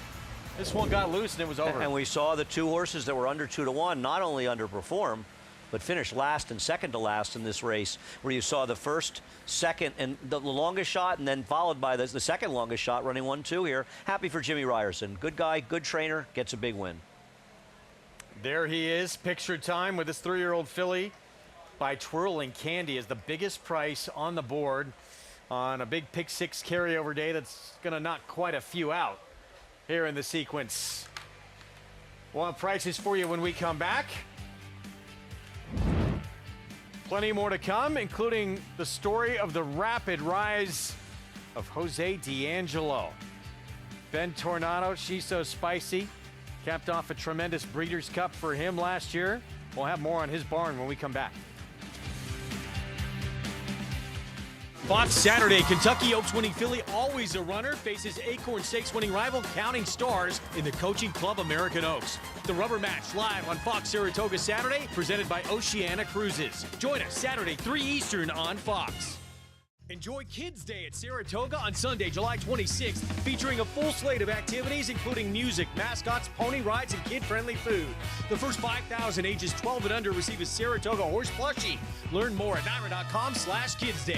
This one got loose and it was over. And we saw the 2 horses that were under 2-1 not only underperform, but finish last and second to last in this race, where you saw the first, second, and the longest shot, and then followed by the second longest shot running 1-2 here. Happy for Jimmy Ryerson. Good guy, good trainer, gets a big win. There he is, picture time with this 3-year-old filly by Twirling Candy is the biggest price on the board on a big pick 6 carryover day that's going to knock quite a few out here in the sequence. We'll have prices for you when we come back. Plenty more to come, including the story of the rapid rise of Jose D'Angelo. Ben Tornado, She's So Spicy, capped off a tremendous Breeders' Cup for him last year. We'll have more on his barn when we come back. Fox Saturday, Kentucky Oaks winning filly, always a runner, faces Acorn Stakes winning rival Counting Stars in the Coaching Club American Oaks. The rubber match live on Fox Saratoga Saturday, presented by Oceana Cruises. Join us Saturday, 3 Eastern on Fox. Enjoy Kids Day at Saratoga on Sunday, July 26th, featuring a full slate of activities, including music, mascots, pony rides, and kid-friendly food. The first 5,000 ages 12 and under receive a Saratoga horse plushie. Learn more at NYRA.com/kidsday.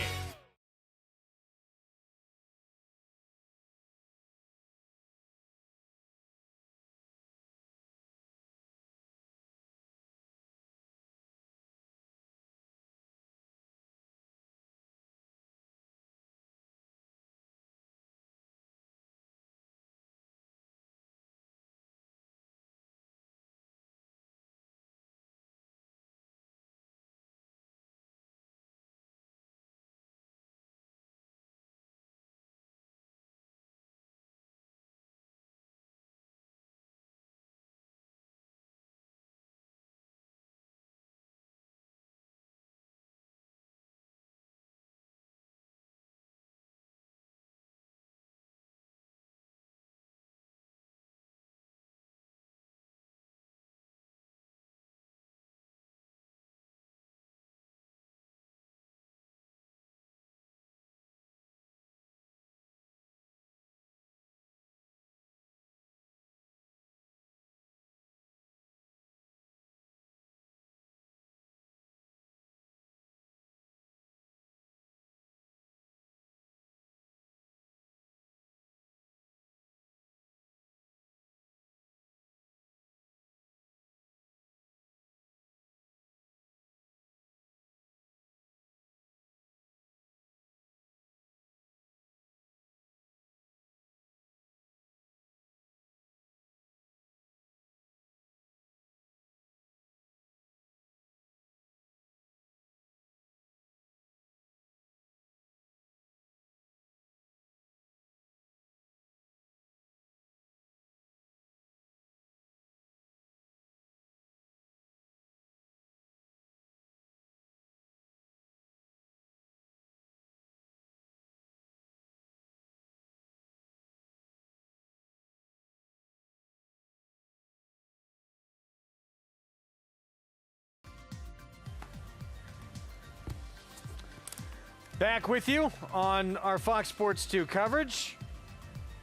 Back with you on our Fox Sports 2 coverage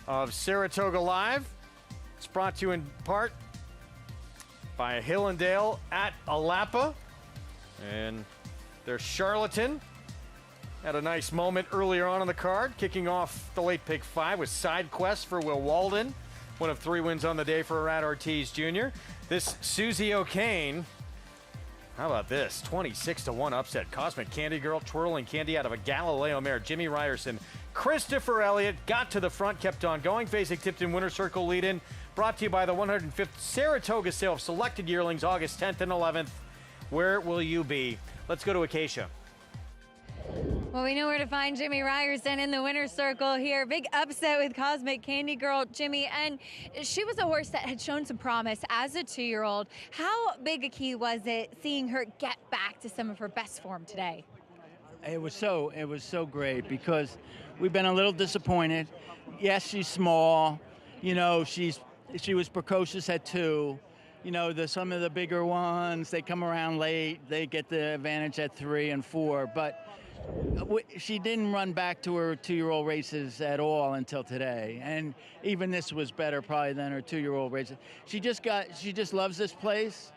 of Saratoga Live. It's brought to you in part by Hill and Dale at Alapa. And there's Charlatan. Had a nice moment earlier on in the card, kicking off the late pick 5 with Side Quest for Will Walden. One of 3 wins on the day for Arad Ortiz Jr. This Susie O'Kane, how about this? 26-1 upset. Cosmic Candy Girl, twirling candy out of a Galileo mare. Jimmy Ryerson, Christopher Elliott got to the front, kept on going, facing Tipton Winter Circle lead-in. Brought to you by the 105th Saratoga sale of selected yearlings, August 10th and 11th. Where will you be? Let's go to Acacia. Well, we know where to find Jimmy Ryerson in the winner's circle here. Big upset with Cosmic Candy Girl, Jimmy, and she was a horse that had shown some promise as a 2-year-old. How big a key was it seeing her get back to some of her best form today? It was so great because we've been a little disappointed. Yes, she's small. You know, she was precocious at 2. You know, some of the bigger ones, they come around late. They get the advantage at 3 and 4, but she didn't run back to her 2-year-old races at all until today, and even this was better probably than her 2-year-old races. She just loves this place.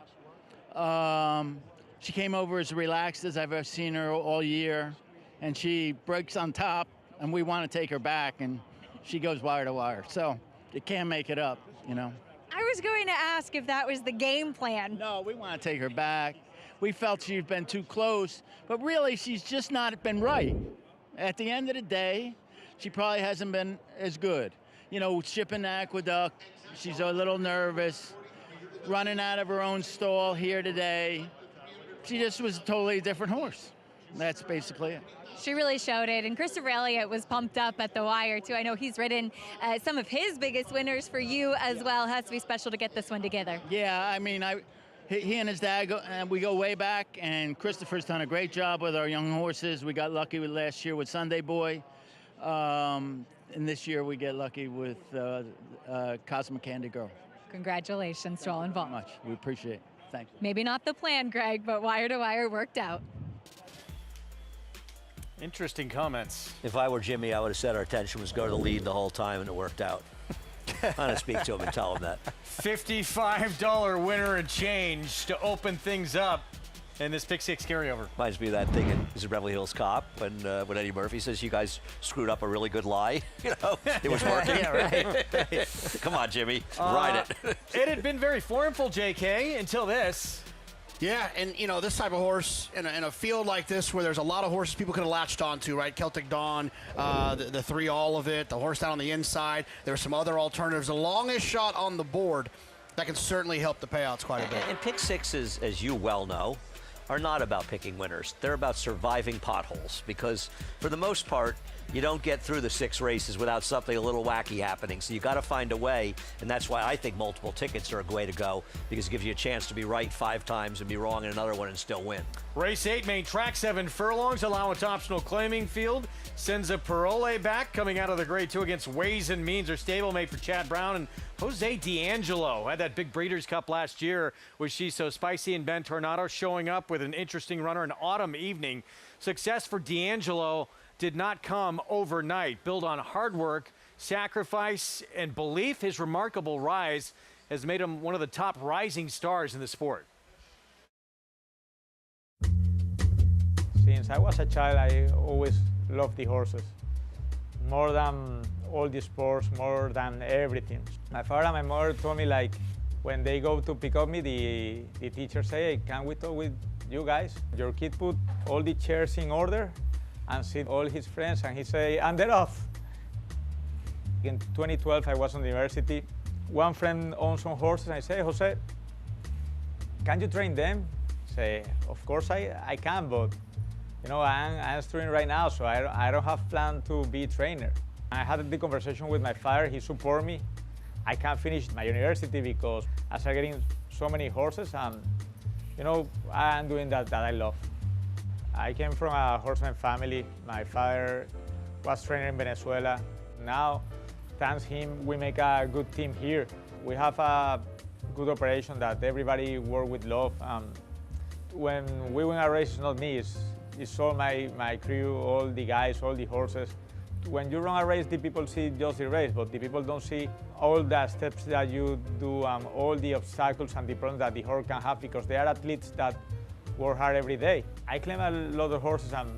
She came over as relaxed as I've ever seen her all year, and she breaks on top, and we want to take her back, and she goes wire to wire. So you can't make it up, you know. I was going to ask if that was the game plan. No, we want to take her back. We felt she'd been too close, but really she's just not been right. At the end of the day, she probably hasn't been as good. You know, shipping the aqueduct, she's a little nervous, running out of her own stall here today. She just was a totally different horse. That's basically it. She really showed it, and Christopher Elliott was pumped up at the wire, too. I know he's ridden some of his biggest winners for you as well. It has to be special to get this one together. Yeah, I mean, he and his dad, we go way back, and Christopher's done a great job with our young horses. We got lucky with last year with Sunday Boy, and this year we get lucky with Cosmic Candy Girl. Congratulations to all involved. Much. We appreciate it. Thank you. Maybe not the plan, Greg, but wire to wire worked out. Interesting comments. If I were Jimmy, I would have said our attention was go to the lead the whole time, and it worked out. I'm going to speak to him and tell him that. $55 winner and change to open things up in this pick 6 carryover. Reminds me of that thing in Beverly Hills Cop when Eddie Murphy says you guys screwed up a really good lie. You know, it was working. Yeah, right. Come on, Jimmy, ride it. It had been very formful, JK, until this. Yeah, and you know, this type of horse in a field like this where there's a lot of horses people could have latched onto, right? Celtic Dawn, the 3 All of It, the horse down on the inside. There's some other alternatives. The longest shot on the board that can certainly help the payouts quite a bit. And pick 6s, as you well know, are not about picking winners. They're about surviving potholes because for the most part, you don't get through the 6 races without something a little wacky happening. So you got to find a way, and that's why I think multiple tickets are a way to go because it gives you a chance to be right 5 times and be wrong in another one and still win. Race 8, main track, 7 furlongs, allowance optional claiming field. Sends a Parole back, coming out of the grade 2 against Ways and Means, or stablemate for Chad Brown. And Jose D'Angelo had that big Breeders' Cup last year with She's So Spicy and Ben Tornado showing up with an interesting runner in Autumn Evening. Success for D'Angelo did not come overnight. Built on hard work, sacrifice, and belief, his remarkable rise has made him one of the top rising stars in the sport. Since I was a child, I always loved the horses. More than all the sports, more than everything. My father and my mother told me, like, when they go to pick up me, the teacher say, hey, can we talk with you guys? Your kid put all the chairs in order and see all his friends, and he say, and they're off. In 2012, I was on the university. One friend owns some horses, and I say, Jose, can you train them? Say, of course I can, but you know, I'm studying right now, so I don't have plan to be a trainer. I had the conversation with my father, he supported me. I can't finish my university because I started getting so many horses, and you know, I'm doing that I love. I came from a horseman family. My father was trainer in Venezuela. Now, thanks him, we make a good team here. We have a good operation that everybody work with love. When we win a race, it's not me, it's It's all my crew, all the guys, all the horses. When you run a race, the people see just the race, but the people don't see all the steps that you do, all the obstacles and the problems that the horse can have, because they are athletes that work hard every day. I claim a lot of horses, and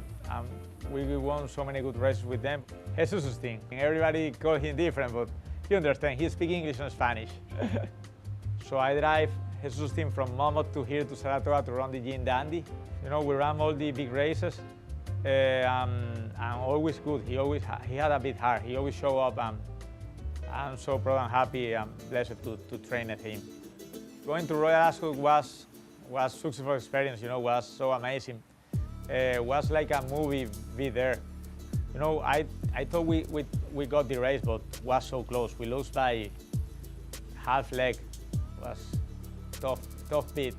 we won so many good races with them. Jesus' thing. Everybody call him different, but you understand, he speaks English and Spanish. So I drive Jesus' team from Momot to here to Saratoga to run the Gin Dandy. You know, we ran all the big races, and always good. He had a bit hard. He always show up. I'm so proud and happy and blessed to train at him. Going to Royal Ascot was successful experience. You know, was so amazing. Was like a movie be there. You know, I thought we got the race, but was so close. We lost by half leg. Was tough bit.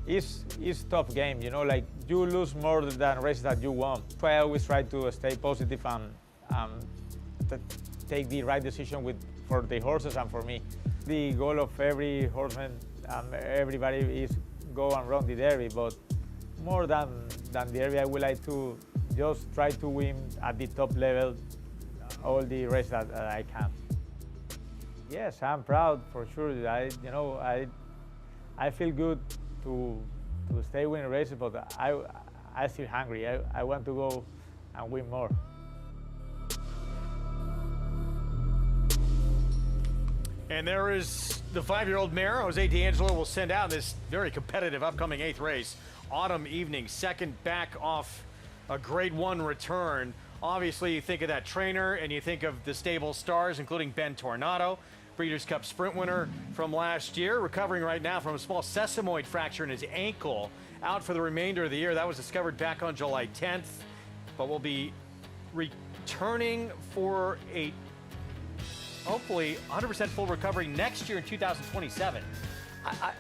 It's tough game, you know, like you lose more than races that you won. So I always try to stay positive and take the right decision for the horses and for me. The goal of every horseman and everybody is go and run the Derby, but more than the Derby, I would like to just try to win at the top level all the races that I can. Yes, I'm proud for sure. I feel good to stay winning races, but I still hungry. I want to go and win more. And there is the 5-year-old mare, Jose D'Angelo, will send out this very competitive upcoming 8th race. Autumn Evening, second back off a Grade 1 return. Obviously, you think of that trainer and you think of the stable stars, including Ben Tornado, Breeders' Cup Sprint winner from last year, recovering right now from a small sesamoid fracture in his ankle, out for the remainder of the year. That was discovered back on July 10th, but will be returning for a hopefully 100% full recovery next year in 2027.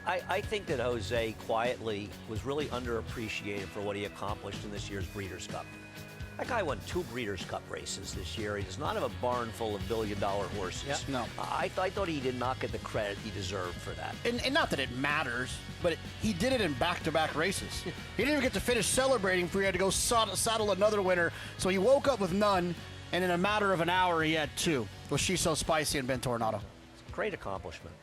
I think that Jose quietly was really underappreciated for what he accomplished in this year's Breeders' Cup. That guy won 2 Breeders' Cup races this year. He does not have a barn full of billion-dollar horses. Yeah, no. I thought he did not get the credit he deserved for that. And not that it matters, but he did it in back-to-back races. He didn't even get to finish celebrating before he had to go saddle another winner. So he woke up with none, and in a matter of an hour, he had 2. With She's So Spicy and Ben Tornado. It's a great accomplishment.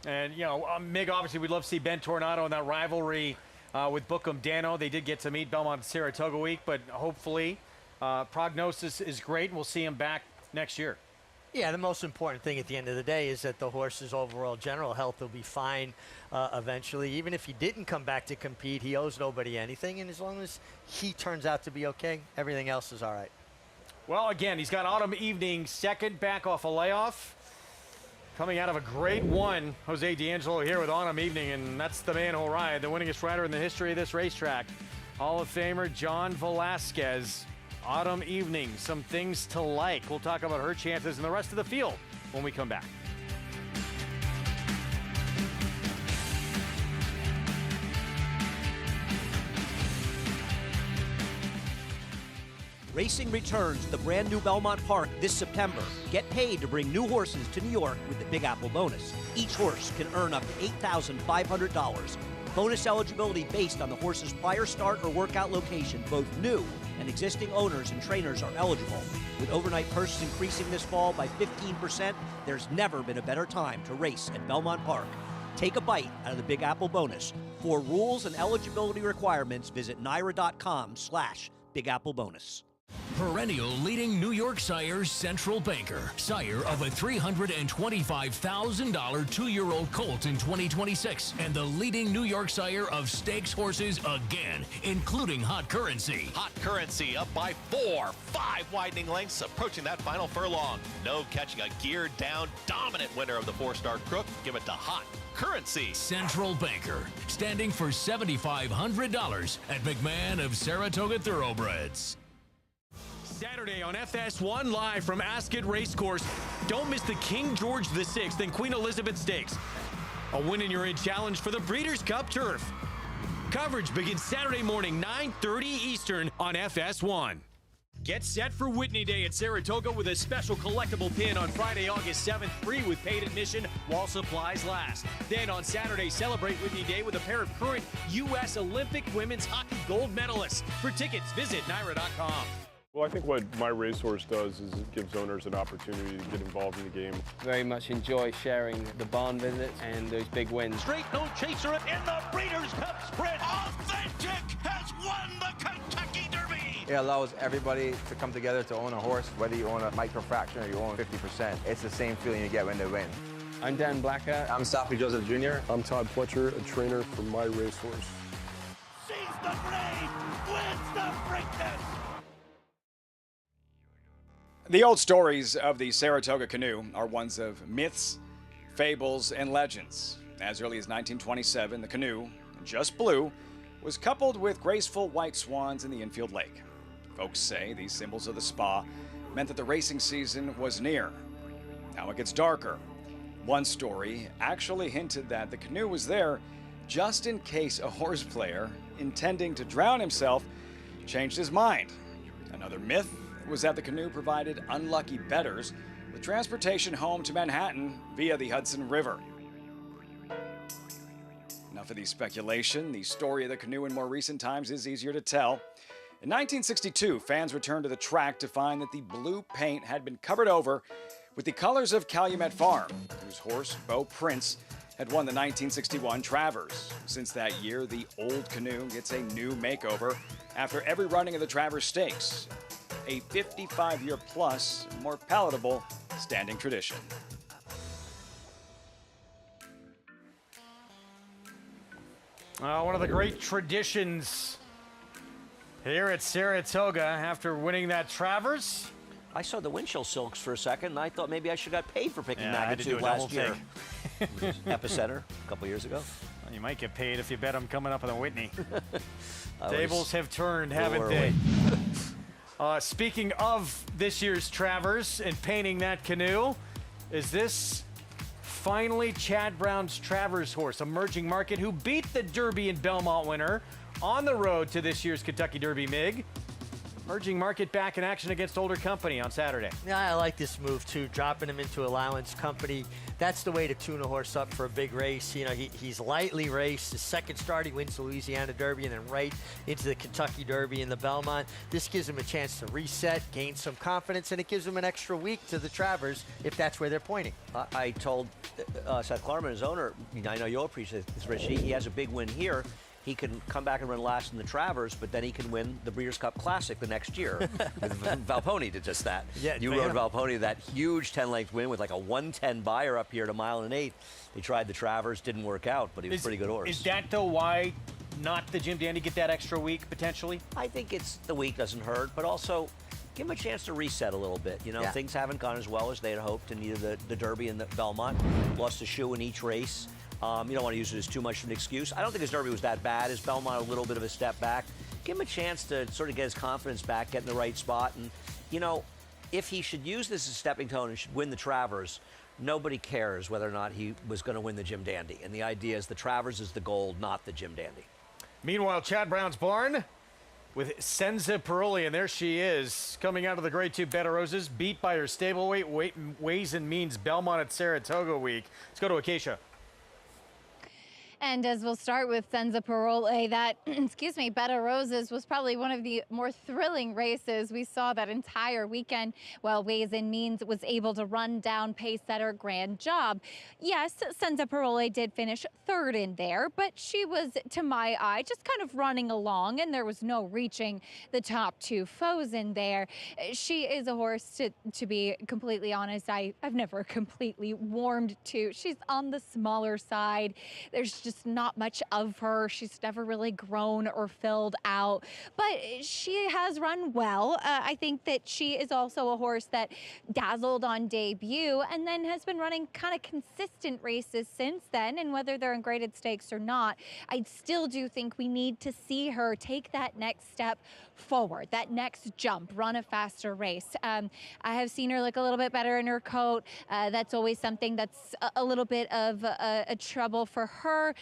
And, you know, Mig, obviously we'd love to see Ben Tornado in that rivalry with Bookham Dano. They did get to meet Belmont Saratoga week, but hopefully prognosis is great and we'll see him back next year. Yeah, the most important thing at the end of the day is that the horse's overall general health will be fine eventually. Even if he didn't come back to compete, he owes nobody anything, and as long as he turns out to be okay, everything else is all right. Well, again, he's got Autumn Evening, second back off a layoff. Coming out of a Grade 1, Jose D'Angelo here with Autumn Evening, and that's the man who'll ride, the winningest rider in the history of this racetrack. Hall of Famer John Velasquez. Autumn Evening, some things to like. We'll talk about her chances and the rest of the field when we come back. Racing returns to the brand new Belmont Park this September. Get paid to bring new horses to New York with the Big Apple bonus. Each horse can earn up to $8,500. Bonus eligibility based on the horse's prior start or workout location. Both new and existing owners and trainers are eligible. With overnight purses increasing this fall by 15%, there's never been a better time to race at Belmont Park. Take a bite out of the Big Apple bonus. For rules and eligibility requirements, visit NYRA.com/Big Apple bonus. Perennial leading New York sire Central Banker, sire of a $325,000 2-year-old colt in 2026, and the leading New York sire of stakes horses again, including Hot Currency. Hot Currency up by 4, 5 widening lengths, approaching that final furlong. No catching a geared down, dominant winner of the 4-star Crook. Give it to Hot Currency. Central Banker, standing for $7,500 at McMahon of Saratoga Thoroughbreds. Saturday on FS1, live from Ascot Racecourse. Don't miss the King George VI and Queen Elizabeth Stakes. A win and you're in challenge for the Breeders' Cup Turf. Coverage begins Saturday morning, 9:30 Eastern on FS1. Get set for Whitney Day at Saratoga with a special collectible pin on Friday, August 7th, free with paid admission while supplies last. Then on Saturday, celebrate Whitney Day with a pair of current U.S. Olympic women's hockey gold medalists. For tickets, visit NYRA.com. Well, I think what My Racehorse does is it gives owners an opportunity to get involved in the game. Very much enjoy sharing the barn visits and those big wins. Straight no chaser in the Breeders' Cup Sprint. Authentic has won the Kentucky Derby. It allows everybody to come together to own a horse, whether you own a microfraction or you own 50%. It's the same feeling you get when they win. I'm Dan Blacker. I'm Safi Joseph Jr. I'm Todd Fletcher, a trainer for My Racehorse. She's the brave, wins the Preakness. The old stories of the Saratoga canoe are ones of myths, fables, and legends. As early as 1927, the canoe, just blue, was coupled with graceful white swans in the infield lake. Folks say these symbols of the spa meant that the racing season was near. Now it gets darker. One story actually hinted that the canoe was there just in case a horse player, intending to drown himself, changed his mind. Another myth was that the canoe provided unlucky bettors with transportation home to Manhattan via the Hudson River. Enough of the speculation. The story of the canoe in more recent times is easier to tell. In 1962, fans returned to the track to find that the blue paint had been covered over with the colors of Calumet Farm, whose horse, Beau Prince, had won the 1961 Travers. Since that year, the old canoe gets a new makeover after every running of the Travers Stakes, a 55-year-plus, more palatable standing tradition. One of the great traditions here at Saratoga after winning that Travers. I saw the windshield silks for a second, and I thought maybe I should have got paid for picking Yeah, I had to do Magnitude a double last year. Epicenter a couple years ago. Well, you might get paid if you bet I'm coming up on the Whitney. I Tables was have turned, a little haven't they? early. Speaking of this year's Travers and painting that canoe, is this finally Chad Brown's Travers horse, Emerging Market, who beat the Derby and Belmont winner on the road to this year's Kentucky Derby MIG. Emerging Market back in action against Older Company on Saturday. Yeah, I like this move too, dropping him into allowance company. That's the way to tune a horse up for a big race. You know, he's lightly raced. His second start, he wins the Louisiana Derby and then right into the Kentucky Derby and the Belmont. This gives him a chance to reset, gain some confidence, and it gives him an extra week to the Travers if that's where they're pointing. I told Seth Klarman, his owner, I know you'll appreciate this, Richie, he has a big win here. He can come back and run last in the Travers, but then he can win the Breeders' Cup Classic the next year. Valponi did just that. Yeah, you rode Valponi that huge 10-length win with like a 110 buyer up here at 1 1/8 miles. They tried the Travers, didn't work out, but he was a pretty good horse. Is that, though, why not the Jim Dandy get that extra week, potentially? I think it's the week doesn't hurt, but also give him a chance to reset a little bit. You know, things haven't gone as well as they had hoped in either the Derby and the Belmont. Lost a shoe in each race. You don't want to use it as too much of an excuse. I don't think his Derby was that bad. His Belmont a little bit of a step back. Give him a chance to sort of get his confidence back, get in the right spot. And, you know, if he should use this as a stepping stone and should win the Travers, nobody cares whether or not he was going to win the Jim Dandy. And the idea is the Travers is the gold, not the Jim Dandy. Meanwhile, Chad Brown's barn with Senza Paroli, and there she is, coming out of the Grade 2 Bed of Roses, beat by her stablemate, Ways and Means Belmont at Saratoga week. Let's go to Acacia. And as we'll start with Senza Parole, that, excuse me, Bed of Roses was probably one of the more thrilling races we saw that entire weekend, while Ways and Means was able to run down pace setter Grand Job. Yes, Senza Parole did finish third in there, but she was, to my eye, just kind of running along, and there was no reaching the top two foes in there. She is a horse, to be completely honest, I've never completely warmed to. She's on the smaller side. There's just not much of her. She's never really grown or filled out, but she has run well. I think that she is also a horse that dazzled on debut and then has been running kind of consistent races since then, and whether they're in graded stakes or not, I still do think we need to see her take that next step forward, that next jump, run a faster race. I have seen her look a little bit better in her coat. That's always something that's a little bit of a trouble for her.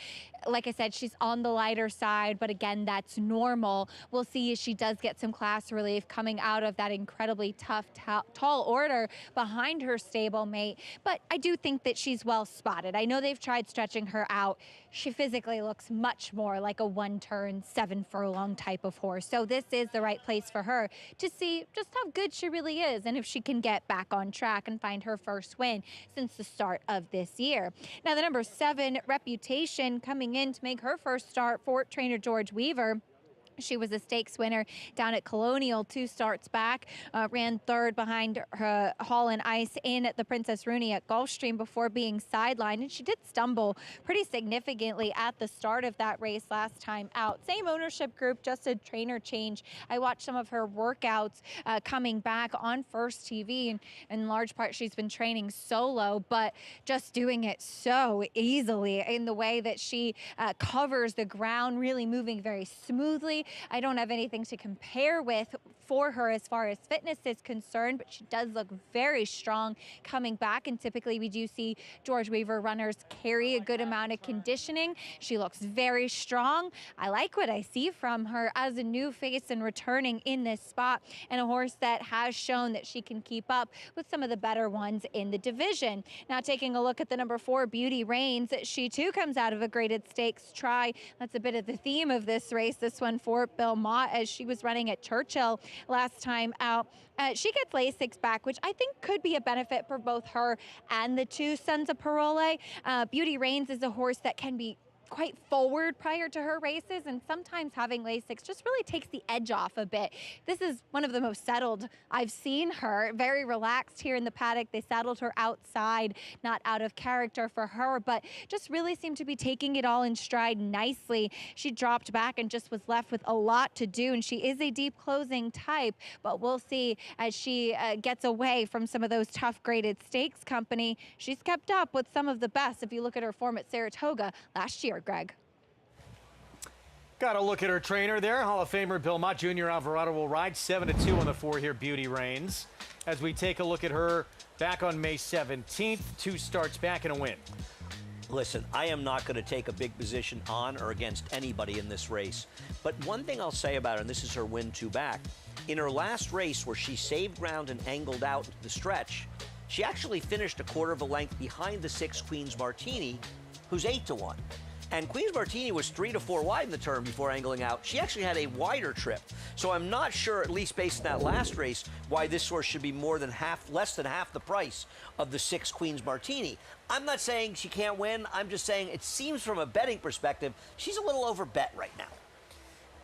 Like I said, she's on the lighter side, but again, that's normal. We'll see if she does get some class relief coming out of that incredibly tough, tall order behind her stablemate. But I do think that she's well spotted. I know they've tried stretching her out. She physically looks much more like a one-turn, 7-furlong type of horse. So this is the right place for her to see just how good she really is and if she can get back on track and find her first win since the start of this year. Now, the number 7, Reputation, coming in to make her first start for trainer George Weaver. She was a stakes winner down at Colonial 2 starts back, ran third behind her Hall and Ice in the Princess Rooney at Gulfstream before being sidelined. And she did stumble pretty significantly at the start of that race last time out. Same ownership group, just a trainer change. I watched some of her workouts coming back on First TV, and in large part she's been training solo, but just doing it so easily in the way that she covers the ground, really moving very smoothly. I don't have anything to compare with for her as far as fitness is concerned, but she does look very strong coming back. And typically we do see George Weaver runners carry a good amount of conditioning. She looks very strong. I like what I see from her as a new face and returning in this spot, and a horse that has shown that she can keep up with some of the better ones in the division. Now, taking a look at the number 4, Beauty Reigns, she too comes out of a graded stakes try. That's a bit of the theme of this race, this one for Bill Mott, as she was running at Churchill last time out. She gets Lasix back, which I think could be a benefit for both her and the 2 Sons of Parole. Beauty Reigns is a horse that can be quite forward prior to her races, and sometimes having Lasix just really takes the edge off a bit. This is one of the most settled I've seen her, very relaxed here in the paddock. They saddled her outside, not out of character for her, but just really seemed to be taking it all in stride nicely. She dropped back and just was left with a lot to do, and she is a deep closing type, but we'll see as she gets away from some of those tough graded stakes company. She's kept up with some of the best if you look at her form at Saratoga last year, Greg. Got to look at her trainer there. Hall of Famer Bill Mott Jr. Alvarado will ride 7-2 on the 4 here, Beauty Reigns. As we take a look at her back on May 17th, 2 starts back and a win. Listen, I am not going to take a big position on or against anybody in this race. But one thing I'll say about her, and this is her win 2 back, in her last race where she saved ground and angled out the stretch, she actually finished a quarter of a length behind the 6 Queen's Martini, who's 8-1. And Queen's Martini was 3 to 4 wide in the turn before angling out. She actually had a wider trip. So I'm not sure, at least based on that last race, why this horse should be more than less than half the price of the 6 Queen's Martini. I'm not saying she can't win. I'm just saying it seems from a betting perspective, she's a little over bet right now.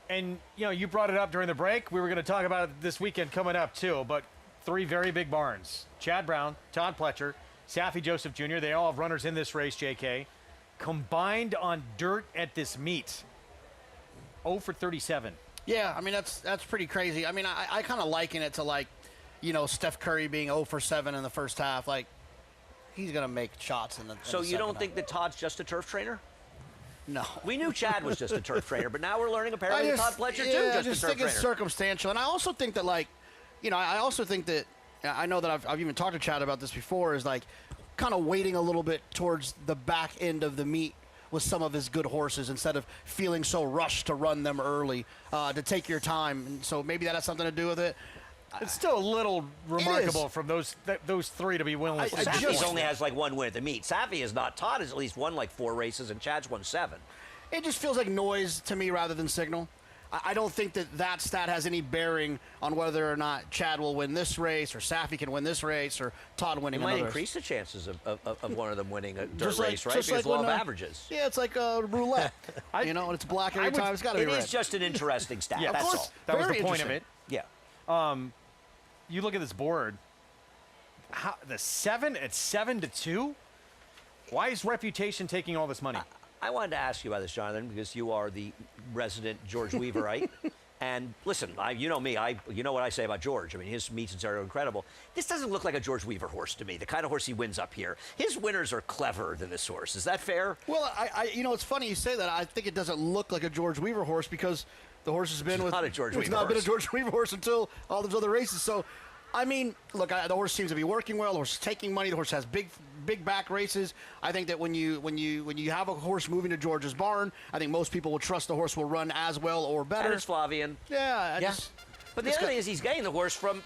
And, you know, you brought it up during the break. We were going to talk about it this weekend coming up, too. But 3 very big barns. Chad Brown, Todd Pletcher, Saffie Joseph Jr., they all have runners in this race, JK. Combined on dirt at this meet, 0 for 37. Yeah, I mean, that's pretty crazy. I mean, I kind of liken it to, like, you know, Steph Curry being 0 for 7 in the first half. Like, he's going to make shots in the So in the you don't half. think that Todd's just a turf trainer? No. We knew Chad was just a turf trainer, but now we're learning apparently Todd Pletcher, too, I just a just turf think it's trainer. circumstantial. And I also think that, like, you know, I also think that, I know that I've even talked to Chad about this before, is, like, kind of waiting a little bit towards the back end of the meet with some of his good horses instead of feeling so rushed to run them early, to take your time. And so maybe that has something to do with it. It's still a little remarkable from those 3 to be winless. Saffie's only has like 1 win at the meet. Saffie is not. Todd has at least won like 4 races, and Chad's won 7. It just feels like noise to me rather than signal. I don't think that stat has any bearing on whether or not Chad will win this race, or Saffie can win this race, or Todd winning It might another. increase the chances of one of them winning a dirt Just like- race, right? just Because like law of when, averages. Yeah, it's like roulette. You know, and it's black every time. It's got to be red. It is just an interesting stat. Yeah, that's of course. all. That was Very the point of interesting. it. Yeah. You look at this board. The 7 at 7-2. Why is Reputation taking all this money? I wanted to ask you about this, Jonathan, because you are the resident George Weaverite. And listen, you know me. You know what I say about George. I mean, his meets and are incredible. This doesn't look like a George Weaver horse to me. The kind of horse he wins up here. His winners are cleverer than this horse. Is that fair? Well, you know, it's funny you say that. I think it doesn't look like a George Weaver horse because the horse has been It's with. not a George It's Weaver not been a horse. George Weaver horse until all those other races. So, I mean, look, the horse seems to be working well. The horse is taking money. The horse has big back races. I think that when you have a horse moving to George's barn, I think most people will trust the horse will run as well or better. And it's Flavian. Yeah. But the other thing is he's getting the horse from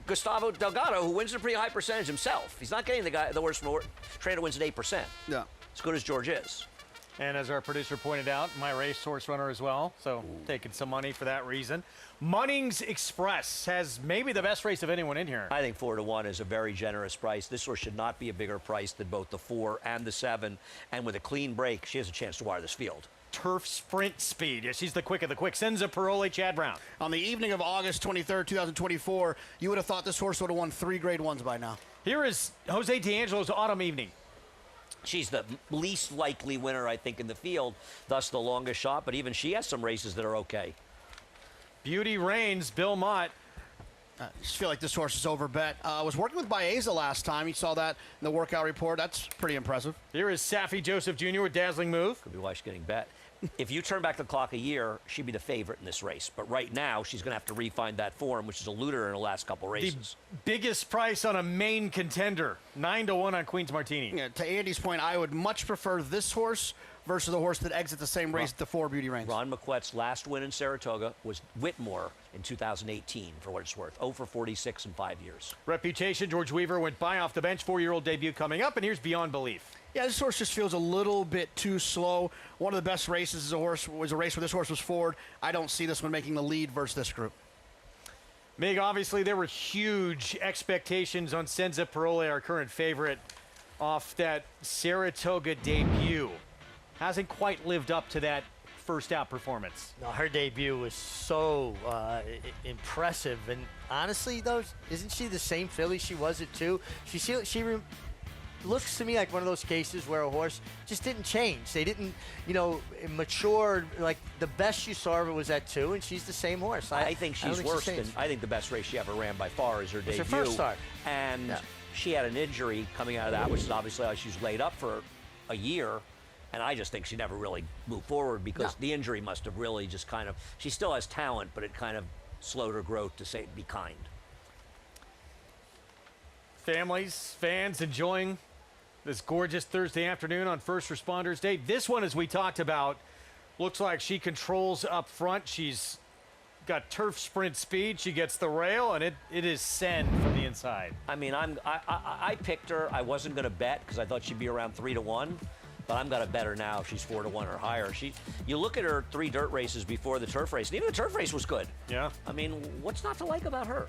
Gustavo Delgado, who wins at a pretty high percentage himself. He's not getting the horse from a trainer who wins at 8%. Yeah. As good as George is. And as our producer pointed out, my racehorse runner as well, so taking some money for that reason. Munnings Express has maybe the best race of anyone in here. I think 4-1 is a very generous price. This horse should not be a bigger price than both the 4 and the 7. And with a clean break, she has a chance to wire this field. Turf sprint speed. Yeah, she's the quick of the quick. Senza Parole, Chad Brown. On the evening of August 23rd, 2024, you would have thought this horse would have won 3 Grade 1s by now. Here is Jose D'Angelo's Autumn Evening. She's the least likely winner, I think, in the field, thus the longest shot, but even she has some races that are okay. Beauty Reigns, Bill Mott. I just feel like this horse is overbet. I was working with Baeza last time. You saw that in the workout report. That's pretty impressive. Here is Saffie Joseph Jr. with dazzling move. Could be why she's getting bet. If you turn back the clock a year, she'd be the favorite in this race. But right now, she's going to have to refine that form, which is eluded her in the last couple races. The biggest price on a main contender, 9-1 on Queen's Martini. Yeah, to Andy's point, I would much prefer this horse versus the horse that exits the same race at the 4 Beauty Reigns. Ron McQuett's last win in Saratoga was Whitmore in 2018, for what it's worth. 0 for 46 in 5 years. Reputation, George Weaver went by off the bench, 4-year-old debut coming up, and here's Beyond Belief. Yeah, this horse just feels a little bit too slow. One of the best races was a race where this horse was forward. I don't see this one making the lead versus this group. Mig, obviously there were huge expectations on Senza Parole, our current favorite, off that Saratoga debut. Hasn't quite lived up to that first out performance. No, her debut was so impressive. And honestly, though, isn't she the same filly she was at 2? She looks to me like one of those cases where a horse just didn't change. They didn't, mature. Like the best you saw of it was at 2, and she's the same horse. I think she's worse than. I think the best race she ever ran by far is her debut. It's her first start. And she had an injury coming out of that, which is obviously how she was laid up for a year. And I just think she never really moved forward because the injury must have really just kind of. She still has talent, but it kind of slowed her growth, to say be kind. Families, fans enjoying this gorgeous Thursday afternoon on First Responders Day. This one, as we talked about, looks like she controls up front. She's got turf sprint speed. She gets the rail, and it is Sen from the inside. I mean, I picked her. I wasn't going to bet because I thought she'd be around 3-1. But I'm going to bet her now if she's 4-1 or higher. You look at her 3 dirt races before the turf race, and even the turf race was good. Yeah. I mean, what's not to like about her?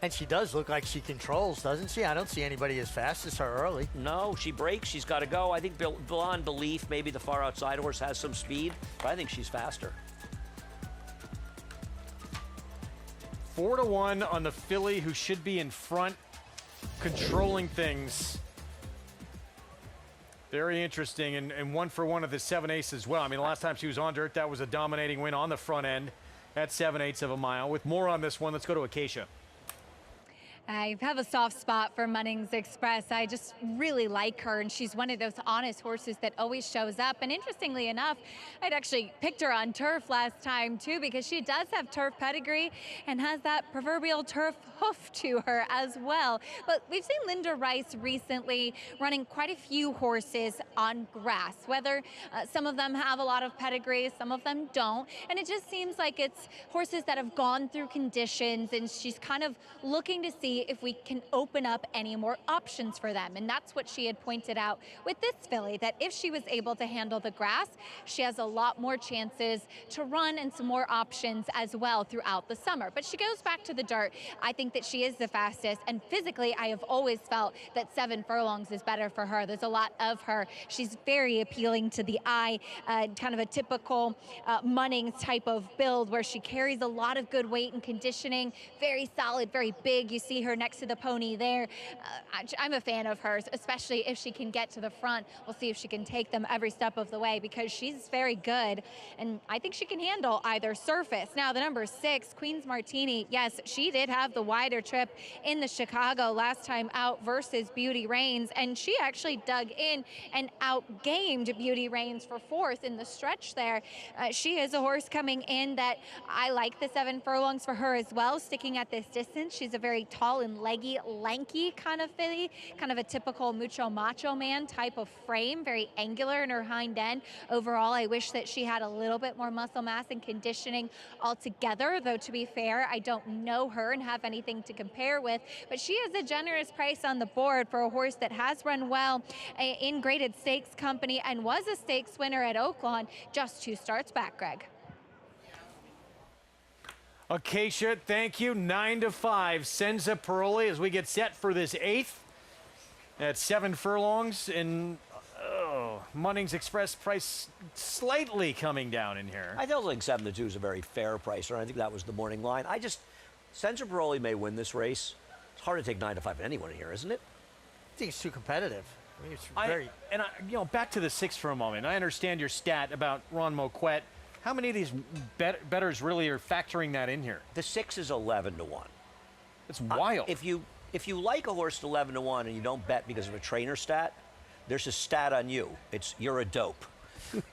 And she does look like she controls, doesn't she? I don't see anybody as fast as her early. No, she breaks. She's got to go. I think beyond belief, maybe the far outside horse has some speed, but I think she's faster. 4-1 on the filly who should be in front, controlling things. Very interesting, and 1-for-1 of the 7/8 as well. I mean, the last time she was on dirt, that was a dominating win on the front end at 7/8 of a mile. With more on this one, let's go to Acacia. I have a soft spot for Munnings Express. I just really like her, and she's one of those honest horses that always shows up. And interestingly enough, I'd actually picked her on turf last time too, because she does have turf pedigree and has that proverbial turf hoof to her as well. But we've seen Linda Rice recently running quite a few horses on grass, whether some of them have a lot of pedigree, some of them don't. And it just seems like it's horses that have gone through conditions, and she's kind of looking to see if we can open up any more options for them. And that's what she had pointed out with this filly, that if she was able to handle the grass, she has a lot more chances to run and some more options as well throughout the summer. But she goes back to the dirt. I think that she is the fastest, and physically I have always felt that 7 furlongs is better for her. There's a lot of her. She's very appealing to the eye, kind of a typical Munnings type of build where she carries a lot of good weight and conditioning, very solid, very big. You see her next to the pony there. I'm a fan of hers, especially if she can get to the front. We'll see if she can take them every step of the way because she's very good, and I think she can handle either surface. Now, the number 6, Queen's Martini, yes, she did have the wider trip in the Chicago last time out versus Beauty Reigns, and she actually dug in and outgamed Beauty Reigns for 4th in the stretch there. She is a horse coming in that I like the 7 furlongs for her as well, sticking at this distance. She's a very tall and leggy, lanky kind of filly, kind of a typical mucho macho man type of frame, very angular in her hind end. Overall, I wish that she had a little bit more muscle mass and conditioning altogether, though to be fair, I don't know her and have anything to compare with, but she is a generous price on the board for a horse that has run well in graded stakes company and was a stakes winner at Oaklawn just 2 starts back, Greg. Acacia, thank you. 9-5. Senza Paroli as we get set for this 8th at 7 furlongs. And Munnings Express price slightly coming down in here. I don't think 7-2 is a very fair price, or I think that was the morning line. Senza Paroli may win this race. It's hard to take 9-5 at anyone in here, isn't it? I think it's too competitive. I mean, it's very. Back to the 6 for a moment. I understand your stat about Ron Moquette. How many of these bettors really are factoring that in here? The 6 is 11-1. It's wild. If you like a horse at 11-1 and you don't bet because of a trainer stat, there's a stat on you. You're a dope.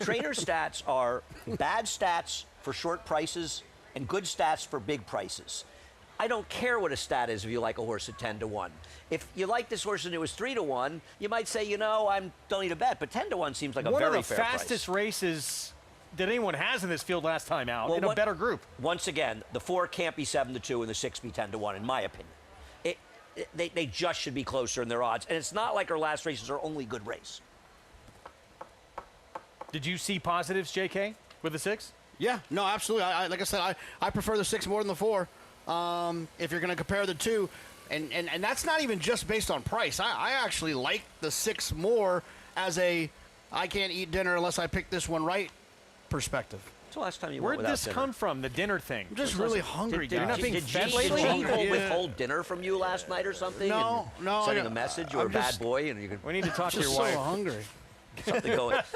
Trainer stats are bad stats for short prices and good stats for big prices. I don't care what a stat is if you like a horse at 10-1. If you like this horse and it was 3-1, you might say, I don't need a bet. But 10-1 seems like a very fair price. One of the fastest races that anyone has in this field last time out in a better group. Once again, the 4 can't be 7-2 and the 6 be 10-1, in my opinion. They just should be closer in their odds. And it's not like our last races are only good race. Did you see positives, JK, with the 6? Yeah, no, absolutely. Like I said, I prefer the 6 more than the 4. If you're going to compare the 2, and that's not even just based on price. I actually like the 6 more as I can't eat dinner unless I pick this one right perspective. It's the last time you Where'd went without this dinner? come from, the dinner thing? I'm just really hungry, guys. Did G withhold dinner from you last night or something? No. Sending a message, you're a bad boy, and you can. We need to talk to your so wife. Hungry.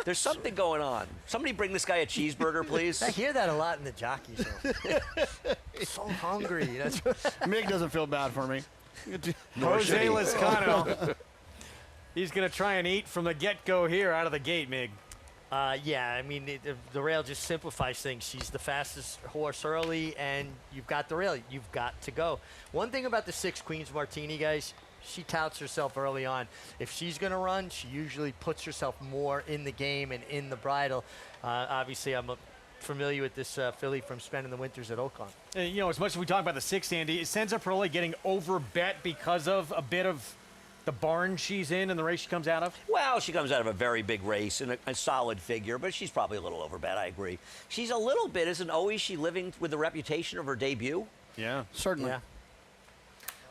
There's something going on. Somebody bring this guy a cheeseburger, please. I hear that a lot in the jockey show. So hungry. Mig doesn't feel bad for me. Jose Lezcano. He's going to try and eat from the get-go here out of the gate, Mig. Yeah, I mean, the rail just simplifies things. She's the fastest horse early, and you've got the rail. You've got to go. One thing about the 6 Queen's Martini, guys, she touts herself early on. If she's going to run, she usually puts herself more in the game and in the bridle. Obviously, I'm familiar with this filly from spending the winters at Oaklawn. As much as we talk about the 6, Andy, it ends up Paroli getting overbet because of a bit of the barn she's in and the race she comes out of? Well, she comes out of a very big race and a solid figure, but she's probably a little overbet, I agree. She's a little bit, isn't always she living with the reputation of her debut? Yeah. Certainly. Yeah.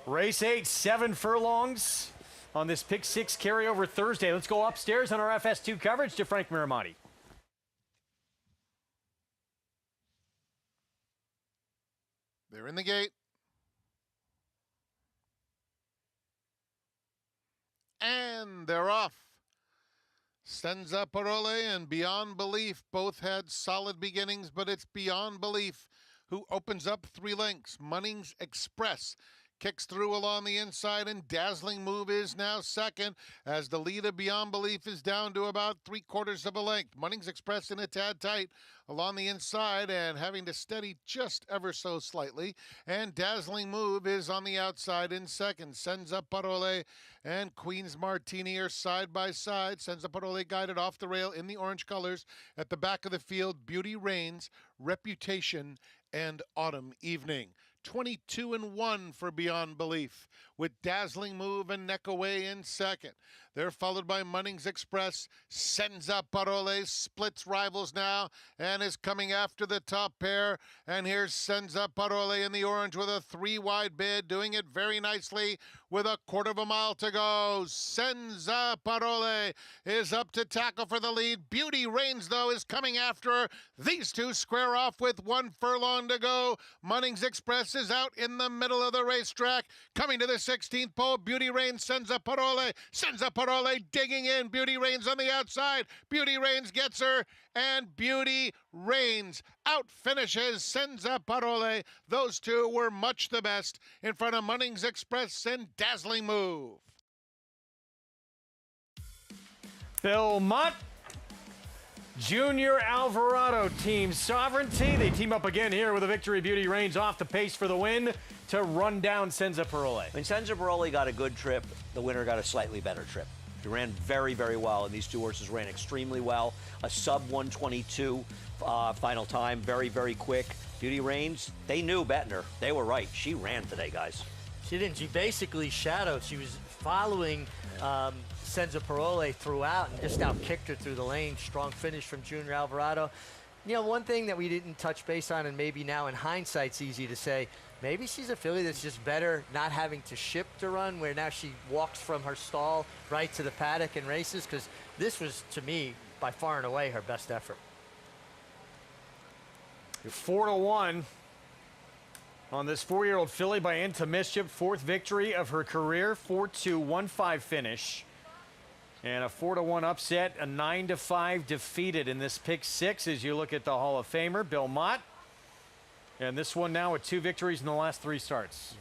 Race 8, 7 furlongs on this Pick 6 carryover Thursday. Let's go upstairs on our FS2 coverage to Frank Miramonti. They're in the gate. And they're off. Senza Paroli and Beyond Belief both had solid beginnings, but it's Beyond Belief who opens up 3 lengths. Munnings Express kicks through along the inside, and Dazzling Move is now second as the lead of Beyond Belief is down to about 3/4 of a length. Munnings Express in a tad tight along the inside and having to steady just ever so slightly, and Dazzling Move is on the outside in second. Senza Paroli and Queen's Martini are side by side. Senza Paroli guided off the rail in the orange colors. At the back of the field, Beauty Reigns, Reputation, and Autumn Evening. 22-1 for Beyond Belief. with Dazzling Move and Neck Away in second. They're followed by Munnings Express. Senza Parole splits rivals now and is coming after the top pair. And here's Senza Parole in the orange with a 3-wide bid, doing it very nicely with a quarter of a mile to go. Senza Parole is up to tackle for the lead. Beauty Reigns, though, is coming after her. These two square off with 1 furlong to go. Munnings Express is out in the middle of the racetrack. Coming to the 16th pole, Beauty Reigns, Senza Parole. Senza Parole digging in. Beauty Reigns on the outside. Beauty Reigns gets her, and Beauty Reigns out finishes Senza Parole. Those two were much the best in front of Munnings Express and Dazzling Move. Belmont, Junior Alvarado Team Sovereignty. They team up again here with a victory. Beauty Reigns off the pace for the win to run down Senza Parole. When Senza Parole got a good trip, the winner got a slightly better trip. He ran very, very well, and these two horses ran extremely well. A sub-122 final time, very, very quick. Beauty Reigns, they knew betting her. They were right. She ran today, guys. She didn't. She basically shadowed. She was following Senza Parole throughout and just out-kicked her through the lane. Strong finish from Junior Alvarado. You know, one thing that we didn't touch base on, and maybe now in hindsight's easy to say, maybe she's a filly that's just better not having to ship to run, where now she walks from her stall right to the paddock and races, because this was, to me, by far and away her best effort. 4-1 on this 4-year-old filly by Into Mischief. 4th victory of her career, 4-2-1-5 finish. And a 4-1 upset, a 9-5 defeated in this pick 6 as you look at the Hall of Famer, Bill Mott. And this one now with 2 victories in the last 3 starts.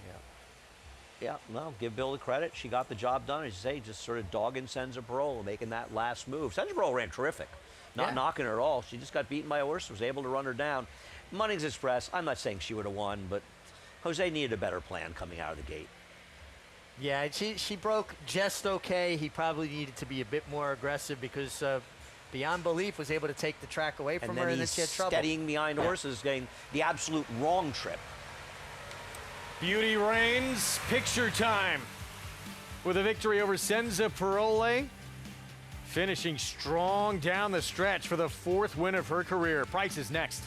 Yeah, no, give Bill the credit. She got the job done, as you say, just sort of dogging Senza Parole, making that last move. Senza Parole ran terrific, not knocking her at all. She just got beaten by a horse, was able to run her down. Munnings Express, I'm not saying she would have won, but Jose needed a better plan coming out of the gate. Yeah, she broke just okay. He probably needed to be a bit more aggressive because Beyond Belief was able to take the track away from her, and then she had trouble. Steadying behind horses, getting the absolute wrong trip. Beauty Reigns, picture time with a victory over Senza Parole. Finishing strong down the stretch for the 4th win of her career. Price is next.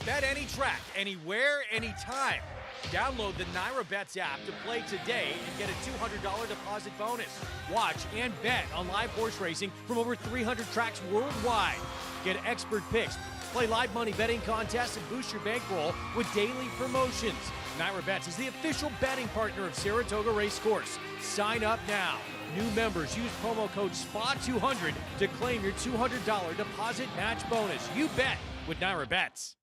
Bet any track, anywhere, anytime. Download the NyraBets app to play today and get a $200 deposit bonus. Watch and bet on live horse racing from over 300 tracks worldwide. Get expert picks, play live money betting contests, and boost your bankroll with daily promotions. NyraBets is the official betting partner of Saratoga Racecourse. Sign up now. New members use promo code SPA200 to claim your $200 deposit match bonus. You bet with NyraBets.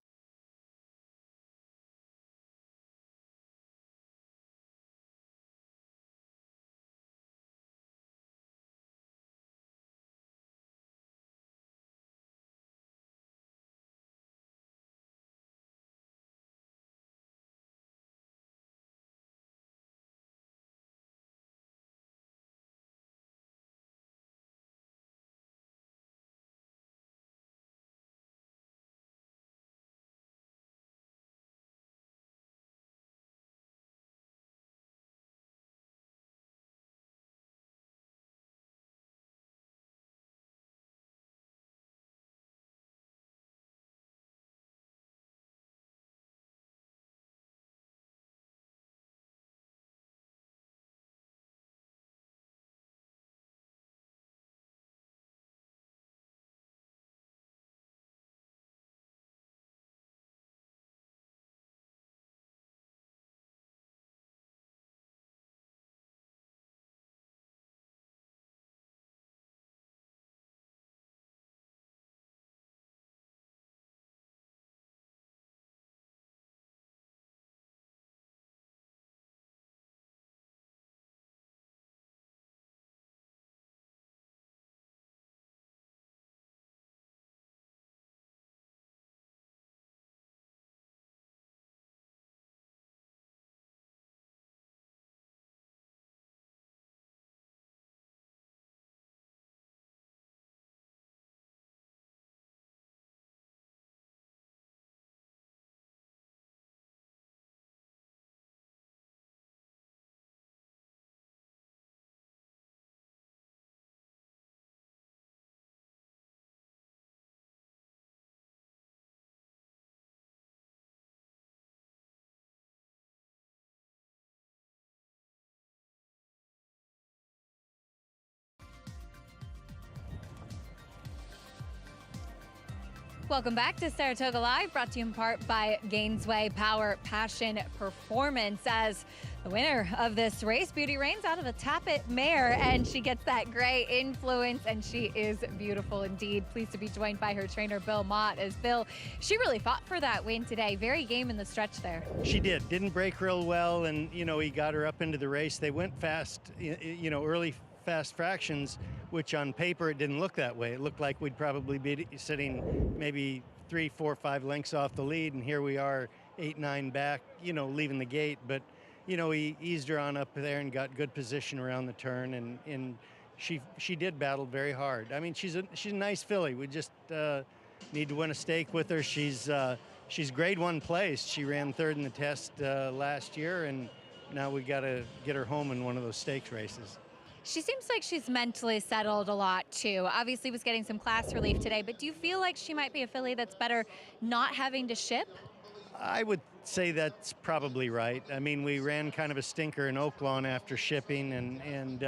Welcome back to Saratoga Live, brought to you in part by Gainesway Power Passion Performance. As the winner of this race, Beauty Reigns, out of a Tappet mare, and she gets that gray influence, and she is beautiful indeed. Pleased to be joined by her trainer, Bill Mott. As Bill, she really fought for that win today. Very game in the stretch there. She didn't break real well, and he got her up into the race. They went fast, early fast fractions, which on paper it didn't look that way. It looked like we'd probably be sitting maybe 3, 4, 5 lengths off the lead, and here we are 8, 9 back, leaving the gate. But he eased her on up there and got good position around the turn, and she did battle very hard. I mean, she's a nice filly. We just need to win a stake with her. She's grade 1 place. She ran 3rd in the test last year, and now we got to get her home in one of those stakes races. She seems like she's mentally settled a lot, too. Obviously was getting some class relief today, but do you feel like she might be a filly that's better not having to ship? I would say that's probably right. I mean, we ran kind of a stinker in Oaklawn after shipping, and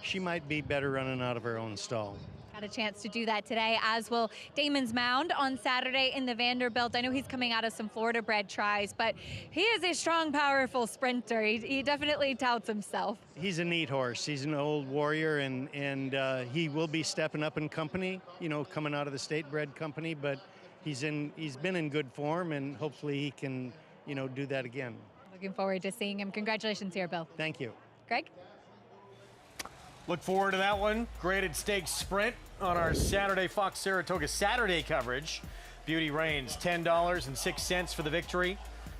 she might be better running out of her own stall. Got a chance to do that today, as will Damon's Mound on Saturday in the Vanderbilt. I know he's coming out of some Florida bred tries, but he is a strong, powerful sprinter. He definitely touts himself. He's a neat horse. He's an old warrior, and he will be stepping up in company, coming out of the state bred company, but he's been in good form, and hopefully he can, do that again. Looking forward to seeing him. Congratulations here, Bill. Thank you. Greg? Look forward to that one. Graded stakes sprint on our Saturday Fox Saratoga Saturday coverage. Beauty Reigns, $10.06 for the victory.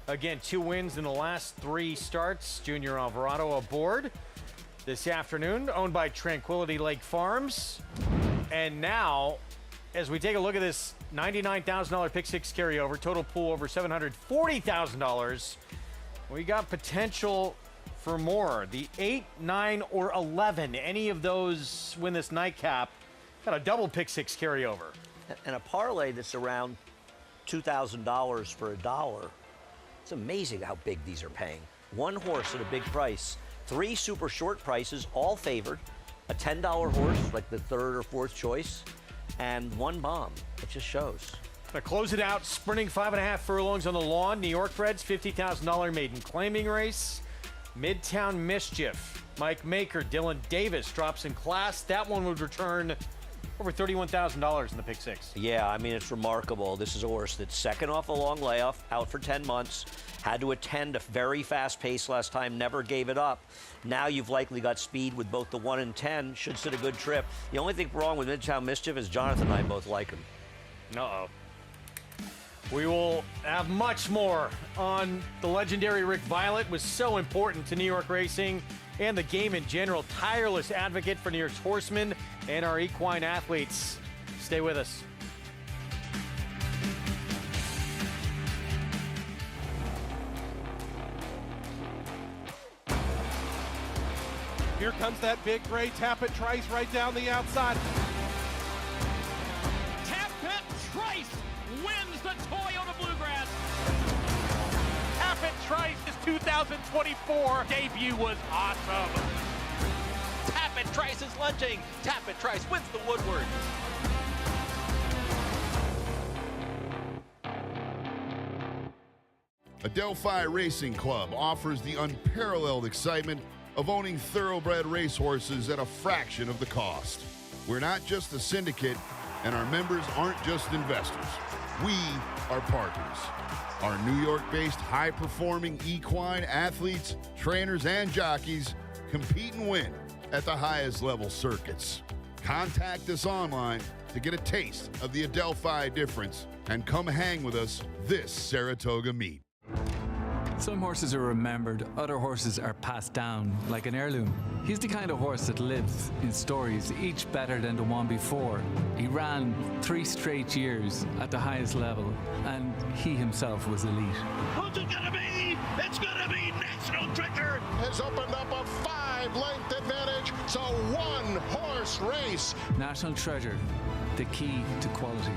Again, 2 wins in the last 3 starts. Junior Alvarado aboard this afternoon, owned by Tranquility Lake Farms. And now, as we take a look at this $99,000 pick 6 carryover, total pool over $740,000, we got potential for more. The 8, 9, or 11, any of those win this nightcap, got a double pick 6 carryover. And a parlay that's around $2,000 for $1. It's amazing how big these are paying. 1 horse at a big price, 3 super short prices, all favored, a $10 horse, like the 3rd or 4th choice, and 1 bomb. It just shows. To close it out, sprinting 5.5 furlongs on the lawn, New York breds, $50,000 maiden claiming race. Midtown Mischief, Mike Maker, Dylan Davis drops in class. That one would return over $31,000 in the pick 6. Yeah, I mean, it's remarkable. This is a horse that's second off a long layoff, out for 10 months, had to attend a very fast pace last time, never gave it up. Now you've likely got speed with both the 1 and 10, should sit a good trip. The only thing wrong with Midtown Mischief is Jonathan and I both like him. Uh-oh. We will have much more on the legendary Rick Violet. Was so important to New York racing and the game in general. Tireless advocate for New York's horsemen and our equine athletes. Stay with us. Here comes that big gray Tappet Trice right down the outside. Tappet Trice wins the Toyota Bluegrass. Tappet Trice's 2024 debut was awesome. Tappet Trice is lunging. Tappet Trice wins the Woodward. Adelphi Racing Club offers the unparalleled excitement of owning thoroughbred racehorses at a fraction of the cost. We're not just a syndicate, and our members aren't just investors. We are partners. Our New York-based high-performing equine athletes, trainers, and jockeys compete and win at the highest level circuits. Contact us online to get a taste of the Adelphi difference and come hang with us this Saratoga meet. Some horses are remembered, other horses are passed down like an heirloom. He's the kind of horse that lives in stories, each better than the one before. He ran 3 straight years at the highest level, and he himself was elite. Who's it gonna be? It's gonna be National Treasure. Has opened up a 5-length advantage. It's a 1-horse race. National Treasure, the key to quality.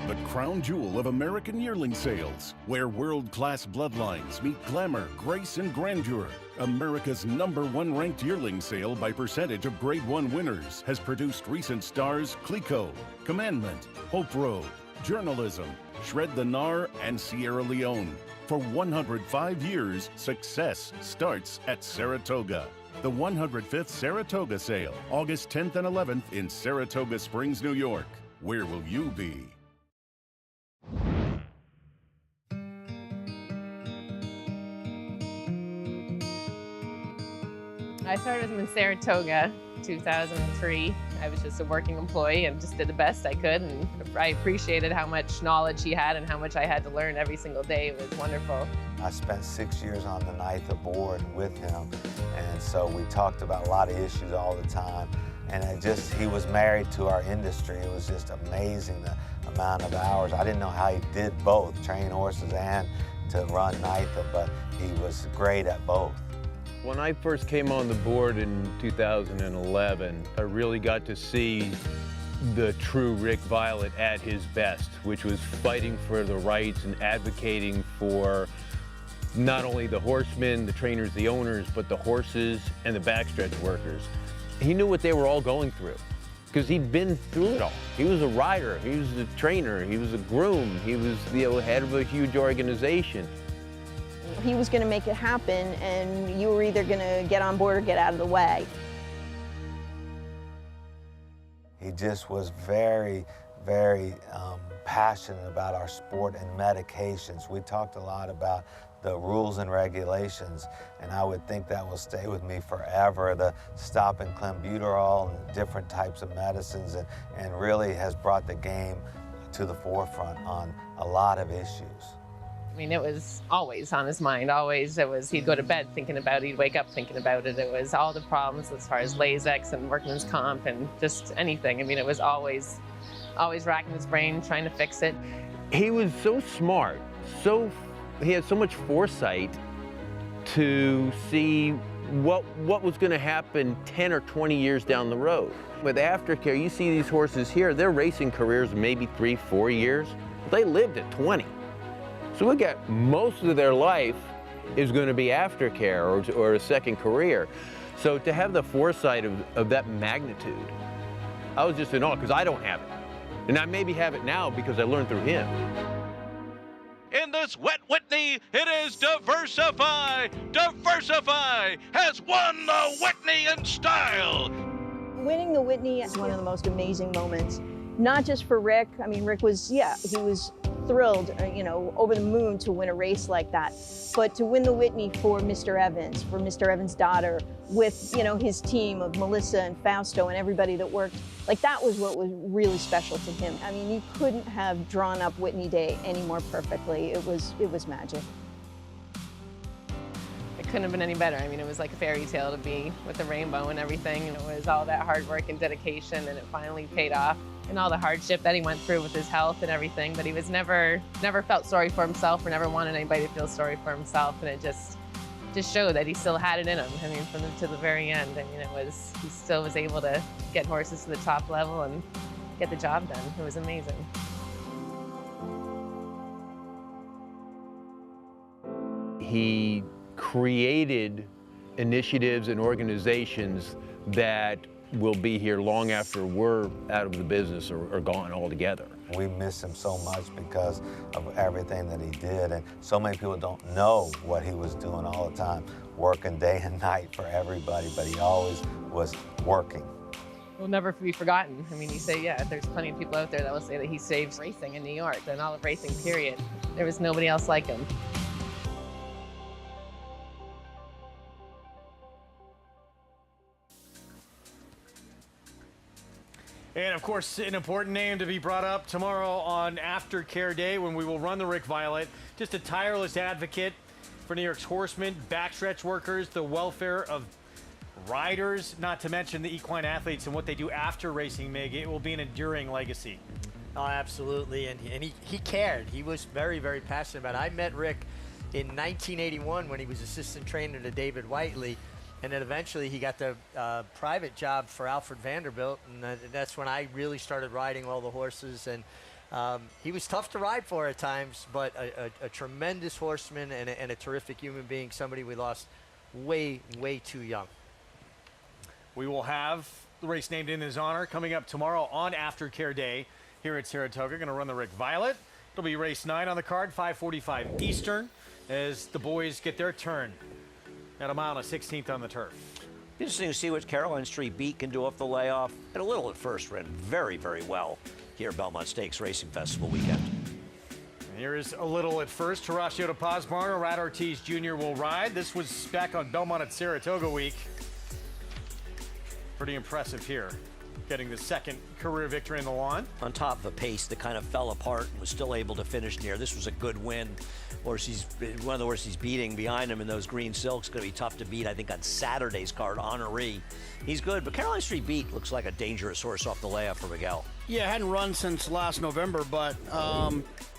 The crown jewel of American yearling sales, where world-class bloodlines meet glamour, grace, and grandeur. America's #1 ranked yearling sale by percentage of Grade 1 winners has produced recent stars Clico, Commandment, Hope Road, Journalism, Shred the Gnar, and Sierra Leone. For 105 years, success starts at Saratoga. The 105th Saratoga sale, August 10th and 11th in Saratoga Springs, New York. Where will you be? I started with him in Saratoga, 2003. I was just a working employee and just did the best I could, and I appreciated how much knowledge he had and how much I had to learn every single day. It was wonderful. I spent 6 years on the NYTHA board with him, and so we talked about a lot of issues all the time. And he was married to our industry. It was just amazing the amount of hours. I didn't know how he did both, train horses and to run NYTHA, but he was great at both. When I first came on the board in 2011, I really got to see the true Rick Violet at his best, which was fighting for the rights and advocating for not only the horsemen, the trainers, the owners, but the horses and the backstretch workers. He knew what they were all going through because he'd been through it all. He was a rider, he was a trainer, he was a groom, he was the head of a huge organization. He was going to make it happen, and you were either going to get on board or get out of the way. He just was very, very passionate about our sport and medications. We talked a lot about the rules and regulations, and I would think that will stay with me forever. The stopping clenbuterol and different types of medicines, and really has brought the game to the forefront on a lot of issues. I mean, it was always on his mind, always. He'd go to bed thinking about it, he'd wake up thinking about it. It was all the problems as far as Lasix and workman's comp and just anything. I mean, it was always racking his brain, trying to fix it. He was so smart, he had so much foresight to see what was going to happen 10 or 20 years down the road. With aftercare, you see these horses here, their racing careers maybe 3-4 years. They lived at 20. So we got most of their life is going to be aftercare or a second career. So to have the foresight of that magnitude, I was just in awe because I don't have it. And I maybe have it now because I learned through him. In this Wet Whitney, it is Diversify. Diversify has won the Whitney in style. Winning the Whitney is one of the most amazing moments, not just for Rick. I mean, Rick was, he was thrilled, over the moon to win a race like that. But to win the Whitney for Mr. Evans, for Mr. Evans' daughter, with, his team of Melissa and Fausto and everybody that worked, like that was what was really special to him. I mean, you couldn't have drawn up Whitney Day any more perfectly. It was magic. It couldn't have been any better. I mean, it was like a fairy tale to be with the rainbow and everything. It was all that hard work and dedication, and it finally paid off. And all the hardship that he went through with his health and everything, but he was never felt sorry for himself or never wanted anybody to feel sorry for himself. And it just showed that he still had it in him. I mean, to the very end. I mean, he still was able to get horses to the top level and get the job done. It was amazing. He created initiatives and organizations that will be here long after we're out of the business or gone altogether. We miss him so much because of everything that he did, and so many people don't know what he was doing all the time, working day and night for everybody, but he always was working. Will never be forgotten. I mean, you say, there's plenty of people out there that will say that he saved racing in New York and all of racing, period. There was nobody else like him. And of course, an important name to be brought up tomorrow on Aftercare Day when we will run the Rick Violet. Just a tireless advocate for New York's horsemen, backstretch workers, the welfare of riders, not to mention the equine athletes and what they do after racing, Meg. It will be an enduring legacy. Oh, absolutely. And he cared. He was very, very passionate about it. I met Rick in 1981 when he was assistant trainer to David Whiteley. And then eventually he got the private job for Alfred Vanderbilt, and that's when I really started riding all the horses. And He was tough to ride for at times, but a tremendous horseman and a terrific human being, somebody we lost way, way too young. We will have the race named in his honor coming up tomorrow on Aftercare Day here at Saratoga. Going to run the Rick Violet. It'll be race 9 on the card, 5:45 Eastern, as the boys get their turn at a mile and a 16th on the turf. Interesting to see what Caroline Street Beat can do off the layoff. And a little at first, ran very, very well here at Belmont Stakes Racing Festival weekend. And here is a little at first. Horacio de Paz Marno, Rat Ortiz Jr. will ride. This was back on Belmont at Saratoga week. Pretty impressive here, getting the second career victory in the lawn. On top of a pace that kind of fell apart and was still able to finish near. This was a good win. One of the horses he's beating behind him in those green silks. Going to be tough to beat, I think, on Saturday's card, Honoree. He's good, but Caroline Street Beat looks like a dangerous horse off the layoff for Miguel. Yeah, hadn't run since last November, but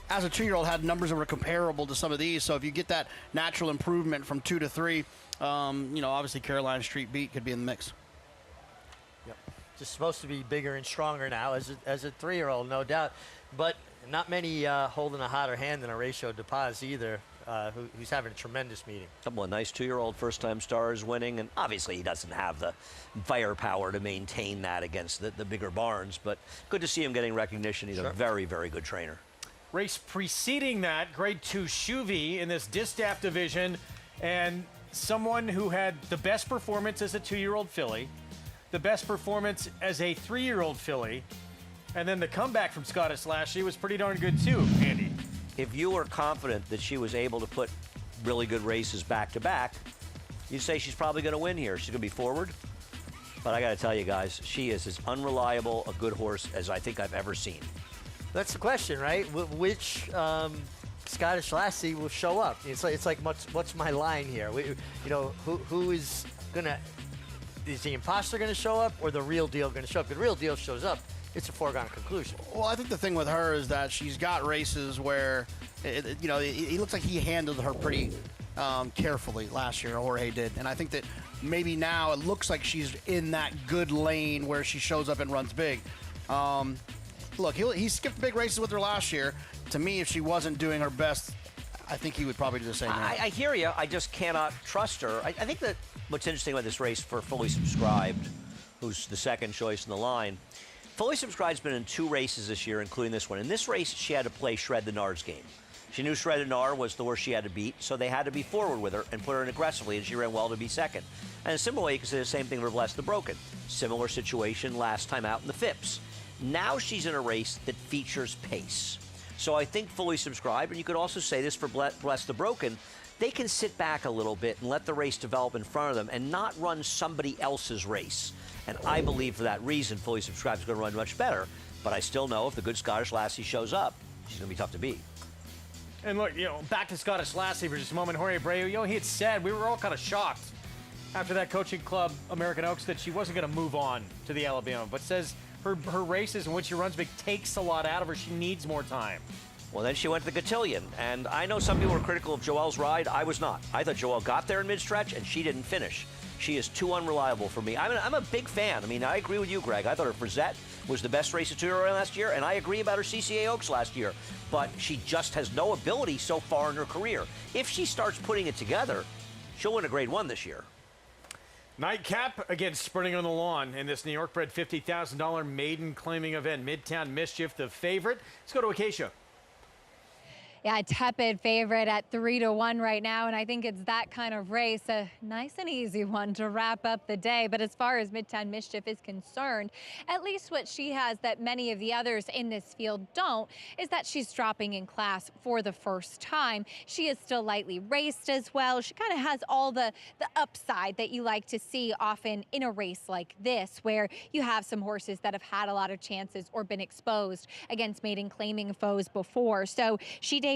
as a 2-year-old had numbers that were comparable to some of these. So if you get that natural improvement from 2 to 3, you know, obviously Caroline Street Beat could be in the mix. Yep. Just supposed to be bigger and stronger now as a 3-year-old, no doubt. But not many holding a hotter hand than Horacio de Paz either, who's having a tremendous meeting. A couple of nice 2-year-old first-time stars winning, and obviously he doesn't have the firepower to maintain that against the bigger barns, but good to see him getting recognition. He's a very, very good trainer. Race preceding that, Grade 2 Chuvy in this Distaff division, and someone who had the best performance as a 2-year-old filly, the best performance as a 3-year-old filly, and then the comeback from Scottish Lassie was pretty darn good too, Andy. If you were confident that she was able to put really good races back-to-back, you'd say she's probably going to win here. She's going to be forward. But I got to tell you guys, she is as unreliable a good horse as I think I've ever seen. That's the question, right? Which Scottish Lassie will show up? It's like what's my line here? You know, who is gonna? Is the imposter going to show up, or the real deal going to show up? If the real deal shows up, it's a foregone conclusion. Well, I think the thing with her is that she's got races where, you know, it looks like he handled her pretty carefully last year, Jorge did. And I think that maybe now it looks like she's in that good lane where she shows up and runs big. Look, he skipped big races with her last year. To me, if she wasn't doing her best, I think he would probably do the same. I hear you. I just cannot trust her. I think that what's interesting about this race for Fully Subscribed, who's the second choice in the line, Fully Subscribed's been in 2 races this year, including this one. In this race, she had to play Shred the Gnar's game. She knew Shred the Gnar was the horse she had to beat, so they had to be forward with her and put her in aggressively, and she ran well to be second. And in a similar way, you can say the same thing for Bless the Broken. Similar situation last time out in the Phipps. Now she's in a race that features pace. So I think Fully Subscribed, and you could also say this for Bless the Broken, they can sit back a little bit and let the race develop in front of them and not run somebody else's race. And I believe for that reason, Fully Subscribed is going to run much better. But I still know if the good Scottish Lassie shows up, she's going to be tough to beat. And look, you know, back to Scottish Lassie for just a moment. Jorge Abreu, you know, he had said, we were all kind of shocked after that coaching club, American Oaks, that she wasn't going to move on to the Alabama, but says her races and when she runs big takes a lot out of her. She needs more time. Well, then she went to the cotillion, and I know some people were critical of Joelle's ride. I was not. I thought Joelle got there in mid-stretch, and she didn't finish. She is too unreliable for me. I'm a big fan. I mean, I agree with you, Greg. I thought her Frizette was the best race of 2-year-old last year, and I agree about her CCA Oaks last year. But she just has no ability so far in her career. If she starts putting it together, she'll win a Grade 1 this year. Nightcap against Sprinting on the Lawn in this New York bred $50,000 maiden claiming event. Midtown Mischief, the favorite. Let's go to Acacia. Yeah, a tepid favorite at 3-1 right now, and I think it's that kind of race, a nice and easy one to wrap up the day. But as far as Midtown Mischief is concerned, at least what she has that many of the others in this field don't is that she's dropping in class for the first time. She is still lightly raced as well. She kind of has all the upside that you like to see often in a race like this, where you have some horses that have had a lot of chances or been exposed against maiden claiming foes before. So she debuted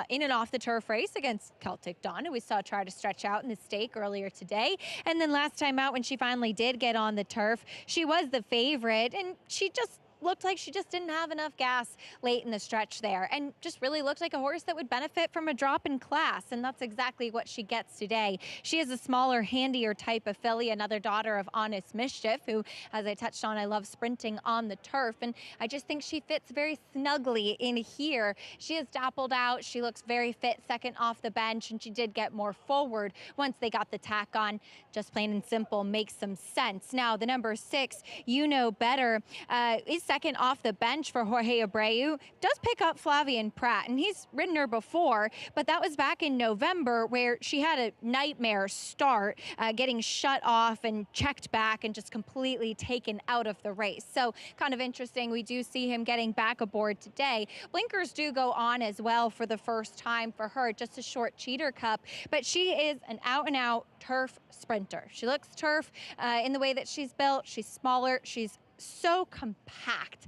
in an off-the-turf race against Celtic Dawn, who we saw try to stretch out in the stake earlier today. And then last time out, when she finally did get on the turf, she was the favorite, and she just looked like she just didn't have enough gas late in the stretch there, and just really looked like a horse that would benefit from a drop in class, and that's exactly what she gets today. She is a smaller, handier type of filly, another daughter of Honest Mischief, who, as I touched on, I love sprinting on the turf, and I just think she fits very snugly in here. She is dappled out. She looks very fit second off the bench, and she did get more forward once they got the tack on. Just plain and simple makes some sense. Now, the number 6, You Know Better, is second off the bench for Jorge Abreu. Does pick up Flavian Pratt, and he's ridden her before, but that was back in November where she had a nightmare start, getting shut off and checked back and just completely taken out of the race. So kind of interesting. We do see him getting back aboard today. Blinkers do go on as well for the first time for her, just a short cheater cup, but she is an out-and-out turf sprinter. She looks turf in the way that she's built. She's smaller. She's so compact,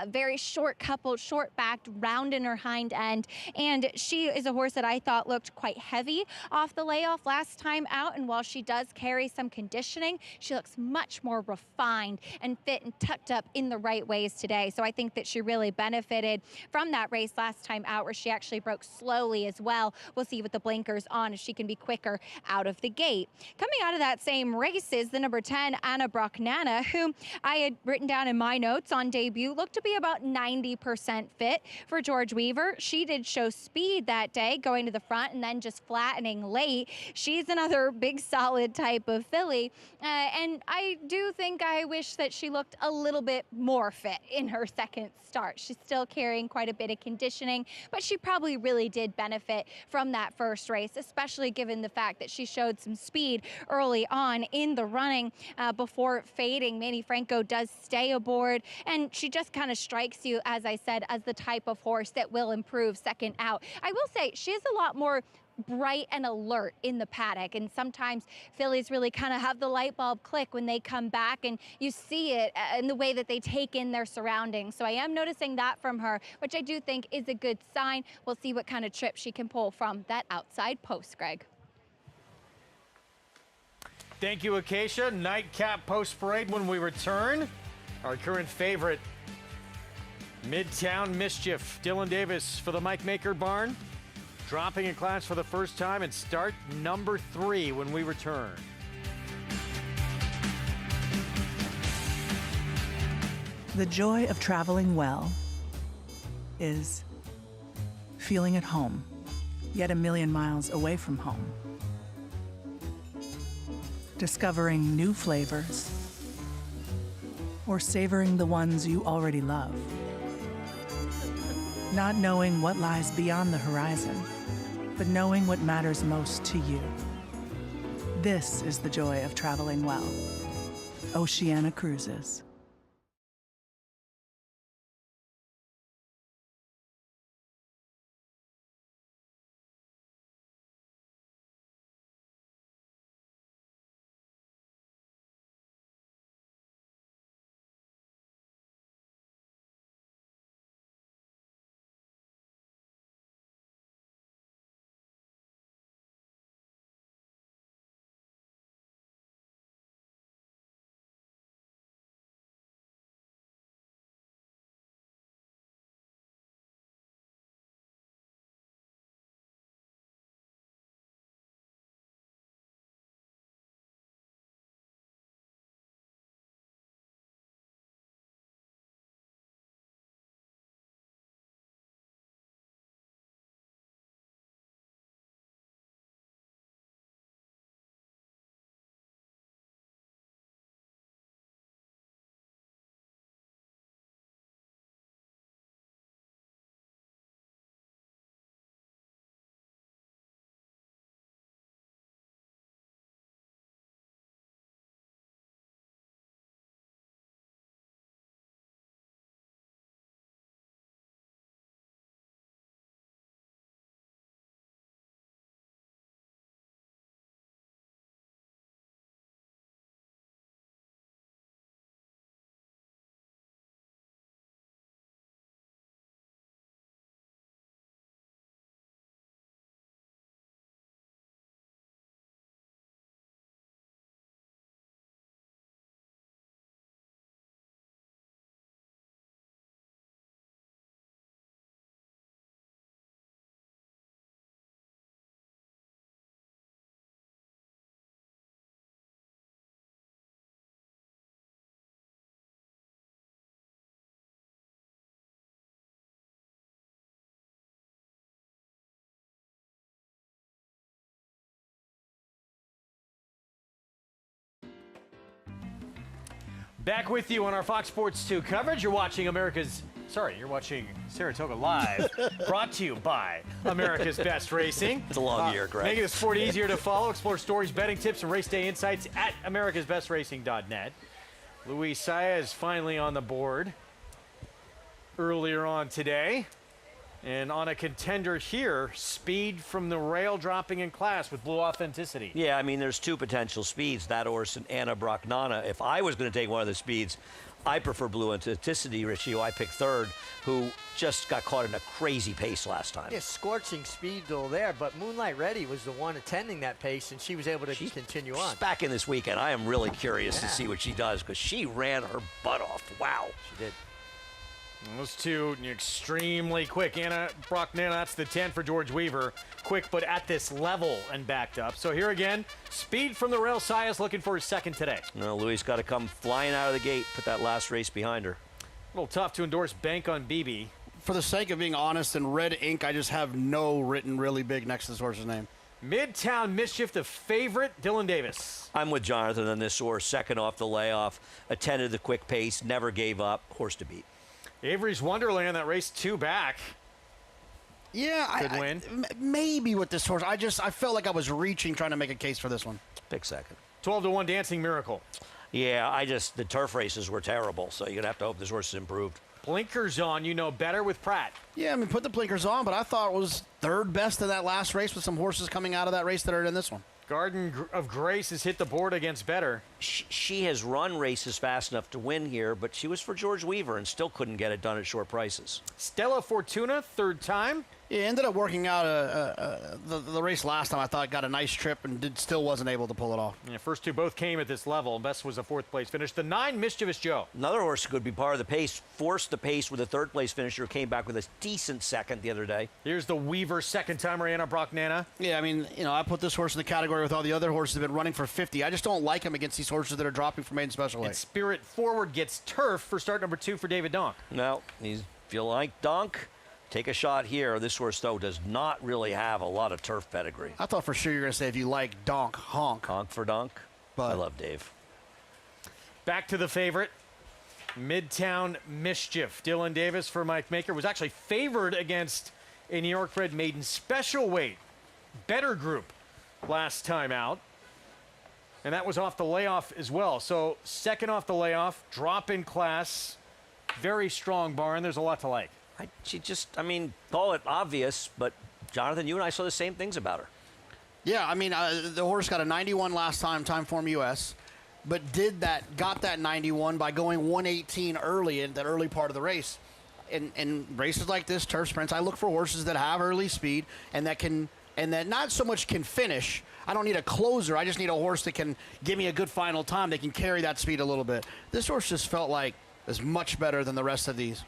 very short coupled, short backed, round in her hind end, and she is a horse that I thought looked quite heavy off the layoff last time out, and while she does carry some conditioning, she looks much more refined and fit and tucked up in the right ways today. So I think that she really benefited from that race last time out where she actually broke slowly as well. We'll see with the blinkers on if she can be quicker out of the gate. Coming out of that same race is the number 10, Anna Brocknana, who I had written down in my notes on debut, looked to be about 90% fit for George Weaver. She did show speed that day, going to the front and then just flattening late. She's another big, solid type of filly, and I do think I wish that she looked a little bit more fit in her second start. She's still carrying quite a bit of conditioning, but she probably really did benefit from that first race, especially given the fact that she showed some speed early on in the running before fading. Manny Franco does stay aboard, and she just kind of strikes you, as I said, as the type of horse that will improve second out. I will say she is a lot more bright and alert in the paddock, and sometimes fillies really kind of have the light bulb click when they come back, and you see it in the way that they take in their surroundings. So I am noticing that from her, which I do think is a good sign. We'll see what kind of trip she can pull from that outside post, Greg. Thank you, Acacia. Nightcap post parade when we return. Our current favorite, Midtown Mischief. Dylan Davis for the Mike Maker Barn. Dropping in class for the first time, and start number 3 when we return. The joy of traveling well is feeling at home, yet a million miles away from home. Discovering new flavors, or savoring the ones you already love. Not knowing what lies beyond the horizon, but knowing what matters most to you. This is the joy of traveling well. Oceana Cruises. Back with you on our Fox Sports 2 coverage. You're watching you're watching Saratoga Live, brought to you by America's Best Racing. It's a long year, Greg. Making the sport easier to follow. Explore stories, betting tips, and race day insights at americasbestracing.net. Luis Saez finally on the board earlier on today. And on a contender here, speed from the rail dropping in class with Blue Authenticity. Yeah, I mean, there's two potential speeds, that horse and Anna Brachnana. If I was going to take one of the speeds, I prefer Blue Authenticity, Richie, who I picked third, who just got caught in a crazy pace last time. Yeah, scorching speed though there, but Moonlight Ready was the one attending that pace, and she was able to continue on. She's back in this weekend. I am really curious to see what she does, because she ran her butt off. Wow. She did. Those two extremely quick. Anna Brachnana, that's the 10 for George Weaver. Quick, but at this level and backed up. So here again, speed from the rail. Saez looking for his second today. No, Louis got to come flying out of the gate, put that last race behind her. A little tough to endorse Bank on BB. For the sake of being honest, in red ink, I just have no written really big next to this horse's name. Midtown Mischief, the favorite, Dylan Davis. I'm with Jonathan on this horse. Second off the layoff, attended the quick pace, never gave up. Horse to beat. Avery's Wonderland, that race 2 back. Yeah, Could win. Maybe with this horse. I felt like I was reaching, trying to make a case for this one. Pick second. 12-1 Dancing Miracle. Yeah, the turf races were terrible, so you're going to have to hope this horse is improved. Blinkers on, you know better with Pratt. Yeah, I mean, put the blinkers on, but I thought it was third best in that last race with some horses coming out of that race that are in this one. Garden of Grace has hit the board against better. She has run races fast enough to win here, but she was for George Weaver and still couldn't get it done at short prices. Stella Fortuna, third time. Yeah, ended up working out the race last time. I thought got a nice trip and still wasn't able to pull it off. Yeah, first two both came at this level. Best was a fourth place finish. The 9, Mischievous Joe. Another horse could be part of the pace. Forced the pace with a third place finisher. Came back with a decent second the other day. Here's the Weaver second timer, Anna Brachnana. Yeah, I mean, I put this horse in the category with all the other horses that have been running for 50. I just don't like him against these horses that are dropping from maiden special weight. And Spirit Forward gets turf for start number 2 for David Donk. No, if you like Donk, take a shot here. This horse, though, does not really have a lot of turf pedigree. I thought for sure you were going to say if you like Donk, honk. Honk for Donk? But I love Dave. Back to the favorite. Midtown Mischief. Dylan Davis for Mike Maker was actually favored against a New York bred maiden special weight. Better group last time out. And that was off the layoff as well. So second off the layoff, drop in class, very strong barn. There's a lot to like. Call it obvious, but Jonathan, you and I saw the same things about her. Yeah, I mean, the horse got a 91 last time, Timeform US, but got that 91 by going 118 early in that early part of the race. In races like this, turf sprints, I look for horses that have early speed and that not so much can finish. I don't need a closer. I just need a horse that can give me a good final time. They can carry that speed a little bit. This horse just felt like is much better than the rest of these.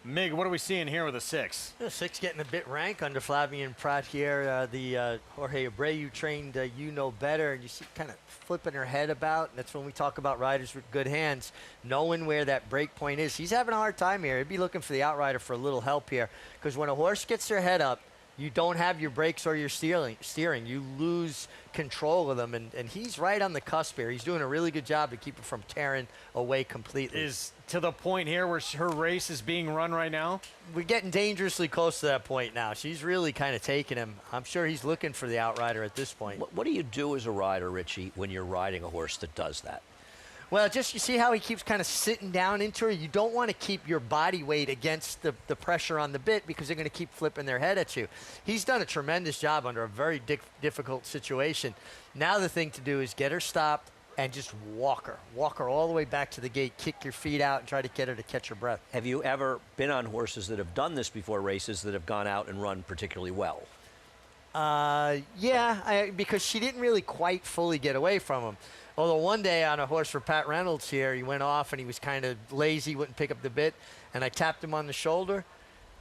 Mig, what are we seeing here with a 6? The 6 getting a bit rank under Flavian Pratt here. The Jorge Abreu trained You Know Better, and you see kind of flipping her head about. And that's when we talk about riders with good hands, knowing where that break point is. He's having a hard time here. He'd be looking for the outrider for a little help here, because when a horse gets their head up, you don't have your brakes or your steering. You lose control of them, and he's right on the cusp here. He's doing a really good job to keep her from tearing away completely. Is to the point here where her race is being run right now? We're getting dangerously close to that point now. She's really kind of taking him. I'm sure he's looking for the outrider at this point. What do you do as a rider, Richie, when you're riding a horse that does that? Well, just you see how he keeps kind of sitting down into her. You don't want to keep your body weight against the pressure on the bit, because they're going to keep flipping their head at you. He's done a tremendous job under a very difficult situation. Now the thing to do is get her stopped and just walk her. Walk her all the way back to the gate, kick your feet out, and try to get her to catch her breath. Have you ever been on horses that have done this before races that have gone out and run particularly well? Yeah, because she didn't really quite fully get away from him. Although one day on a horse for Pat Reynolds here, he went off and he was kind of lazy, wouldn't pick up the bit, and I tapped him on the shoulder.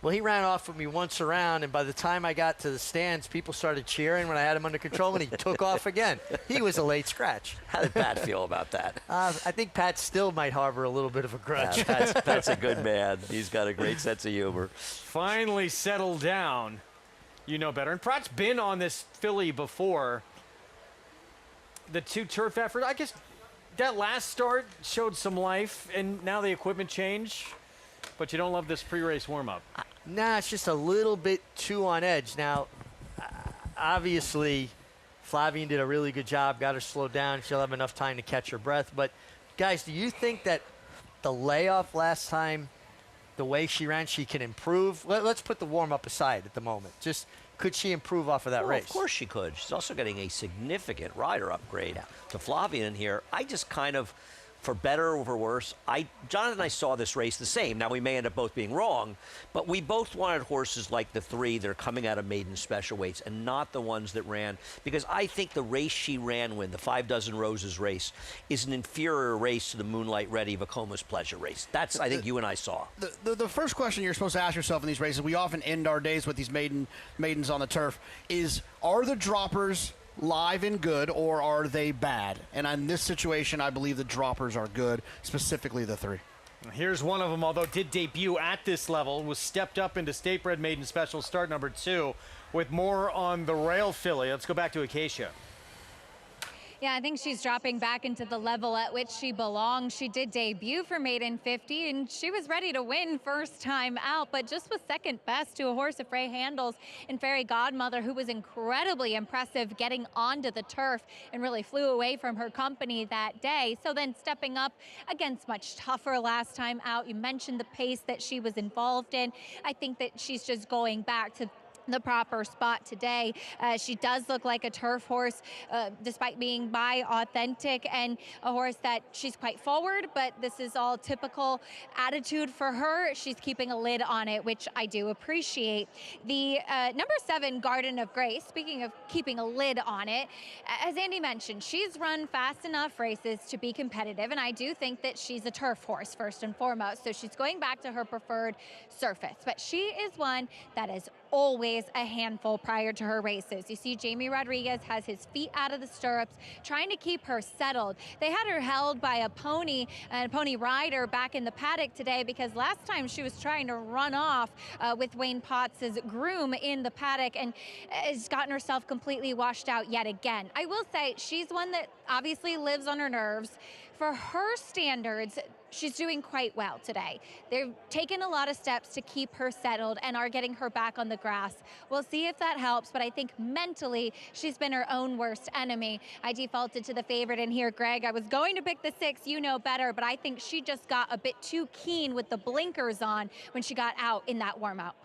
Well, he ran off with me once around, and by the time I got to the stands, people started cheering when I had him under control, and he took off again. He was a late scratch. How did Pat feel about that? I think Pat still might harbor a little bit of a grudge. Pat's a good man. He's got a great sense of humor. Finally settled down. You know better. And Pratt's been on this filly before. The 2 turf effort, I guess that last start showed some life, and now the equipment change, but you don't love this pre-race warm-up. Nah, it's just a little bit too on edge. Now, obviously, Flavien did a really good job, got her slowed down. She'll have enough time to catch her breath. But, guys, do you think that the layoff last time, the way she ran, she can improve? Let's put the warm-up aside at the moment. Just could she improve off of that race? Of course she could. She's also getting a significant rider upgrade to Flavien here. I just kind of, for better or for worse, Jonathan and I saw this race the same. Now, we may end up both being wrong, but we both wanted horses like the 3 that are coming out of maiden special weights and not the ones that ran, because I think the race she ran the 5 Dozen Roses race, is an inferior race to the Moonlight Ready Vacoma's Pleasure race. That's, I think, you and I saw. The first question you're supposed to ask yourself in these races, we often end our days with these maidens on the turf, is, are the droppers live and good, or are they bad? And in this situation, I believe the droppers are good, specifically the 3. Here's one of them, although did debut at this level, was stepped up into State Bred Maiden Special start number 2 with more on the rail filly. Let's go back to Acacia. Yeah, I think she's dropping back into the level at which she belongs. She did debut for Maiden 50, and she was ready to win first time out, but just was second best to a horse of Frey Handels and Fairy Godmother, who was incredibly impressive getting onto the turf and really flew away from her company that day. So then stepping up against much tougher last time out. You mentioned the pace that she was involved in. I think that she's just going back to the proper spot today. She does look like a turf horse, despite being by authentic, and a horse that she's quite forward, but this is all typical attitude for her. She's keeping a lid on it, which I do appreciate. The number 7, Garden of Grace, speaking of keeping a lid on it, as Andy mentioned, she's run fast enough races to be competitive, and I do think that she's a turf horse first and foremost, so she's going back to her preferred surface, but she is one that is always a handful prior to her races. You see Jamie Rodriguez has his feet out of the stirrups, trying to keep her settled. They had her held by a pony and a pony rider back in the paddock today, because last time she was trying to run off with Wayne Potts' groom in the paddock and has gotten herself completely washed out yet again. I will say she's one that obviously lives on her nerves. For her standards, she's doing quite well today. They've taken a lot of steps to keep her settled and are getting her back on the grass. We'll see if that helps, but I think mentally she's been her own worst enemy. I defaulted to the favorite in here, Greg. I was going to pick the 6, you know better, but I think she just got a bit too keen with the blinkers on when she got out in that warm-up.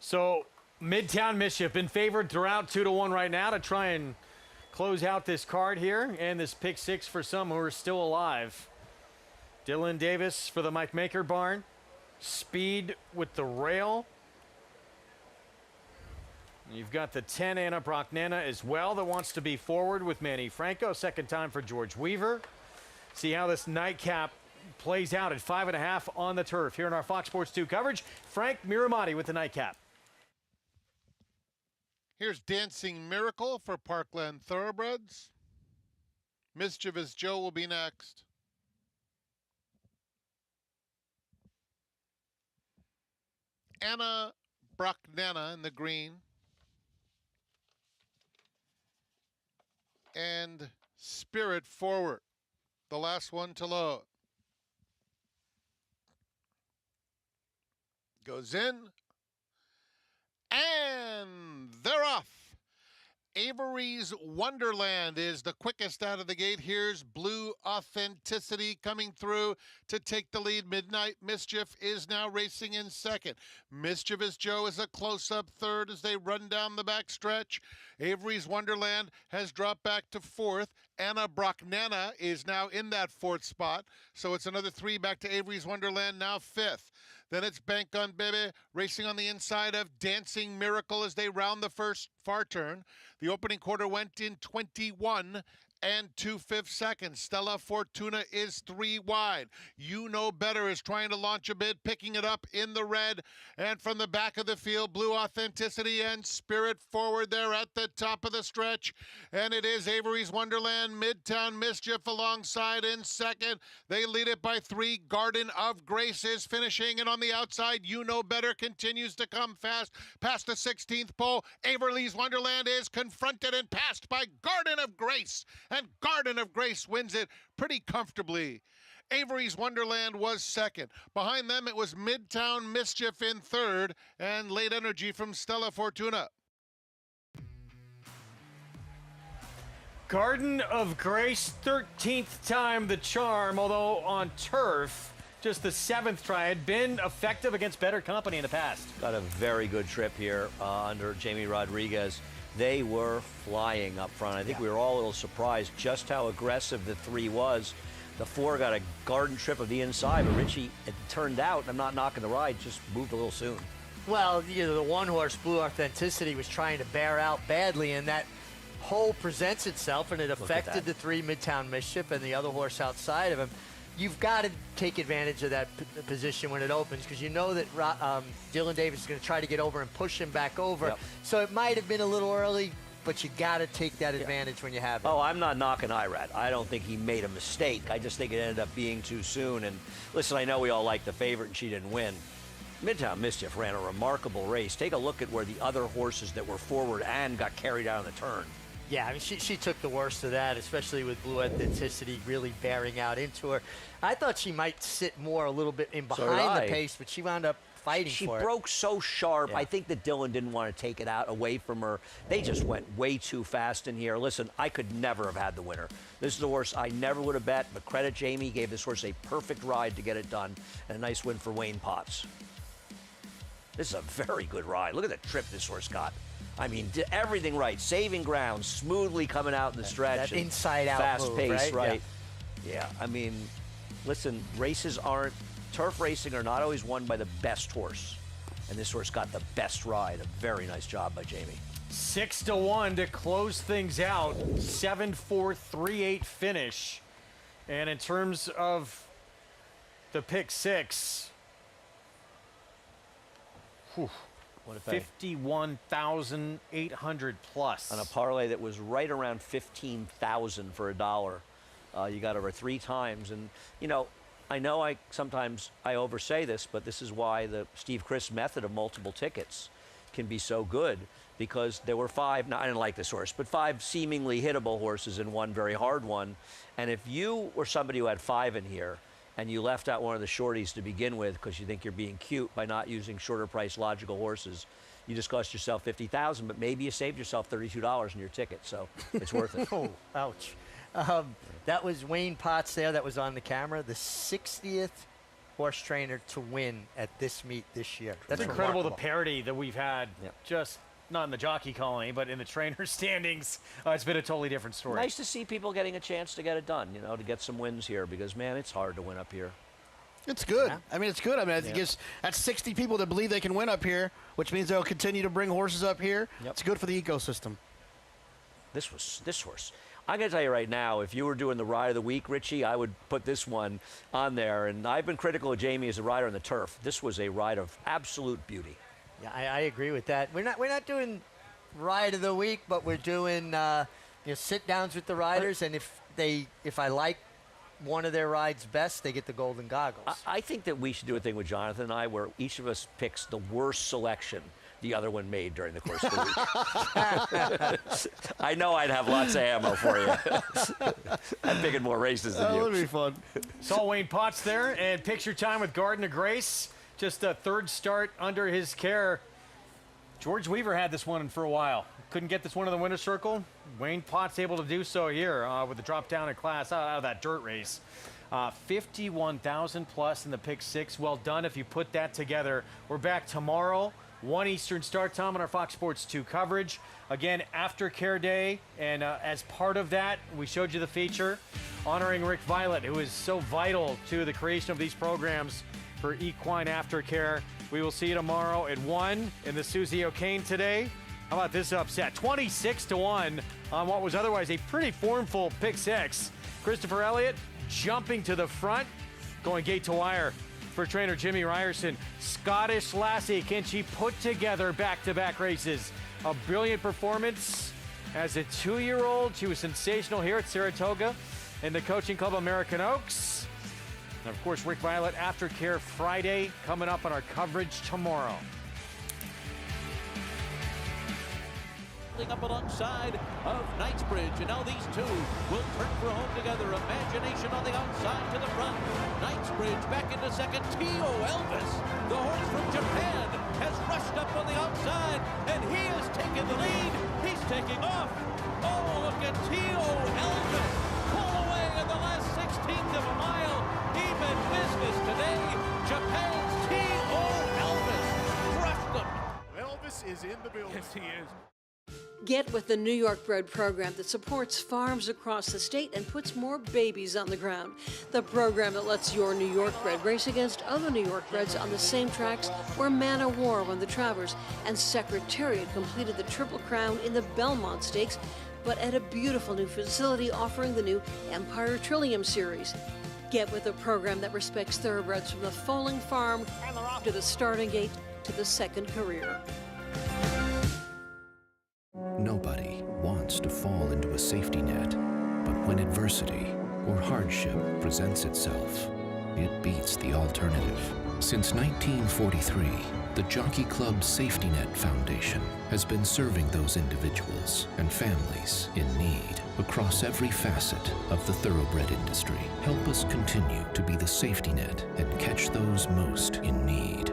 So Midtown Mischief been favored throughout 2-1 right now to try and close out this card here, and this pick 6 for some who are still alive. Dylan Davis for the Mike Maker barn. Speed with the rail. You've got the 10, Anna Brocknana, as well, that wants to be forward with Manny Franco. Second time for George Weaver. See how this nightcap plays out at 5.5 on the turf. Here in our Fox Sports 2 coverage, Frank Miramati with the nightcap. Here's Dancing Miracle for Parkland Thoroughbreds. Mischievous Joe will be next. Anna Brocknana in the green. And Spirit Forward, the last one to load. Goes in. And they're off. Avery's Wonderland is the quickest out of the gate. Here's Blue Authenticity coming through to take the lead. Midnight Mischief is now racing in second. Mischievous Joe is a close-up third as they run down the back stretch. Avery's Wonderland has dropped back to fourth. Anna Brocknana is now in that fourth spot. So it's another 3 back to Avery's Wonderland, now fifth. Then it's Bank on Bebe racing on the inside of Dancing Miracle as they round the first far turn. The opening quarter went in 21 and 2/5 seconds. Stella Fortuna is 3 wide. You Know Better is trying to launch a bid, picking it up in the red. And from the back of the field, Blue Authenticity and Spirit Forward there at the top of the stretch. And it is Avery's Wonderland, Midtown Mischief alongside in second. They lead it by 3. Garden of Grace is finishing. And on the outside, You Know Better continues to come fast past the 16th pole. Avery's Wonderland is confronted and passed by Garden of Grace. and Garden of Grace wins it pretty comfortably. Avery's Wonderland was second. Behind them, it was Midtown Mischief in third, and Late Energy from Stella Fortuna. Garden of Grace, 13th time the charm, although on turf, just the 7th try. Had been effective against better company in the past. Got a very good trip here under Jamie Rodriguez. They were flying up front. I think we were all a little surprised just how aggressive the 3 was. The 4 got a garden trip of the inside, but Richie, it turned out, I'm not knocking the ride, just moved a little soon. Well, the 1 horse, Blue Authenticity, was trying to bear out badly, and that hole presents itself, and it affected the 3 Midtown Mischief and the other horse outside of him. You've got to take advantage of that position when it opens, because you know that Dylan Davis is going to try to get over and push him back over. So it might have been a little early, but you got to take that advantage when you have it. Oh, I'm not knocking Irad. I don't think he made a mistake. I just think it ended up being too soon. And listen, I know we all like the favorite, and she didn't win. Midtown Mischief ran a remarkable race. Take a look at where the other horses that were forward and got carried out on the turn. Yeah, I mean, she took the worst of that, especially with Blue Authenticity really bearing out into her. I thought she might sit more a little bit in behind the pace, but she wound up fighting for it. She broke so sharp. I think that Dylan didn't want to take it out away from her. They just went way too fast in here. Listen, I could never have had the winner. This is a horse I never would have bet, but credit Jamie, gave this horse a perfect ride to get it done, and a nice win for Wayne Potts. This is a very good ride. Look at the trip this horse got. I mean, did everything right. Saving ground, smoothly coming out in the stretch. That inside-out fast move, pace, right? Yeah, I mean, listen, turf racing are not always won by the best horse. And this horse got the best ride. A very nice job by Jamie. 6-1 to close things out. 7-4, 3-8 finish. And in terms of the pick 6, whew. 51,800 plus. On a parlay that was right around 15,000 for $1. You got over 3 times. And, you know I sometimes I oversay this, but this is why the Steve Chris method of multiple tickets can be so good, because there were 5, I didn't like this horse, but 5 seemingly hittable horses and 1 very hard one. And if you were somebody who had 5 in here, and you left out one of the shorties to begin with because you think you're being cute by not using shorter price logical horses, you just cost yourself $50,000, but maybe you saved yourself $32 in your ticket, so it's worth it. Oh, ouch. That was Wayne Potts there that was on the camera, the 60th horse trainer to win at this meet this year. That's incredible, the parity that we've had, just not in the jockey colony, but in the trainer standings. It's been a totally different story. Nice to see people getting a chance to get it done, to get some wins here, because, man, it's hard to win up here. It's good. I mean, it's good. I mean, I think that's 60 people that believe they can win up here, which means they'll continue to bring horses up here. It's good for the ecosystem. This horse. I'm going to tell you right now, if you were doing the ride of the week, Richie, I would put this one on there. And I've been critical of Jamie as a rider on the turf. This was a ride of absolute beauty. Yeah, I agree with that. We're not doing ride of the week, but we're doing sit downs with the riders, and if I like one of their rides best, they get the golden goggles. I think that we should do a thing with Jonathan and I where each of us picks the worst selection the other one made during the course of the week. I know I'd have lots of ammo for you. I'm picking more races than you. That would be fun. Saw Wayne Potts there, and picture time with Garden of Grace. Just a 3rd start under his care. George Weaver had this one for a while. Couldn't get this one in the winner's circle. Wayne Potts able to do so here with the drop down in class out of that dirt race. 51,000 plus in the pick 6. Well done if you put that together. We're back tomorrow, 1 Eastern start time on our Fox Sports 2 coverage. Again, Aftercare Day, and as part of that, we showed you the feature honoring Rick Violet, who is so vital to the creation of these programs for equine aftercare. We will see you tomorrow at 1 in the Susie O'Kane today. How about this upset? 26-1 on what was otherwise a pretty formful pick 6. Christopher Elliott jumping to the front, going gate to wire for trainer Jimmy Ryerson. Scottish Lassie, can she put together back-to-back races? A brilliant performance as a 2-year-old. She was sensational here at Saratoga in the coaching club American Oaks. And of course, Rick Violet Aftercare Friday coming up on our coverage tomorrow. cycling up alongside of Knightsbridge. And now these two will turn for home together. Imagination on the outside to the front. Knightsbridge back into second. T.O. Elvis, the horse from Japan, has rushed up on the outside, and he has taken the lead. He's taking off. Oh, look at T.O. Elvis pull away in the last 16th of a mile. Even business today. Japan's T.O. Elvis crushed them. Elvis is in the building. Yes, he is. Get with the New York Bred program that supports farms across the state and puts more babies on the ground. The program that lets your New York Bred race against other New York Breds on the same tracks where Manor War won the Travers and Secretariat completed the Triple Crown in the Belmont Stakes, but at a beautiful new facility offering the new Empire Trillium Series. Get with a program that respects thoroughbreds from the foaling farm to the starting gate to the second career. Nobody wants to fall into a safety net, but when adversity or hardship presents itself, it beats the alternative. Since 1943, the Jockey Club Safety Net Foundation has been serving those individuals and families in need across every facet of the thoroughbred industry. Help us continue to be the safety net and catch those most in need.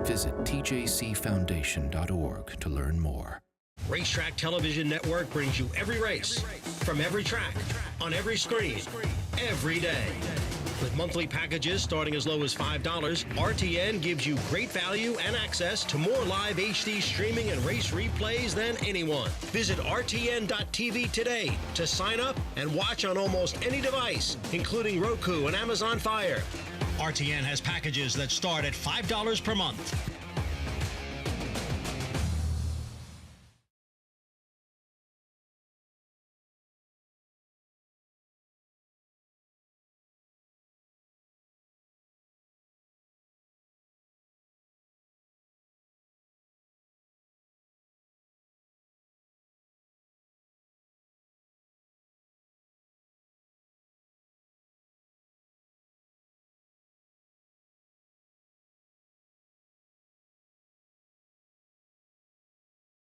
Visit tjcfoundation.org to learn more. Racetrack Television Network brings you every race, from every track, on every screen, every day. With monthly packages starting as low as $5, RTN gives you great value and access to more live HD streaming and race replays than anyone. Visit RTN.tv today to sign up and watch on almost any device, including Roku and Amazon Fire. RTN has packages that start at $5 per month.